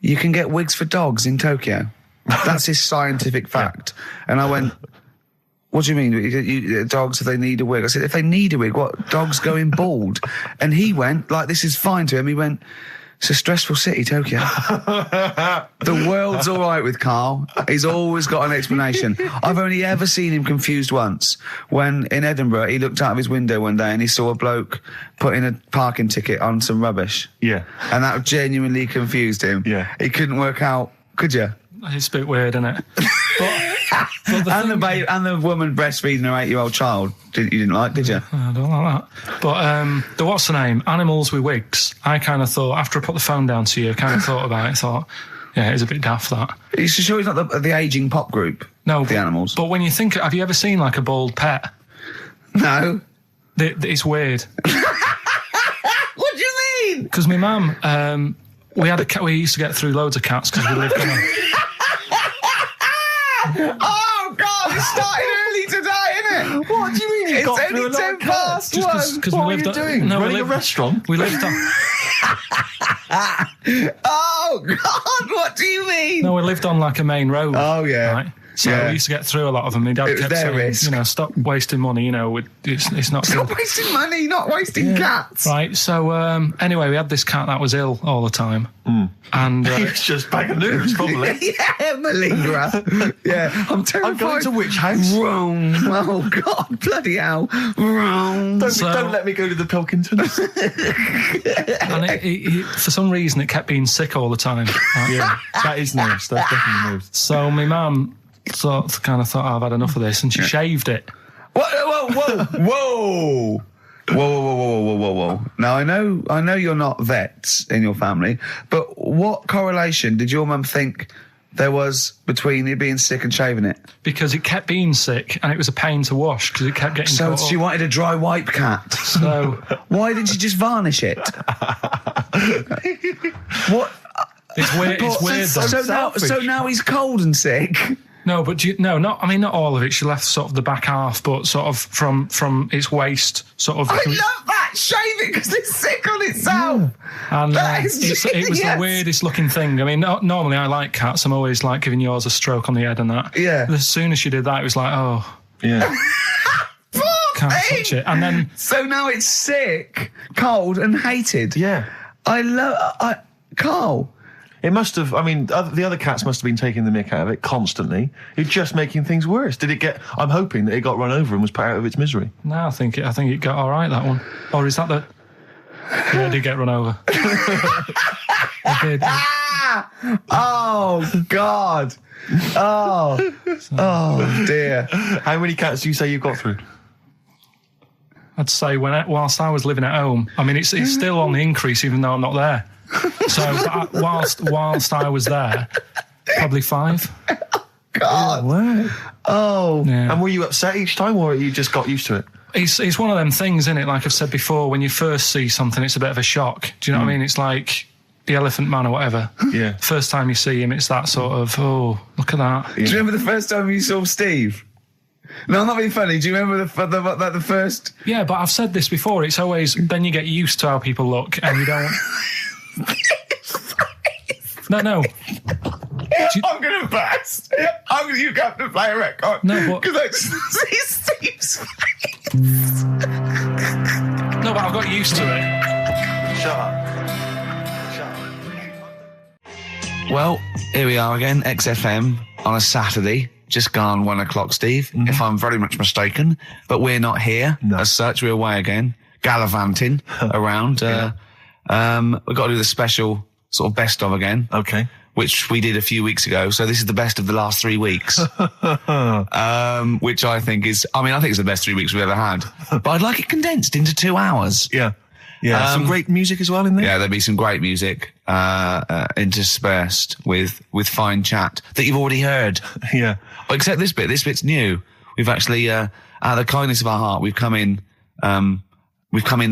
you can get wigs for dogs in Tokyo. That's his scientific fact. And I went, what do you mean? Dogs, if they need a wig? I said, if they need a wig, what? Dogs going bald? And he went, like, this is fine to him. He went, it's a stressful city, Tokyo. The world's all right with Karl. He's always got an explanation. I've only ever seen him confused once. When in Edinburgh, he looked out of his window one day and he saw a bloke putting a parking ticket on some rubbish. Yeah. And that genuinely confused him. Yeah. He couldn't work out, could you? It's a bit weird, isn't it? And the woman breastfeeding her 8-year-old child, you didn't like, did you? I don't like that. But the what's the name? Animals with wigs. I kind of thought, after I put the phone down to you, I kind of thought about it. Thought, yeah, it's a bit daft, that. Are you sure he's not the ageing pop group? No, the Animals. But when you think, have you ever seen like a bald pet? No. It's weird. What do you mean? Because my mum, we had a cat. We used to get through loads of cats because we lived on a. Oh God! It started early today, innit? What do you mean? You got through It's only 10 past 1. What were you doing? No, running a restaurant? We lived on. Oh God! What do you mean? No, we lived on like a main road. Oh yeah. Right? So yeah. we used to get through a lot of them. My dad It was kept their saying, risk. you know, stop wasting money. You know, it's not. Stop wasting money, not wasting cats. Right. So anyway, we had this cat that was ill all the time, and He was just bag of nerves, probably. Yeah, malingerer. Yeah, I'm terrified. I'm going to which house? Rome. Oh God, bloody hell, Rome. Don't let me go to the Pilkingtons. and it, for some reason, it kept being sick all the time. Right? Yeah, that is nerves. That's definitely nerves. So my mum kind of thought, I've had enough of this, and she shaved it. Whoa, whoa, whoa, whoa. Now I know you're not vets in your family, but what correlation did your mum think there was between it being sick and shaving it? Because it kept being sick, and it was a pain to wash because it kept getting. So caught she up. wanted a dry wipe cat. So why didn't she just varnish it? What? It's weird. It's weird. So now he's cold and sick. No, but not all of it. She left sort of the back half, but sort of from its waist, sort of. I love that. Shave it because it's sick on itself. And That is it was the genius. weirdest looking thing. I mean, normally I like cats. I'm always like giving yours a stroke on the head and that. Yeah. But as soon as she did that, it was like, oh, Yeah. can't touch it. And then So now it's sick, cold, and hated. Yeah. Karl. It must have, I mean, the other cats must have been taking the mick out of it constantly. You're just making things worse. Did it get, I'm hoping that it got run over and was put out of its misery. no, I think it got all right, that one. Or is that the? Yeah, it did get run over. It did. Oh God. Oh dear. How many cats do you say you've got through? I'd say whilst I was living at home, I mean, it's still on the increase even though I'm not there. So whilst I was there, probably 5. God. Wow. Oh. Yeah. And were you upset each time, or you just got used to it? It's one of them things, isn't it? Like I've said before, when you first see something, it's a bit of a shock. Do you know what I mean? It's like the Elephant Man or whatever. Yeah. First time you see him, it's that sort of, oh, look at that. Do you remember the first time you saw Steve? No, I'm not being funny. Do you remember the first? Yeah, but I've said this before. It's always, then you get used to how people look and you don't. No. I'm going to burst. You have to play a record. No, but. Because I just see Steve's face. No, but I've got used to it. Shut up. Well, here we are again, XFM on a Saturday. Just gone 1 o'clock, Steve, if I'm very much mistaken. But we're not here as such. We're away again, gallivanting around. We've got to do the special sort of best of again. Okay. Which we did a few weeks ago. So this is the best of the last 3 weeks. Which I think is, I think it's the best 3 weeks we've ever had. But I'd like it condensed into 2 hours. Yeah. Yeah. Some great music as well in there. Yeah, there'll be some great music, interspersed with fine chat that you've already heard. Yeah. Except this bit. This bit's new. We've actually, out of the kindness of our heart, we've come in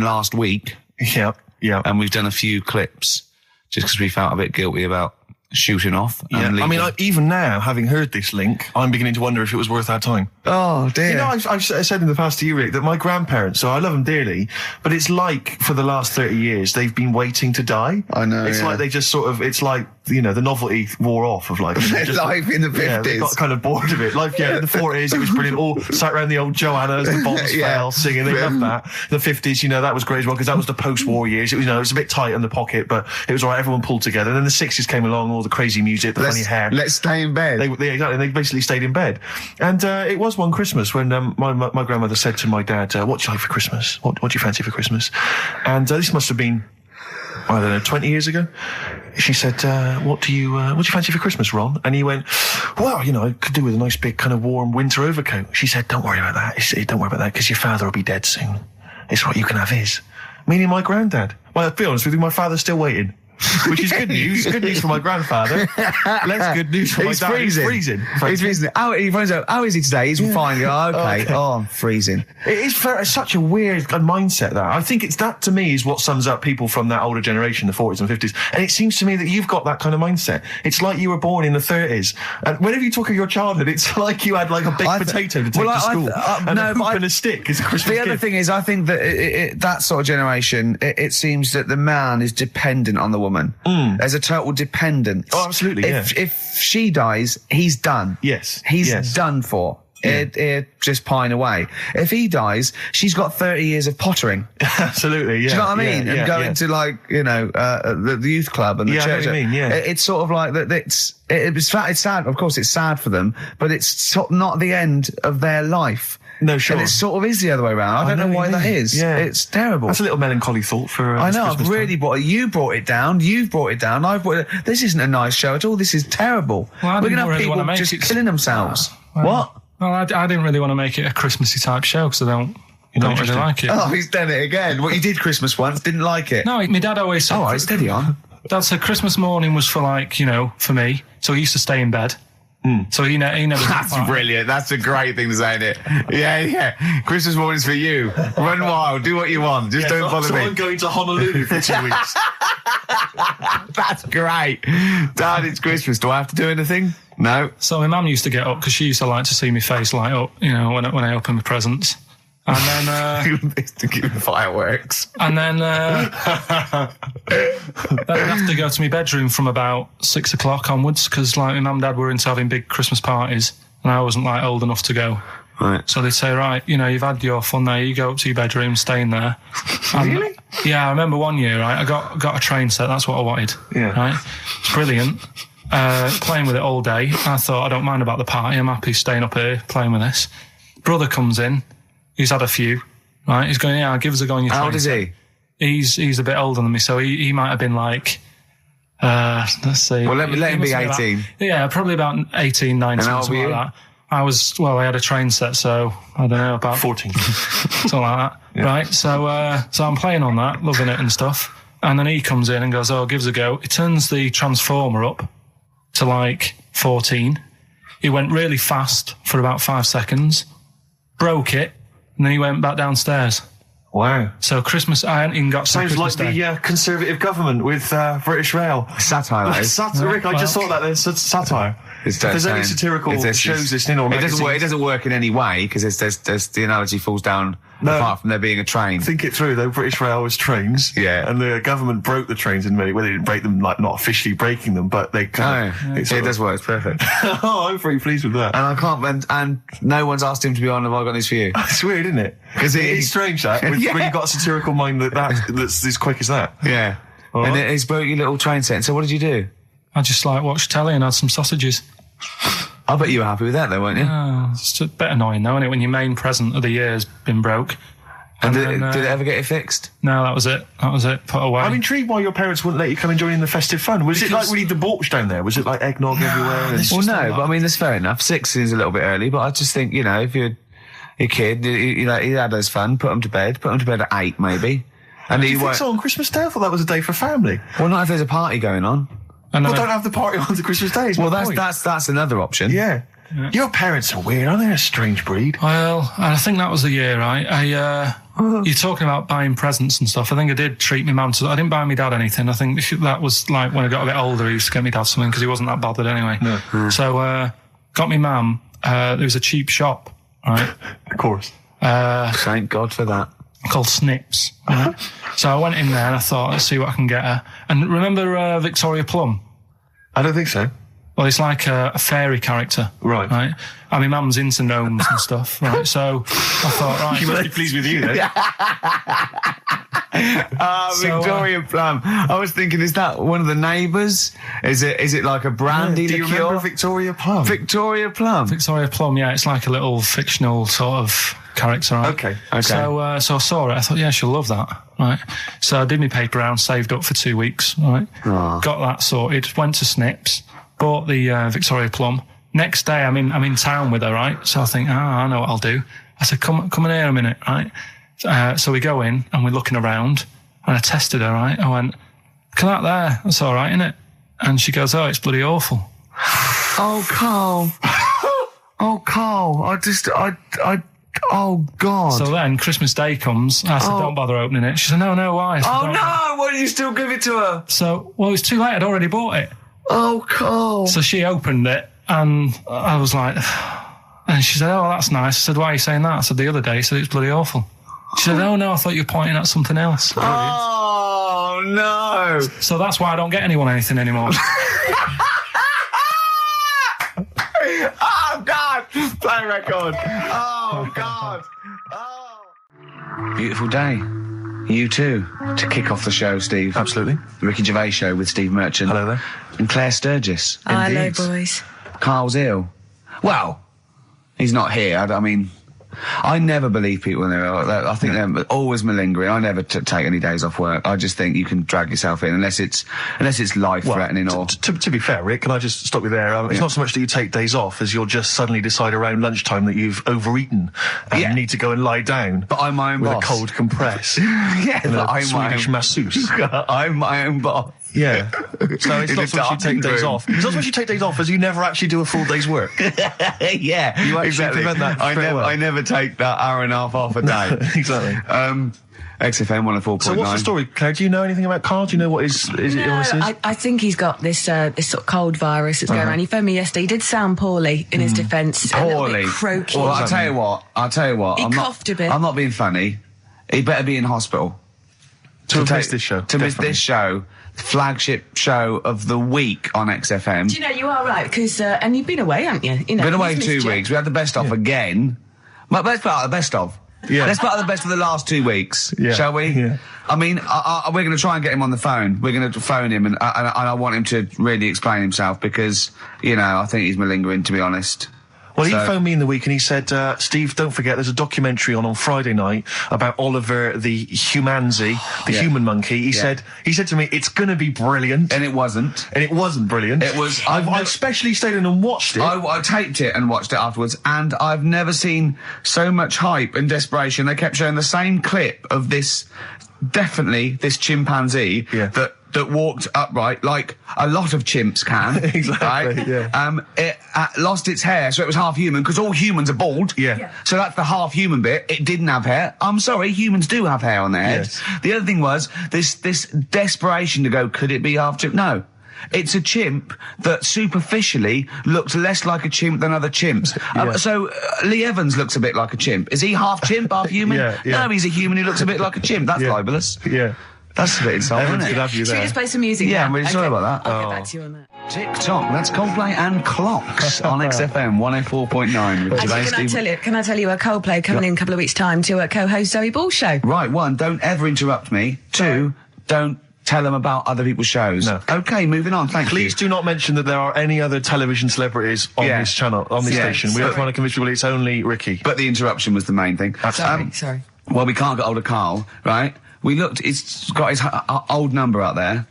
last week. Yeah. Yeah. And we've done a few clips just because we felt a bit guilty about shooting off. Yeah. And I mean, leaving. even now, having heard this link, I'm beginning to wonder if it was worth our time. Oh, dear. You know, I've said in the past to you, Rick, that my grandparents, so I love them dearly, but it's like for the last 30 years, they've been waiting to die. I know, It's yeah. like they just sort of, it's like, you know, the novelty wore off of like... just, Life in the 50s. Yeah, they got kind of bored of it. Life, yeah, in the 40s, it was brilliant. All sat around the old Joannas, the bombs Yeah. fell, singing, they loved that. The 50s, you know, that was great as well, because that was the post-war years. It was, you know, it was a bit tight in the pocket, but it was all right, everyone pulled together. And then the 60s came along, all the crazy music, the funny hair. Let's stay in bed. Exactly. They basically stayed in bed. And it was one Christmas when my grandmother said to my dad, what do you like for Christmas? What do you fancy for Christmas? And this must have been, I don't know, 20 years ago. She said, what do you fancy for Christmas, Ron? And he went, well, you know, I could do with a nice big kind of warm winter overcoat. She said, don't worry about that. Don't worry about that, because your father will be dead soon. It's right, you can have his. Meaning my granddad. Well, to be honest with you, my father's still waiting. Which is good news. Good news for my grandfather. Less good news for my dad. He's freezing. He's freezing. He finds out, how is he today? He's fine. Oh, okay. Oh, I'm freezing. It is it's such a weird mindset, that. I think it's that, to me, is what sums up people from that older generation, the 40s and 50s. And it seems to me that you've got that kind of mindset. It's like you were born in the 30s. And whenever you talk of your childhood, it's like you had like a baked potato to take to school. And a hoop and a stick is a Christmas The other gift. thing is, I think that that sort of generation, it seems that the man is dependent on the woman. There's a total dependence. Oh, absolutely, If she dies, he's done. Yes. He's done for. Just pine away. If he dies, she's got 30 years of pottering. Absolutely, yeah. Do you know what I mean? Yeah, and going to, like, you know, the youth club and the Yeah, I know church. what you mean, yeah. It's sort of like that. It's sad. Of course, it's sad for them, but it's not the end of their life. No, sure. And it sort of is the other way around. I don't know why that is. Yeah. It's terrible. That's a little melancholy thought for I know, Christmas I've really time. brought it. You brought it down. You've brought it down. I've brought it. This isn't a nice show at all. This is terrible. Well, I We're didn't going to have really people wanna make just it- killing themselves. What? Well, I didn't really want to make it a Christmassy type show because I don't really like it. Oh, he's done it again. What, you did Christmas once, didn't like it? No, my dad always said... All right, steady on. Dad said Christmas morning was for, like, you know, for me. So he used to stay in bed. So he never... That's brilliant. That's a great thing to say, isn't it? Yeah. Christmas morning's for you. Run wild. Do what you want. Just don't bother so me. I'm going to Honolulu for 2 weeks. That's great. Dad, it's Christmas. Do I have to do anything? No. So my mum used to get up because she used to like to see my face light up, you know, when I open my presents. And then... to give fireworks. And then then I'd have to go to my bedroom from about 6 o'clock onwards because, like, my mum and dad were into having big Christmas parties and I wasn't, like, old enough to go. Right. So they'd say, right, you know, you've had your fun there, you go up to your bedroom, stay in there. Really? Yeah, I remember one year, right, I got a train set, that's what I wanted. Yeah. Right? It's brilliant. Playing with it all day. I thought, I don't mind about the party, I'm happy staying up here playing with this. Brother comes in, he's had a few, right? He's going, yeah, give us a go on your How train old is set. he? He's a bit older than me, so he might have been like, let's see. Well, let him be must 18. Yeah, probably about 18, 19, And how old something were you? like that. I had a train set, so I don't know, about 14. something like that. Yeah. Right, so I'm playing on that, loving it and stuff. And then he comes in and goes, oh, give us a go. He turns the transformer up to like 14. He went really fast for about 5 seconds, broke it, and then he went back downstairs. Wow. So Christmas, I hadn't even got to Sounds Christmas like Day. the Conservative government with British Rail. Satire, that is. Rick, I just thought that there's satire. It's If there's any saying- satirical it's- shows listening or it doesn't work. It magazines- doesn't work in any way because there's the analogy falls down apart from there being a train. Think it through though. British Rail was trains, Yeah. and the government broke the trains in many. Well, they didn't break them, like not officially breaking them, but they kind of. It does work. It's perfect. Oh, I'm pretty pleased with that. And I can't. And no one's asked him to be on. Have I got news for you? It's weird, isn't it? Because it is strange that when Yeah. you've got a satirical mind that's as quick as that. Yeah. All And right. he's broke your little train set. So what did you do? I just like watched telly and had some sausages. I bet you were happy with that, though, weren't you? Oh, it's a bit annoying though, isn't it, when your main present of the year's been broke. And then, did it ever get it fixed? No, that was it. Put away. I'm intrigued why your parents wouldn't let you come and join in the festive fun. Was it like really debauched down there? Was it like eggnog everywhere? And Well, no, but I mean, that's fair enough. 6 is a little bit early, but I just think, you know, if you're a kid, you know, he had his fun, put him to bed at 8, maybe. And do he you think won't. so on Christmas Day? I thought that was a day for family. Well, not if there's a party going on. And Well, then don't have the party on the Christmas Day. is Well, my point. that's another option. Yeah. Your parents are weird, aren't they? A strange breed. Well, I think that was the year, right? you're talking about buying presents and stuff. I think I did treat my mum to. I didn't buy my dad anything. I think that was like when I got a bit older, he used to get me dad something because he wasn't that bothered anyway. No. So got me mum. There was a cheap shop, right? Of course. Thank God for that. Called Snips. Right? So I went in there and I thought, let's see what I can get her. And remember Victoria Plum? I don't think so. Well, it's like a fairy character. Right. Right. I mean, mum's into gnomes and stuff, right? So I thought, right. She must be pleased with you, then. Victoria Plum. I was thinking, is that one of the neighbours? Is it like a brandy Do you liqueur? remember Victoria Plum? Victoria Plum. Victoria Plum, yeah, it's like a little fictional sort of character, right? Okay. So I saw it, I thought, yeah, she'll love that, right? So I did my paper round, saved up for 2 weeks, right? Got that sorted, went to Snips, bought the Victoria Plum. Next day, I'm in town with her, right? So I think, I know what I'll do. I said, come in here a minute, right? So we go in and we're looking around and I tested her, right? I went, look at that there, that's all right, innit? And she goes, oh, it's bloody awful. Oh, Carl. Oh, Carl. Oh, God. So then Christmas Day comes. I said, don't bother opening it. She said, no, why? I said, Oh, no. Why didn't you still give it to her? So, well, it was too late. I'd already bought it. Oh, Carl. So she opened it and I was like, and she said, oh, that's nice. I said, why are you saying that? I said, the other day, she said, it's bloody awful. She said, oh, no, I thought you were pointing at something else. Oh, no. So that's why I don't get anyone anything anymore. Oh, God. Play record. Oh, God. Oh. Beautiful day. You too, to kick off the show, Steve. Absolutely. The Ricky Gervais Show with Steve Merchant. Hello there. And Claire Sturgis. Hello, Indeed. boys. Carl's ill. Well, he's not here. I mean, I never believe people when they're ill. I think they're always malingering. I never take any days off work. I just think you can drag yourself in unless it's life-threatening or... To be fair, Rick, can I just stop you there? It's not so much that you take days off as you'll just suddenly decide around lunchtime that you've overeaten and you need to go and lie down. But I'm my own boss. With a cold compress. Yeah, and but a I'm my Swedish own... masseuse. I'm my own boss. Yeah. So it's not so much you take days off. It's not so much you take days off as you never actually do a full day's work. Yeah, you actually exactly. prevent that. I never take that hour and a half off a day. Exactly. XFM 104.9. So what's the story, Claire? Do you know anything about Carl? Do you know what his illness is? I think he's got this sort of cold virus that's going around. He phoned me yesterday. He did sound poorly in his defence. A little bit croaky. Well, I'll tell you what. He coughed a bit. I'm not being funny. He better be in hospital. To miss this show. To miss this show. Flagship show of the week on XFM. Do you know, you are right, because, and you've been away, haven't you? Been away 2 weeks. We had the best of again. But let's put out the best of. Yeah. Let's put out the best of the last 2 weeks, shall we? Yeah. I mean, we're going to try and get him on the phone. We're going to phone him, and I want him to really explain himself because, you know, I think he's malingering, to be honest. Well, he phoned me in the week and he said, Steve, don't forget, there's a documentary on Friday night about Oliver the humanzi, the human monkey. He said to me, it's going to be brilliant. And it wasn't. And it wasn't brilliant. It was. I especially stayed in and watched it. I taped it and watched it afterwards, and I've never seen so much hype and desperation. They kept showing the same clip of this chimpanzee that walked upright like a lot of chimps can. Exactly, right? yeah. It lost its hair, so it was half human, because all humans are bald. Yeah. So that's the half human bit. It didn't have hair. I'm sorry, humans do have hair on their heads. Yes. The other thing was this desperation to go, could it be half chimp? No. It's a chimp that superficially looks less like a chimp than other chimps. Lee Evans looks a bit like a chimp. Is he half chimp, half human? No, he's a human who looks a bit like a chimp. That's libelous. Yeah. That's a bit insulting, isn't it? Have you Should we there. just play some music? Yeah, now? I'm really sorry about that. I'll get back to you on that. TikTok, that's Coldplay and Clocks on XFM 104.9. Actually, can I tell you a Coldplay coming in a couple of weeks' time to co-host Zoe Ball's show? Right, 1, don't ever interrupt me. 2, don't tell them about other people's shows. No. Okay, moving on, thank you. Please do not mention that there are any other television celebrities on this channel, on this station. We don't want to convince people it's only Ricky. But the interruption was the main thing. Sorry. Well, we can't get hold of Carl, right? We looked. It's got his old number out there.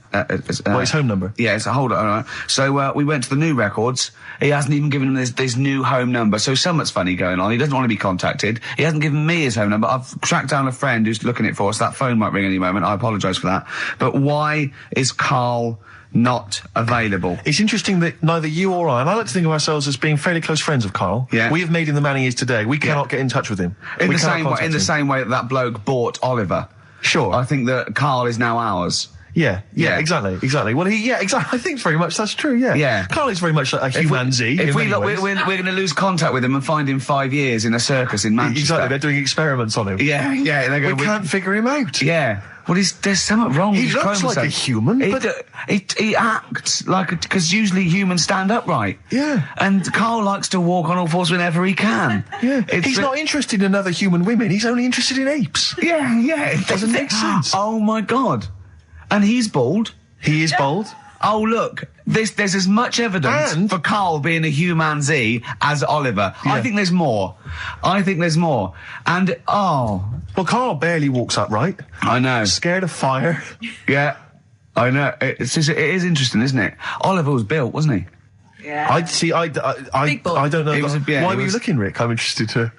His home number? Yeah, it's a hold on. So we went to the new records. He hasn't even given him this new home number. So something's funny going on. He doesn't want to be contacted. He hasn't given me his home number. I've tracked down a friend who's looking it for us. That phone might ring any moment. I apologise for that. But why is Karl not available? It's interesting that neither you or I, and I like to think of ourselves as being fairly close friends of Karl. Yeah. We have made him the man he is today. We cannot get in touch with him. In the same way that bloke bought Oliver. Sure. I think that Karl is now ours. Yeah, exactly. Well, exactly. I think very much that's true. Yeah. Yeah. Karl is very much like a humanity. If we look, we're going to lose contact with him and find him 5 years in a circus in Manchester. Exactly. They're doing experiments on him. Yeah. We can't figure him out. Yeah. Well, there's something wrong with his He looks like a human, but he acts like because usually humans stand upright. Yeah. And Karl likes to walk on all fours whenever he can. Yeah. He's not interested in other human women. He's only interested in apes. Yeah. It doesn't make sense. Oh my God. And he's bald. He is bald. Oh, look, there's as much evidence for Karl being a humanzee as Oliver. Yeah. I think there's more. And, well, Karl barely walks upright. I know. Scared of fire. Yeah, I know. It is interesting, isn't it? Oliver was built, wasn't he? Yeah. I don't know. Why were you looking, Rick? I'm interested that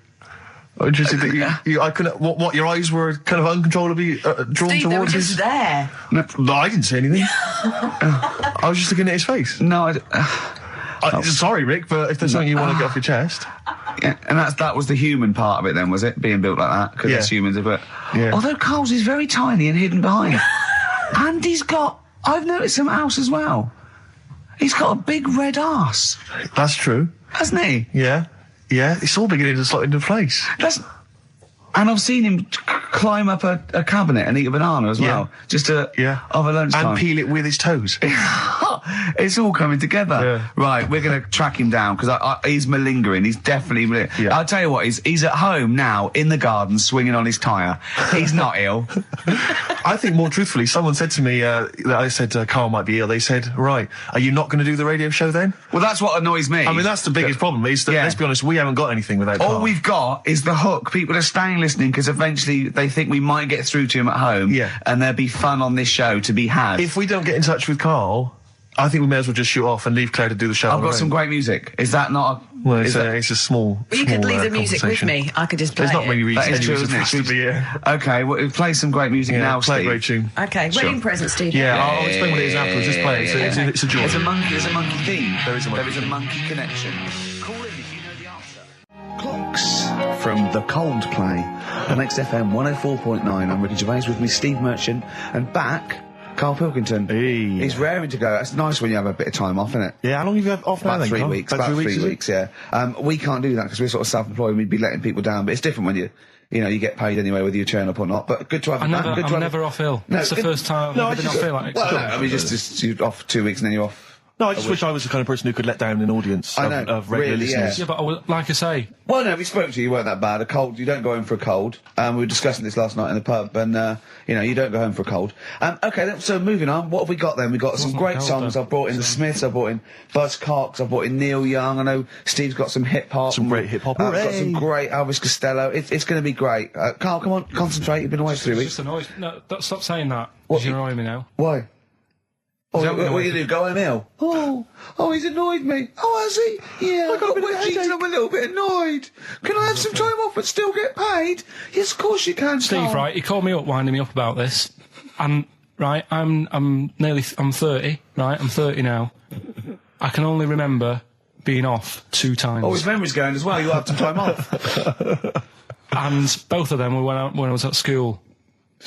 I couldn't. What your eyes were kind of uncontrollably drawn Steve, towards they were just his. there. No, I didn't say anything. I was just looking at his face. No, sorry, Rick, but if there's something you want to get off your chest. Yeah, and that was the human part of it then, was it? Being built like that? Because it's humans, but... Yeah. Although Karl's is very tiny and hidden behind. And I've noticed something else as well. He's got a big red arse. That's true. Hasn't he? Yeah. Yeah, it's all beginning to slot into place. And I've seen him climb up a cabinet and eat a banana as well. Just over lunchtime. And peel it with his toes. It's all coming together. Yeah. Right, we're going to track him down because he's malingering. He's definitely... I'll tell you what, he's at home now in the garden swinging on his tyre. He's not ill. I think more truthfully, someone said to me that I said Karl might be ill. They said, right, are you not going to do the radio show then? Well, that's what annoys me. I mean, that's the biggest problem is that, let's be honest, we haven't got anything without Karl. All we've got is the hook. People are staying listening because eventually they think we might get through to him at home. Yeah. And there'll be fun on this show to be had. If we don't get in touch with Karl, I think we may as well just shoot off and leave Claire to do the show. I've got some great music. Is that not a... Well, it's a small... Well, you could leave the music with me. I could just play There's not many reasons That is true, isn't it? to be here. Okay, well, play some great music now, play Steve. a great tune. Okay, wedding present, Steve. Yeah, I'll explain what it is afterwards. Just play it. It's a joy. There's a monkey theme. There is a monkey. There is a monkey connection. Call in if you know the answer. Clocks from the Coldplay on XFM 104.9. I'm Ricky Gervais with me, Steve Merchant, and back... Karl Pilkington. Hey. He's raring to go. It's nice when you have a bit of time off, isn't it? Yeah, how long have you had off now About then, 3 Karl? weeks. About 3 weeks, yeah. We can't do that because we're sort of self-employed and we'd be letting people down, but it's different when you get paid anyway whether you turn up or not. But good to have I'm never off ill. No, it's the first time I've ever been off ill. Like, well, no, I mean, just you're off 2 weeks and then you're off. No, I just wish I was the kind of person who could let down an audience of regular listeners. Yeah, but like I say... Well, no, we spoke to you, weren't that bad. A cold, you don't go home for a cold. We were discussing this last night in the pub, and, you don't go home for a cold. Okay, so moving on, what have we got then? We've got some great songs. I've brought in the Smiths, I've brought in Buzz Cox, I've brought in Neil Young, I know Steve's got some hip-hop. Some great hip-hop. I've got some great Elvis Costello. It's going to be great. Karl, come on, concentrate, you've been away for 3 weeks. Just annoyed. No, stop saying that. What? You're annoying me now. Why? What are you do? Go home ill? Oh, he's annoyed me. Oh, has he? Yeah, I got I'm a little bit annoyed. Can I have some time off but still get paid? Yes, of course you can, Steve, Karl. right, he called me up, winding me up about this. And, right, I'm 30, right? I'm 30 now. I can only remember being off 2 times. Oh, his memory's going as well. You had some time off. And both of them were when I was at school.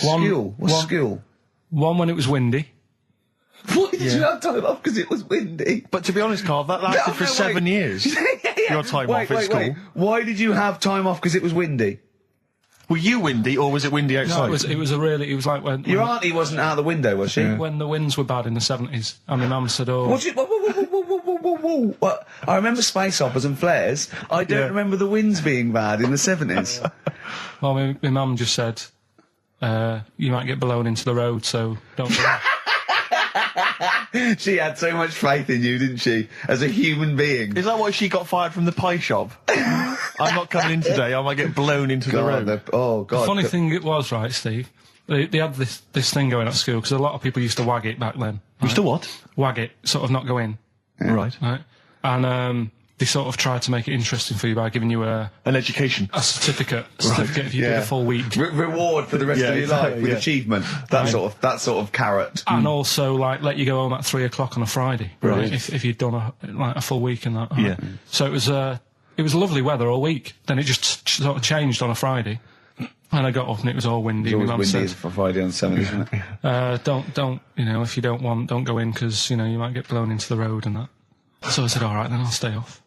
What's school? One when it was windy. Why did you have time off? Because it was windy. But to be honest, Karl, that lasted for 7 years. Your time off at school. Why did you have time off? Because it was windy. Were you windy, or was it windy outside? No, it was like when... Your auntie wasn't out the window, was she? When the winds were bad in the 70s. And my mum said, oh... What? I remember space operas and flares. I don't remember the winds being bad in the 70s. Well, my mum just said, you might get blown into the road, so don't do that. She had so much faith in you, didn't she? As a human being. Is that why she got fired from the pie shop? I'm not coming in today, I might get blown into the road. Oh, God. The funny thing it was, right, Steve, They had this thing going at school, because a lot of people used to wag it back then. Used to what? Wag it, sort of not go in. Right. Right. And they sort of tried to make it interesting for you by giving you an education, a certificate if you did a full week. Reward for the rest of your life with achievement. That sort of carrot. And also, like, let you go home at 3 o'clock on a Friday. Right. If you'd done a full week and that. Right? Yeah. So it was lovely weather all week. Then it just sort of changed on a Friday. And I got up and it was all windy. It's My always mum windy said, for Friday on 7, isn't it? don't, if you don't go in, because, you might get blown into the road and that. So I said, all right, then I'll stay off.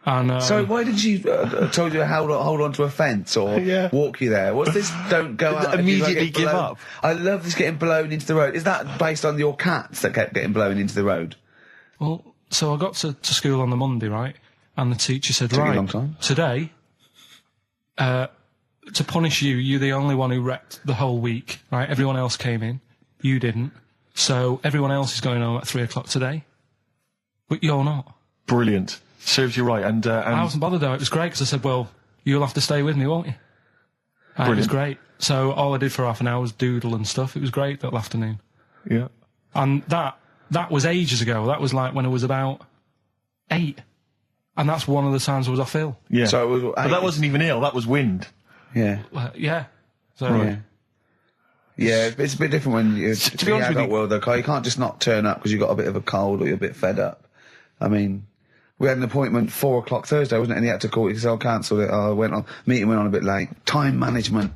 And so why did you told you to hold on to a fence or walk you there? What's this? Don't go out. Immediately give up. I love this getting blown into the road. Is that based on your cats that kept getting blown into the road? Well, so I got to school on the Monday, right? And the teacher said, Took you a right, long time. today, to punish you, you're the only one who wrecked the whole week, right? Everyone else came in. You didn't. So everyone else is going home at 3 o'clock today. But you're not. Brilliant. Serves you right. And I wasn't bothered though. It was great, because I said, well, you'll have to stay with me, won't you? And it was great. So all I did for half an hour was doodle and stuff. It was great that afternoon. Yeah. And that was ages ago. That was like when I was about 8. And that's one of the times I was off ill. Yeah. So it was, but that wasn't even ill. That was wind. Yeah. Yeah. So, right. Yeah, it's a bit different when you're to be honest with you, world, though, Carl. You can't just not turn up because you've got a bit of a cold or you're a bit fed up. I mean, we had an appointment 4 o'clock Thursday, wasn't it? And he had to call it because I cancelled it. Meeting went on a bit late. Time management.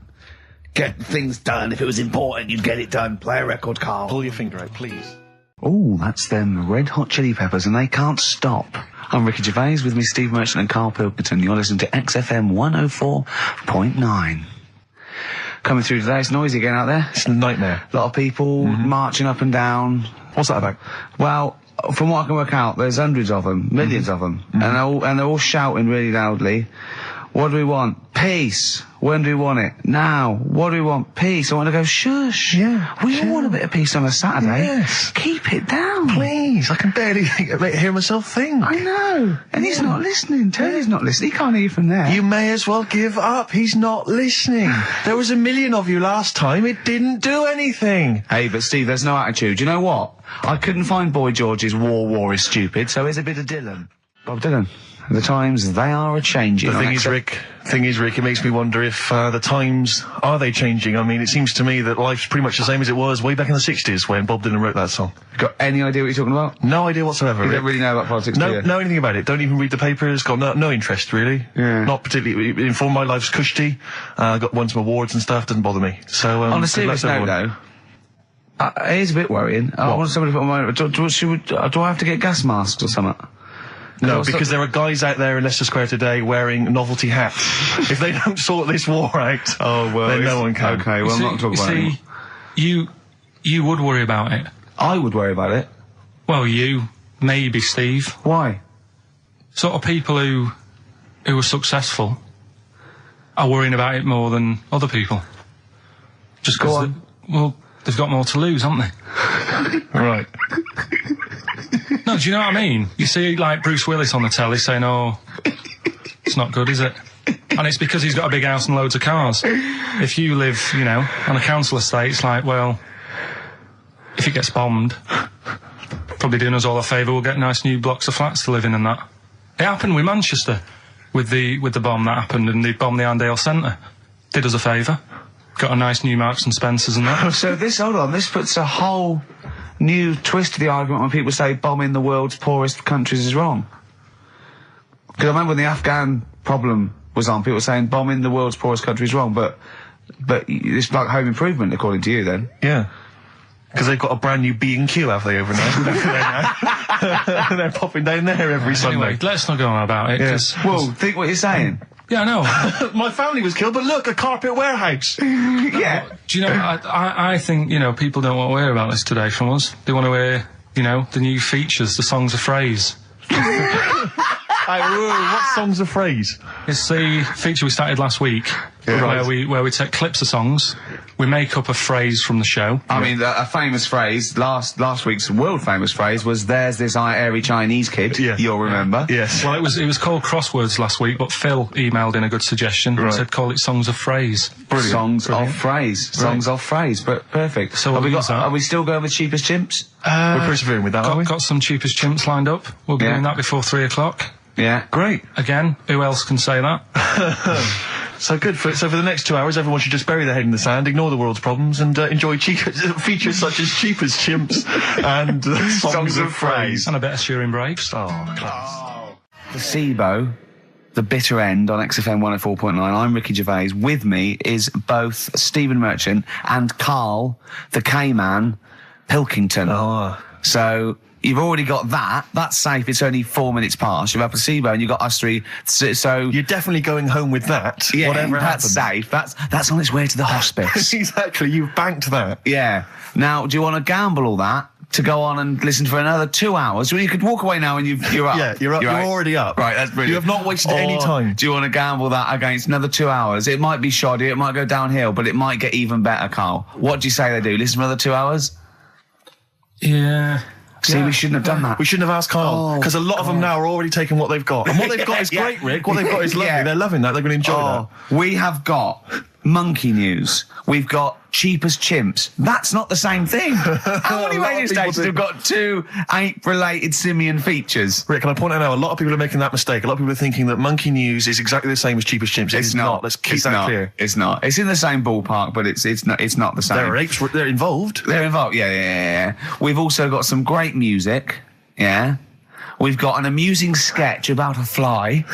Get things done. If it was important, you'd get it done. Play a record, Carl. Pull your finger out, please. Oh, that's them Red Hot Chili Peppers, and they can't stop. I'm Ricky Gervais with me, Steve Merchant and Karl Pilkington. You're listening to XFM 104.9. Coming through today, it's noisy again out there. It's a nightmare. A lot of people marching up and down. What's that about? Well, from what I can work out, there's hundreds of them, millions of them, and they're all shouting really loudly. What do we want? Peace. When do we want it? Now. What do we want? Peace. I want to go, shush. Yeah. We all want a bit of peace on a Saturday. Yes. Keep it down. Please. I can barely hear myself think. I know. And he's not listening. Tony's not listening. He can't hear you from there. You may as well give up. He's not listening. There was 1 million of you last time. It didn't do anything. Hey, but Steve, there's no attitude. You know what? I couldn't find Boy George's War is Stupid, so here's a bit of Dylan. Bob Dylan. The times, they are a-changing. The thing is, Rick, it makes me wonder if the times, are they changing? I mean, it seems to me that life's pretty much the same as it was way back in the 60s when Bob Dylan wrote that song. Got any idea what you're talking about? No idea whatsoever, You Rick. don't really know about politics, do No, you? know anything about it. Don't even read the papers. Got no interest, really. Yeah. Not particularly informed. My life's cushy. Got won some awards and stuff. Doesn't bother me. So, on a serious note, though, it is a bit worrying. I want somebody to put on my... Do I have to get gas masks or something? No, because there are guys out there in Leicester Square today wearing novelty hats. If they don't sort this war out, then no one can. Okay, well, I'm not talking about it. You would worry about it. I would worry about it. Well, you, maybe, Steve. Why? Sort of people who are successful are worrying about it more than other people. Just because, they've got more to lose, haven't they? Right. No, do you know what I mean? You see, like, Bruce Willis on the telly saying, oh, it's not good, is it? And it's because he's got a big house and loads of cars. If you live, on a council estate, it's like, well, if it gets bombed, probably doing us all a favour, we'll get nice new blocks of flats to live in and that. It happened with Manchester, with the bomb that happened, and they bombed the Arndale Centre. Did us a favour. Got a nice new Marks and Spencers and that. So hold on, this puts a whole new twist to the argument when people say bombing the world's poorest countries is wrong. Because I remember when the Afghan problem was on, people were saying bombing the world's poorest country is wrong, but it's like home improvement, according to you, then. Yeah. Because they've got a brand new B&Q, have they, overnight? They're popping down there every Sunday. Anyway, let's not go on about it. Yes. Well, think what you're saying. Yeah, I know. My family was killed, but look, a carpet warehouse. Yeah. Do you know, I think, people don't want to hear about this today from us. They want to hear, the new features, the songs of phrase. What song's a phrase? It's the feature we started last week, where we take clips of songs, we make up a phrase from the show. I mean, a famous phrase, last week's world famous phrase was, "There's this airy Chinese kid." Yeah. You'll remember. Yes. Well, it was called Crosswords last week, but Phil emailed in a good suggestion and said call it Songs of Phrase. Brilliant. Songs of phrase. Songs of phrase. But perfect. So are we still going with Cheapest Chimps? We're persevering with that, aren't we? Got some Cheapest Chimps lined up. We'll be doing that before 3 o'clock. Yeah. Great. Again, who else can say that? So good. So for the next 2 hours, everyone should just bury their head in the sand, ignore the world's problems, and enjoy features such as Cheapest Chimps and Songs of Phrase. And a bit of Shearing Braves. Oh, class. The SIBO, the bitter end on XFM 104.9. I'm Ricky Gervais. With me is both Stephen Merchant and Karl, the K-Man, Pilkington. Oh. So you've already got that. That's safe. It's only 4 minutes past. You've had placebo and you've got us three. So you're definitely going home with that. Yeah, whatever that's happens. safe. That's on its way to the hospice. Exactly. You've banked that. Yeah. Now, do you want to gamble all that to go on and listen for another 2 hours? Well, you could walk away now and you're up. Yeah, you're up. You're already up. Right, that's brilliant. You have not wasted any time. Do you want to gamble that against another 2 hours? It might be shoddy, it might go downhill, but it might get even better, Karl. What do you say they do? Listen for another 2 hours? Yeah. See, we shouldn't have done that. We shouldn't have asked Karl, because a lot of them now are already taking what they've got. And what they've got is great, Rick. What they've got is lovely. They're loving that. They're going to enjoy that. We have got monkey news. We've got Cheapest Chimps. That's not the same thing. How many radio stations have got 2 ape-related simian features? Rick, can I point out now, a lot of people are making that mistake. A lot of people are thinking that monkey news is exactly the same as Cheapest Chimps. It's not. Let's keep that clear. It's not. It's in the same ballpark, but it's not the same. There are apes. They're involved. They're involved. Yeah. We've also got some great music. Yeah. We've got an amusing sketch about a fly.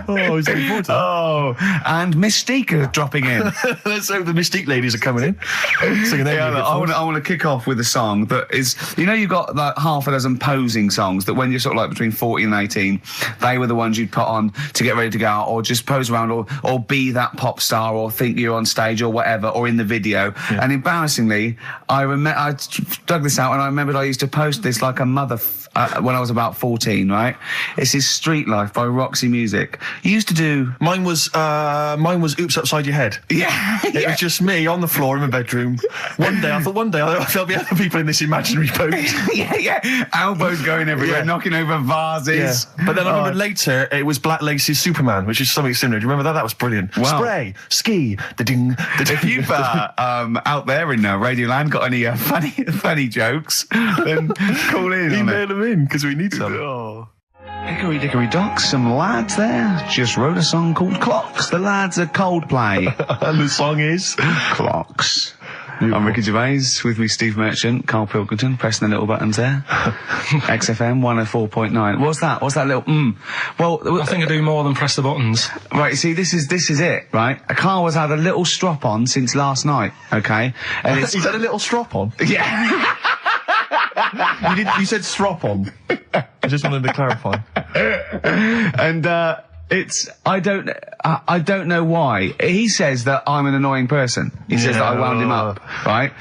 Oh, he's looking forward to that. Oh, and Mystique are dropping in. Let's hope the Mystique ladies are coming in. Singing their I want to kick off with a song that is, you've got like half a dozen posing songs that when you're sort of like between 14 and 18, they were the ones you'd put on to get ready to go out or just pose around or be that pop star or think you're on stage or whatever or in the video. Yeah. And embarrassingly, I dug this out and I remembered I used to post this like a mother when I was about 14, right? This is Street Life by Roxy Music. You used to do... Mine was Oops Upside Your Head. Yeah. It was just me on the floor in my bedroom. One day there'll be other people in this imaginary pose. yeah. Elbows going everywhere, knocking over vases. Yeah. But then I remember later, it was Black Lace's Superman, which is something similar. Do you remember that? That was brilliant. Wow. Spray, ski, da-ding, da-ding. If you've out there in Radioland got any funny jokes, then call in. Email them in, because we need some. Oh. Hickory dickory dock, some lads there just wrote a song called Clocks. The lads are Coldplay. And the song is? Clocks. I'm Ricky Gervais, with me Steve Merchant, Karl Pilkington, pressing the little buttons there. XFM 104.9. What's that little Well, I think I do more than press the buttons. Right, see, this is it, right? Karl has had a little strop on since last night, okay? And He's had a little strop on? Yeah. You said strop on. I just wanted to clarify. And I don't know why. He says that I'm an annoying person. He says that I wound him up, right?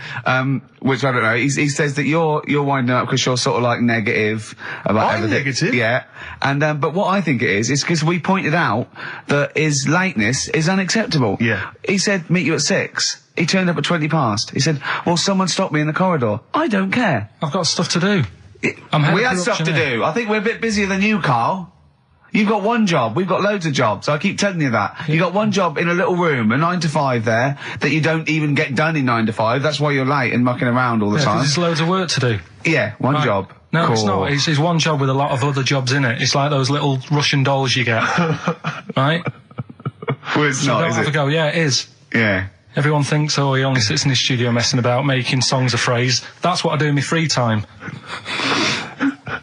Which I don't know. He says that you're winding up because you're sort of like negative about I'm everything. negative? Yeah. And but what I think it is because we pointed out that his lateness is unacceptable. Yeah. He said meet you at 6. He turned up at 20 past. He said, well, someone stopped me in the corridor. I don't care. I've got stuff to do. We had stuff to do. I think we're a bit busier than you, Karl. You've got one job. We've got loads of jobs. I keep telling you that. Yeah. You've got one job in a little room, a 9 to 5 there, that you don't even get done in 9 to 5. That's why you're late and mucking around all the time. There's loads of work to do. Yeah, one job. No, cool. It's not. It's one job with a lot of other jobs in it. It's like those little Russian dolls you get. Right? Well, it's so not, is it? Go, yeah, it is. Yeah. Everyone thinks, he only sits in his studio messing about, making songs of phrase. That's what I do in my free time.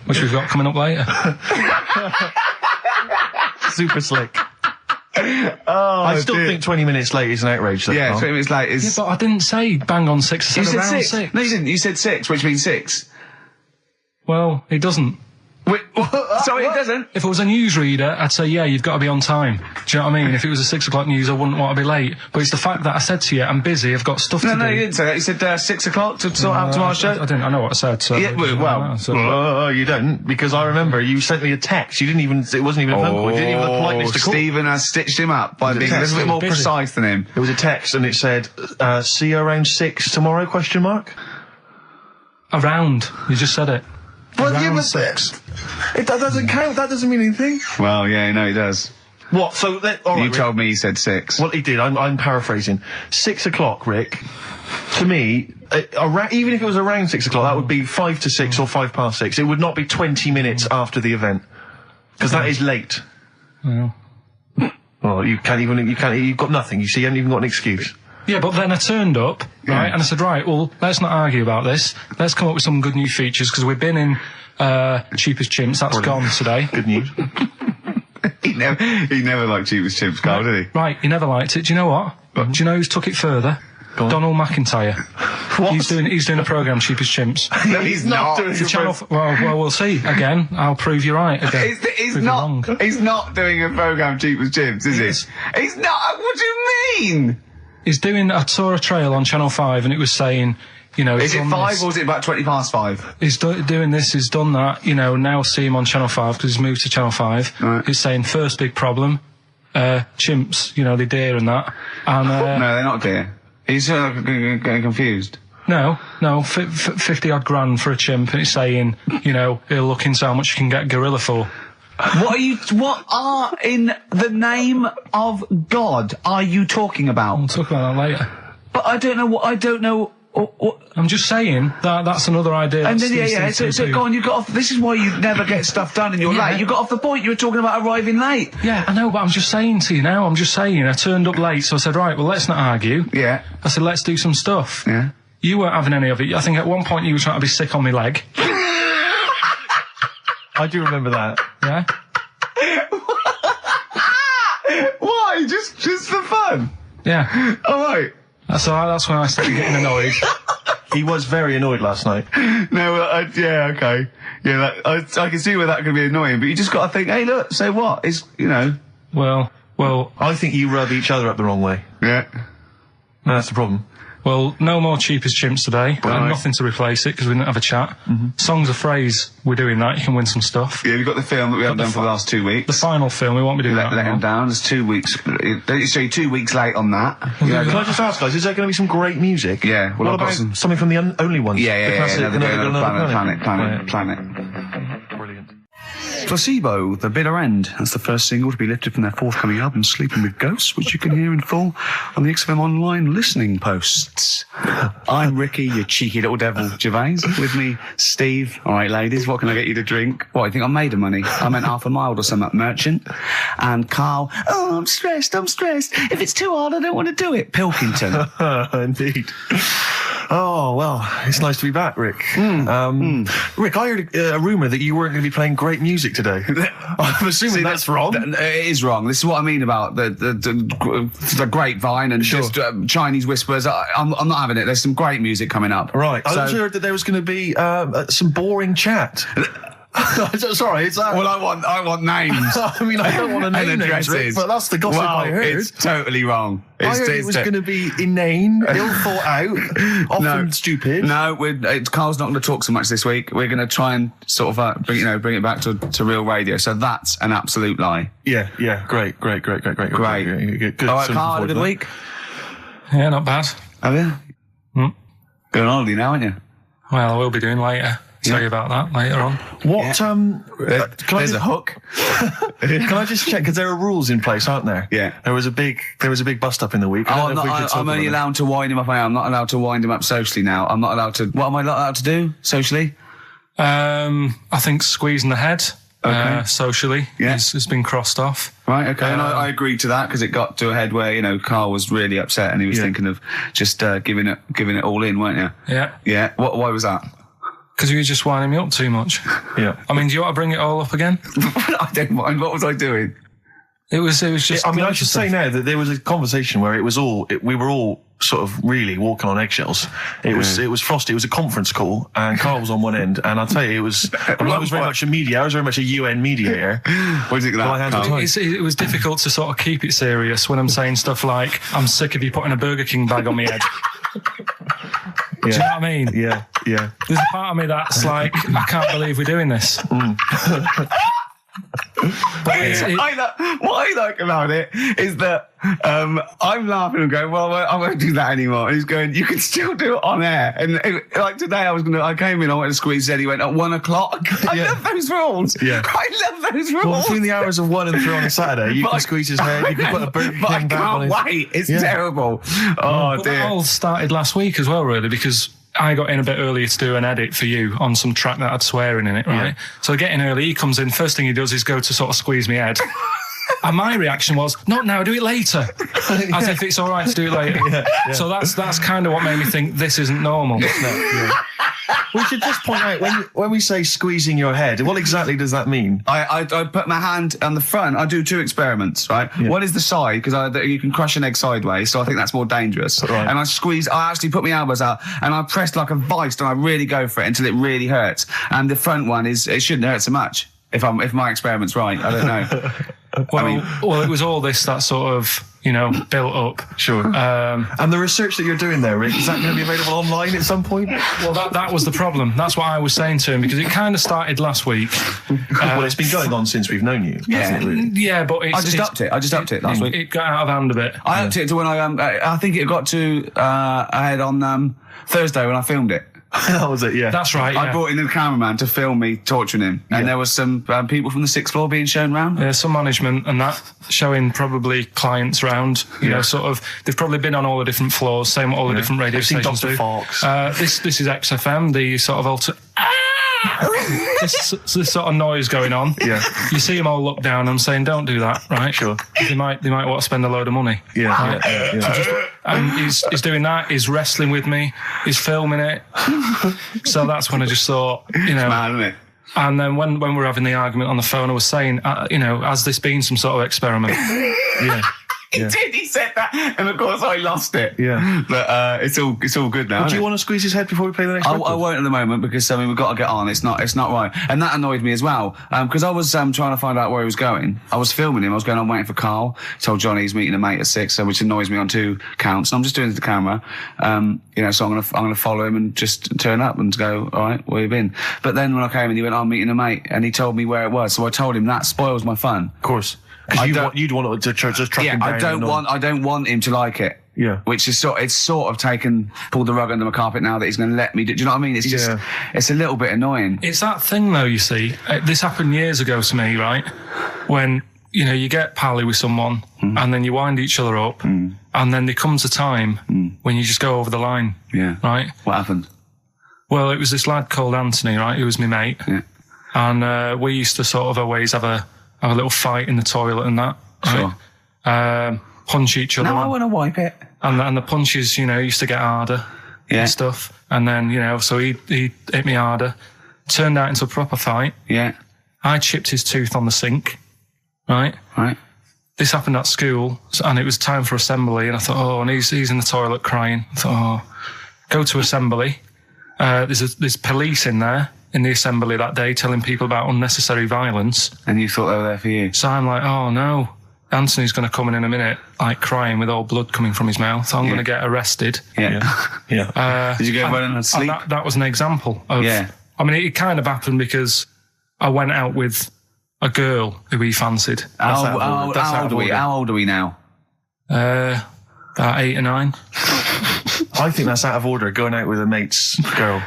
Which we've got coming up later. Super slick. I still think 20 minutes late is an outrage. Yeah, 20 minutes late is... Yeah, but I didn't say bang on 6. I said around 6. No, you didn't. You said 6, which means 6. Well, it doesn't. Wait, sorry, it doesn't. If it was a newsreader, I'd say, yeah, you've got to be on time. Do you know what I mean? If it was a 6 o'clock news, I wouldn't want to be late. But it's the fact that I said to you, I'm busy, I've got stuff to do. No, you didn't say that. You said 6 o'clock to sort out tomorrow's show. I didn't. I know what I said. So Yeah, You don't, because I remember you sent me a text. You didn't even. It wasn't even a phone call. You didn't even have the politeness to call. Stephen has stitched him up by being a little bit more precise than him. It was a text, and it said, "See you around 6 tomorrow?" Question mark. Around. You just said it. Well, Around yeah, but 6. That doesn't count. That doesn't mean anything. Well, yeah, no, he does. What? So all right, You told me he said 6. Well, he did. I'm paraphrasing. 6 o'clock, Rick. To me, even if it was around 6 o'clock, that would be 5 to 6 or 5 past 6. It would not be 20 minutes after the event, because that is late. Well, You've got nothing. You see, you haven't even got an excuse. yeah, but then I turned up, right, and I said, right, well, let's not argue about this. Let's come up with some good new features, because we've been in Cheap as Chimps. That's gone today. Good news. He never liked Cheap as Chimps, Carl, did he? Right, he never liked it. Do you know what? Do you know who's took it further? Donald McIntyre. What? He's doing a programme, Cheap as Chimps. No, he's not. doing The channel. Well, we'll see. Again, I'll prove you right. Again, He's Prove you wrong. not. He's not doing a programme Cheap as Chimps, is Yes. he? He's not. What do you mean? He's doing. I saw a trail on Channel 5, and it was saying, you know, Is he's it done 5 this. or is it about 20 past 5? He's doing this, he's done that, you know, now see him on Channel 5 because he's moved to Channel 5. Right. He's saying first big problem, chimps, you know, they deer and that. And, No, they're not dear. He's getting confused. no, 50 odd grand for a chimp, and he's saying, you know, he'll look into how much you can get gorilla for. What are in the name of God are you talking about? We'll talk about that later. But I don't know what. I'm just saying that that's another idea. And that then, Steve seems so to go do. on, you got off, this is why you never get stuff done and you're late. You got off the point, you were talking about arriving late. Yeah, I know, but I'm just saying to you now, I turned up late, so I said, right, well, let's not argue. Yeah. I said, let's do some stuff. Yeah. You weren't having any of it. I think at one point you were trying to be sick on my leg. I do remember that. Yeah? Why? Just for fun? Yeah. Alright. That's when I started getting annoyed. He was very annoyed last night. No, yeah, okay. Yeah, I can see where that could be annoying, but you just gotta think, hey, look, so what? It's, you know. Well, I think you rub each other up the wrong way. Yeah. No, that's the problem. well, no more Cheap as Chimps today. Right. Nothing to replace it because we didn't have a chat. Songs of Phrase, we're doing that. You can win some stuff. Yeah, we've got the film that we haven't done for the last 2 weeks. The final film, we won't be doing that. Let him down. There's 2 weeks. So you're 2 weeks late on that. Yeah, can I just ask, guys, is there going to be some great music? Yeah, well, what I've got about something from the Only Ones? Yeah, The classic Another Day, Another Another Planet. Brilliant. Placebo, The Bitter End. That's the first single to be lifted from their forthcoming album, Sleeping with Ghosts, which you can hear in full on the XFM online listening posts. I'm Ricky, you cheeky little devil, Gervais. With me, Steve. All right, ladies, what can I get you to drink? What, you think I'm made of money? I meant half a mile or something, merchant. And Karl, oh, I'm stressed. If it's too hard, I don't want to do it. Pilkington. Indeed. Oh, well, it's nice to be back, Rick. Rick, I heard a rumour that you weren't going to be playing great music today. I'm assuming that's wrong. It is wrong. This is what I mean about the grapevine and just Chinese whispers. I'm not having it. There's some great music coming up. Right. I So- also heard that there was going to be some boring chat. Sorry, it's that. Well, I want names. I mean, I don't want to and name names, addresses. Rick, but that's the gossip Well, I heard. It's totally wrong. I heard it was going to be inane, ill thought out, often stupid. No, Carl's not going to talk so much this week. We're going to try and sort of bring it back to real radio. So that's an absolute lie. Yeah, great. All Good. right, So Carl, had a good week. Yeah, not bad. Have you? Going on holiday now, aren't you? Well, I will be doing later. Tell you about that later on. What? There's a hook. Can I just check? Because there are rules in place, aren't there? Yeah. There was a big bust up in the week. I'm only allowed to wind him up. I'm not allowed to wind him up socially now. I'm not allowed to. What am I not allowed to do socially? I think squeezing the head socially has been crossed off. Right, okay, and I agreed to that because it got to a head where Carl was really upset and he was thinking of just giving it all in, weren't you? Yeah. Yeah. Why was that? Because you were just winding me up too much. Yeah. I mean, do you want to bring it all up again? I don't mind. What was I doing? It was just. I mean, I should say now that there was a conversation where we were all sort of really walking on eggshells. It was frosty. It was a conference call, and Carl was on one end. And I'll tell you, it was. I was very much a media. I was very much a UN mediator. What do you think of that? It was difficult to sort of keep it serious when I'm saying stuff like, "I'm sick of you putting a Burger King bag on my head." Do you know what I mean? Yeah. There's a part of me that's like, I can't believe we're doing this. What I like about it is that I'm laughing and going, well, I won't do that anymore. And he's going, you can still do it on air. And like today, I came in, I went to squeeze Eddie, went at 1 o'clock. I love those rules. Yeah. I love those rules. Well, between the hours of 1 and 3 on a Saturday, you can squeeze his head, you can put a Burger King back on his... I can't wait. It's terrible. Oh, but dear. That all started last week as well, really, because I got in a bit earlier to do an edit for you on some track that had swearing in it, right? Yeah. So I get in early, he comes in, first thing he does is go to sort of squeeze me head. And my reaction was, not now, do it later. As if it's all right to do it later. Yeah. So that's kind of what made me think this isn't normal. We should just point out, when we say squeezing your head, what exactly does that mean? I put my hand on the front. I do 2 experiments, right? Yeah. One is the side, because you can crush an egg sideways, so I think that's more dangerous. Right. And I actually put my elbows out, and I pressed like a vice, and I really go for it until it really hurts. And the front one it shouldn't hurt so much, if my experiment's right. I don't know. Well, it was all this that sort of, built up. Sure. And the research that you're doing there, Rick, is that going to be available online at some point? Well, that was the problem. That's what I was saying to him, because it kind of started last week. Well, it's been going on since we've known you. Yeah, but I just upped it last week. It got out of hand a bit. I upped it to when I think it got to ahead on Thursday when I filmed it. That was it, yeah. That's right, I brought in the cameraman to film me torturing him. And there was some people from the 6th floor being shown round. Yeah, some management and that, showing probably clients round. Sort of, they've probably been on all the different floors, same what all the different radio stations do. Fox. This is XFM, the sort of this sort of noise going on. Yeah. You see them all look down and saying, don't do that, right? Sure. They might want to spend a load of money. Yeah. Right? Yeah. And he's doing that, he's wrestling with me, he's filming it. So that's when I just thought, It's mad, isn't it? And then when we were having the argument on the phone, I was saying, has this been some sort of experiment? Yeah. He did. He said that, and of course I lost it. Yeah, but it's all good now. Do you want to squeeze his head before we play the next record? I won't at the moment, because we've got to get on. It's not right, and that annoyed me as well. Because I was trying to find out where he was going. I was filming him. I was going on waiting for Carl. Told Johnny he's meeting a mate at 6, which annoys me on 2 counts. And I'm just doing it to the camera. So I'm gonna follow him and just turn up and go, all right, where you been? But then when I came in, he went, I'm meeting a mate, and he told me where it was. So I told him that spoils my fun. Of course. Because you'd want to just track him down. I don't want him to like it. Yeah. Which is sort of pulled the rug under my carpet now that he's going to let me do you know what I mean? It's just, it's a little bit annoying. It's that thing though, you see. This happened years ago to me, right? When, you get pally with someone and then you wind each other up and then there comes a time when you just go over the line. Yeah. Right? What happened? Well, it was this lad called Anthony, right? Who was my mate. Yeah. And we used to sort of always have a little fight in the toilet and that. Sure. Right? Punch each other. No, I want to wipe it. And the punches, used to get harder and stuff. And then, so he hit me harder. Turned out into a proper fight. Yeah. I chipped his tooth on the sink. Right? Right. This happened at school, and it was time for assembly, and I thought, and he's in the toilet crying. I thought, go to assembly. There's police in there in the assembly that day telling people about unnecessary violence. And you thought they were there for you? So I'm like, oh no, Anthony's going to come in a minute, like crying with all blood coming from his mouth. So I'm going to get arrested. Yeah. Did you go running and sleep? That was an example of... Yeah. I mean, it kind of happened because I went out with a girl who he fancied. How old are we now? About 8 or 9. I think that's out of order, going out with a mate's girl.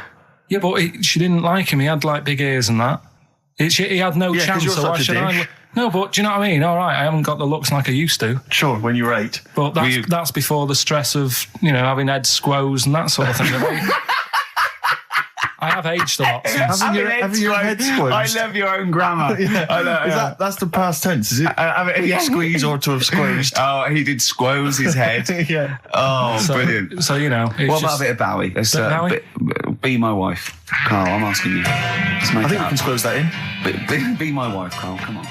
Yeah, but she didn't like him. He had like big ears and that. He had no chance. You're so why should I? No, but do you know what I mean? All right, I haven't got the looks like I used to. Sure, when you were 8. But that's before the stress of having head squoze and that sort of thing. I have aged a lot. Having your head squeezed. I love your own grammar. That's the past tense, is it? Squeeze or to have squeezed. Oh, he did squoze his head. Yeah. Oh, brilliant. So, what about a bit of Bowie? Be my wife. Carl, I'm asking you. I think we can squeeze that in. Be my wife, Carl, come on.